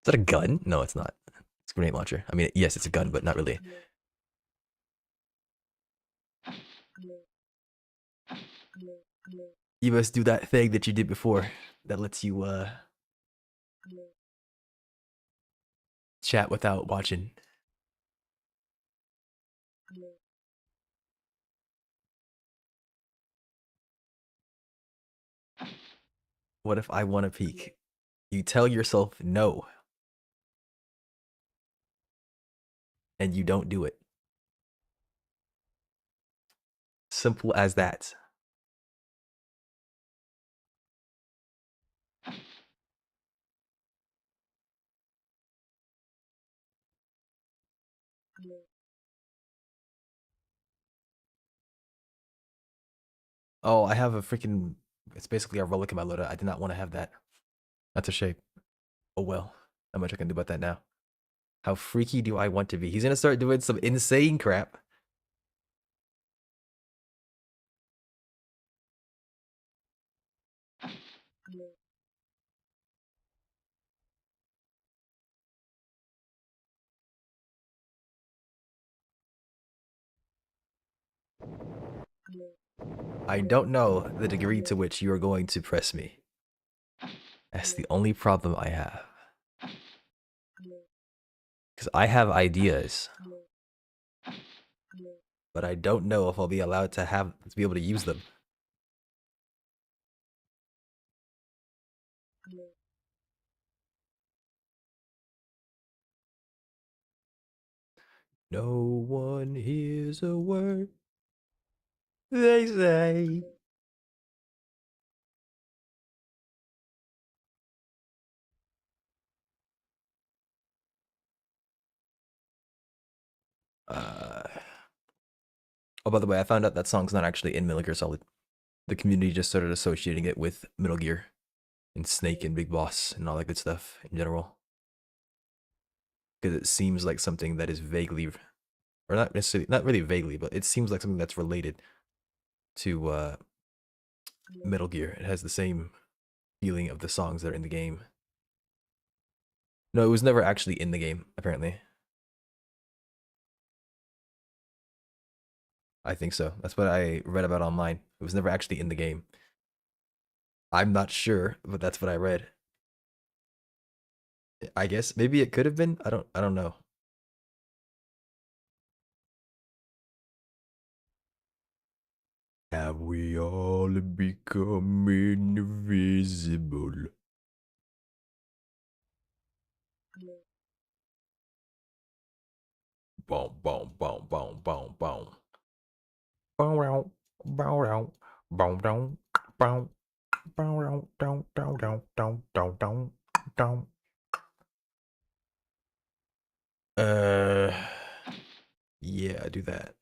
that a gun? No, it's not. It's a grenade launcher. I mean, yes, it's a gun, but not really. You must do that thing that you did before that lets you chat without watching. What if I want to peek? You tell yourself no. And you don't do it. Simple as that. Oh, I have a freaking... It's basically a relic in my loadout. I did not want to have that. That's a shame. Oh well. Not much I can do about that now. How freaky do I want to be? He's gonna start doing some insane crap. I don't know the degree to which you are going to press me. That's the only problem I have. Because I have ideas. But I don't know if I'll be allowed to be able to use them. No one hears a word they say. Oh, by the way, I found out that song's not actually in Metal Gear Solid. The community just started associating it with Metal Gear and Snake and Big Boss and all that good stuff in general. Because it seems like something that is vaguely, or not necessarily, not really vaguely, but it seems like something that's related to Metal Gear. It has the same feeling of the songs that are in the game. No, it was never actually in the game, apparently. I think so. That's what I read about online. It was never actually in the game. I'm not sure, but that's what I read. I guess maybe it could have been. I don't know. Have we all become invisible? Boom, boom, boom, boom, boom, boom. Bow, bow, bow, bow, bow, bow, bow, down, down, down, down, down, down, down. Yeah, do that.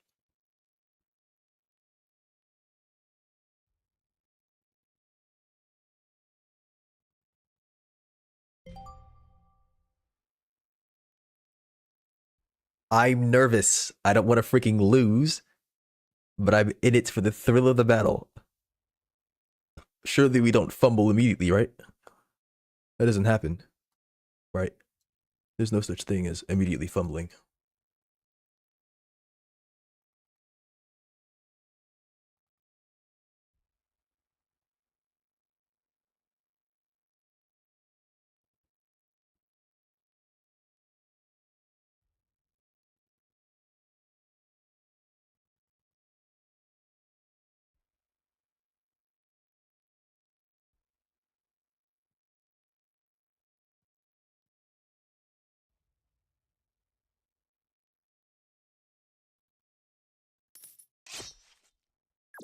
I'm nervous. I don't want to freaking lose, but I'm in it for the thrill of the battle. Surely we don't fumble immediately, right? That doesn't happen, right? There's no such thing as immediately fumbling.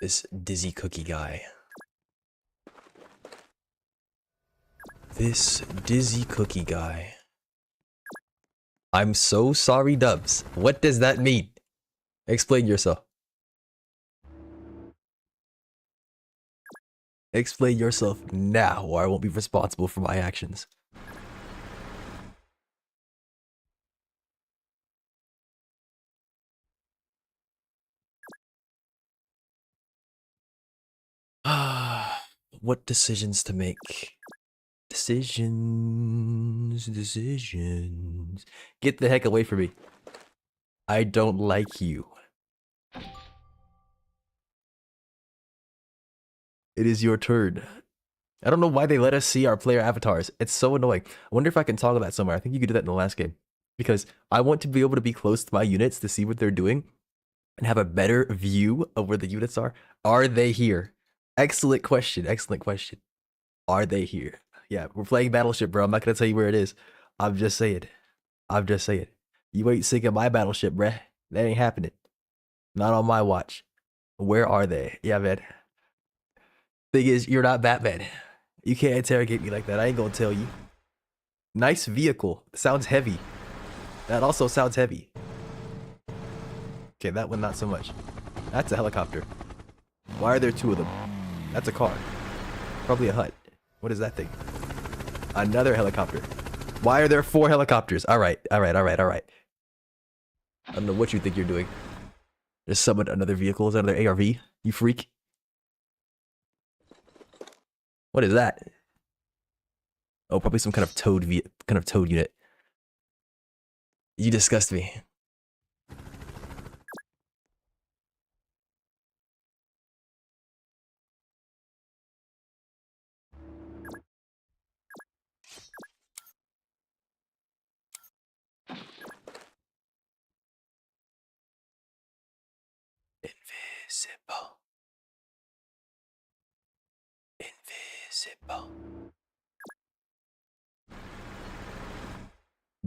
This dizzy cookie guy. This dizzy cookie guy. I'm so sorry, Dubs. What does that mean? Explain yourself. Explain yourself now, or I won't be responsible for my actions. What decisions to make? Decisions. Get the heck away from me. I don't like you. It is your turn. I don't know why they let us see our player avatars. It's so annoying. I wonder if I can toggle that somewhere. I think you could do that in the last game. Because I want to be able to be close to my units to see what they're doing and have a better view of where the units are. Are they here? Excellent question. Excellent question. Are they here? Yeah, we're playing Battleship, bro. I'm not going to tell you where it is. I'm just saying. I'm just saying. You ain't sinking my Battleship, bruh. That ain't happening. Not on my watch. Where are they? Yeah, man. Thing is, you're not Batman. You can't interrogate me like that. I ain't gonna tell you. Nice vehicle. Sounds heavy. That also sounds heavy. Okay, that one not so much. That's a helicopter. Why are there two of them? That's a car. Probably a hut. What is that thing? Another helicopter. Why are there 4 helicopters? Alright, alright, alright, alright. I don't know what you think you're doing. Just summoned another vehicle. Is that another ARV? You freak. What is that? Oh, probably some kind of toad unit. You disgust me. Invisible. Invisible.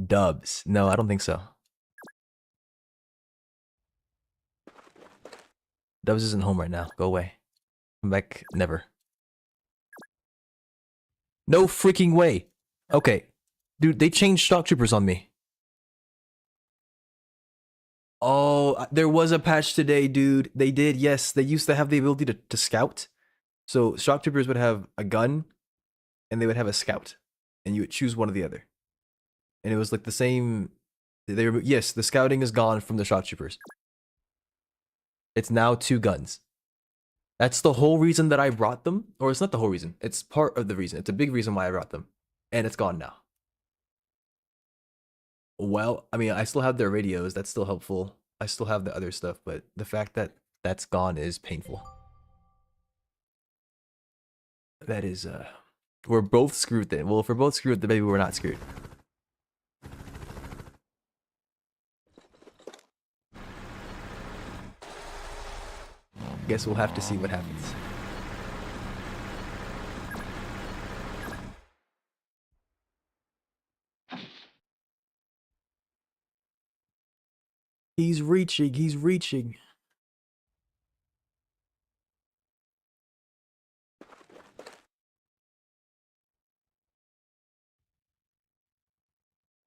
Dubs. No, I don't think so. Dubs isn't home right now. Go away. Come back. Never. No freaking way. Okay. Dude, they changed shock troopers on me. Oh, there was a patch today, dude. They did, yes. They used to have the ability to scout. So shock troopers would have a gun and they would have a scout. And you would choose one or the other. And it was like the same. Yes, the scouting is gone from the shock troopers. It's now 2 guns. That's the whole reason that I brought them. Or it's not the whole reason. It's part of the reason. It's a big reason why I brought them. And it's gone now. Well, I mean, I still have their radios. That's still helpful. I still have the other stuff, but the fact that that's gone is painful. That is, we're both screwed then. Well, if we're both screwed, then maybe we're not screwed. Guess we'll have to see what happens. He's reaching, he's reaching.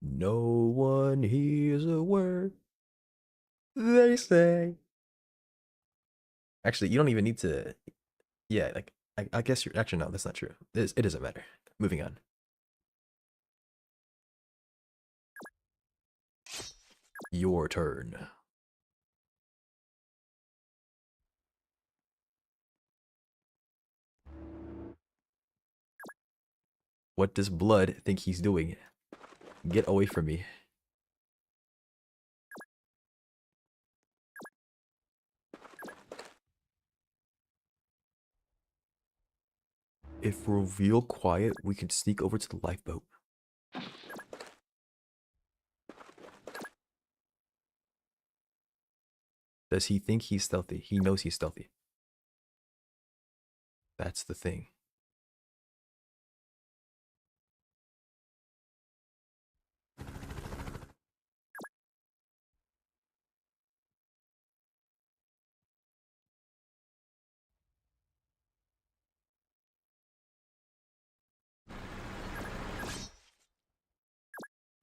No one hears a word they say. Actually, you don't even need to. Yeah, like I guess you're actually no, that's not true. It doesn't matter. Moving on. Your turn. What does Blood think he's doing? Get away from me. If we're real quiet, we can sneak over to the lifeboat. Does he think he's stealthy? He knows he's stealthy. That's the thing.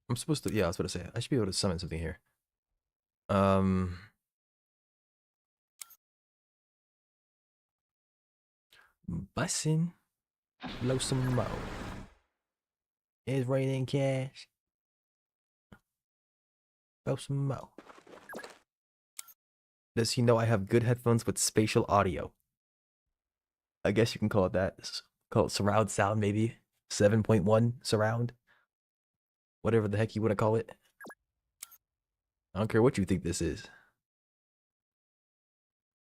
I'm supposed to, yeah, I was about to say, I should be able to summon something here. Bussin'. Blow some mo. It's raining cash. Blow some mo. Does he know I have good headphones with spatial audio? I guess you can call it that. Call it surround sound, maybe. 7.1 surround. Whatever the heck you want to call it. I don't care what you think this is.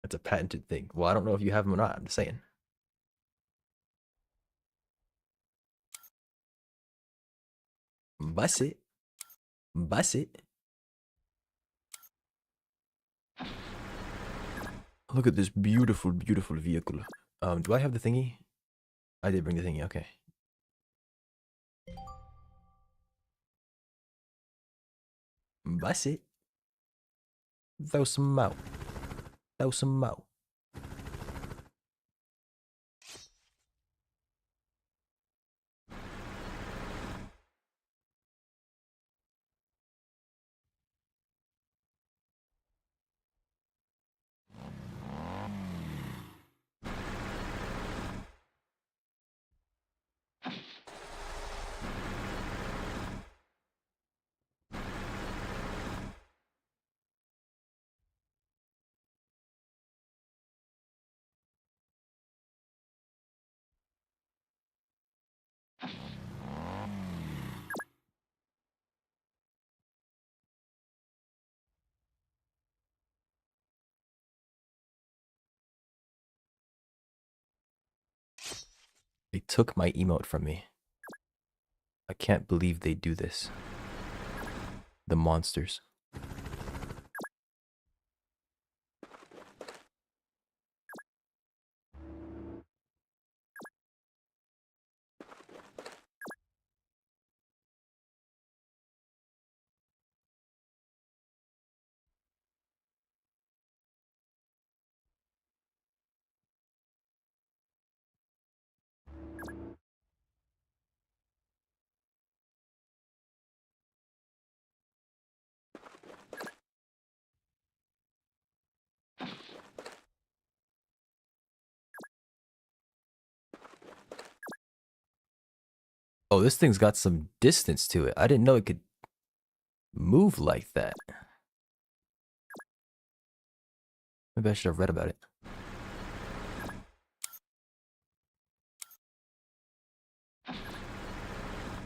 That's a patented thing. Well, I don't know if you have them or not. I'm just saying. Bus it. Bus it. Look at this beautiful, beautiful vehicle. Do I have the thingy? I did bring the thingy, okay. Bus it. Throw some out. Throw some out. They took my emote from me. I can't believe they do this. The monsters. Oh, this thing's got some distance to it. I didn't know it could move like that. Maybe I should have read about it.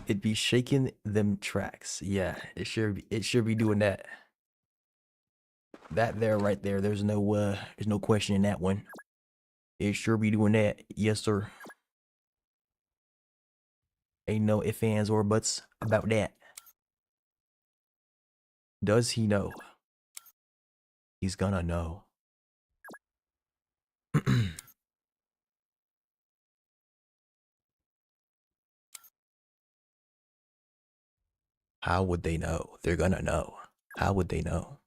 It be shaking them tracks. Yeah, it sure be doing that. That there right there. There's no question in that one. It sure be doing that. Yes, sir. Ain't no ifs, ands, or buts about that. Does he know? He's gonna know. How would they know? They're gonna know. How would they know?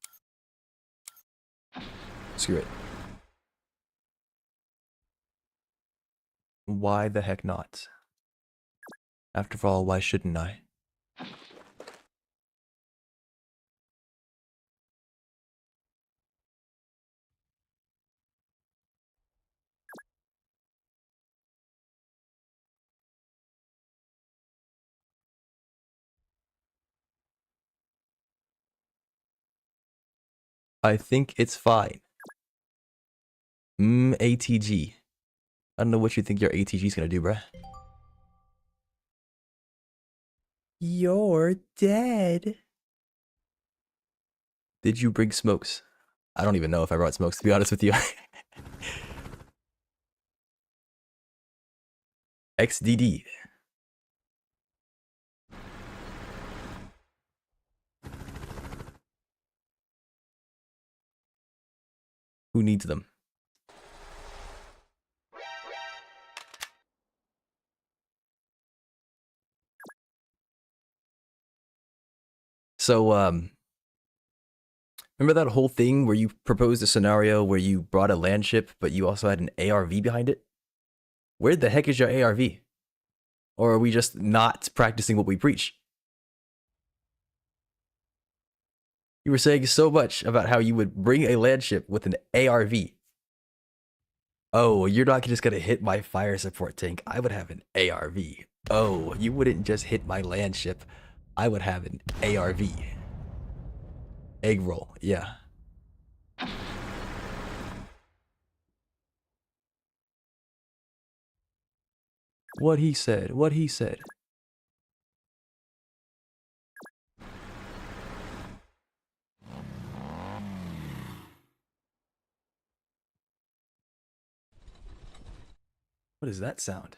Screw it. Why the heck not? After all, why shouldn't I? I think it's fine. ATG. I don't know what you think your ATG's gonna do, bruh. You're dead. Did you bring smokes? I don't even know if I brought smokes, to be honest with you. XDD. Who needs them? So, remember that whole thing where you proposed a scenario where you brought a land ship, but you also had an ARV behind it? Where the heck is your ARV? Or are we just not practicing what we preach? You were saying so much about how you would bring a land ship with an ARV. Oh, you're not just gonna hit my fire support tank. I would have an ARV. Oh, you wouldn't just hit my land ship. I would have an ARV. Egg roll, yeah. What he said, what he said. What is that sound?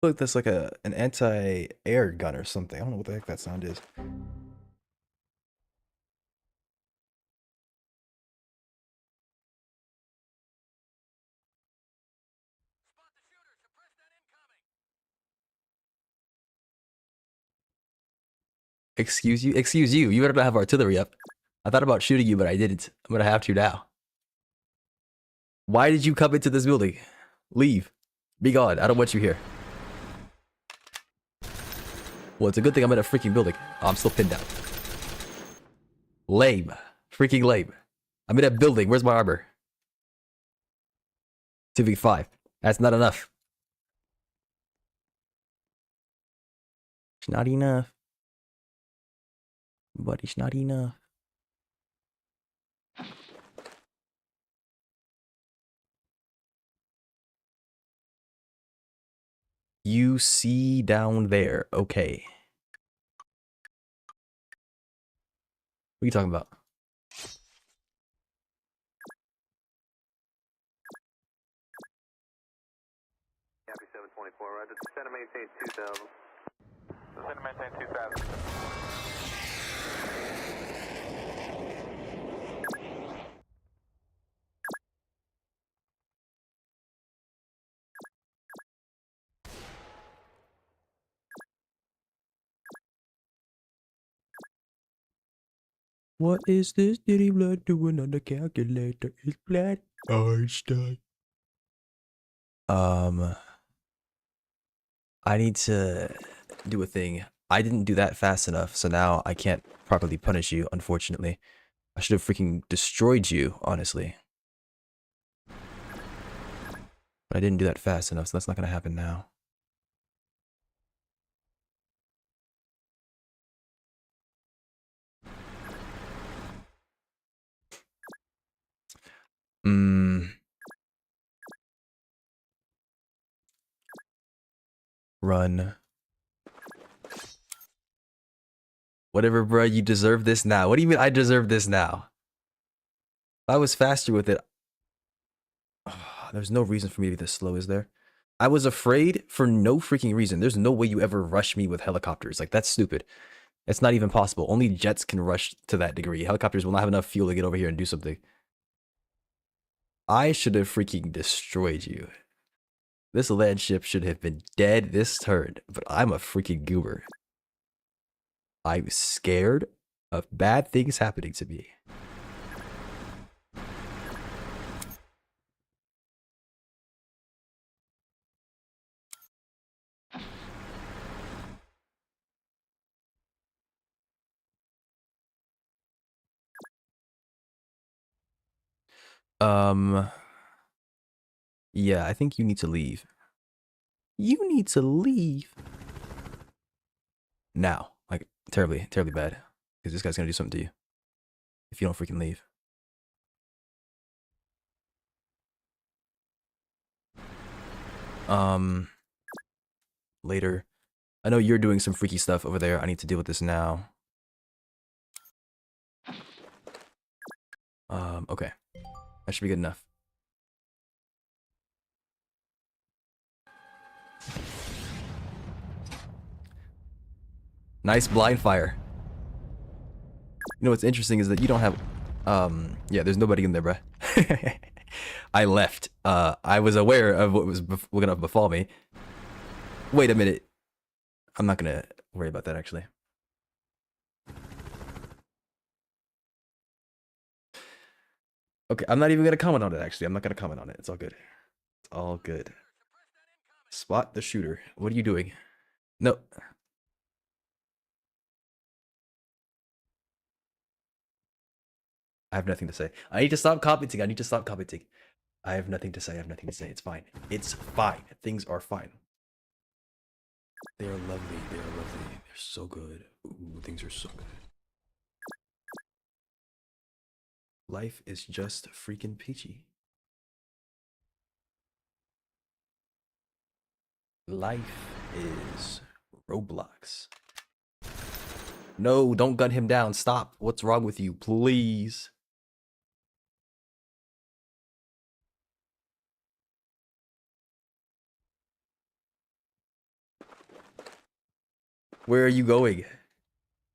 Look, that's like an anti-air gun or something. I don't know what the heck that sound is. Excuse you? Excuse you. You better not have artillery up. I thought about shooting you, but I didn't. I'm gonna have to now. Why did you come into this building? Leave. Be gone. I don't want you here. Well, it's a good thing I'm in a freaking building. Oh, I'm still pinned down. Lame. Freaking lame. I'm in a building. Where's my armor? 2v5. That's not enough. It's not enough. But it's not enough. You see down there. Okay. What are you talking about? Copy 724, roger. Center maintain 2000. Center maintain 2000. What is this dirty blood doing on the calculator? It's blood Einstein. I need to do a thing. I didn't do that fast enough, so now I can't properly punish you, unfortunately. I should have freaking destroyed you, honestly. But I didn't do that fast enough, so that's not gonna happen now. Run. Whatever, bro. You deserve this now. What do you mean I deserve this now? If I was faster with it. There's no reason for me to be this slow, is there? I was afraid for no freaking reason. There's no way you ever rush me with helicopters. Like, that's stupid. It's not even possible. Only jets can rush to that degree. Helicopters will not have enough fuel to get over here and do something. I should have freaking destroyed you. This land ship should have been dead this turn, but I'm a freaking goober. I'm scared of bad things happening to me. Yeah, I think you need to leave. You need to leave. Now. Like, terribly, terribly bad. Because this guy's gonna do something to you. If you don't freaking leave. Later. I know you're doing some freaky stuff over there. I need to deal with this now. Okay. That should be good enough. Nice blind fire. You know what's interesting is that you don't have... yeah, there's nobody in there, bruh. I left. I was aware of what was gonna befall me. Wait a minute. I'm not gonna worry about that, actually. Okay, I'm not even gonna comment on it, actually. I'm not gonna comment on it. It's all good. It's all good. Spot the shooter. What are you doing? No. I have nothing to say. I need to stop commenting. I need to stop commenting. I have nothing to say. I have nothing to say. It's fine. It's fine. Things are fine. They are lovely. They are lovely. They're so good. Ooh, things are so good. Life is just freaking peachy. Life is Roblox. No, don't gun him down. Stop. What's wrong with you? Please. Where are you going?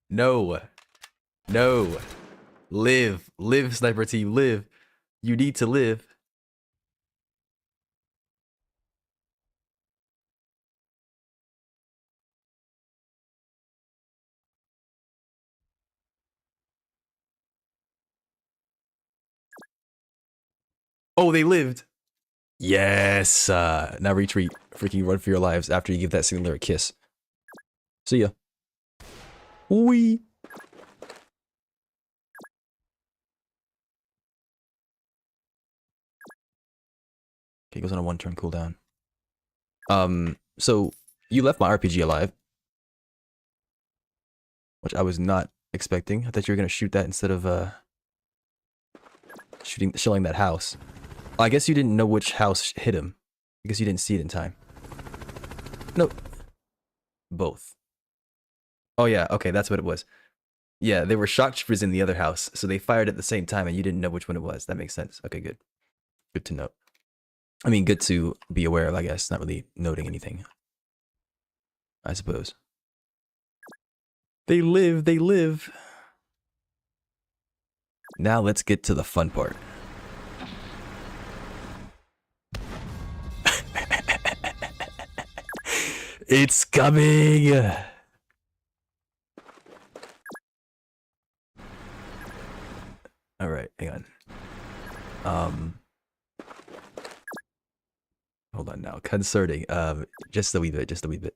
No. No. Live. Live, sniper team. Live. You need to live. Oh, they lived. Yes. Now retreat. Freaking run for your lives after you give that singular a kiss. See ya. Wee. Okay, goes on a 1-turn cooldown. So you left my RPG alive, which I was not expecting. I thought you were gonna shoot that instead of shelling that house. I guess you didn't know which house hit him because you didn't see it in time. No, both. Oh yeah, okay, that's what it was. Yeah, they were shock troopers in the other house, so they fired at the same time, and you didn't know which one it was. That makes sense. Okay, good. Good to know. I mean, good to be aware of, I guess. Not really noting anything, I suppose. They live, they live. Now let's get to the fun part. It's coming! Alright, hang on. Hold on now. Concerning. Just a wee bit, just a wee bit.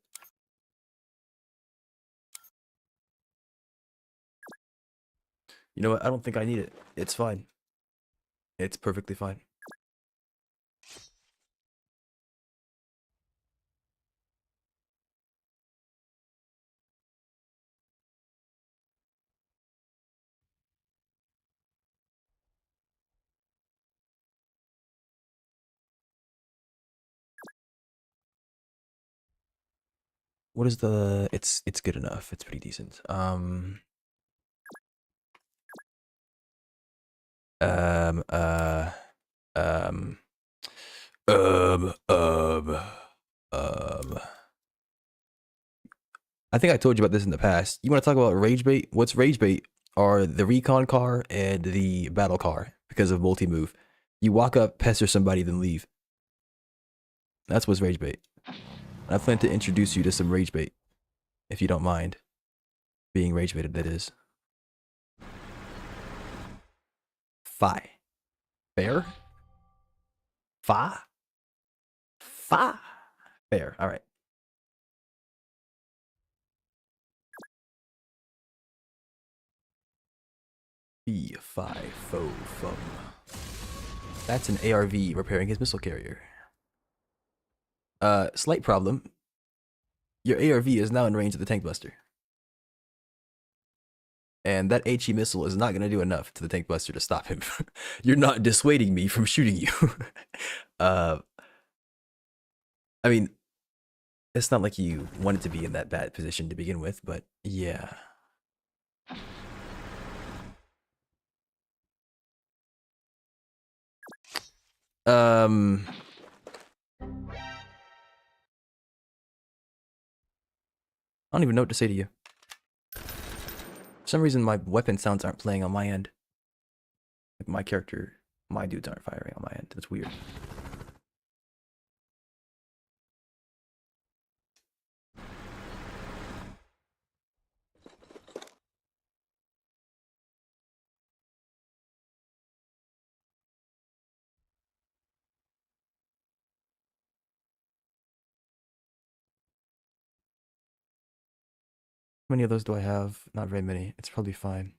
You know what? I don't think I need it. It's fine. It's perfectly fine. What is the... It's good enough. It's pretty decent. Um, uh, um, um, um, I think I told you about this in the past. You want to talk about rage bait? What's rage bait are the recon car and the battle car because of multi-move. You walk up, pester somebody, then leave. That's what's rage bait. I plan to introduce you to some rage bait, if you don't mind being rage baited, that is. Fi. Fair? Fa? Fa. Fair. All right. Fee, fi, fo, fum. That's an ARV repairing his missile carrier. Slight problem. Your ARV is now in range of the tank buster. And that HE missile is not going to do enough to the tank buster to stop him. You're not dissuading me from shooting you. I mean, it's not like you wanted to be in that bad position to begin with, but yeah. I don't even know what to say to you. For some reason, my weapon sounds aren't playing on my end. Like my character, my dudes aren't firing on my end. That's weird. How many of those do I have? Not very many. It's probably fine.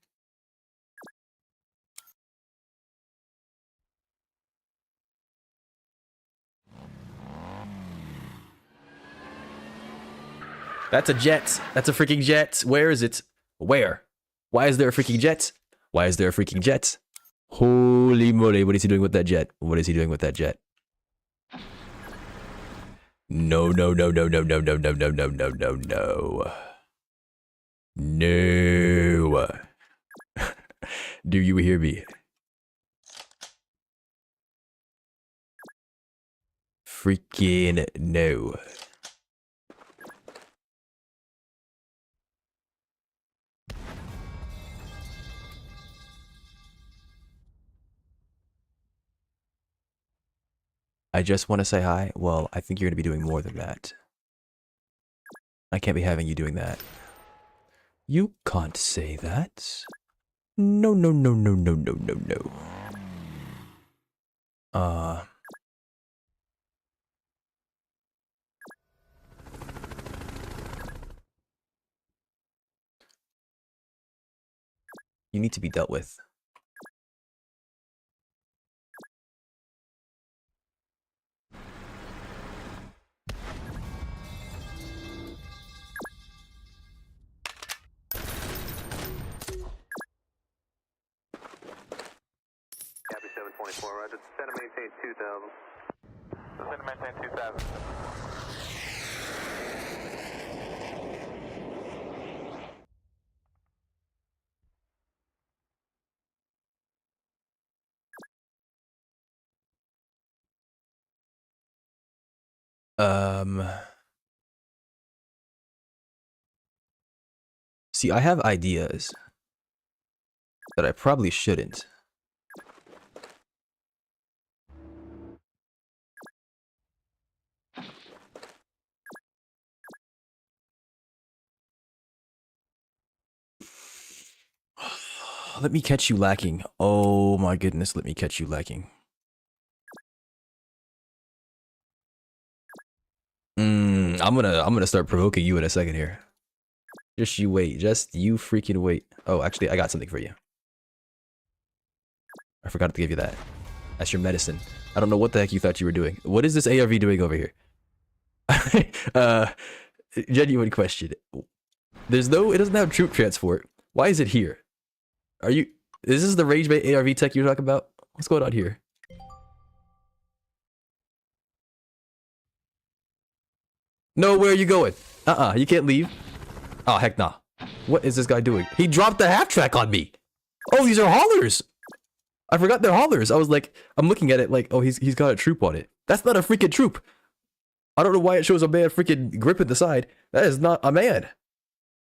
That's a jet. That's a freaking jet. Where is it? Where? Why is there a freaking jet? Why is there a freaking jet? Holy moly, what is he doing with that jet? What is he doing with that jet? No, no, no, no, no, no, no, no, no, no, no, no, no. No. Do you hear me? Freaking no. I just want to say hi. Well, I think you're going to be doing more than that. I can't be having you doing that. You can't say that. No, no, no, no, no, no, no, no. You need to be dealt with. Copy 724, roger. Center maintain 2000. Center maintain 2000. See, I have ideas that I probably shouldn't. Let me catch you lacking. Oh my goodness, let me catch you lacking. I'm gonna start provoking you in a second here. Just you wait. Just you freaking wait. Oh, actually, I got something for you. I forgot to give you that. That's your medicine. I don't know what the heck you thought you were doing. What is this ARV doing over here? Genuine question. It doesn't have troop transport. Why is it here? Is this the Rage Bait ARV tech you're talking about? What's going on here? No, where are you going? You can't leave. Oh, heck nah. What is this guy doing? He dropped the half track on me. Oh, these are haulers. I forgot they're haulers. I was like, I'm looking at it like, oh, he's got a troop on it. That's not a freaking troop. I don't know why it shows a man freaking grip at the side. That is not a man.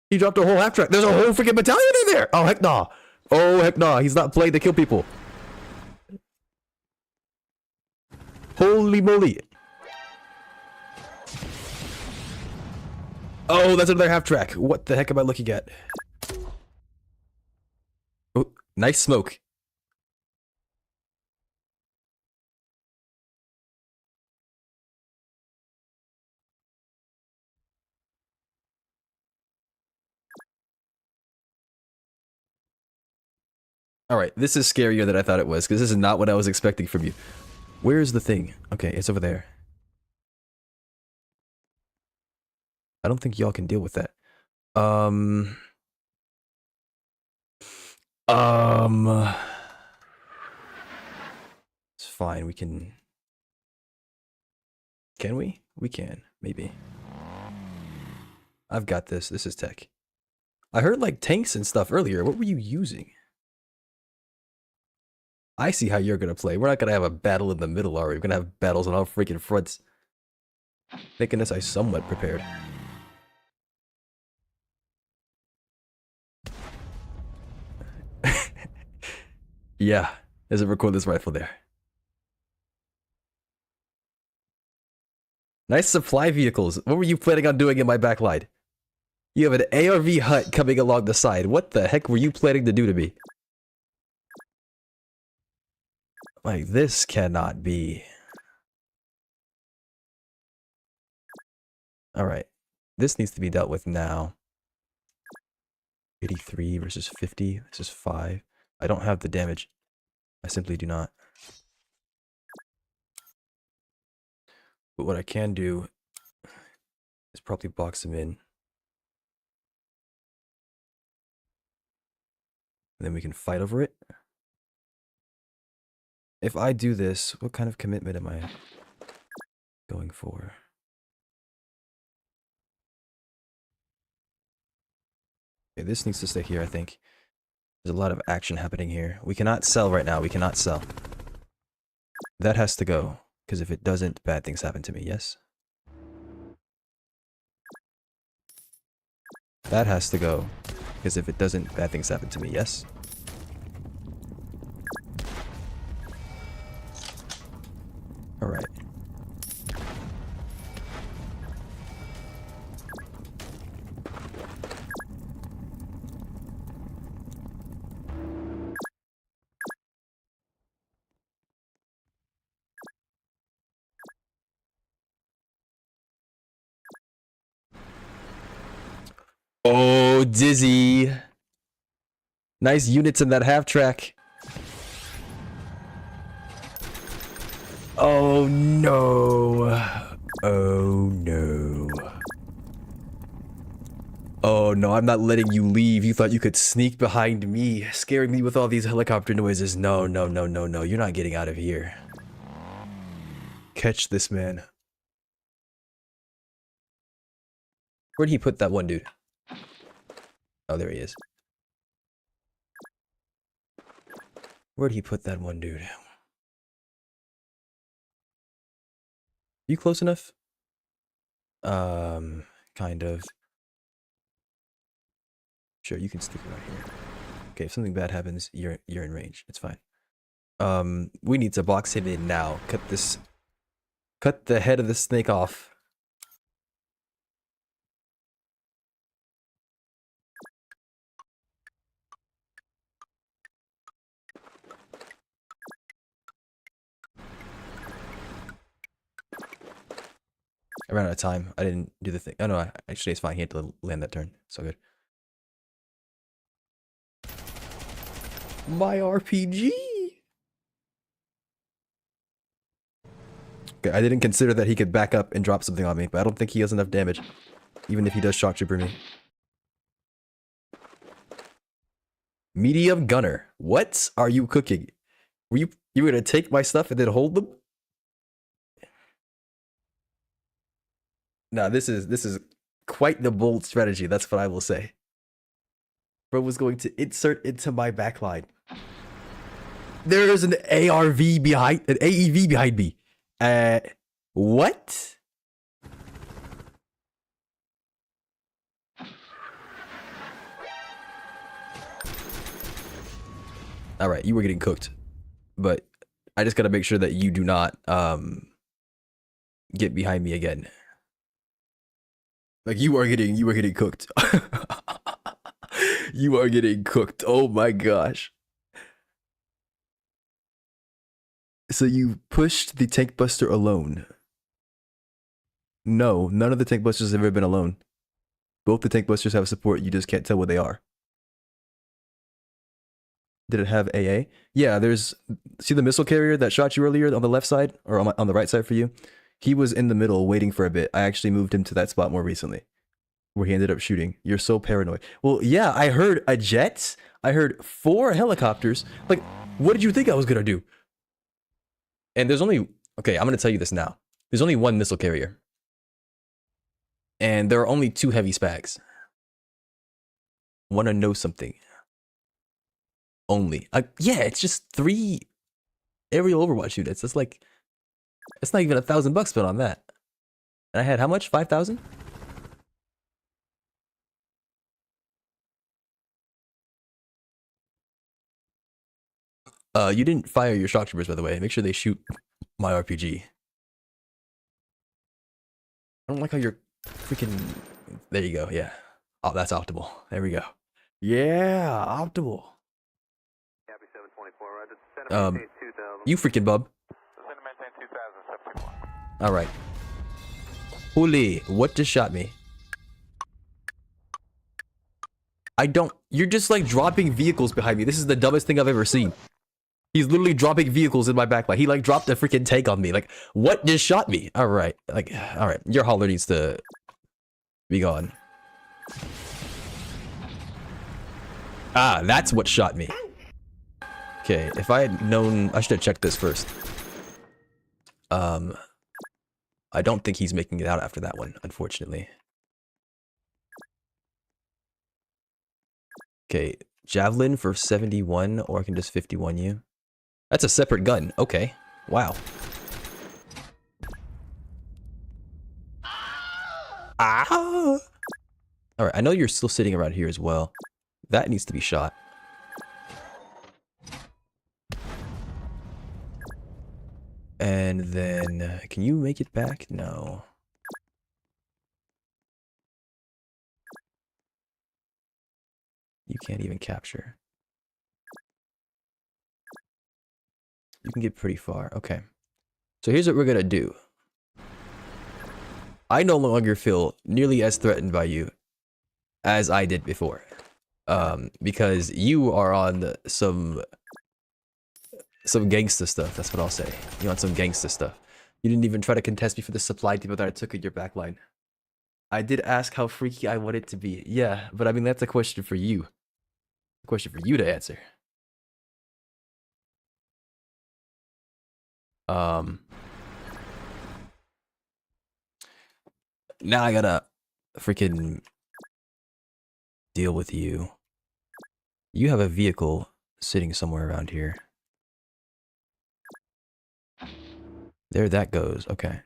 He dropped a whole half track. There's a whole freaking battalion in there. Oh, heck nah. Oh, heck nah. He's not playing to kill people. Holy moly. Oh, that's another half track. What the heck am I looking at? Oh, nice smoke. All right, this is scarier than I thought it was, because this is not what I was expecting from you. Where's the thing? Okay, it's over there. I don't think y'all can deal with that. It's fine, we can... Can we? We can, maybe. I've got this. This is tech. I heard like tanks and stuff earlier. What were you using? I see how you're gonna play. We're not gonna have a battle in the middle, are we? We're gonna have battles on all freaking fronts. Thinking this, I somewhat prepared. Yeah, there's a recordless rifle there. Nice supply vehicles. What were you planning on doing in my backline? You have an ARV hut coming along the side. What the heck were you planning to do to me? Like, this cannot be. Alright. This needs to be dealt with now. 83 versus 50. This is 5. I don't have the damage. I simply do not. But what I can do is probably box him in. And then we can fight over it. If I do this, what kind of commitment am I going for? Okay, this needs to stay here, I think. There's a lot of action happening here. We cannot sell right now. We cannot sell. That has to go. Because if it doesn't, bad things happen to me, yes? That has to go. Because if it doesn't, bad things happen to me, yes? Alright. Oh, Dizzy. Nice units in that half track. Oh no. Oh no. Oh no, I'm not letting you leave. You thought you could sneak behind me, scaring me with all these helicopter noises. No, no, no, no, no. You're not getting out of here. Catch this man. Where'd he put that one dude? Oh, there he is. Where'd he put that one dude? You close enough? Kind of. Sure, you can stick right here. Okay, if something bad happens, you're in range. It's fine. We need to box him in now. Cut the head of the snake off. I ran out of time. I didn't do the thing. Oh no, actually it's fine. He had to land that turn. So good. My RPG! Okay, I didn't consider that he could back up and drop something on me, but I don't think he has enough damage. Even if he does shock trooper me. Medium gunner. What are you cooking? You were gonna take my stuff and then hold them? Nah, this is quite the bold strategy, that's what I will say. Bro was going to insert into my backline. There's an ARV behind, an AEV behind me. What? All right, you were getting cooked, but I just gotta make sure that you do not get behind me again. Like you are getting cooked. You are getting cooked. Oh my gosh. So you pushed the tank buster alone. No, none of the tank busters have ever been alone. Both the tank busters have support, you just can't tell what they are. Did it have AA? Yeah, there's, see the missile carrier that shot you earlier on the left side, or on the right side for you? He was in the middle waiting for a bit. I actually moved him to that spot more recently, where he ended up shooting. You're so paranoid. Well, yeah, I heard a jet. I heard 4 helicopters. Like, what did you think I was gonna do? And there's only, okay, I'm gonna tell you this now. There's only 1 missile carrier. And there are only 2 heavy spags. Wanna know something? Only. Yeah, it's just 3 aerial Overwatch units. That's like, it's not even $1,000 spent on that. And I had how much? 5,000? You didn't fire your shock troopers, by the way. Make sure they shoot my RPG. I don't like how you're freaking... There you go, yeah. Oh, that's optimal. There we go. Yeah, optimal. Copy 724, roger. Center maintain 2000. You freaking bub. Center maintain 2000, 724. Alright. Holy, what just shot me? I don't... You're just like dropping vehicles behind me. This is the dumbest thing I've ever seen. He's literally dropping vehicles in my backline. He like dropped a freaking tank on me. Like, what just shot me? Alright, like, alright. Your hauler needs to be gone. Ah, that's what shot me. Okay, if I had known... I should have checked this first. I don't think he's making it out after that one, unfortunately. Okay, Javelin for 71, or I can just 51 you. That's a separate gun. Okay, wow. Ah! Alright, I know you're still sitting around here as well. That needs to be shot. And then, can you make it back? No. You can't even capture. You can get pretty far. Okay. So here's what we're gonna do. I no longer feel nearly as threatened by you as I did before. Because you are on some gangsta stuff. That's what I'll say. You're on some gangsta stuff. You didn't even try to contest me for the supply depot that I took in your backline. I did ask how freaky I want it to be. Yeah, but I mean, that's a question for you. A question for you to answer. Now I gotta freaking deal with you. You have a vehicle sitting somewhere around here. There that goes. Okay.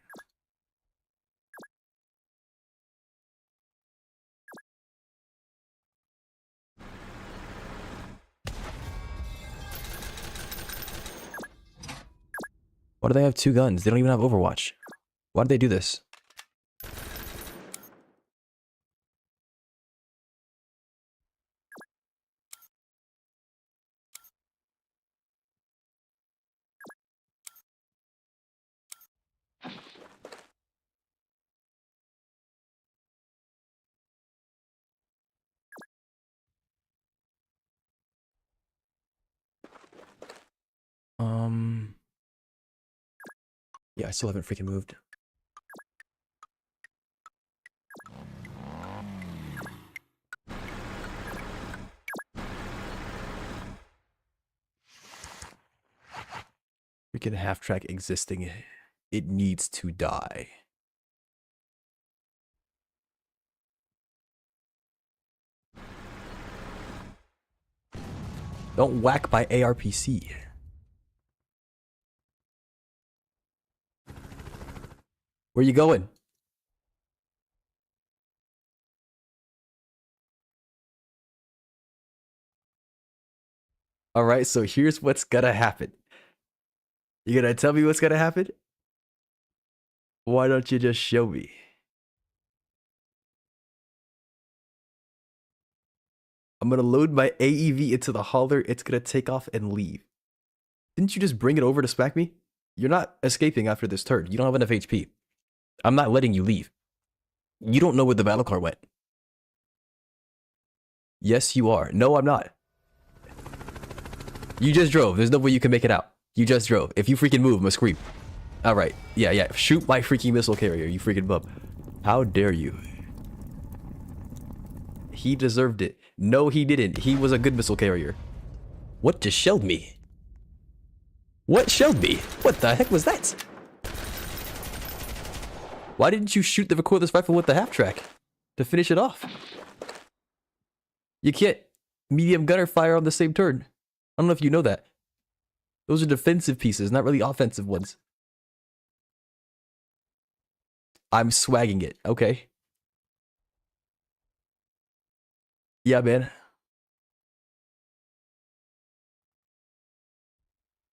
Why do they have 2 guns? They don't even have Overwatch. Why did they do this? Yeah, I still haven't freaking moved. Freaking half track existing. It needs to die. Don't whack my ARPC. Where you going? All right, so here's what's gonna happen. You gonna tell me what's gonna happen? Why don't you just show me? I'm gonna load my AEV into the hauler. It's gonna take off and leave. Didn't you just bring it over to smack me? You're not escaping after this turn. You don't have enough HP. I'm not letting you leave. You don't know where the battle car went. Yes, you are. No, I'm not. You just drove. There's no way you can make it out. You just drove. If you freaking move, I'm gonna scream. Alright. Yeah. Shoot my freaking missile carrier, you freaking bub. How dare you? He deserved it. No, he didn't. He was a good missile carrier. What just shelled me? What shelled me? What the heck was that? Why didn't you shoot the recordless rifle with the half track to finish it off? You can't medium gunner fire on the same turn. I don't know if you know that. Those are defensive pieces, not really offensive ones. I'm swagging it, okay? Yeah, man.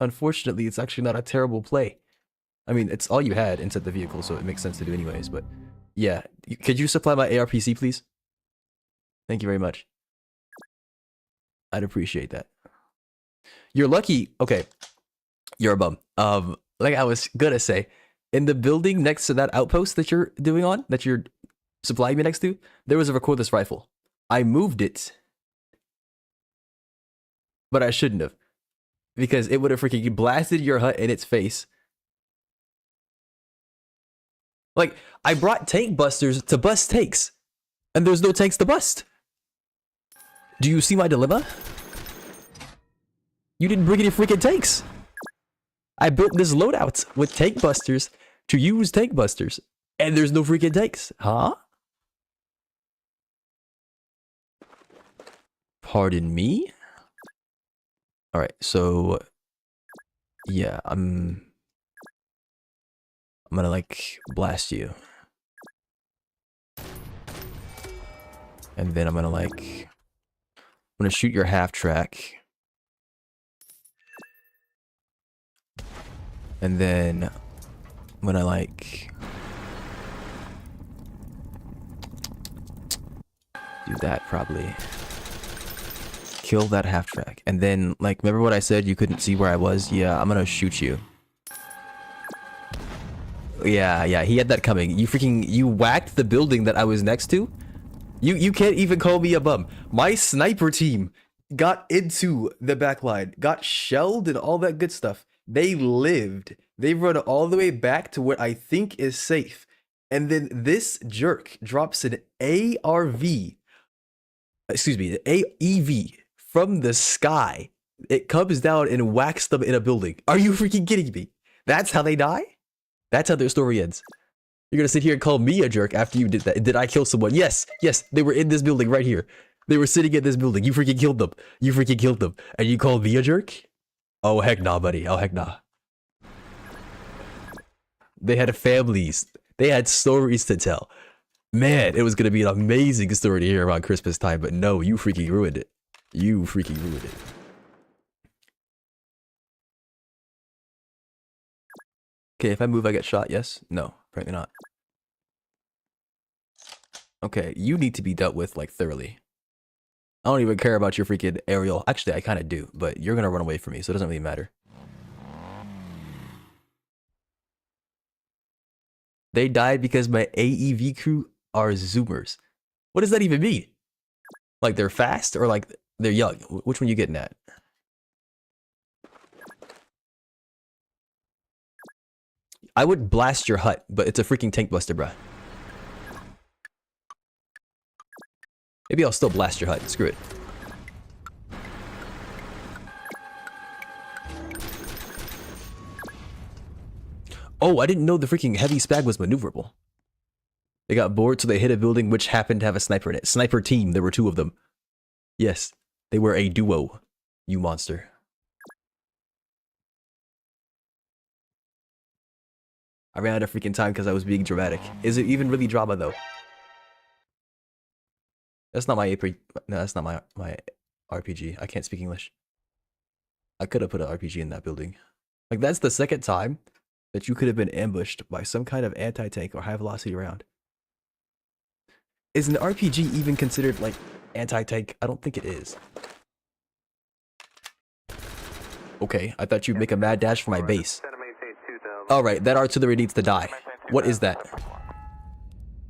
Unfortunately, it's actually not a terrible play. I mean, it's all you had inside the vehicle, so it makes sense to do anyways, but... Yeah, could you supply my ARPC, please? Thank you very much. I'd appreciate that. You're lucky... Okay. You're a bum. Like I was gonna say, in the building next to that outpost that you're doing on, that you're supplying me next to, there was a recordless rifle. I moved it. But I shouldn't have. Because it would have freaking blasted your hut in its face. Like, I brought tank busters to bust tanks. And there's no tanks to bust. Do you see my dilemma? You didn't bring any freaking tanks. I built this loadout with tank busters to use tank busters. And there's no freaking tanks. Huh? Pardon me? Alright, so... Yeah, I'm gonna, like, blast you. And then I'm gonna, like... I'm gonna shoot your half track. And then... I'm gonna, like... do that, probably. Kill that half track. And then, like, remember what I said? You couldn't see where I was? Yeah, I'm gonna shoot you. Yeah, he had that coming. You whacked the building that I was next to? You can't even call me a bum. My sniper team got into the back line, got shelled and all that good stuff. They lived. They run all the way back to what I think is safe. And then this jerk drops an ARV. Excuse me, the AEV from the sky. It comes down and whacks them in a building. Are you freaking kidding me? That's how they die? That's how their story ends. You're gonna sit here and call me a jerk after you did that. Did I kill someone? Yes, they were in this building right here. They were sitting in this building. You freaking killed them. And you called me a jerk? Oh, heck nah, buddy. Oh, heck nah. They had families. They had stories to tell. Man, it was gonna be an amazing story to hear around Christmas time, but no, you freaking ruined it. You freaking ruined it. Okay, if I move, I get shot, yes? No, apparently not. Okay, you need to be dealt with, like, thoroughly. I don't even care about your freaking aerial. Actually, I kind of do, but you're gonna run away from me, so it doesn't really matter. They died because my AEV crew are Zoomers. What does that even mean? Like, they're fast, or like, they're young? Which one you getting at? I would blast your hut, but it's a freaking tank buster, bruh. Maybe I'll still blast your hut. Screw it. Oh, I didn't know the freaking heavy spag was maneuverable. They got bored, so they hit a building which happened to have a sniper in it. Sniper team, there were 2 of them. Yes, they were a duo, you monster. I ran out of freaking time because I was being dramatic. Is it even really drama though? That's not my AP. No, that's not my RPG. I can't speak English. I could have put an RPG in that building. Like that's the second time that you could have been ambushed by some kind of anti-tank or high velocity round. Is an RPG even considered like anti-tank? I don't think it is. Okay, I thought you'd make a mad dash for my base. Alright, that artillery needs to die. What is that?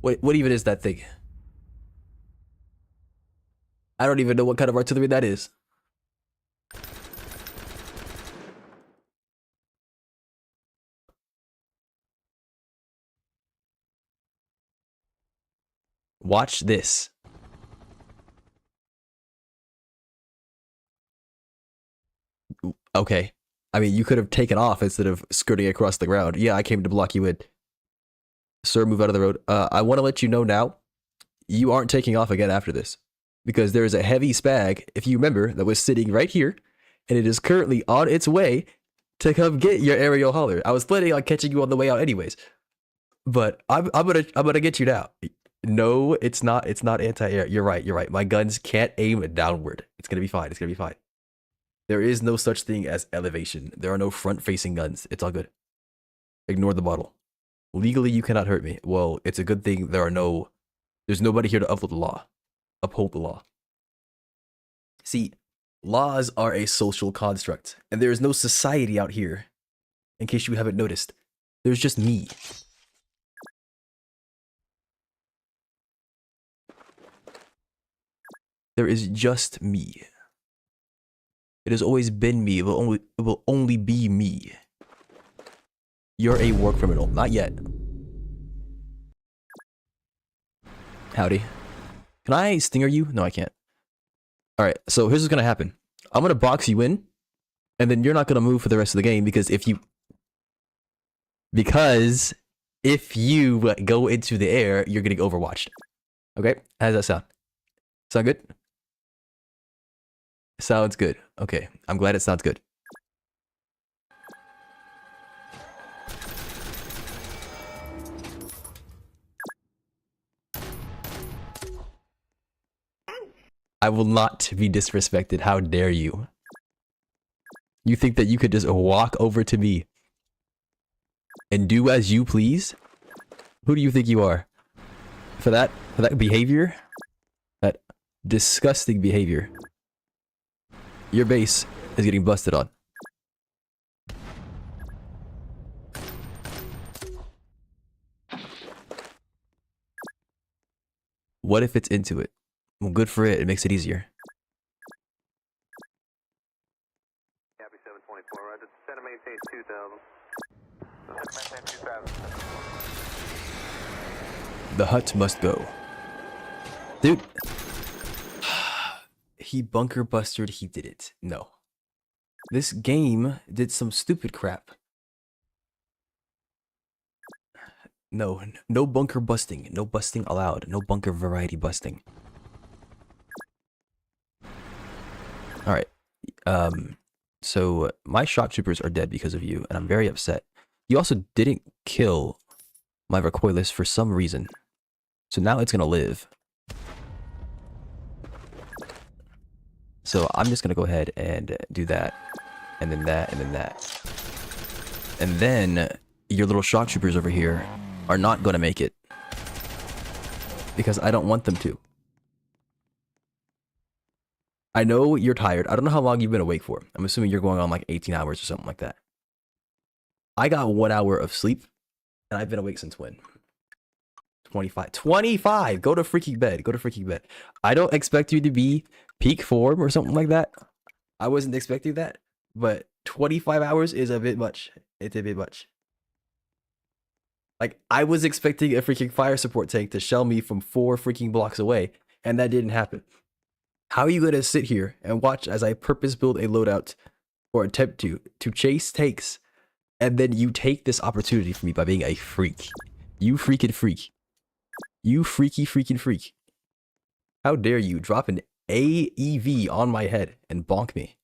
What even is that thing? I don't even know what kind of artillery that is. Watch this. Okay. I mean, you could have taken off instead of skirting across the ground. Yeah, I came to block you in. Sir, move out of the road. I want to let you know now, you aren't taking off again after this. Because there is a heavy spag, if you remember, that was sitting right here. And it is currently on its way to come get your aerial hauler. I was planning on catching you on the way out anyways. But I'm gonna get you now. No, it's not anti-air. You're right. My guns can't aim downward. It's gonna be fine. It's gonna be fine. There is no such thing as elevation. There are no front-facing guns. It's all good. Ignore the bottle. Legally, you cannot hurt me. Well, it's a good thing there's nobody here to uphold the law. Uphold the law. See, laws are a social construct, and there is no society out here. In case you haven't noticed, there's just me. There is just me. It has always been me. It will only be me. You're a war criminal. Not yet. Howdy. Can I stinger you? No, I can't. Alright, so here's what's gonna happen. I'm gonna box you in, and then you're not gonna move for the rest of the game because if you go into the air, you're getting overwatched. Okay? How does that sound? Sound good? Sounds good. Okay, I'm glad it sounds good. I will not be disrespected. How dare you? You think that you could just walk over to me and do as you please? Who do you think you are? For that behavior? That disgusting behavior. Your base is getting busted on. What if it's into it? Well, good for it. It makes it easier. Copy 724, roger. Center maintain 2000. The hut must go. Dude. He bunker busted, he did it. No. This game did some stupid crap. No bunker busting. No busting allowed. No bunker variety busting. Alright. So my shock troopers are dead because of you, and I'm very upset. You also didn't kill my recoilless for some reason. So now it's gonna live. So I'm just gonna go ahead and do that, and then that, and then that. And then your little shock troopers over here are not gonna make it. Because I don't want them to. I know you're tired. I don't know how long you've been awake for. I'm assuming you're going on like 18 hours or something like that. I got 1 hour of sleep, and I've been awake since when? 25. 25! Go to freaking bed. Go to freaking bed. I don't expect you to be peak form or something like that. I wasn't expecting that, but 25 hours is a bit much. It's a bit much. Like, I was expecting a freaking fire support tank to shell me from 4 freaking blocks away, and that didn't happen. How are you going to sit here and watch as I purpose build a loadout or attempt to chase tanks, and then you take this opportunity from me by being a freak? You freaking freak. You freaky freaking freak. How dare you drop an AEV on my head and bonk me?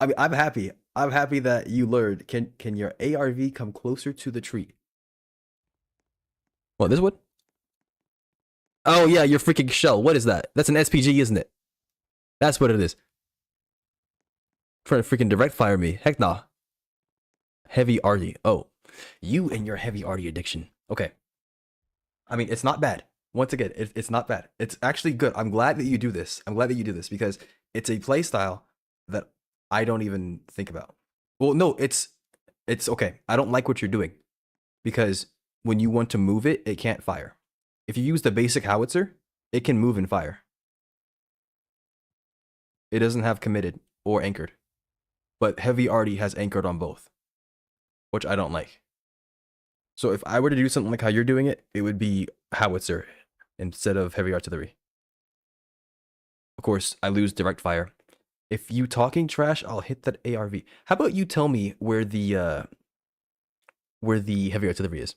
I mean, I'm happy. I'm happy that you learned. Can your ARV come closer to the tree? What, this one? Oh yeah, your freaking shell. What is that? That's an SPG, isn't it? That's what it is. Trying to freaking direct fire me. Heck nah. Heavy arty. Oh, you and your heavy arty addiction. Okay. I mean, it's not bad. Once again, it's not bad. It's actually good. I'm glad that you do this. I'm glad that you do this because it's a play style that I don't even think about. Well, no, it's okay. I don't like what you're doing because when you want to move it, it can't fire. If you use the basic howitzer, it can move and fire. It doesn't have committed or anchored. But heavy arty has anchored on both, which I don't like. So if I were to do something like how you're doing it, it would be howitzer instead of heavy artillery. Of course, I lose direct fire. If you talking trash, I'll hit that ARV. How about you tell me where the heavy artillery is?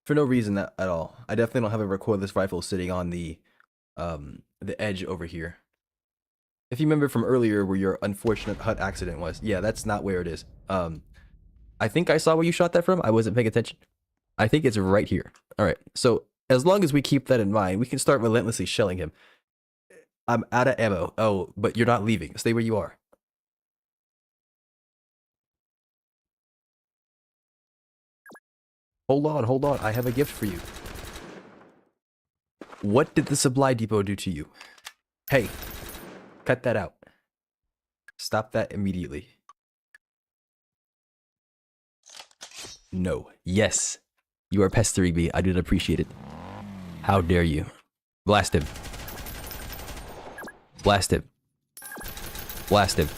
For no reason at all. I definitely don't have a recoilless rifle sitting on the edge over here. If you remember from earlier where your unfortunate hut accident was, yeah, that's not where it is. I think I saw where you shot that from. I wasn't paying attention. I think it's right here. All right. So as long as we keep that in mind, we can start relentlessly shelling him. I'm out of ammo. Oh, but you're not leaving. Stay where you are. Hold on, hold on. I have a gift for you. What did the supply depot do to you? Hey, cut that out. Stop that immediately. No. Yes. You are pestering me. I didn't appreciate it. How dare you? Blast him. Blast him. Blast him.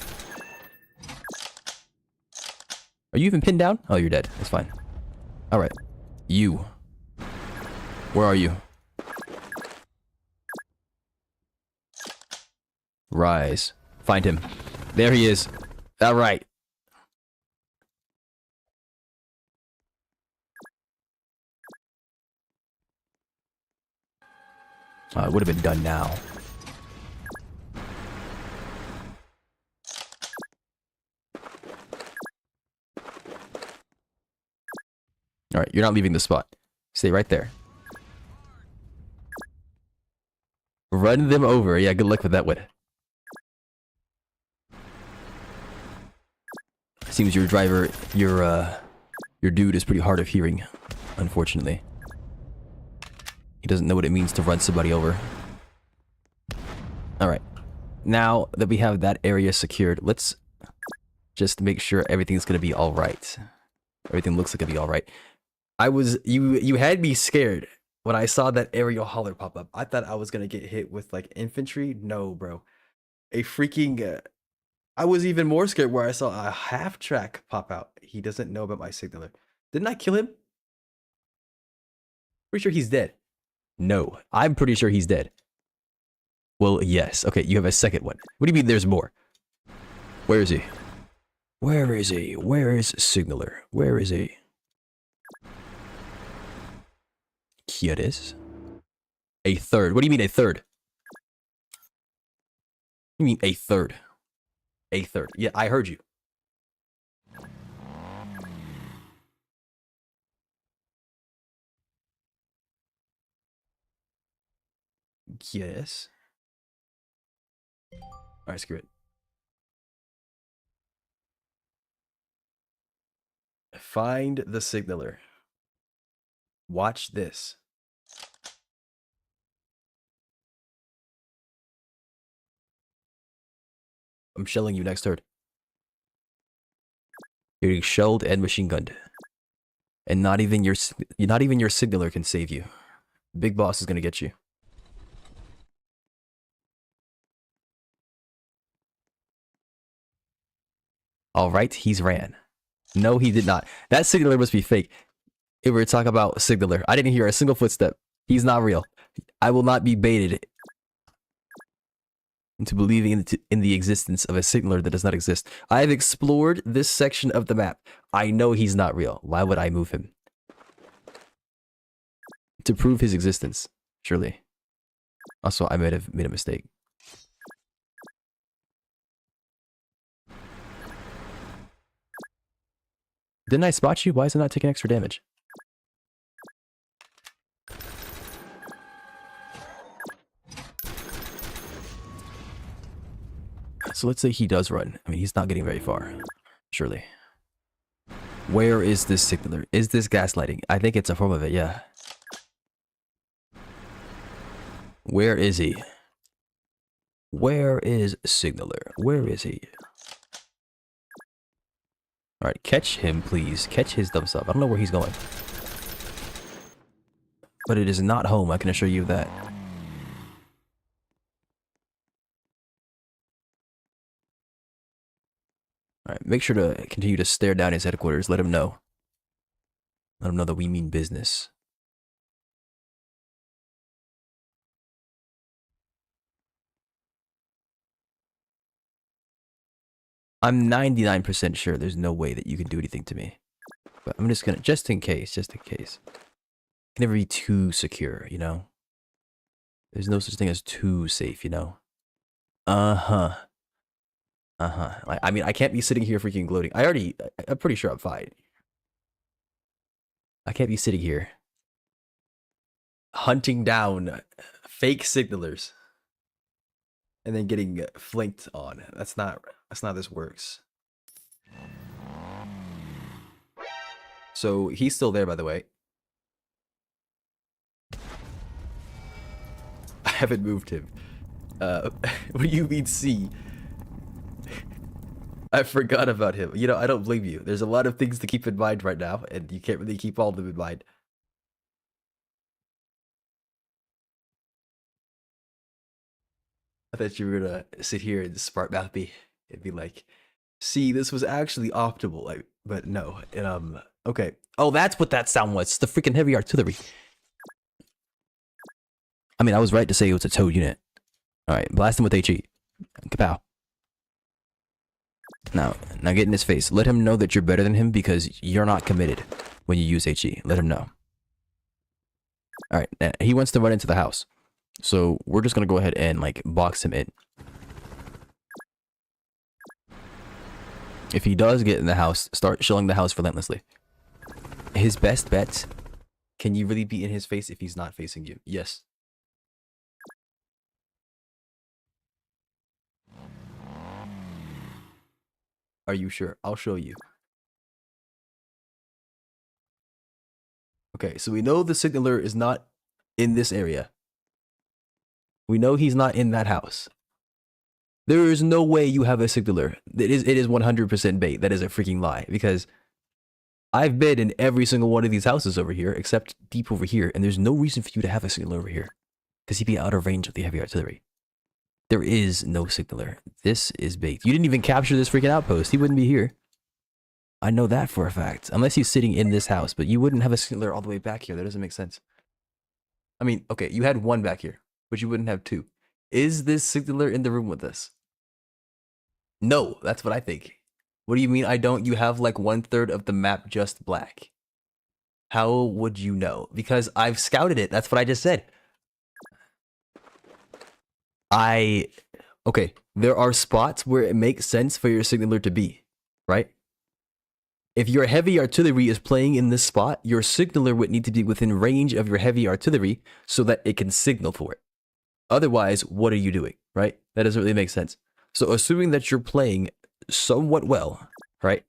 Are you even pinned down? Oh, you're dead. That's fine. Alright. You. Where are you? Rise. Find him. There he is. Alright. It would have been done now. Alright, you're not leaving the spot. Stay right there. Run them over. Yeah, good luck with that one. Seems your driver, your dude is pretty hard of hearing, unfortunately. He doesn't know what it means to run somebody over. Alright. Now that we have that area secured, let's just make sure everything's gonna be alright. Everything looks like it'll be alright. You had me scared when I saw that aerial holler pop up. I thought I was gonna get hit with like infantry. No, bro. A freaking I was even more scared where I saw a half track pop out. He doesn't know about my signaler. Didn't I kill him? Pretty sure he's dead. No, I'm pretty sure he's dead. Well, yes. Okay, you have a second one. What do you mean there's more? Where is he? Where is he? Where is signaler? Where is he? Here it is. A third. What do you mean a third? What do you mean a third? A third. Yeah, I heard you. Yes. Alright, screw it. Find the signaler. Watch this. I'm shelling you next turn. You're getting shelled and machine gunned. And not even your signaler can save you. Big boss is gonna get you. Alright, he's ran. No, he did not. That signaler must be fake. If we were talking about signaler, I didn't hear a single footstep. He's not real. I will not be baited. into believing in the existence of a signaler that does not exist. I've explored this section of the map. I know he's not real. Why would I move him? To prove his existence, surely. Also, I might have made a mistake. Didn't I spot you? Why is it not taking extra damage? So let's say he does run. I mean, he's not getting very far. Surely. Where is this signaler? Is this gaslighting? I think it's a form of it, yeah. Where is he? Where is signaler? Where is he? Alright, catch him, please. Catch his dumb stuff. I don't know where he's going. But it is not home, I can assure you of that. Alright, make sure to continue to stare down his headquarters. Let him know. Let him know that we mean business. I'm 99% sure there's no way that you can do anything to me. But I'm just gonna, just in case. Can never be too secure, you know? There's no such thing as too safe, you know? Uh-huh. Like, I mean, I can't be sitting here freaking gloating. I'm pretty sure I'm fine. I can't be sitting here hunting down fake signalers and then getting flanked on. That's not how this works. So he's still there, by the way. I haven't moved him. What do you mean C? I forgot about him. You know, I don't blame you. There's a lot of things to keep in mind right now, and you can't really keep all of them in mind. I thought you were gonna sit here and smart mouth me and be like, see, this was actually optimal. Like, but no. Okay. Oh, that's what that sound was. It's the freaking heavy artillery. I mean, I was right to say it was a toad unit. Alright, blast him with HE. Kapow. Now get in his face. Let him know that you're better than him because you're not committed when you use HE. Let him know. Alright, he wants to run into the house. So we're just gonna go ahead and like box him in. If he does get in the house, start shelling the house relentlessly. His best bet, can you really be in his face if he's not facing you? Yes. Are you sure? I'll show you. Okay, so we know the signaler is not in this area. We know he's not in that house. There is no way you have a signaler. It is 100% bait. That is a freaking lie. Because I've been in every single one of these houses over here, except deep over here, and there's no reason for you to have a signaler over here. Because he'd be out of range of the heavy artillery. There is no signaler. This is bait. You didn't even capture this freaking outpost. He wouldn't be here. I know that for a fact. Unless he's sitting in this house, but you wouldn't have a signaler all the way back here. That doesn't make sense. I mean, okay, you had one back here, but you wouldn't have two. Is this signaler in the room with us? No, that's what I think. What do you mean I don't? You have like 1/3 of the map just black. How would you know? Because I've scouted it. That's what I just said. Okay, there are spots where it makes sense for your signaler to be, right? If your heavy artillery is playing in this spot, your signaler would need to be within range of your heavy artillery so that it can signal for it. Otherwise, what are you doing, right? That doesn't really make sense. So assuming that you're playing somewhat well, right?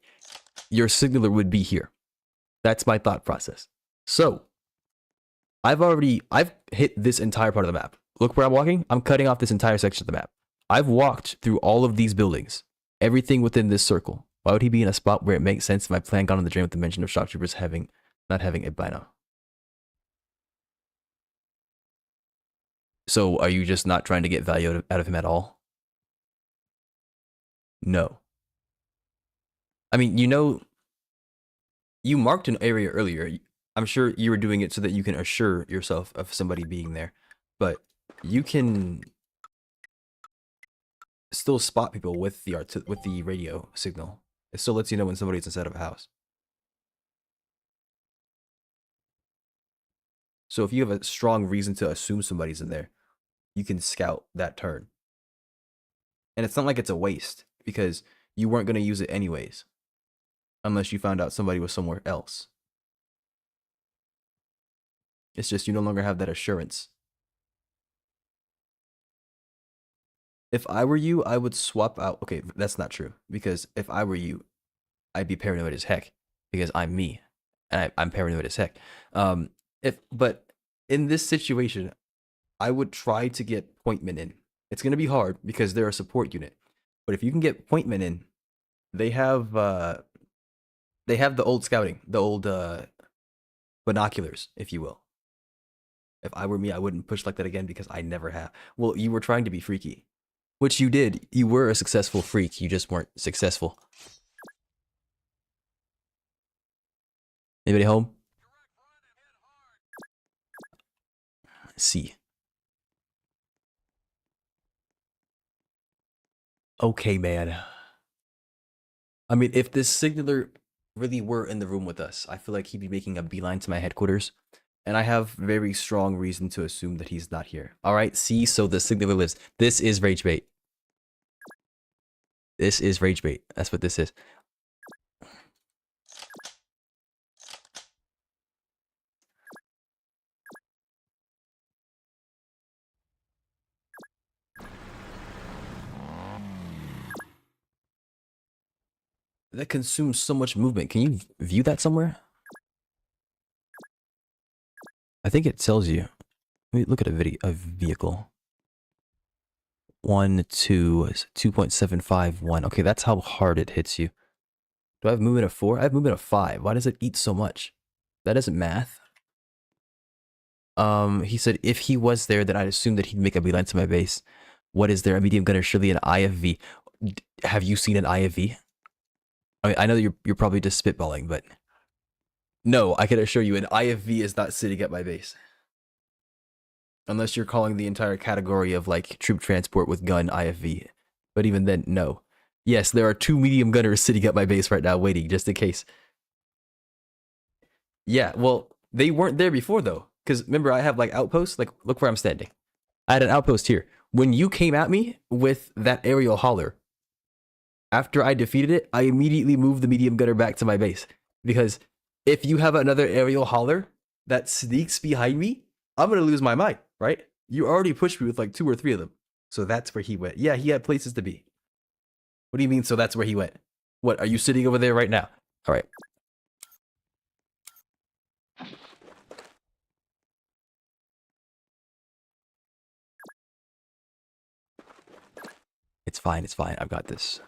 Your signaler would be here. That's my thought process. So, I've hit this entire part of the map. Look where I'm walking. I'm cutting off this entire section of the map. I've walked through all of these buildings. Everything within this circle. Why would he be in a spot where it makes sense if my plan got on the drain with the mention of shock troopers not having a bino? So are you just not trying to get value out of him at all? No. I mean, you know, you marked an area earlier. I'm sure you were doing it so that you can assure yourself of somebody being there. But you can still spot people with the radio signal. It still lets you know when somebody's inside of a house. So if you have a strong reason to assume somebody's in there, you can scout that turn. And it's not like it's a waste, because you weren't going to use it anyways, unless you found out somebody was somewhere else. It's just you no longer have that assurance. If I were you, I would swap out. Okay, that's not true, because if I were you, I'd be paranoid as heck, because I'm me, and I'm paranoid as heck. But in this situation, I would try to get Pointman in. It's gonna be hard because they're a support unit, but if you can get Pointman in, they have the old scouting, the old binoculars, if you will. If I were me, I wouldn't push like that again, because I never have. Well, you were trying to be freaky, which you did. You were a successful freak. You just weren't successful. Anybody home? See. Okay, man. I mean, if this signaler really were in the room with us, I feel like he'd be making a beeline to my headquarters. And I have very strong reason to assume that he's not here. All right, see, so the signaler lives. This is rage bait. This is rage bait. That's what this is. That consumes so much movement. Can you view that somewhere? I think it tells you. Let me look at a vehicle. 2.751. Okay, that's how hard it hits you. Do I have movement of 4? I have movement of 5. Why does it eat so much? That isn't math. He said if he was there, then I'd assume that he'd make a beeline to my base. What is there? A medium gunner, surely an IFV. Have you seen an IFV? I mean, I know you're probably just spitballing, but no, I can assure you an IFV is not sitting at my base. Unless you're calling the entire category of like troop transport with gun IFV. But even then, no. Yes, there are 2 medium gunners sitting at my base right now waiting just in case. Yeah, well, they weren't there before though. Because remember, I have like outposts. Like, look where I'm standing. I had an outpost here. When you came at me with that aerial hauler, after I defeated it, I immediately moved the medium gunner back to my base. Because if you have another aerial hauler that sneaks behind me, I'm going to lose my mind, right? You already pushed me with like 2 or 3 of them. So that's where he went. Yeah, he had places to be. What do you mean, so that's where he went? What, are you sitting over there right now? All right. It's fine, it's fine. I've got this.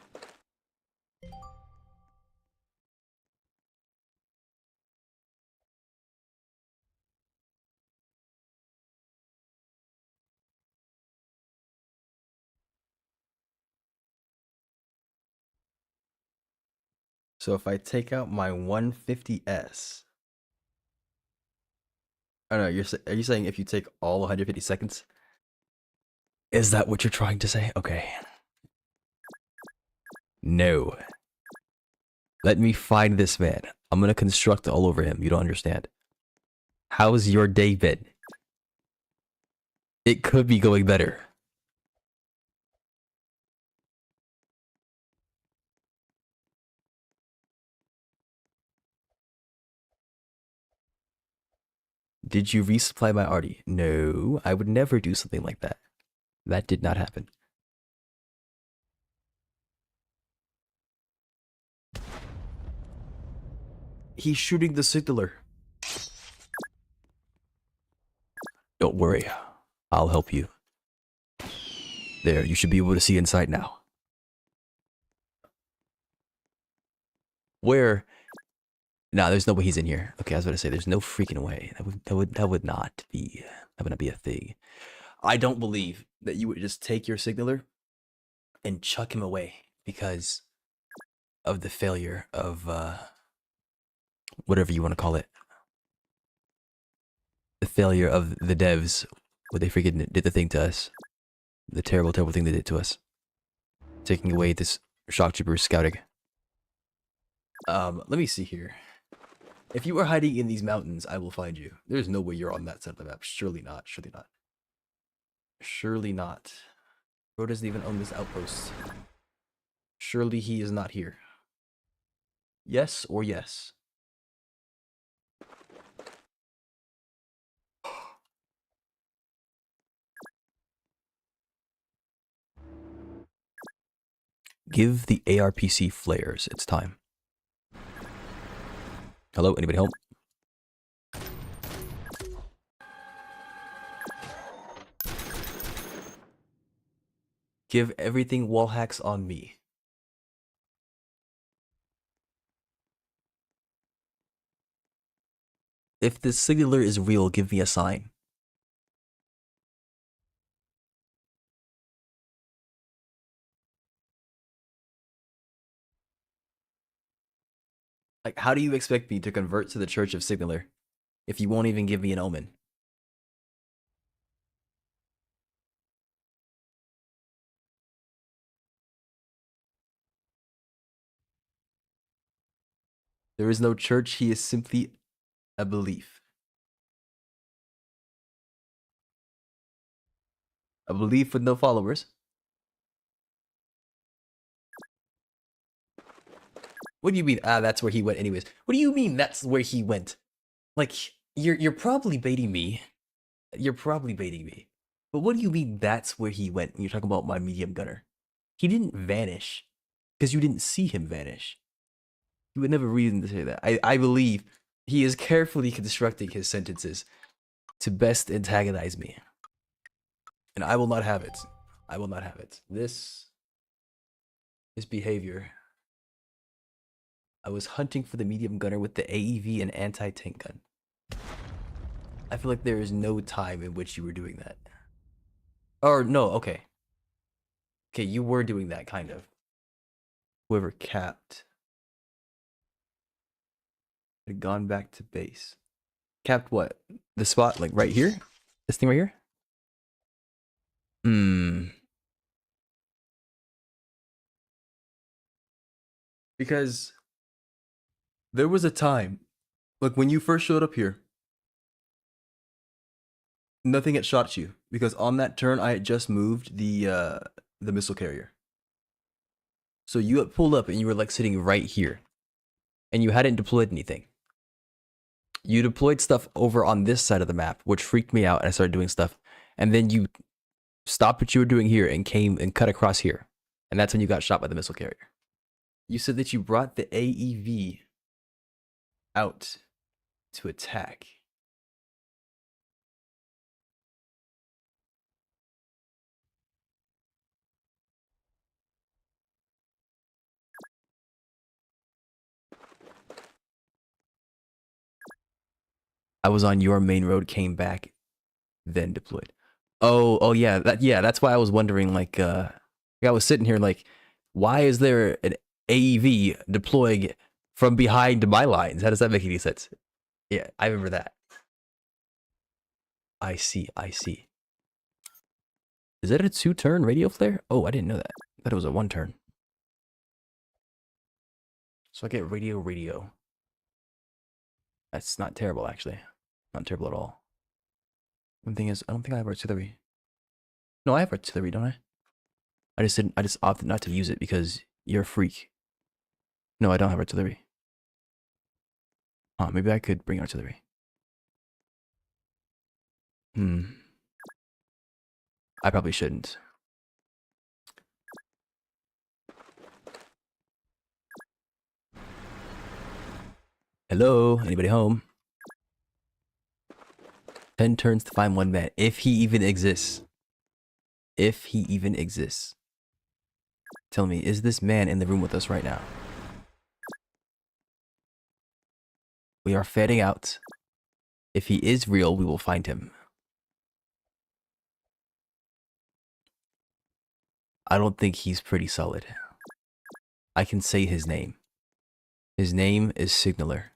So if I take out my 150S, I don't know, are you saying if you take all 150 seconds? Is that what you're trying to say? Okay. No. Let me find this man. I'm gonna construct all over him. You don't understand. How's your day been? It could be going better. Did you resupply my arty? No, I would never do something like that. That did not happen. He's shooting the signaler. Don't worry. I'll help you. There, you should be able to see inside now. Where? Nah, there's no way he's in here. Okay, I was about to say, there's no freaking way. That would not be a thing. I don't believe that you would just take your signaler and chuck him away because of the failure of whatever you want to call it. The failure of the devs, what they freaking did the thing to us. The terrible, terrible thing they did to us. taking away this shock trooper scouting. Let me see here. If you are hiding in these mountains, I will find you. There's no way you're on that side of the map. Surely not. Surely not. Surely not. Bro doesn't even own this outpost. Surely he is not here. Yes or yes? Give the ARPC flares its time. Hello, anybody home? Give everything wall hacks on me. If this signaler is real, give me a sign. Like, how do you expect me to convert to the Church of Signaler if you won't even give me an omen? There is no church, he is simply a belief. A belief with no followers. What do you mean? Ah, that's where he went anyways. What do you mean that's where he went? Like, you're probably baiting me. You're probably baiting me. But what do you mean that's where he went when you're talking about my medium gunner? He didn't vanish. Because you didn't see him vanish. You would never reason to say that. I believe he is carefully constructing his sentences to best antagonize me. And I will not have it. I will not have it. This behavior. I was hunting for the medium gunner with the AEV and anti-tank gun. I feel like there is no time in which you were doing that. Or no, okay. Okay, you were doing that, kind of. Whoever capped had gone back to base. Capped what? The spot, like right here? This thing right here? Because there was a time, like when you first showed up here, nothing had shot you because on that turn I had just moved the missile carrier. So you had pulled up and you were like sitting right here, and you hadn't deployed anything. You deployed stuff over on this side of the map, which freaked me out, and I started doing stuff. And then you stopped what you were doing here and came and cut across here, and that's when you got shot by the missile carrier. You said that you brought the AEV out to attack. I was on your main road, came back, then deployed. Oh yeah, that's why I was wondering, like I was sitting here like, why is there an AEV deploying from behind my lines? How does that make any sense? Yeah, I remember that. I see. Is that a 2-turn radio flare? Oh, I didn't know that. I thought it was a 1-turn. So I get radio. That's not terrible, actually. Not terrible at all. One thing is, I don't think I have artillery. No, I have artillery, don't I? I just opted not to use it because you're a freak. No, I don't have artillery. Huh, maybe I could bring artillery. I probably shouldn't. Hello? Anybody home? 10 turns to find one man. If he even exists. If he even exists. Tell me, is this man in the room with us right now? We are fading out. If he is real, we will find him. I don't think he's pretty solid. I can say his name. His name is Signaler.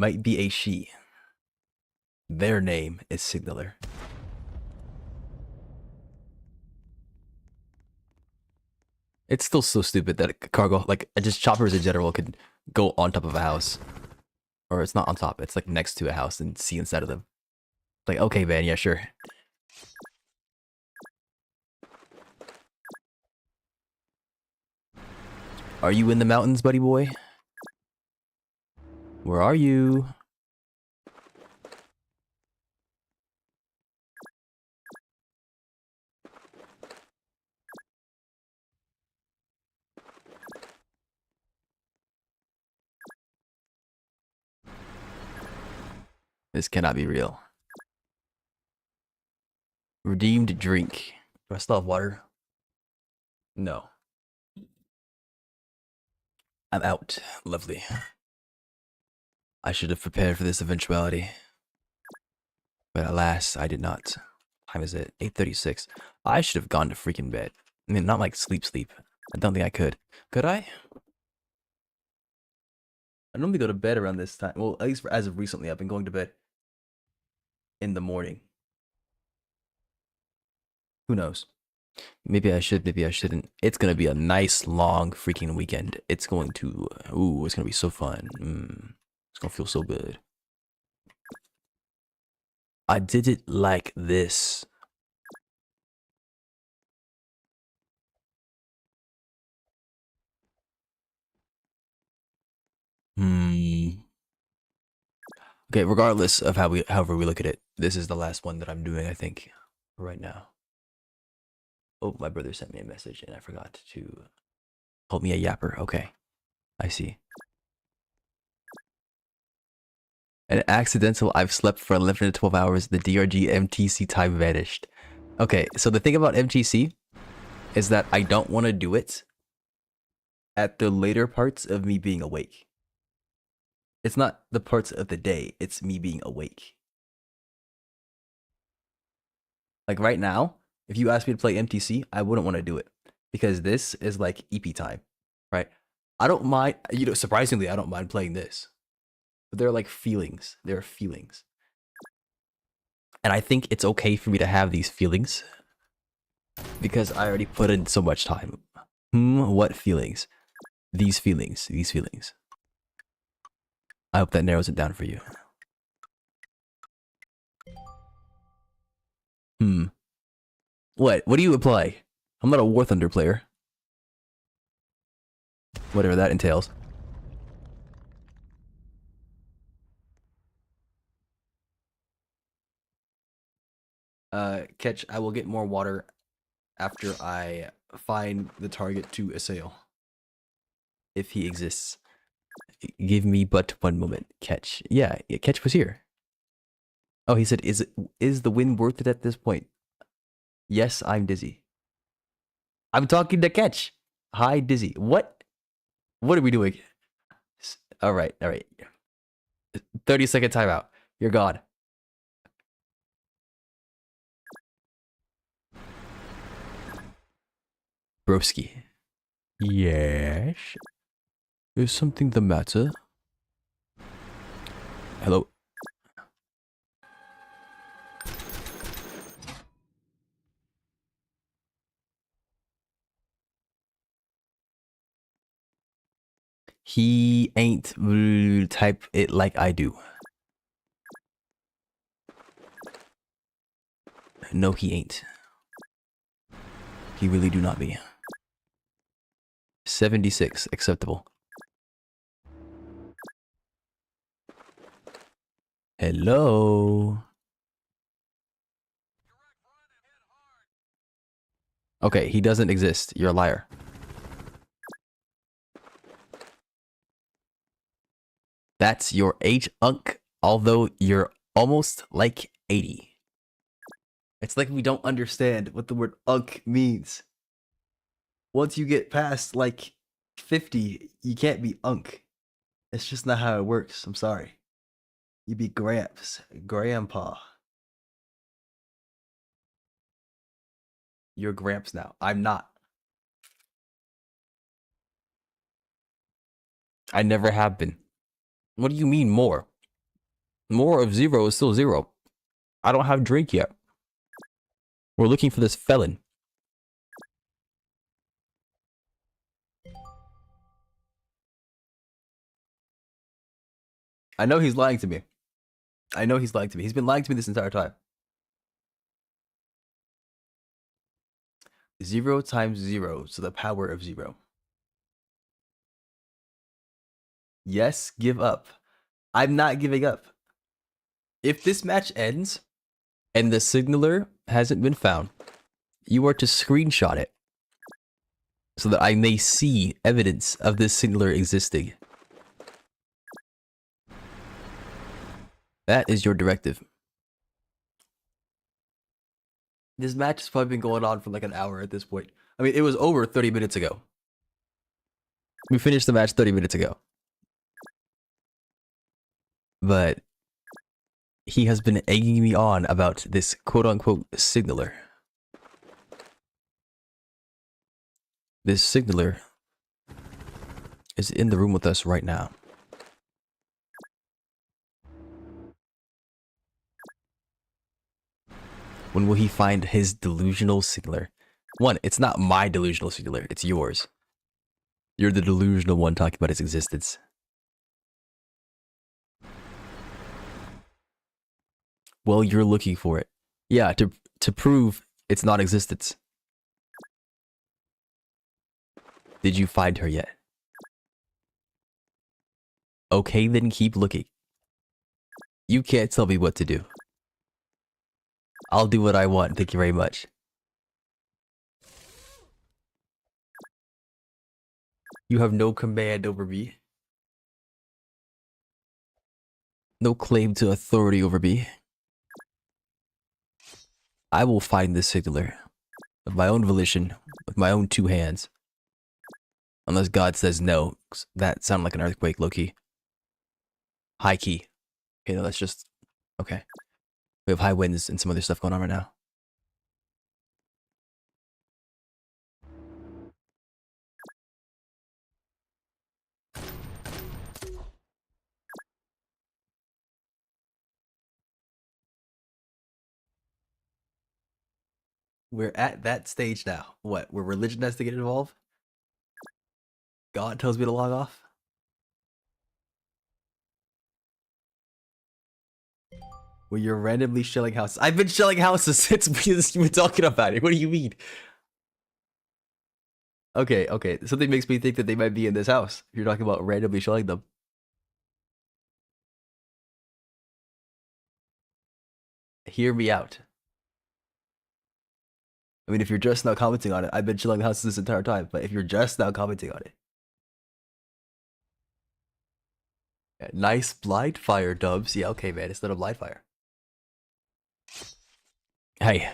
might be a she. Their name is Signaler. It's still so stupid that a cargo, like just choppers in general, could go on top of a house. Or it's not on top, it's like next to a house and see inside of them. Like, okay, man, yeah, sure. Are you in the mountains, buddy boy? Where are you? This cannot be real. Redeemed drink. Do I still have water? No. I'm out. Lovely. I should have prepared for this eventuality. But alas, I did not. Time is it? 8:36. I should have gone to freaking bed. I mean, not like sleep. I don't think I could. Could I? I normally go to bed around this time. Well, at least as of recently, I've been going to bed in the morning. Who knows? Maybe I should, maybe I shouldn't. It's gonna be a nice long freaking weekend. It's going to, ooh, it's gonna be so fun. It's gonna feel so good. I did it like this. Okay, regardless of however we look at it, this is the last one that I'm doing, I think, right now. Oh, my brother sent me a message and I forgot to call me a yapper. Okay, I see. An accidental, I've slept for 11 to 12 hours. The DRG MTC time vanished. Okay, so the thing about MTC is that I don't want to do it at the later parts of me being awake. It's not the parts of the day, it's me being awake. Like right now, if you ask me to play MTC, I wouldn't want to do it because this is like EP time, right? I don't mind, you know, surprisingly, I don't mind playing this. But there are like feelings. There are feelings. And I think it's okay for me to have these feelings because I already put in so much time. What feelings? These feelings. These feelings. I hope that narrows it down for you. What? What do you apply? I'm not a War Thunder player. Whatever that entails. Catch, I will get more water after I find the target to assail. If he exists. Give me but one moment. Catch. Yeah, Catch was here. Oh, he said, is the win worth it at this point? Yes, I'm dizzy. I'm talking to Catch. Hi, dizzy. What? What are we doing? All right. 30-second timeout. You're gone. Broski. Yes. Is something the matter? Hello? He ain't type it like I do. No, he ain't. He really do not be. 76, acceptable. Hello? Okay, he doesn't exist. You're a liar. That's your H-Unk, although you're almost like 80. It's like we don't understand what the word unk means. Once you get past like 50, you can't be unk. It's just not how it works. I'm sorry. You be Gramps, Grandpa. You're Gramps now. I'm not. I never have been. What do you mean more? More of 0 is still 0. I don't have drink yet. We're looking for this felon. I know he's lying to me. I know he's lying to me. He's been lying to me this entire time. 0 times 0 to the power of 0. Yes, give up. I'm not giving up. If this match ends and the signaler hasn't been found, you are to screenshot it so that I may see evidence of this signaler existing. That is your directive. This match has probably been going on for like an hour at this point. I mean, it was over 30 minutes ago. We finished the match 30 minutes ago. But he has been egging me on about this quote-unquote signaler. This signaler is in the room with us right now. When will he find his delusional signaler? One, it's not my delusional signaler, it's yours. You're the delusional one talking about its existence. Well, you're looking for it. Yeah, to prove its non-existence. Did you find her yet? Okay, then keep looking. You can't tell me what to do. I'll do what I want, thank you very much. You have no command over me. No claim to authority over me. I will find this signaler of my own volition, with my own 2 hands. Unless God says no. That sounded like an earthquake, low-key. High-key. Okay, no, that's just... Okay. We have high winds and some other stuff going on right now. We're at that stage now. What? Where religion has to get involved? God tells me to log off? Where you're randomly shelling houses. I've been shelling houses since you've been talking about it. What do you mean? Okay, okay. Something makes me think that they might be in this house. If you're talking about randomly shelling them. Hear me out. I mean, if you're just now commenting on it, I've been shelling houses this entire time. But if you're just now commenting on it. Yeah, nice blind fire, Dubs. Yeah, okay, man. It's not a blind fire. Hey.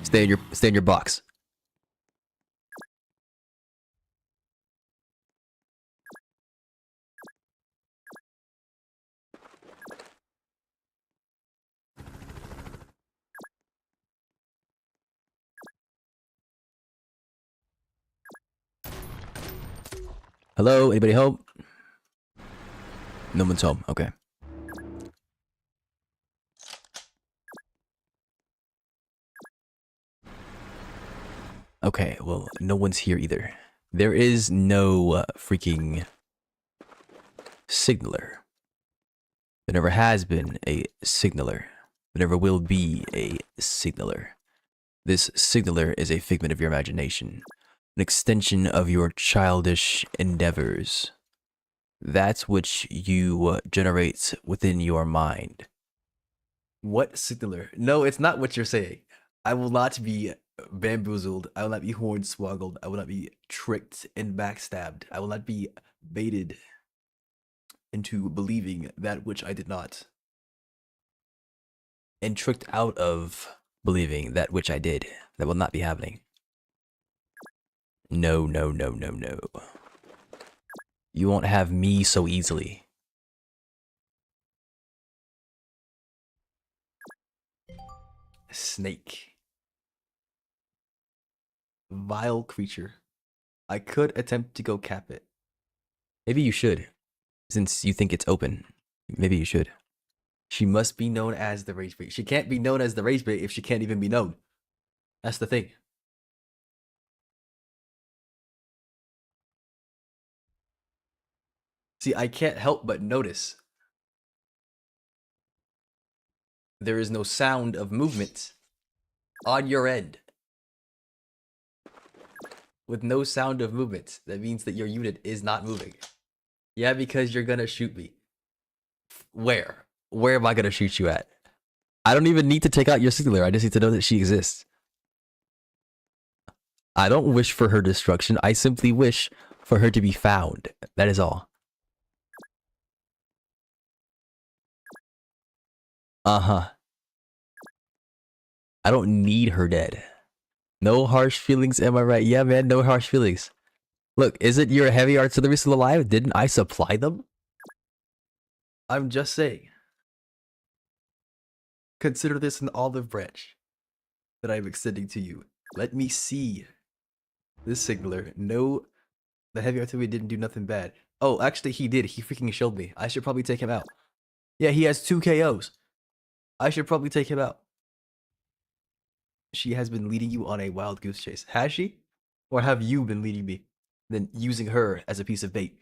Stay in your box. Hello, anybody home? No one's home. Okay. Okay, well, no one's here either. There is no freaking signaler. There never has been a signaler. There never will be a signaler. This signaler is a figment of your imagination. An extension of your childish endeavors. That which you generate within your mind. What signaler? No, it's not what you're saying. I will not be bamboozled. I will not be hornswoggled. I will not be tricked and backstabbed. I will not be baited into believing that which I did not. And tricked out of believing that which I did. That will not be happening. No, no, no, no, no. You won't have me so easily. Snake. Vile creature. I could attempt to go cap it. Maybe you should, since you think it's open. Maybe you should. She must be known as the rage bait. She can't be known as the rage bait if she can't even be known. That's the thing. See, I can't help but notice there is no sound of movement on your end. With no sound of movement, that means that your unit is not moving. Yeah, because you're gonna shoot me. Where? Where am I gonna shoot you at? I don't even need to take out your signaler. I just need to know that she exists. I don't wish for her destruction. I simply wish for her to be found. That is all. Uh-huh. I don't need her dead. No harsh feelings, am I right? Yeah, man, no harsh feelings. Look, isn't your heavy artillery still alive? Didn't I supply them? I'm just saying. Consider this an olive branch that I'm extending to you. Let me see this signaler. No, the heavy artillery didn't do nothing bad. Oh, actually he did. He freaking showed me. I should probably take him out. Yeah, he has 2 KOs. I should probably take him out. She has been leading you on a wild goose chase. Has she? Or have you been leading me? Then using her as a piece of bait.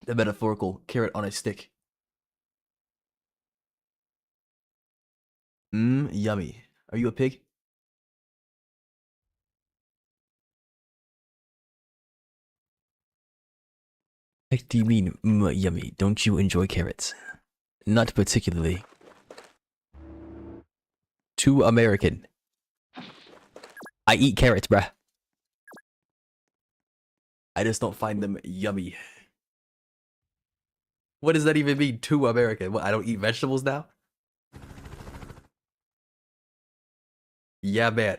The metaphorical carrot on a stick. Yummy. Are you a pig? What do you mean, yummy? Don't you enjoy carrots? Not particularly. Too American. I eat carrots, bruh. I just don't find them yummy. What does that even mean, too American? What, I don't eat vegetables now? Yeah, man.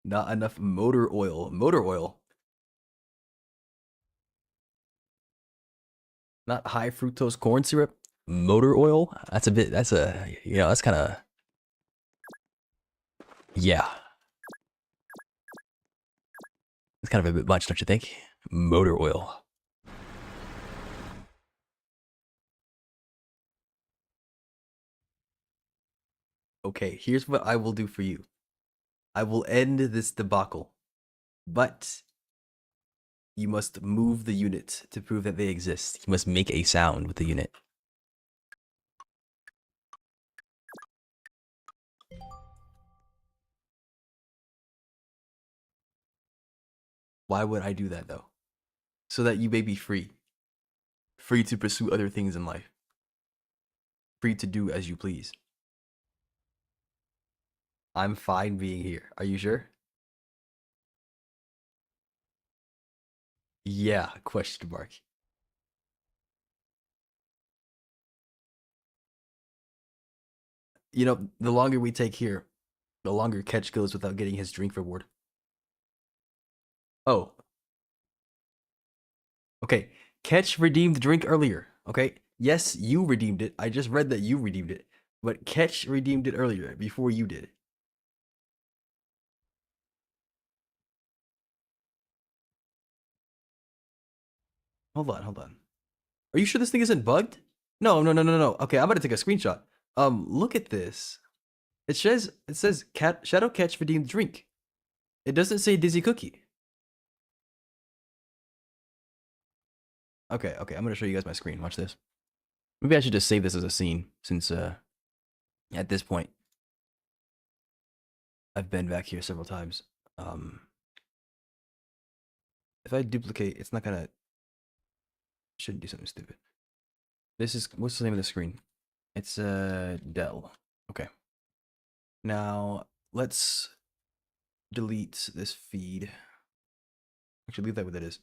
Not enough motor oil. Motor oil? Not high fructose corn syrup? Motor oil? That's kind of... Yeah. It's kind of a bit much, don't you think? Motor oil. Okay, here's what I will do for you. I will end this debacle, but you must move the unit to prove that they exist. You must make a sound with the unit. Why would I do that, though? So that you may be free. Free to pursue other things in life. Free to do as you please. I'm fine being here. Are you sure? Yeah, question mark. You know, the longer we take here, the longer Ketch goes without getting his drink reward. Oh. Okay, Ketch redeemed the drink earlier, okay? Yes, you redeemed it. I just read that you redeemed it. But Ketch redeemed it earlier, before you did. Hold on. Are you sure this thing isn't bugged? No. Okay, I'm about to take a screenshot. Look at this. It says Shadow Catch redeemed drink. It doesn't say Dizzy Cookie. Okay, I'm gonna show you guys my screen. Watch this. Maybe I should just save this as a scene, since at this point I've been back here several times. If I duplicate, it's not gonna... Shouldn't do something stupid. This is... What's the name of the screen? It's Dell. Okay. Now, let's delete this feed. Actually, leave that where that is.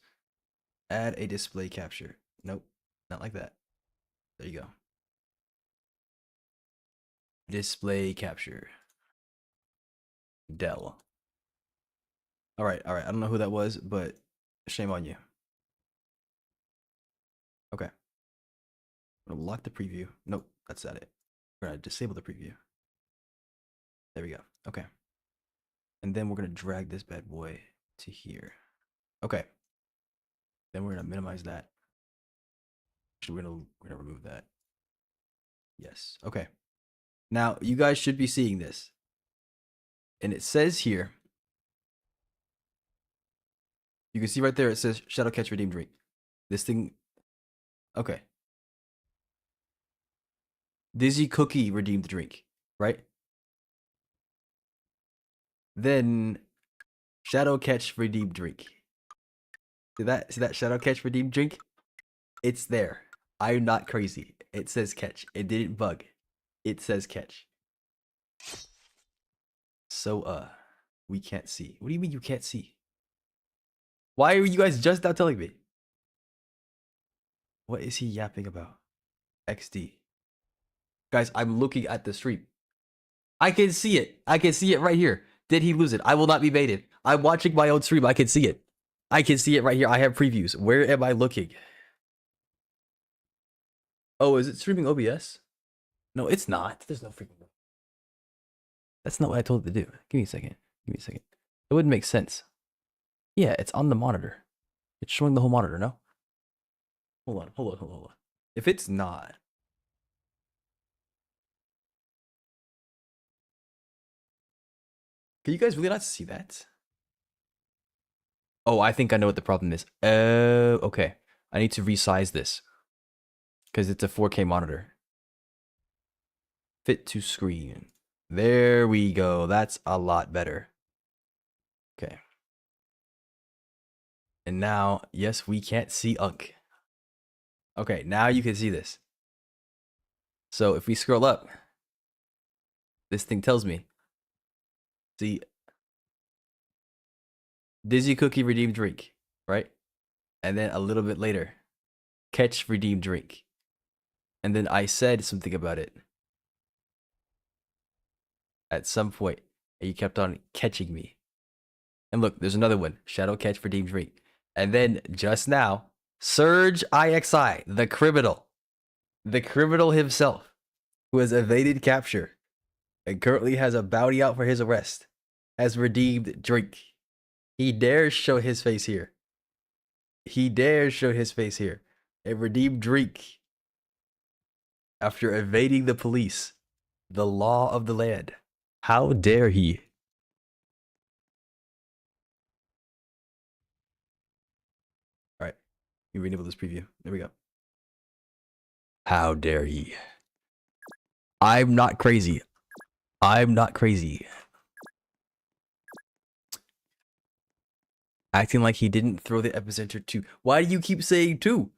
Add a display capture. Nope, not like that. There you go. Display capture. Dell. All right. I don't know who that was, but shame on you. Okay. I'm gonna lock the preview. Nope, that's not it. We're gonna disable the preview. There we go. Okay. And then we're gonna drag this bad boy to here. Okay. Then we're gonna minimize that. Actually, we're gonna remove that. Yes. Okay. Now you guys should be seeing this. And it says here, you can see right there, it says Shadow Catch Redeem Drink. This thing, okay. Dizzy Cookie redeemed drink, right? Then Shadow Catch redeemed drink. See that? See that Shadow Catch redeemed drink? It's there. I'm not crazy. It says catch. It didn't bug. It says catch. So, we can't see. What do you mean you can't see? Why are you guys just now telling me? What is he yapping about? XD. Guys, I'm looking at the stream. I can see it. I can see it right here. Did he lose it? I will not be baited. I'm watching my own stream. I can see it. I can see it right here. I have previews. Where am I looking? Oh, is it streaming OBS? No, it's not. There's no freaking... That's not what I told it to do. Give me a second. Give me a second. It wouldn't make sense. Yeah, it's on the monitor. It's showing the whole monitor, no? Hold on, hold on, hold on, hold on. If it's not... Can you guys really not see that? Oh, I think I know what the problem is. Okay. I need to resize this. Because it's a 4K monitor. Fit to screen. There we go. That's a lot better. Okay. And now, yes, we can't see Unk. Okay, now you can see this. So if we scroll up, this thing tells me. See, Dizzy Cookie redeemed drink, right? And then a little bit later, catch redeemed drink. And then I said something about it at some point, and you kept on catching me. And look, there's another one, Shadow Catch redeemed drink. And then just now, Surge IXI, the criminal himself, who has evaded capture and currently has a bounty out for his arrest, has redeemed drink. He dares show his face here. He dares show his face here and redeem drink after evading the police, the law of the land. How dare he? All right, let me enable this preview. There we go. How dare he? I'm not crazy. I'm not crazy. Acting like he didn't throw the epicenter too. Why do you keep saying two?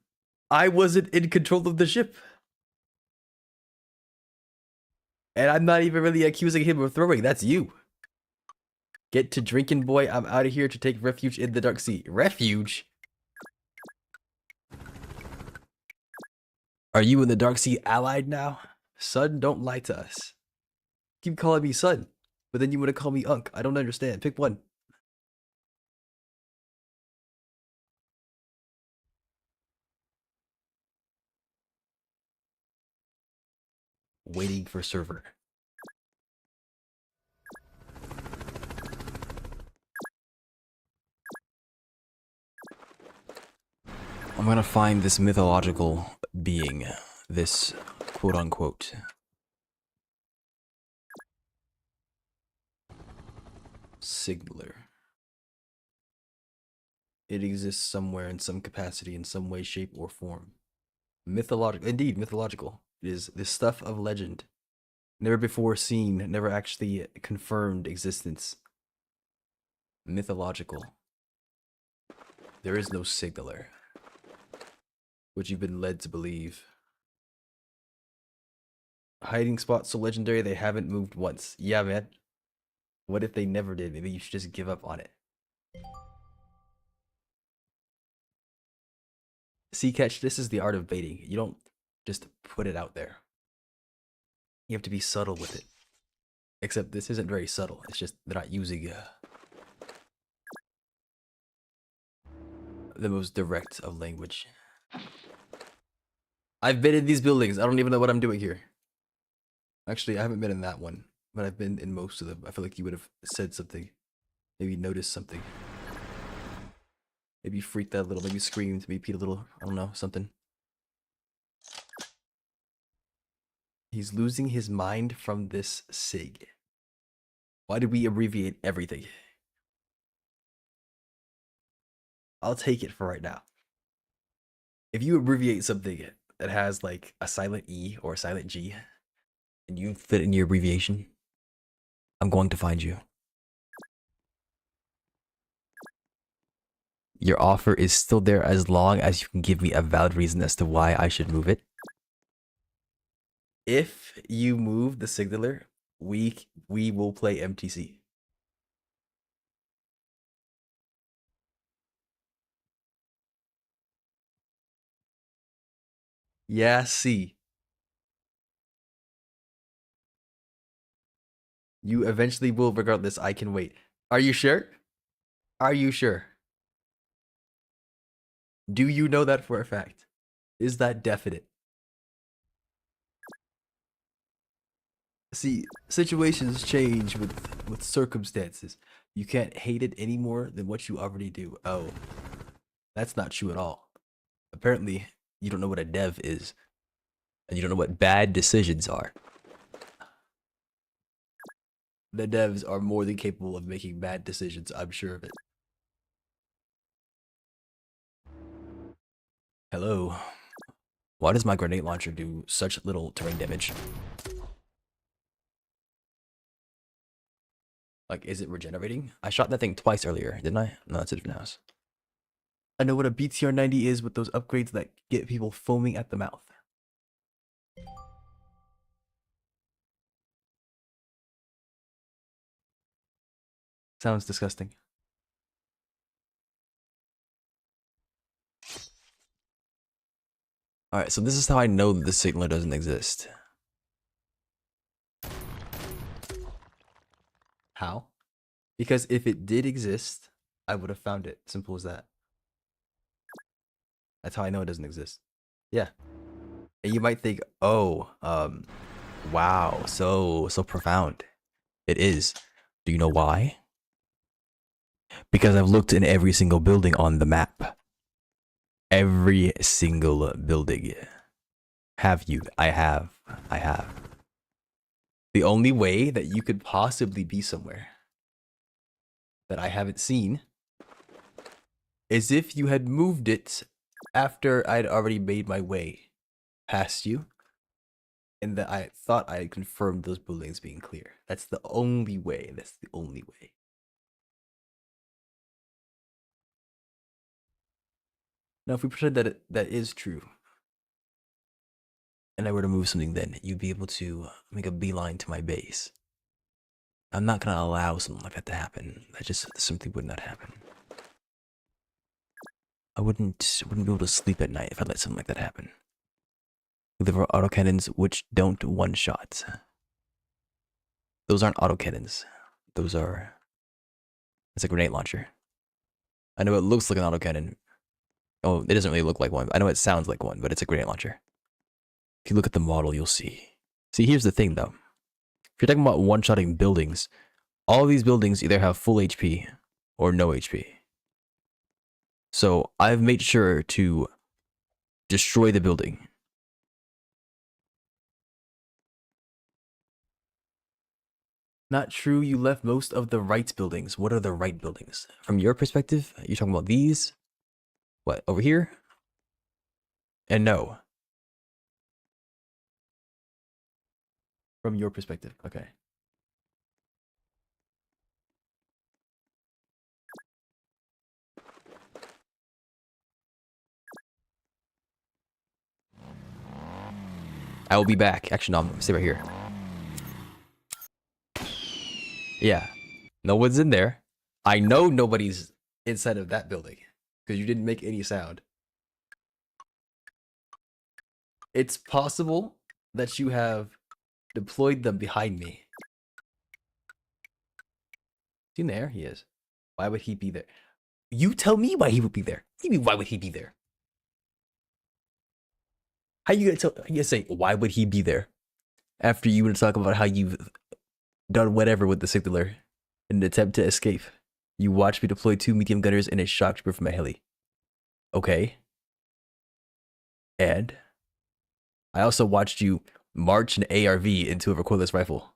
I wasn't in control of the ship. And I'm not even really accusing him of throwing. That's you. Get to drinking, boy. I'm out of here to take refuge in the dark sea. Refuge? Are you in the dark sea allied now? Son, don't lie to us. Keep calling me son, but then you want to call me Unk. I don't understand. Pick one. Waiting for server. I'm gonna find this mythological being, this quote-unquote signaler. It exists somewhere in some capacity, in some way, shape, or form. Mythological, indeed, mythological. It is the stuff of legend. Never before seen, never actually confirmed existence. Mythological. There is no signaler, which you've been led to believe. Hiding spots so legendary they haven't moved once. Yeah, man. What if they never did? Maybe you should just give up on it. See, Catch, this is the art of baiting. You don't just put it out there. You have to be subtle with it. Except this isn't very subtle. It's just they're not using the most direct of language. I've been in these buildings. I don't even know what I'm doing here. Actually, I haven't been in that one, but I've been in most of them. I feel like you would have said something. Maybe noticed something. Maybe freaked out a little. Maybe screamed. Maybe peed a little. I don't know. Something. He's losing his mind from this SIG. Why did we abbreviate everything? I'll take it for right now. If you abbreviate something that has like a silent E or a silent G, and you fit in your abbreviation, I'm going to find you. Your offer is still there as long as you can give me a valid reason as to why I should move it. If you move the signaler, we will play MTC. Yeah, see. You eventually will, regardless. I can wait. Are you sure? Are you sure? Do you know that for a fact? Is that definite? See, situations change with circumstances. You can't hate it any more than what you already do. Oh, that's not true at all. Apparently, you don't know what a dev is, and you don't know what bad decisions are. The devs are more than capable of making bad decisions, I'm sure of it. Hello. Why does my grenade launcher do such little terrain damage? Like, is it regenerating? I shot that thing twice earlier, didn't I? No, that's a different house. I know what a BTR 90 is with those upgrades that get people foaming at the mouth. Sounds disgusting. Alright, so this is how I know that the signaler doesn't exist. How? Because if it did exist, I would have found it. Simple as that. That's how I know it doesn't exist. Yeah. And you might think, oh, wow, so profound. It is. Do you know why? Because I've looked in every single building on the map. Every single building. Have you? I have. The only way that you could possibly be somewhere that I haven't seen is if you had moved it after I'd already made my way past you, and that I thought I had confirmed those buildings being clear. That's the only way. That's the only way. Now, if we pretend that that is true, and I were to move something, then you'd be able to make a beeline to my base. I'm not gonna allow something like that to happen. That just simply would not happen. I wouldn't be able to sleep at night if I let something like that happen. There are autocannons which don't one-shot. Those aren't autocannons. Those are... It's a grenade launcher. I know it looks like an autocannon. Oh, it doesn't really look like one. I know it sounds like one, but it's a grenade launcher. If you look at the model, you'll see. See, here's the thing, though. If you're talking about one-shotting buildings, all of these buildings either have full HP or no HP. So I've made sure to destroy the building. Not true, you left most of the right buildings. What are the right buildings? From your perspective, you're talking about these? What, over here? And no. From your perspective, okay. I will be back. Actually, no, I'm gonna stay right here. Yeah. No one's in there. I know nobody's inside of that building because you didn't make any sound. It's possible that you have deployed them behind me. Is he in there? He is. Why would he be there? You tell me why he would be there. What do you mean, why would he be there? How you gonna say why would he be there after you would talk about how you've done whatever with the signaler in an attempt to escape? You watched me deploy 2 medium gunners and a shock trooper from a heli. Okay. And I also watched you march an ARV into a recoilless rifle.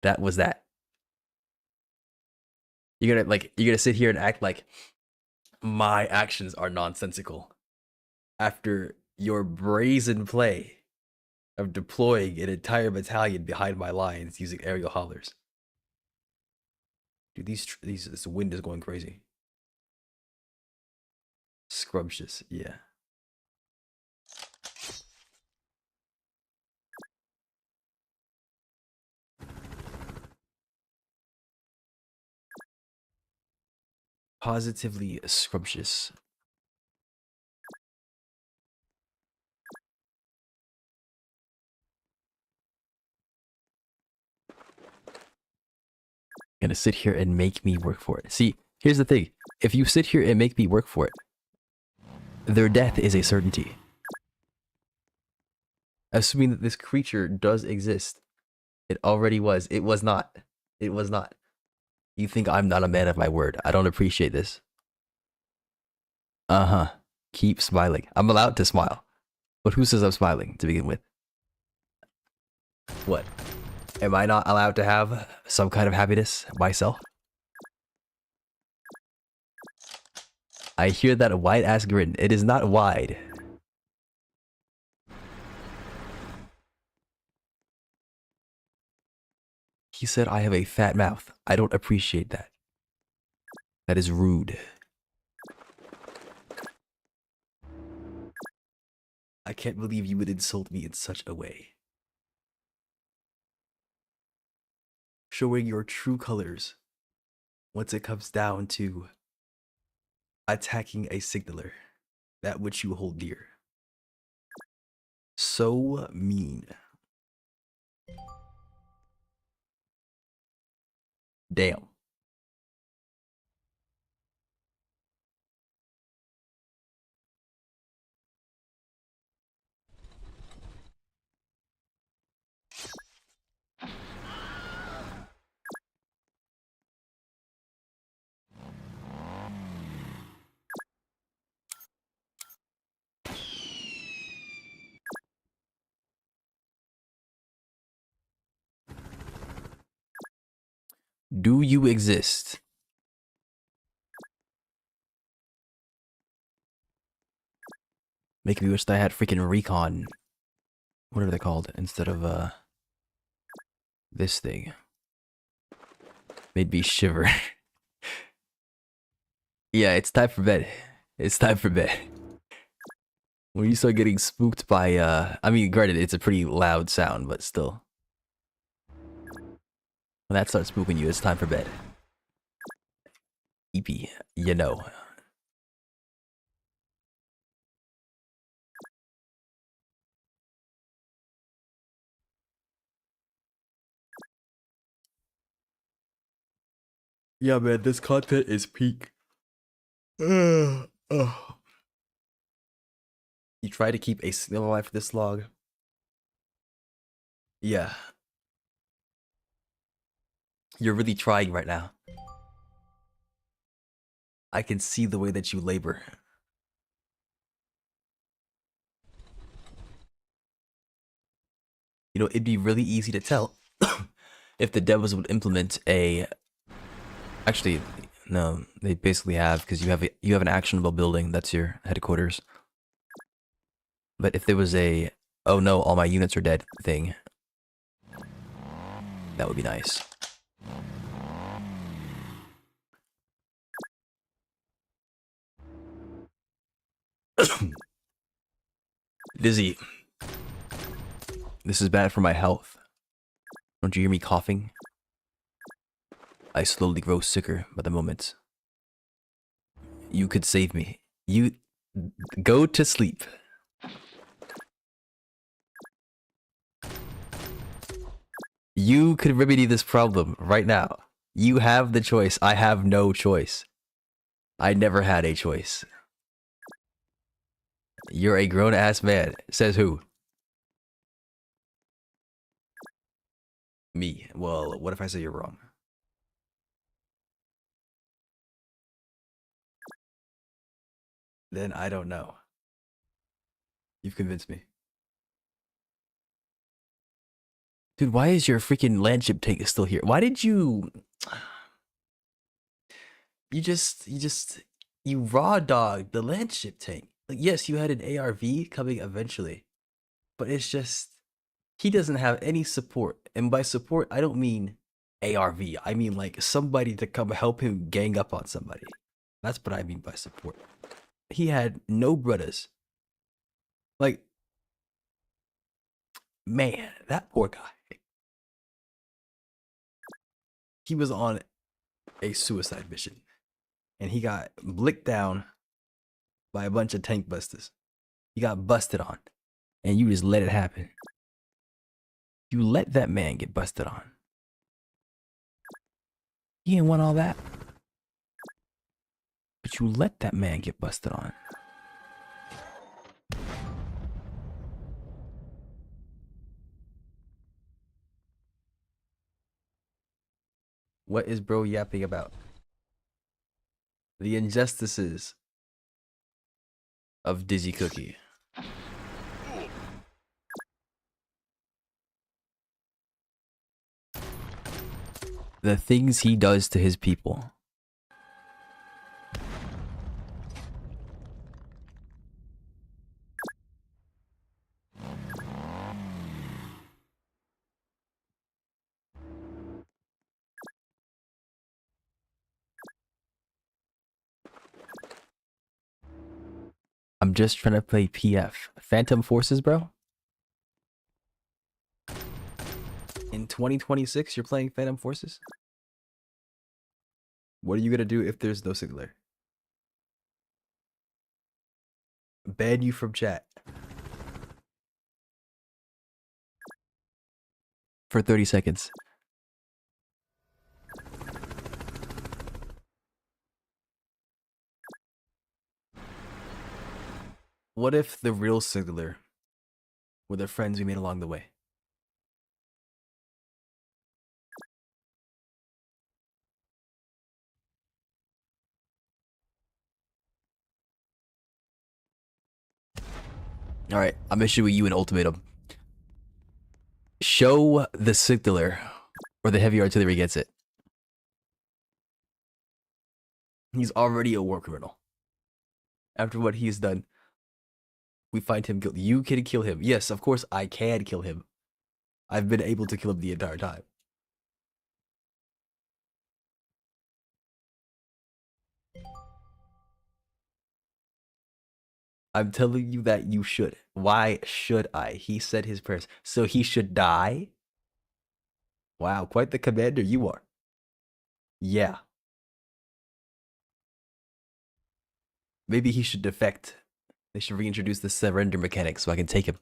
That was that. You're gonna sit here and act like my actions are nonsensical after your brazen play of deploying an entire battalion behind my lines using aerial haulers. Dude, this wind is going crazy. Scrumptious, yeah. Positively scrumptious. Gonna sit here and make me work for it. See, here's the thing. If you sit here and make me work for it, their death is a certainty. Assuming that this creature does exist. It already was. It was not. It was not. You think I'm not a man of my word. I don't appreciate this. Uh-huh. Keep smiling. I'm allowed to smile. But who says I'm smiling to begin with? What? Am I not allowed to have some kind of happiness myself? I hear that wide-ass grin. It is not wide. He said I have a fat mouth. I don't appreciate that. That is rude. I can't believe you would insult me in such a way. Showing your true colors once it comes down to attacking a signaler, that which you hold dear. So mean. Damn. Do you exist? Make me wish that I had freaking recon. Whatever they're called, instead of this thing. Made me shiver. Yeah, it's time for bed. It's time for bed. When you start getting spooked by I mean, granted, it's a pretty loud sound, but still. When that starts spooking you, it's time for bed. EP, you know. Yeah, man, this content is peak. You try to keep a snail life this long. Yeah. You're really trying right now. I can see the way that you labor. You know, it'd be really easy to tell if the devs would implement a... Actually, no, they basically have, because you have an actionable building, that's your headquarters. But if there was a, oh no, all my units are dead thing, that would be nice. Dizzy. This is bad for my health. Don't you hear me coughing? I slowly grow sicker by the moment. You could save me. You... Go to sleep. You could remedy this problem right now. You have the choice. I have no choice. I never had a choice. You're a grown ass man. Says who? Me. Well, what if I say you're wrong? Then I don't know. You've convinced me. Dude, why is your freaking landship tank still here? Why did you... You raw dogged the landship tank. Like, yes, you had an ARV coming eventually. But it's just... He doesn't have any support. And by support, I don't mean ARV. I mean like somebody to come help him gang up on somebody. That's what I mean by support. He had no brothers. Like, man, that poor guy. He was on a suicide mission. And he got blicked down by a bunch of tank busters. He got busted on. And you just let it happen. You let that man get busted on. He didn't want all that. But you let that man get busted on. What is bro yapping about? The injustices of Dizzy Cookie. The things he does to his people. I'm just trying to play PF. Phantom Forces, bro? In 2026, you're playing Phantom Forces? What are you gonna do if there's no signaler? Ban you from chat. For 30 seconds. What if the real signaler were the friends we made along the way? Alright, I'm issuing you an ultimatum. Show the signaler, or the heavy artillery gets it. He's already a war criminal. After what he's done, we find him guilty. You can kill him. Yes, of course I can kill him. I've been able to kill him the entire time. I'm telling you that you should. Why should I? He said his prayers. So he should die? Wow, quite the commander you are. Yeah. Maybe he should defect. They should reintroduce the surrender mechanic so I can take him.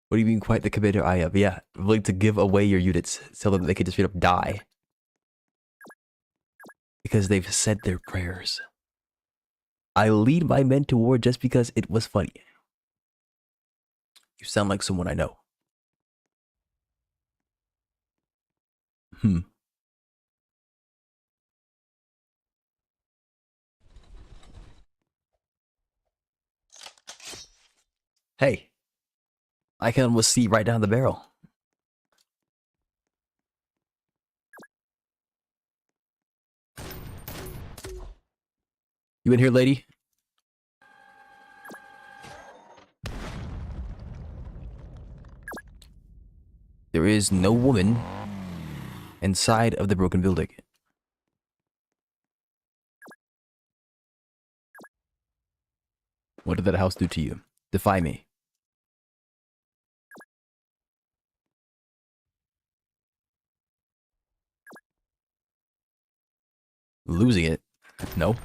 What do you mean quite the commander I am? Yeah, I'm willing to give away your units. Tell them they can just straight up die. Because they've said their prayers. I lead my men to war just because it was funny. You sound like someone I know. Hey. I can almost see right down the barrel. You in here, lady? There is no woman inside of the broken building. What did that house do to you? Defy me. Losing it? No.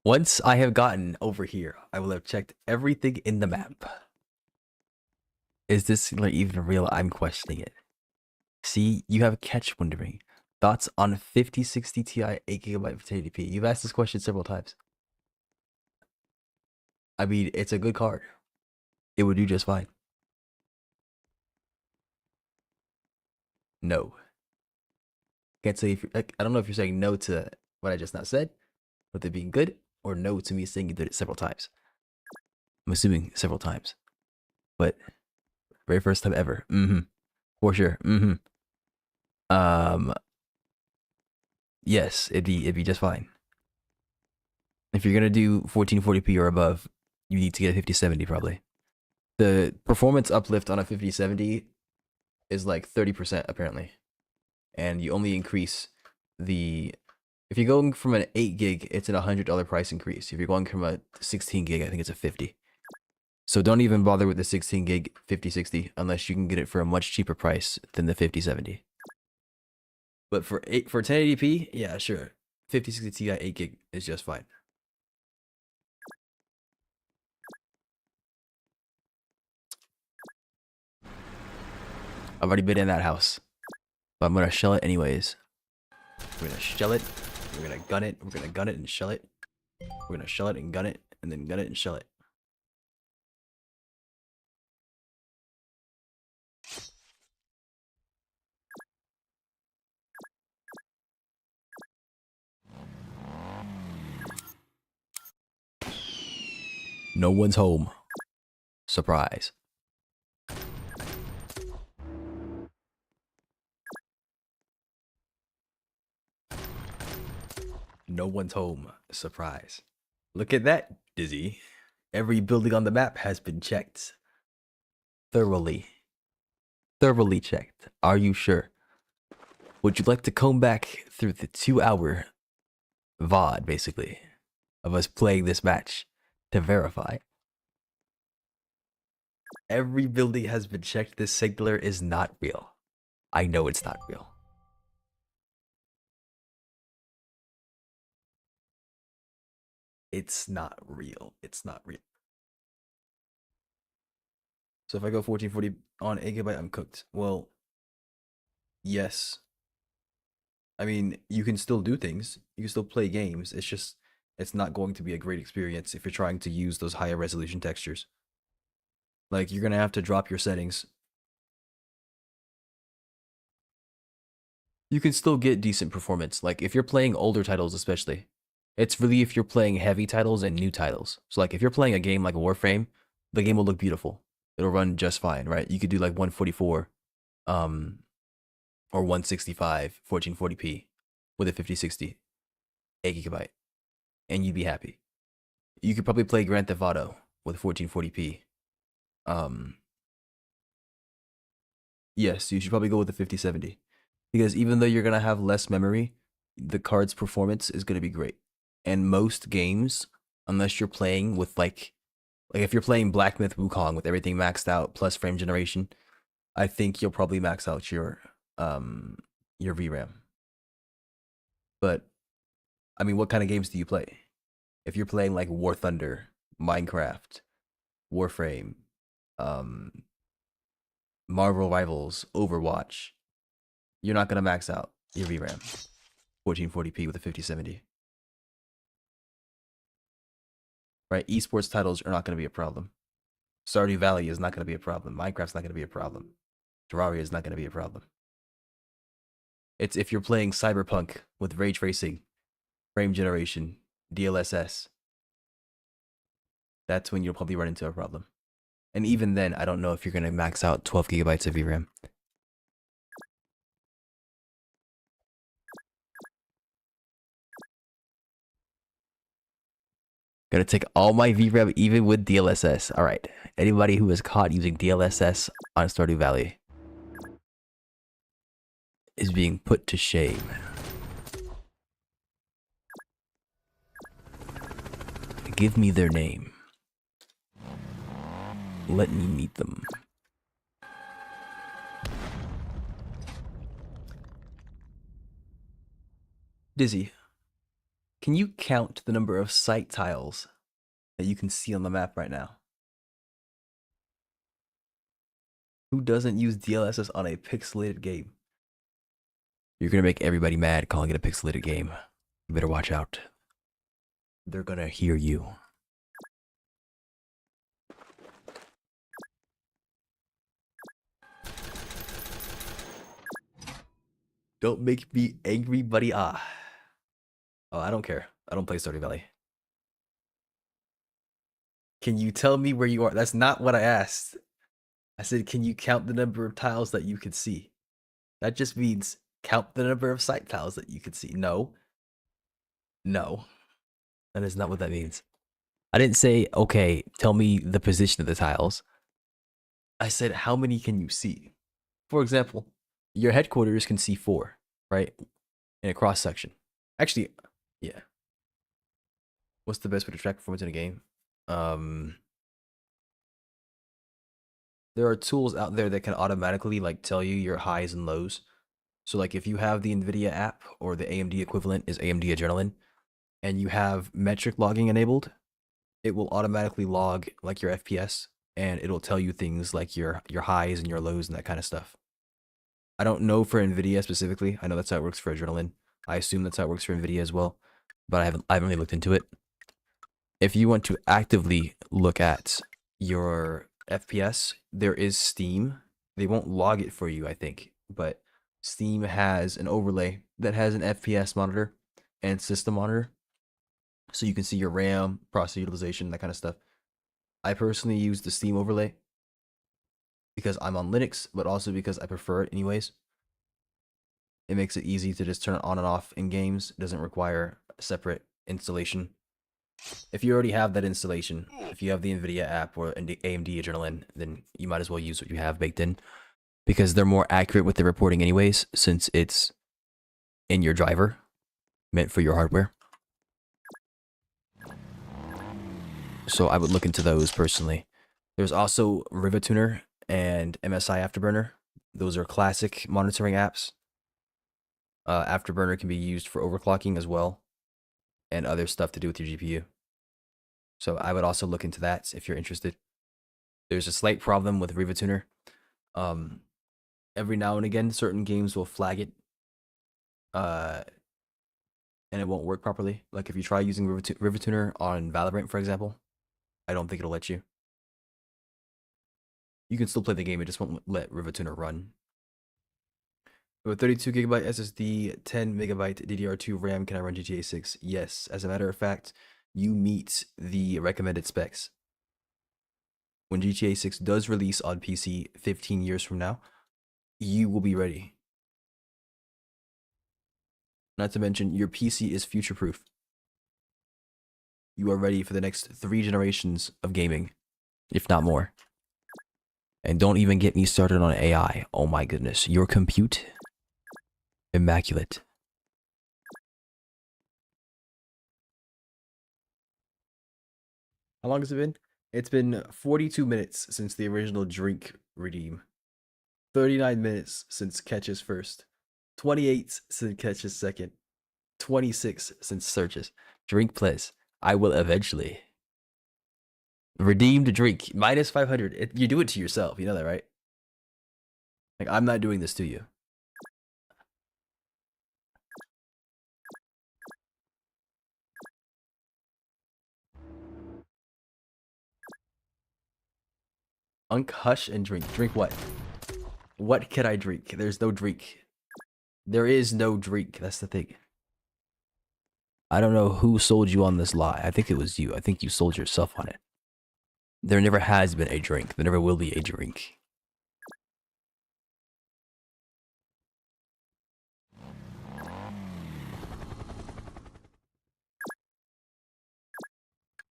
Once I have gotten over here, I will have checked everything in the map. Is this like even real? I'm questioning it. See, you have Catch wondering. Thoughts on 5060 Ti 8GB for 1080p? You've asked this question several times. I mean, it's a good card. It would do just fine. No. Can't say if you're, like, I don't know if you're saying no to what I just now said, with it being good, or no to me saying you did it several times. I'm assuming several times. But very first time ever. For sure. Yes, it'd be just fine. If you're gonna do 1440p or above, you need to get a 5070 probably. The performance uplift on a 5070 is like 30% apparently. And you only increase the, if you're going from an 8 gig, it's an $100 price increase. If you're going from a 16 gig, I think it's a 50. So don't even bother with the 16 gig 5060 unless you can get it for a much cheaper price than the 5070. But for 1080p, yeah, sure. 5060 Ti 8 gig is just fine. I've already been in that house, but I'm gonna shell it anyways. We're gonna shell it, we're gonna gun it, we're gonna gun it and shell it. We're gonna shell it and gun it, and then gun it and shell it. No one's home. Surprise. No one's home. Surprise. Look at that, Dizzy. Every building on the map has been checked. Thoroughly. Thoroughly checked. Are you sure? Would you like to comb back through the 2-hour VOD, basically, of us playing this match to verify? Every building has been checked. This singular is not real. I know it's not real. It's not real. It's not real. So if I go 1440 on 8 GB, I'm cooked. Well, yes. I mean, you can still do things. You can still play games. It's just, it's not going to be a great experience if you're trying to use those higher resolution textures. Like, you're going to have to drop your settings. You can still get decent performance. Like, if you're playing older titles especially. It's really if you're playing heavy titles and new titles. So, like, if you're playing a game like Warframe, the game will look beautiful. It'll run just fine, right? You could do, like, 144, or 165, 1440p with a 5060, 8 GB, and you'd be happy. You could probably play Grand Theft Auto with 1440p. Yes, you should probably go with the 5070. Because even though you're going to have less memory, the card's performance is going to be great. And most games, unless you're playing with like if you're playing Black Myth Wukong with everything maxed out plus frame generation, I think you'll probably max out your VRAM. But I mean, what kind of games do you play? If you're playing like War Thunder, Minecraft, Warframe, Marvel Rivals, Overwatch, you're not gonna max out your VRAM. 1440p with a 5070. Right? Esports titles are not going to be a problem. Stardew Valley is not going to be a problem. Minecraft's not going to be a problem. Terraria is not going to be a problem. It's if you're playing Cyberpunk with ray tracing, frame generation, DLSS, that's when you'll probably run into a problem. And even then, I don't know if you're going to max out 12 gigabytes of VRAM. Gonna take all my VRAM even with DLSS. Alright, anybody who is caught using DLSS on Stardew Valley is being put to shame. Give me their name. Let me meet them. Dizzy, Can you count the number of site tiles that you can see on the map right now? Who doesn't use DLSS on a pixelated game? You're gonna make everybody mad calling it a pixelated game. You better watch out. They're gonna hear you. Don't make me angry, buddy. Oh, I don't care. I don't play Stardew Valley. Can you tell me where you are? That's not what I asked. I said, can you count the number of tiles that you could see? That just means count the number of site tiles that you could see. No. No. That is not what that means. I didn't say, okay, tell me the position of the tiles. I said, how many can you see? For example, your headquarters can see 4, right? In a cross section. Actually, yeah. What's the best way to track performance in a game? There are tools out there that can automatically like tell you your highs and lows. So like if you have the NVIDIA app, or the AMD equivalent is AMD Adrenalin, and you have metric logging enabled, it will automatically log like your FPS, and it'll tell you things like your highs and your lows and that kind of stuff. I don't know for NVIDIA specifically. I know that's how it works for Adrenalin. I assume that's how it works for NVIDIA as well, but I haven't really looked into it. If you want to actively look at your FPS, there is Steam. They won't log it for you, I think, but Steam has an overlay that has an FPS monitor and system monitor, so you can see your RAM, processor utilization, that kind of stuff. I personally use the Steam overlay because I'm on Linux, but also because I prefer it anyways. It makes it easy to just turn it on and off in games. It doesn't require a separate installation. If you already have that installation, if you have the NVIDIA app or AMD Adrenalin, then you might as well use what you have baked in, because they're more accurate with the reporting anyways, since it's in your driver, meant for your hardware. So I would look into those personally. There's also RivetTuner and MSI Afterburner. Those are classic monitoring apps. Afterburner can be used for overclocking as well, and other stuff to do with your GPU. So I would also look into that if you're interested. There's a slight problem with RivetTuner. Every now and again, certain games will flag it, and it won't work properly. Like if you try using RivetTuner on Valorant, for example, I don't think it'll let you. You can still play the game, it just won't let RivetTuner run. With 32GB SSD, 10MB DDR2 RAM, can I run GTA 6? Yes. As a matter of fact, you meet the recommended specs. When GTA 6 does release on PC 15 years from now, you will be ready. Not to mention, your PC is future-proof. You are ready for the next 3 generations of gaming, if not more. And don't even get me started on AI. Oh my goodness. Your compute, immaculate. How long has it been? It's been 42 minutes since the original drink redeem. 39 minutes since Catch's first. 28 since Catch's second. 26 since Searches. Drink please. I will eventually. Redeemed drink. Minus 500. You do it to yourself. You know that, right? Like, I'm not doing this to you. Hush and drink. Drink what? What can I drink? There's no drink. There is no drink. That's the thing. I don't know who sold you on this lie. I think it was you. I think you sold yourself on it. There never has been a drink. There never will be a drink.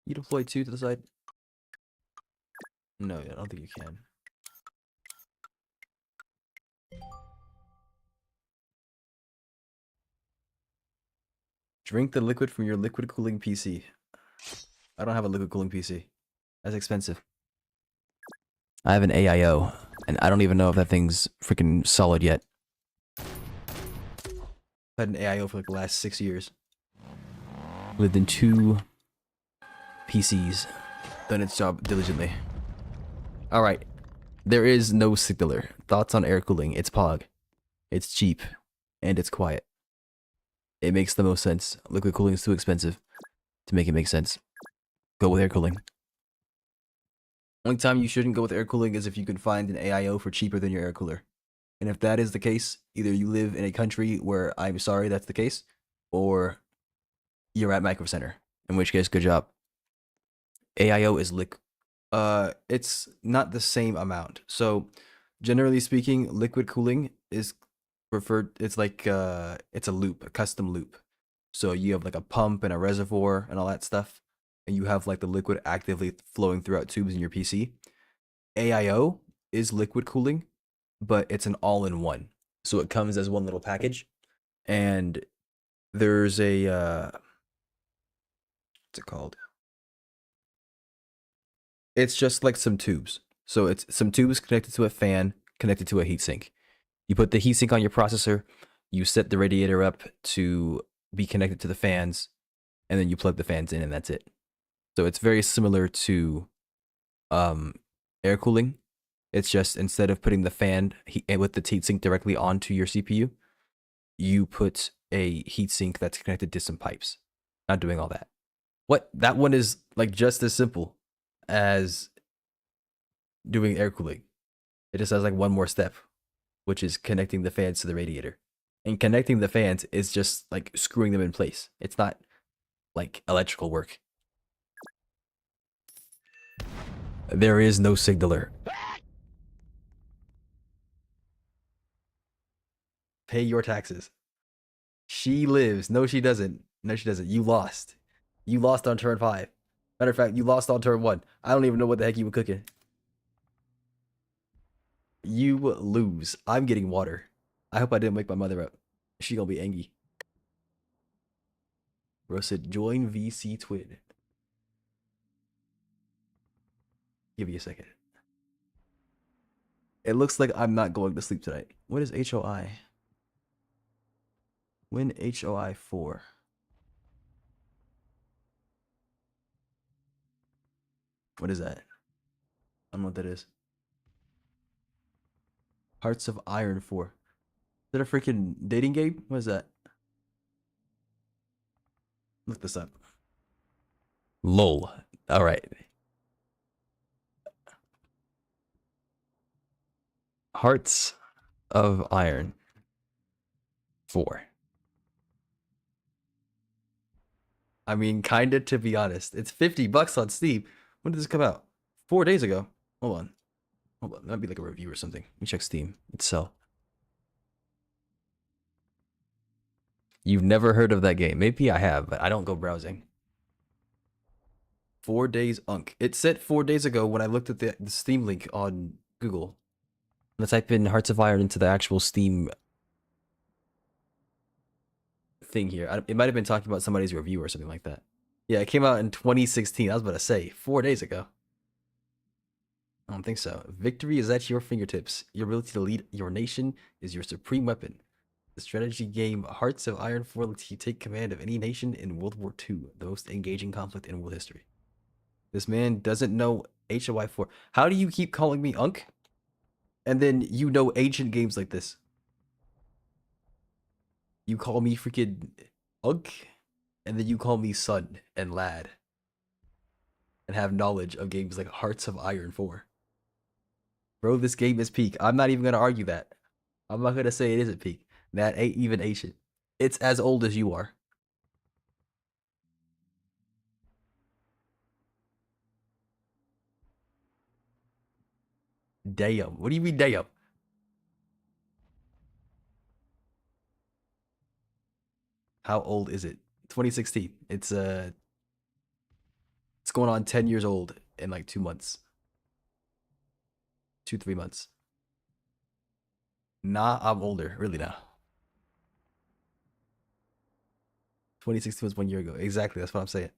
You deploy 2 to the side? No, I don't think you can. Drink the liquid from your liquid cooling PC. I don't have a liquid cooling PC. That's expensive. I have an AIO, and I don't even know if that thing's freaking solid yet. I've had an AIO for like the last 6 years. lived in 2 PCs, done its job diligently. All right, there is no signaler. Thoughts on air cooling? It's Pog. It's cheap, and it's quiet. It makes the most sense. Liquid cooling is too expensive to make it make sense. Go with air cooling. Only time you shouldn't go with air cooling is if you can find an AIO for cheaper than your air cooler. And if that is the case, either you live in a country where I'm sorry that's the case, or you're at Micro Center, in which case, good job. AIO is it's not the same amount. So generally speaking, liquid cooling is preferred. It's like it's a loop, a custom loop. So you have like a pump and a reservoir and all that stuff, and you have like the liquid actively flowing throughout tubes in your PC. AIO is liquid cooling, but it's an all-in-one. So it comes as one little package, and there's a what's it called? It's just like some tubes. So it's some tubes connected to a fan, connected to a heatsink. You put the heatsink on your processor, you set the radiator up to be connected to the fans, and then you plug the fans in, and that's it. So it's very similar to air cooling. It's just instead of putting the fan with the heatsink directly onto your CPU, you put a heatsink that's connected to some pipes. Not doing all that. That one is like just as simple as doing air cooling. It just has like one more step, which is connecting the fans to the radiator. And connecting the fans is just like screwing them in place. It's not like electrical work. There is no signaler. Pay your taxes. She lives. No, she doesn't. No, she doesn't. You lost. You lost on turn 5. Matter of fact, you lost on turn 1. I don't even know what the heck you were cooking. You lose. I'm getting water. I hope I didn't wake my mother up. She gonna be angry. Bro said, join VC Twin. Give me a second. It looks like I'm not going to sleep tonight. What is HOI? When HOI 4? What is that? I don't know what that is. Hearts of Iron 4. Is that a freaking dating game? What is that? Look this up. LOL. All right. Hearts of Iron 4. I mean, kinda, to be honest. It's $50 on Steam. When did this come out? 4 days ago. Hold on. That might be like a review or something. Let me check Steam itself. You've never heard of that game. Maybe I have, but I don't go browsing. 4 days unk. It said 4 days ago when I looked at the Steam link on Google. Let's type in Hearts of Iron into the actual Steam thing here. It might have been talking about somebody's review or something like that. Yeah, it came out in 2016. I was about to say 4 days ago. I don't think so. Victory is at your fingertips. Your ability to lead your nation is your supreme weapon. The strategy game Hearts of Iron 4 lets you take command of any nation in World War II, the most engaging conflict in world history. This man doesn't know HOI 4. How do you keep calling me Unk? And then you know ancient games like this. You call me freaking Unk, and then you call me son and lad. And have knowledge of games like Hearts of Iron 4. Bro, this game is peak. I'm not even going to argue that. I'm not going to say it isn't peak. That ain't even ancient. It's as old as you are. Damn. What do you mean, damn? How old is it? 2016. It's going on 10 years old in like 2 months. 2-3 months. Nah, I'm older. Really now. 2016 was 1 year ago. Exactly. That's what I'm saying.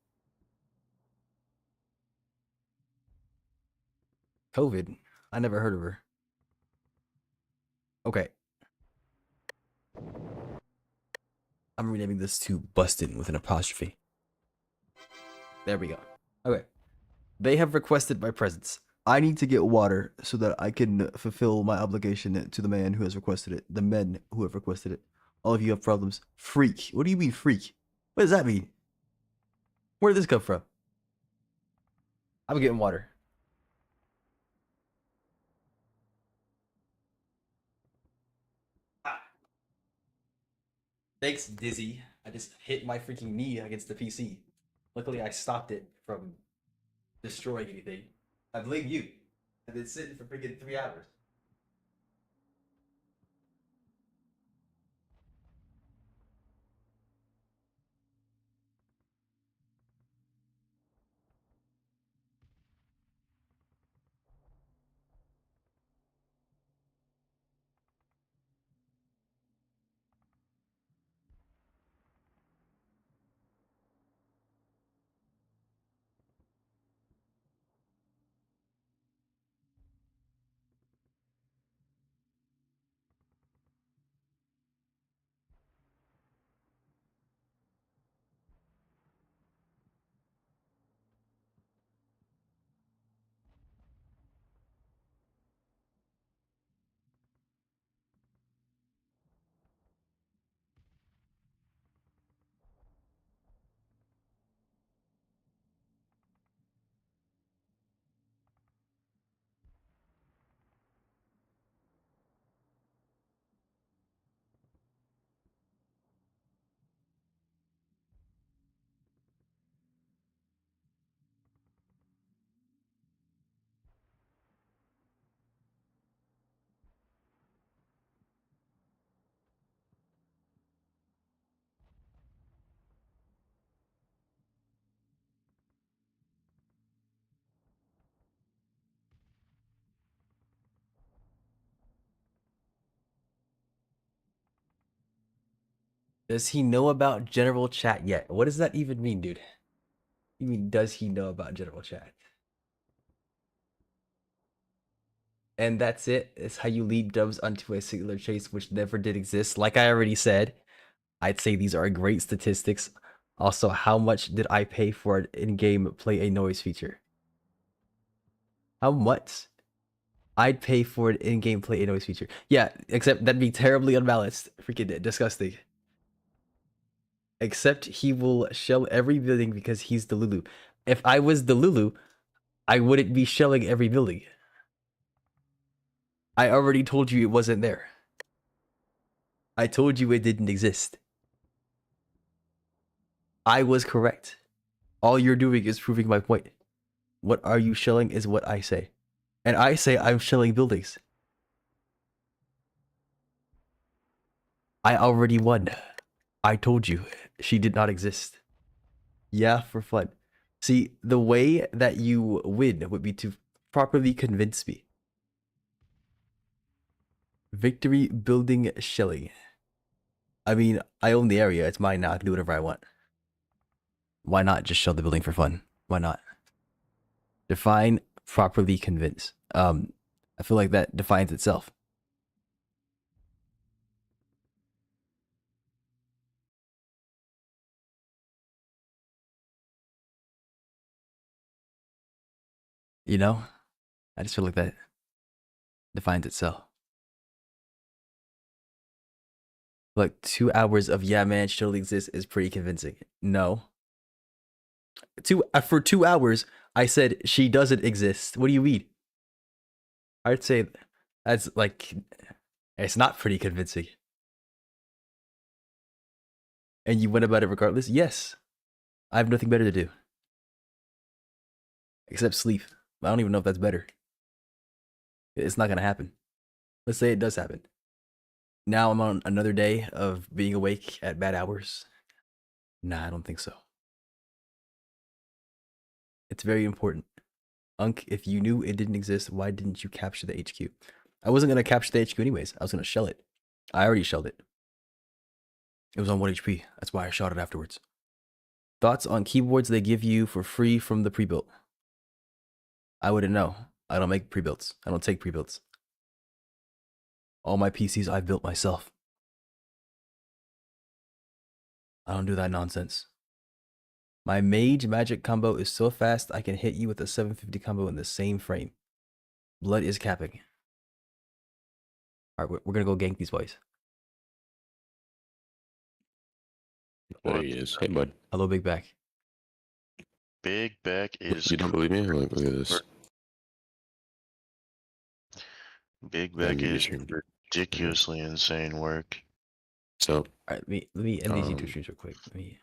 COVID. I never heard of her. Okay. I'm renaming this to Bustin' with an apostrophe. There we go. Okay. They have requested my presence. I need to get water so that I can fulfill my obligation to the man who has requested it. The men who have requested it. All of you have problems. Freak. What do you mean freak? What does that mean? Where did this come from? I'm getting water. Thanks, Dizzy. I just hit my freaking knee against the PC. Luckily, I stopped it from destroying anything. I blame you. I've been sitting for freaking 3 hours. Does he know about general chat yet? What does that even mean, dude? You mean, does he know about general chat? And that's it. It's how you lead dubs onto a singular chase which never did exist. Like I already said, I'd say these are great statistics. Also, how much did I pay for an in-game play a noise feature? How much? I'd pay for an in-game play a noise feature. Yeah, except that'd be terribly unbalanced. Freaking disgusting. Except he will shell every building because he's the Lulu. If I was the Lulu, I wouldn't be shelling every building. I already told you it wasn't there. I told you it didn't exist. I was correct. All you're doing is proving my point. What are you shelling is what I say. And I say I'm shelling buildings. I already won. I told you she did not exist. Yeah, for fun. See, the way that you win would be to properly convince me. Victory building shelling. I mean, I own the area. It's mine now. I can do whatever I want. Why not just shell the building for fun? Why not? Define properly convince. I feel like that defines itself. You know? I just feel like that defines itself. Like 2 hours of yeah man surely exists is pretty convincing. No. For 2 hours, I said she doesn't exist. What do you mean? I'd say that's like it's not pretty convincing. And you went about it regardless? Yes. I have nothing better to do. Except sleep. I don't even know if that's better. It's not gonna happen. Let's say it does happen. Now I'm on another day of being awake at bad hours. Nah, I don't think so. It's very important. Unk, if you knew it didn't exist, why didn't you capture the HQ? I wasn't gonna capture the HQ anyways. I was gonna shell it. I already shelled it. It was on 1 HP. That's why I shot it afterwards. Thoughts on keyboards they give you for free from the pre-built? I wouldn't know. I don't make pre-builts. I don't take pre-builts. All my PCs I've built myself. I don't do that nonsense. My mage magic combo is so fast I can hit you with a 750 combo in the same frame. Blood is capping. All right, we're gonna go gank these boys. There he is. Hey, bud. Hello, big back. Big Beck is You don't believe me? Look at this. Big Let Beck me is get you. ridiculously insane work. So, All right, let me end these Um, YouTube streams real quick. Let me.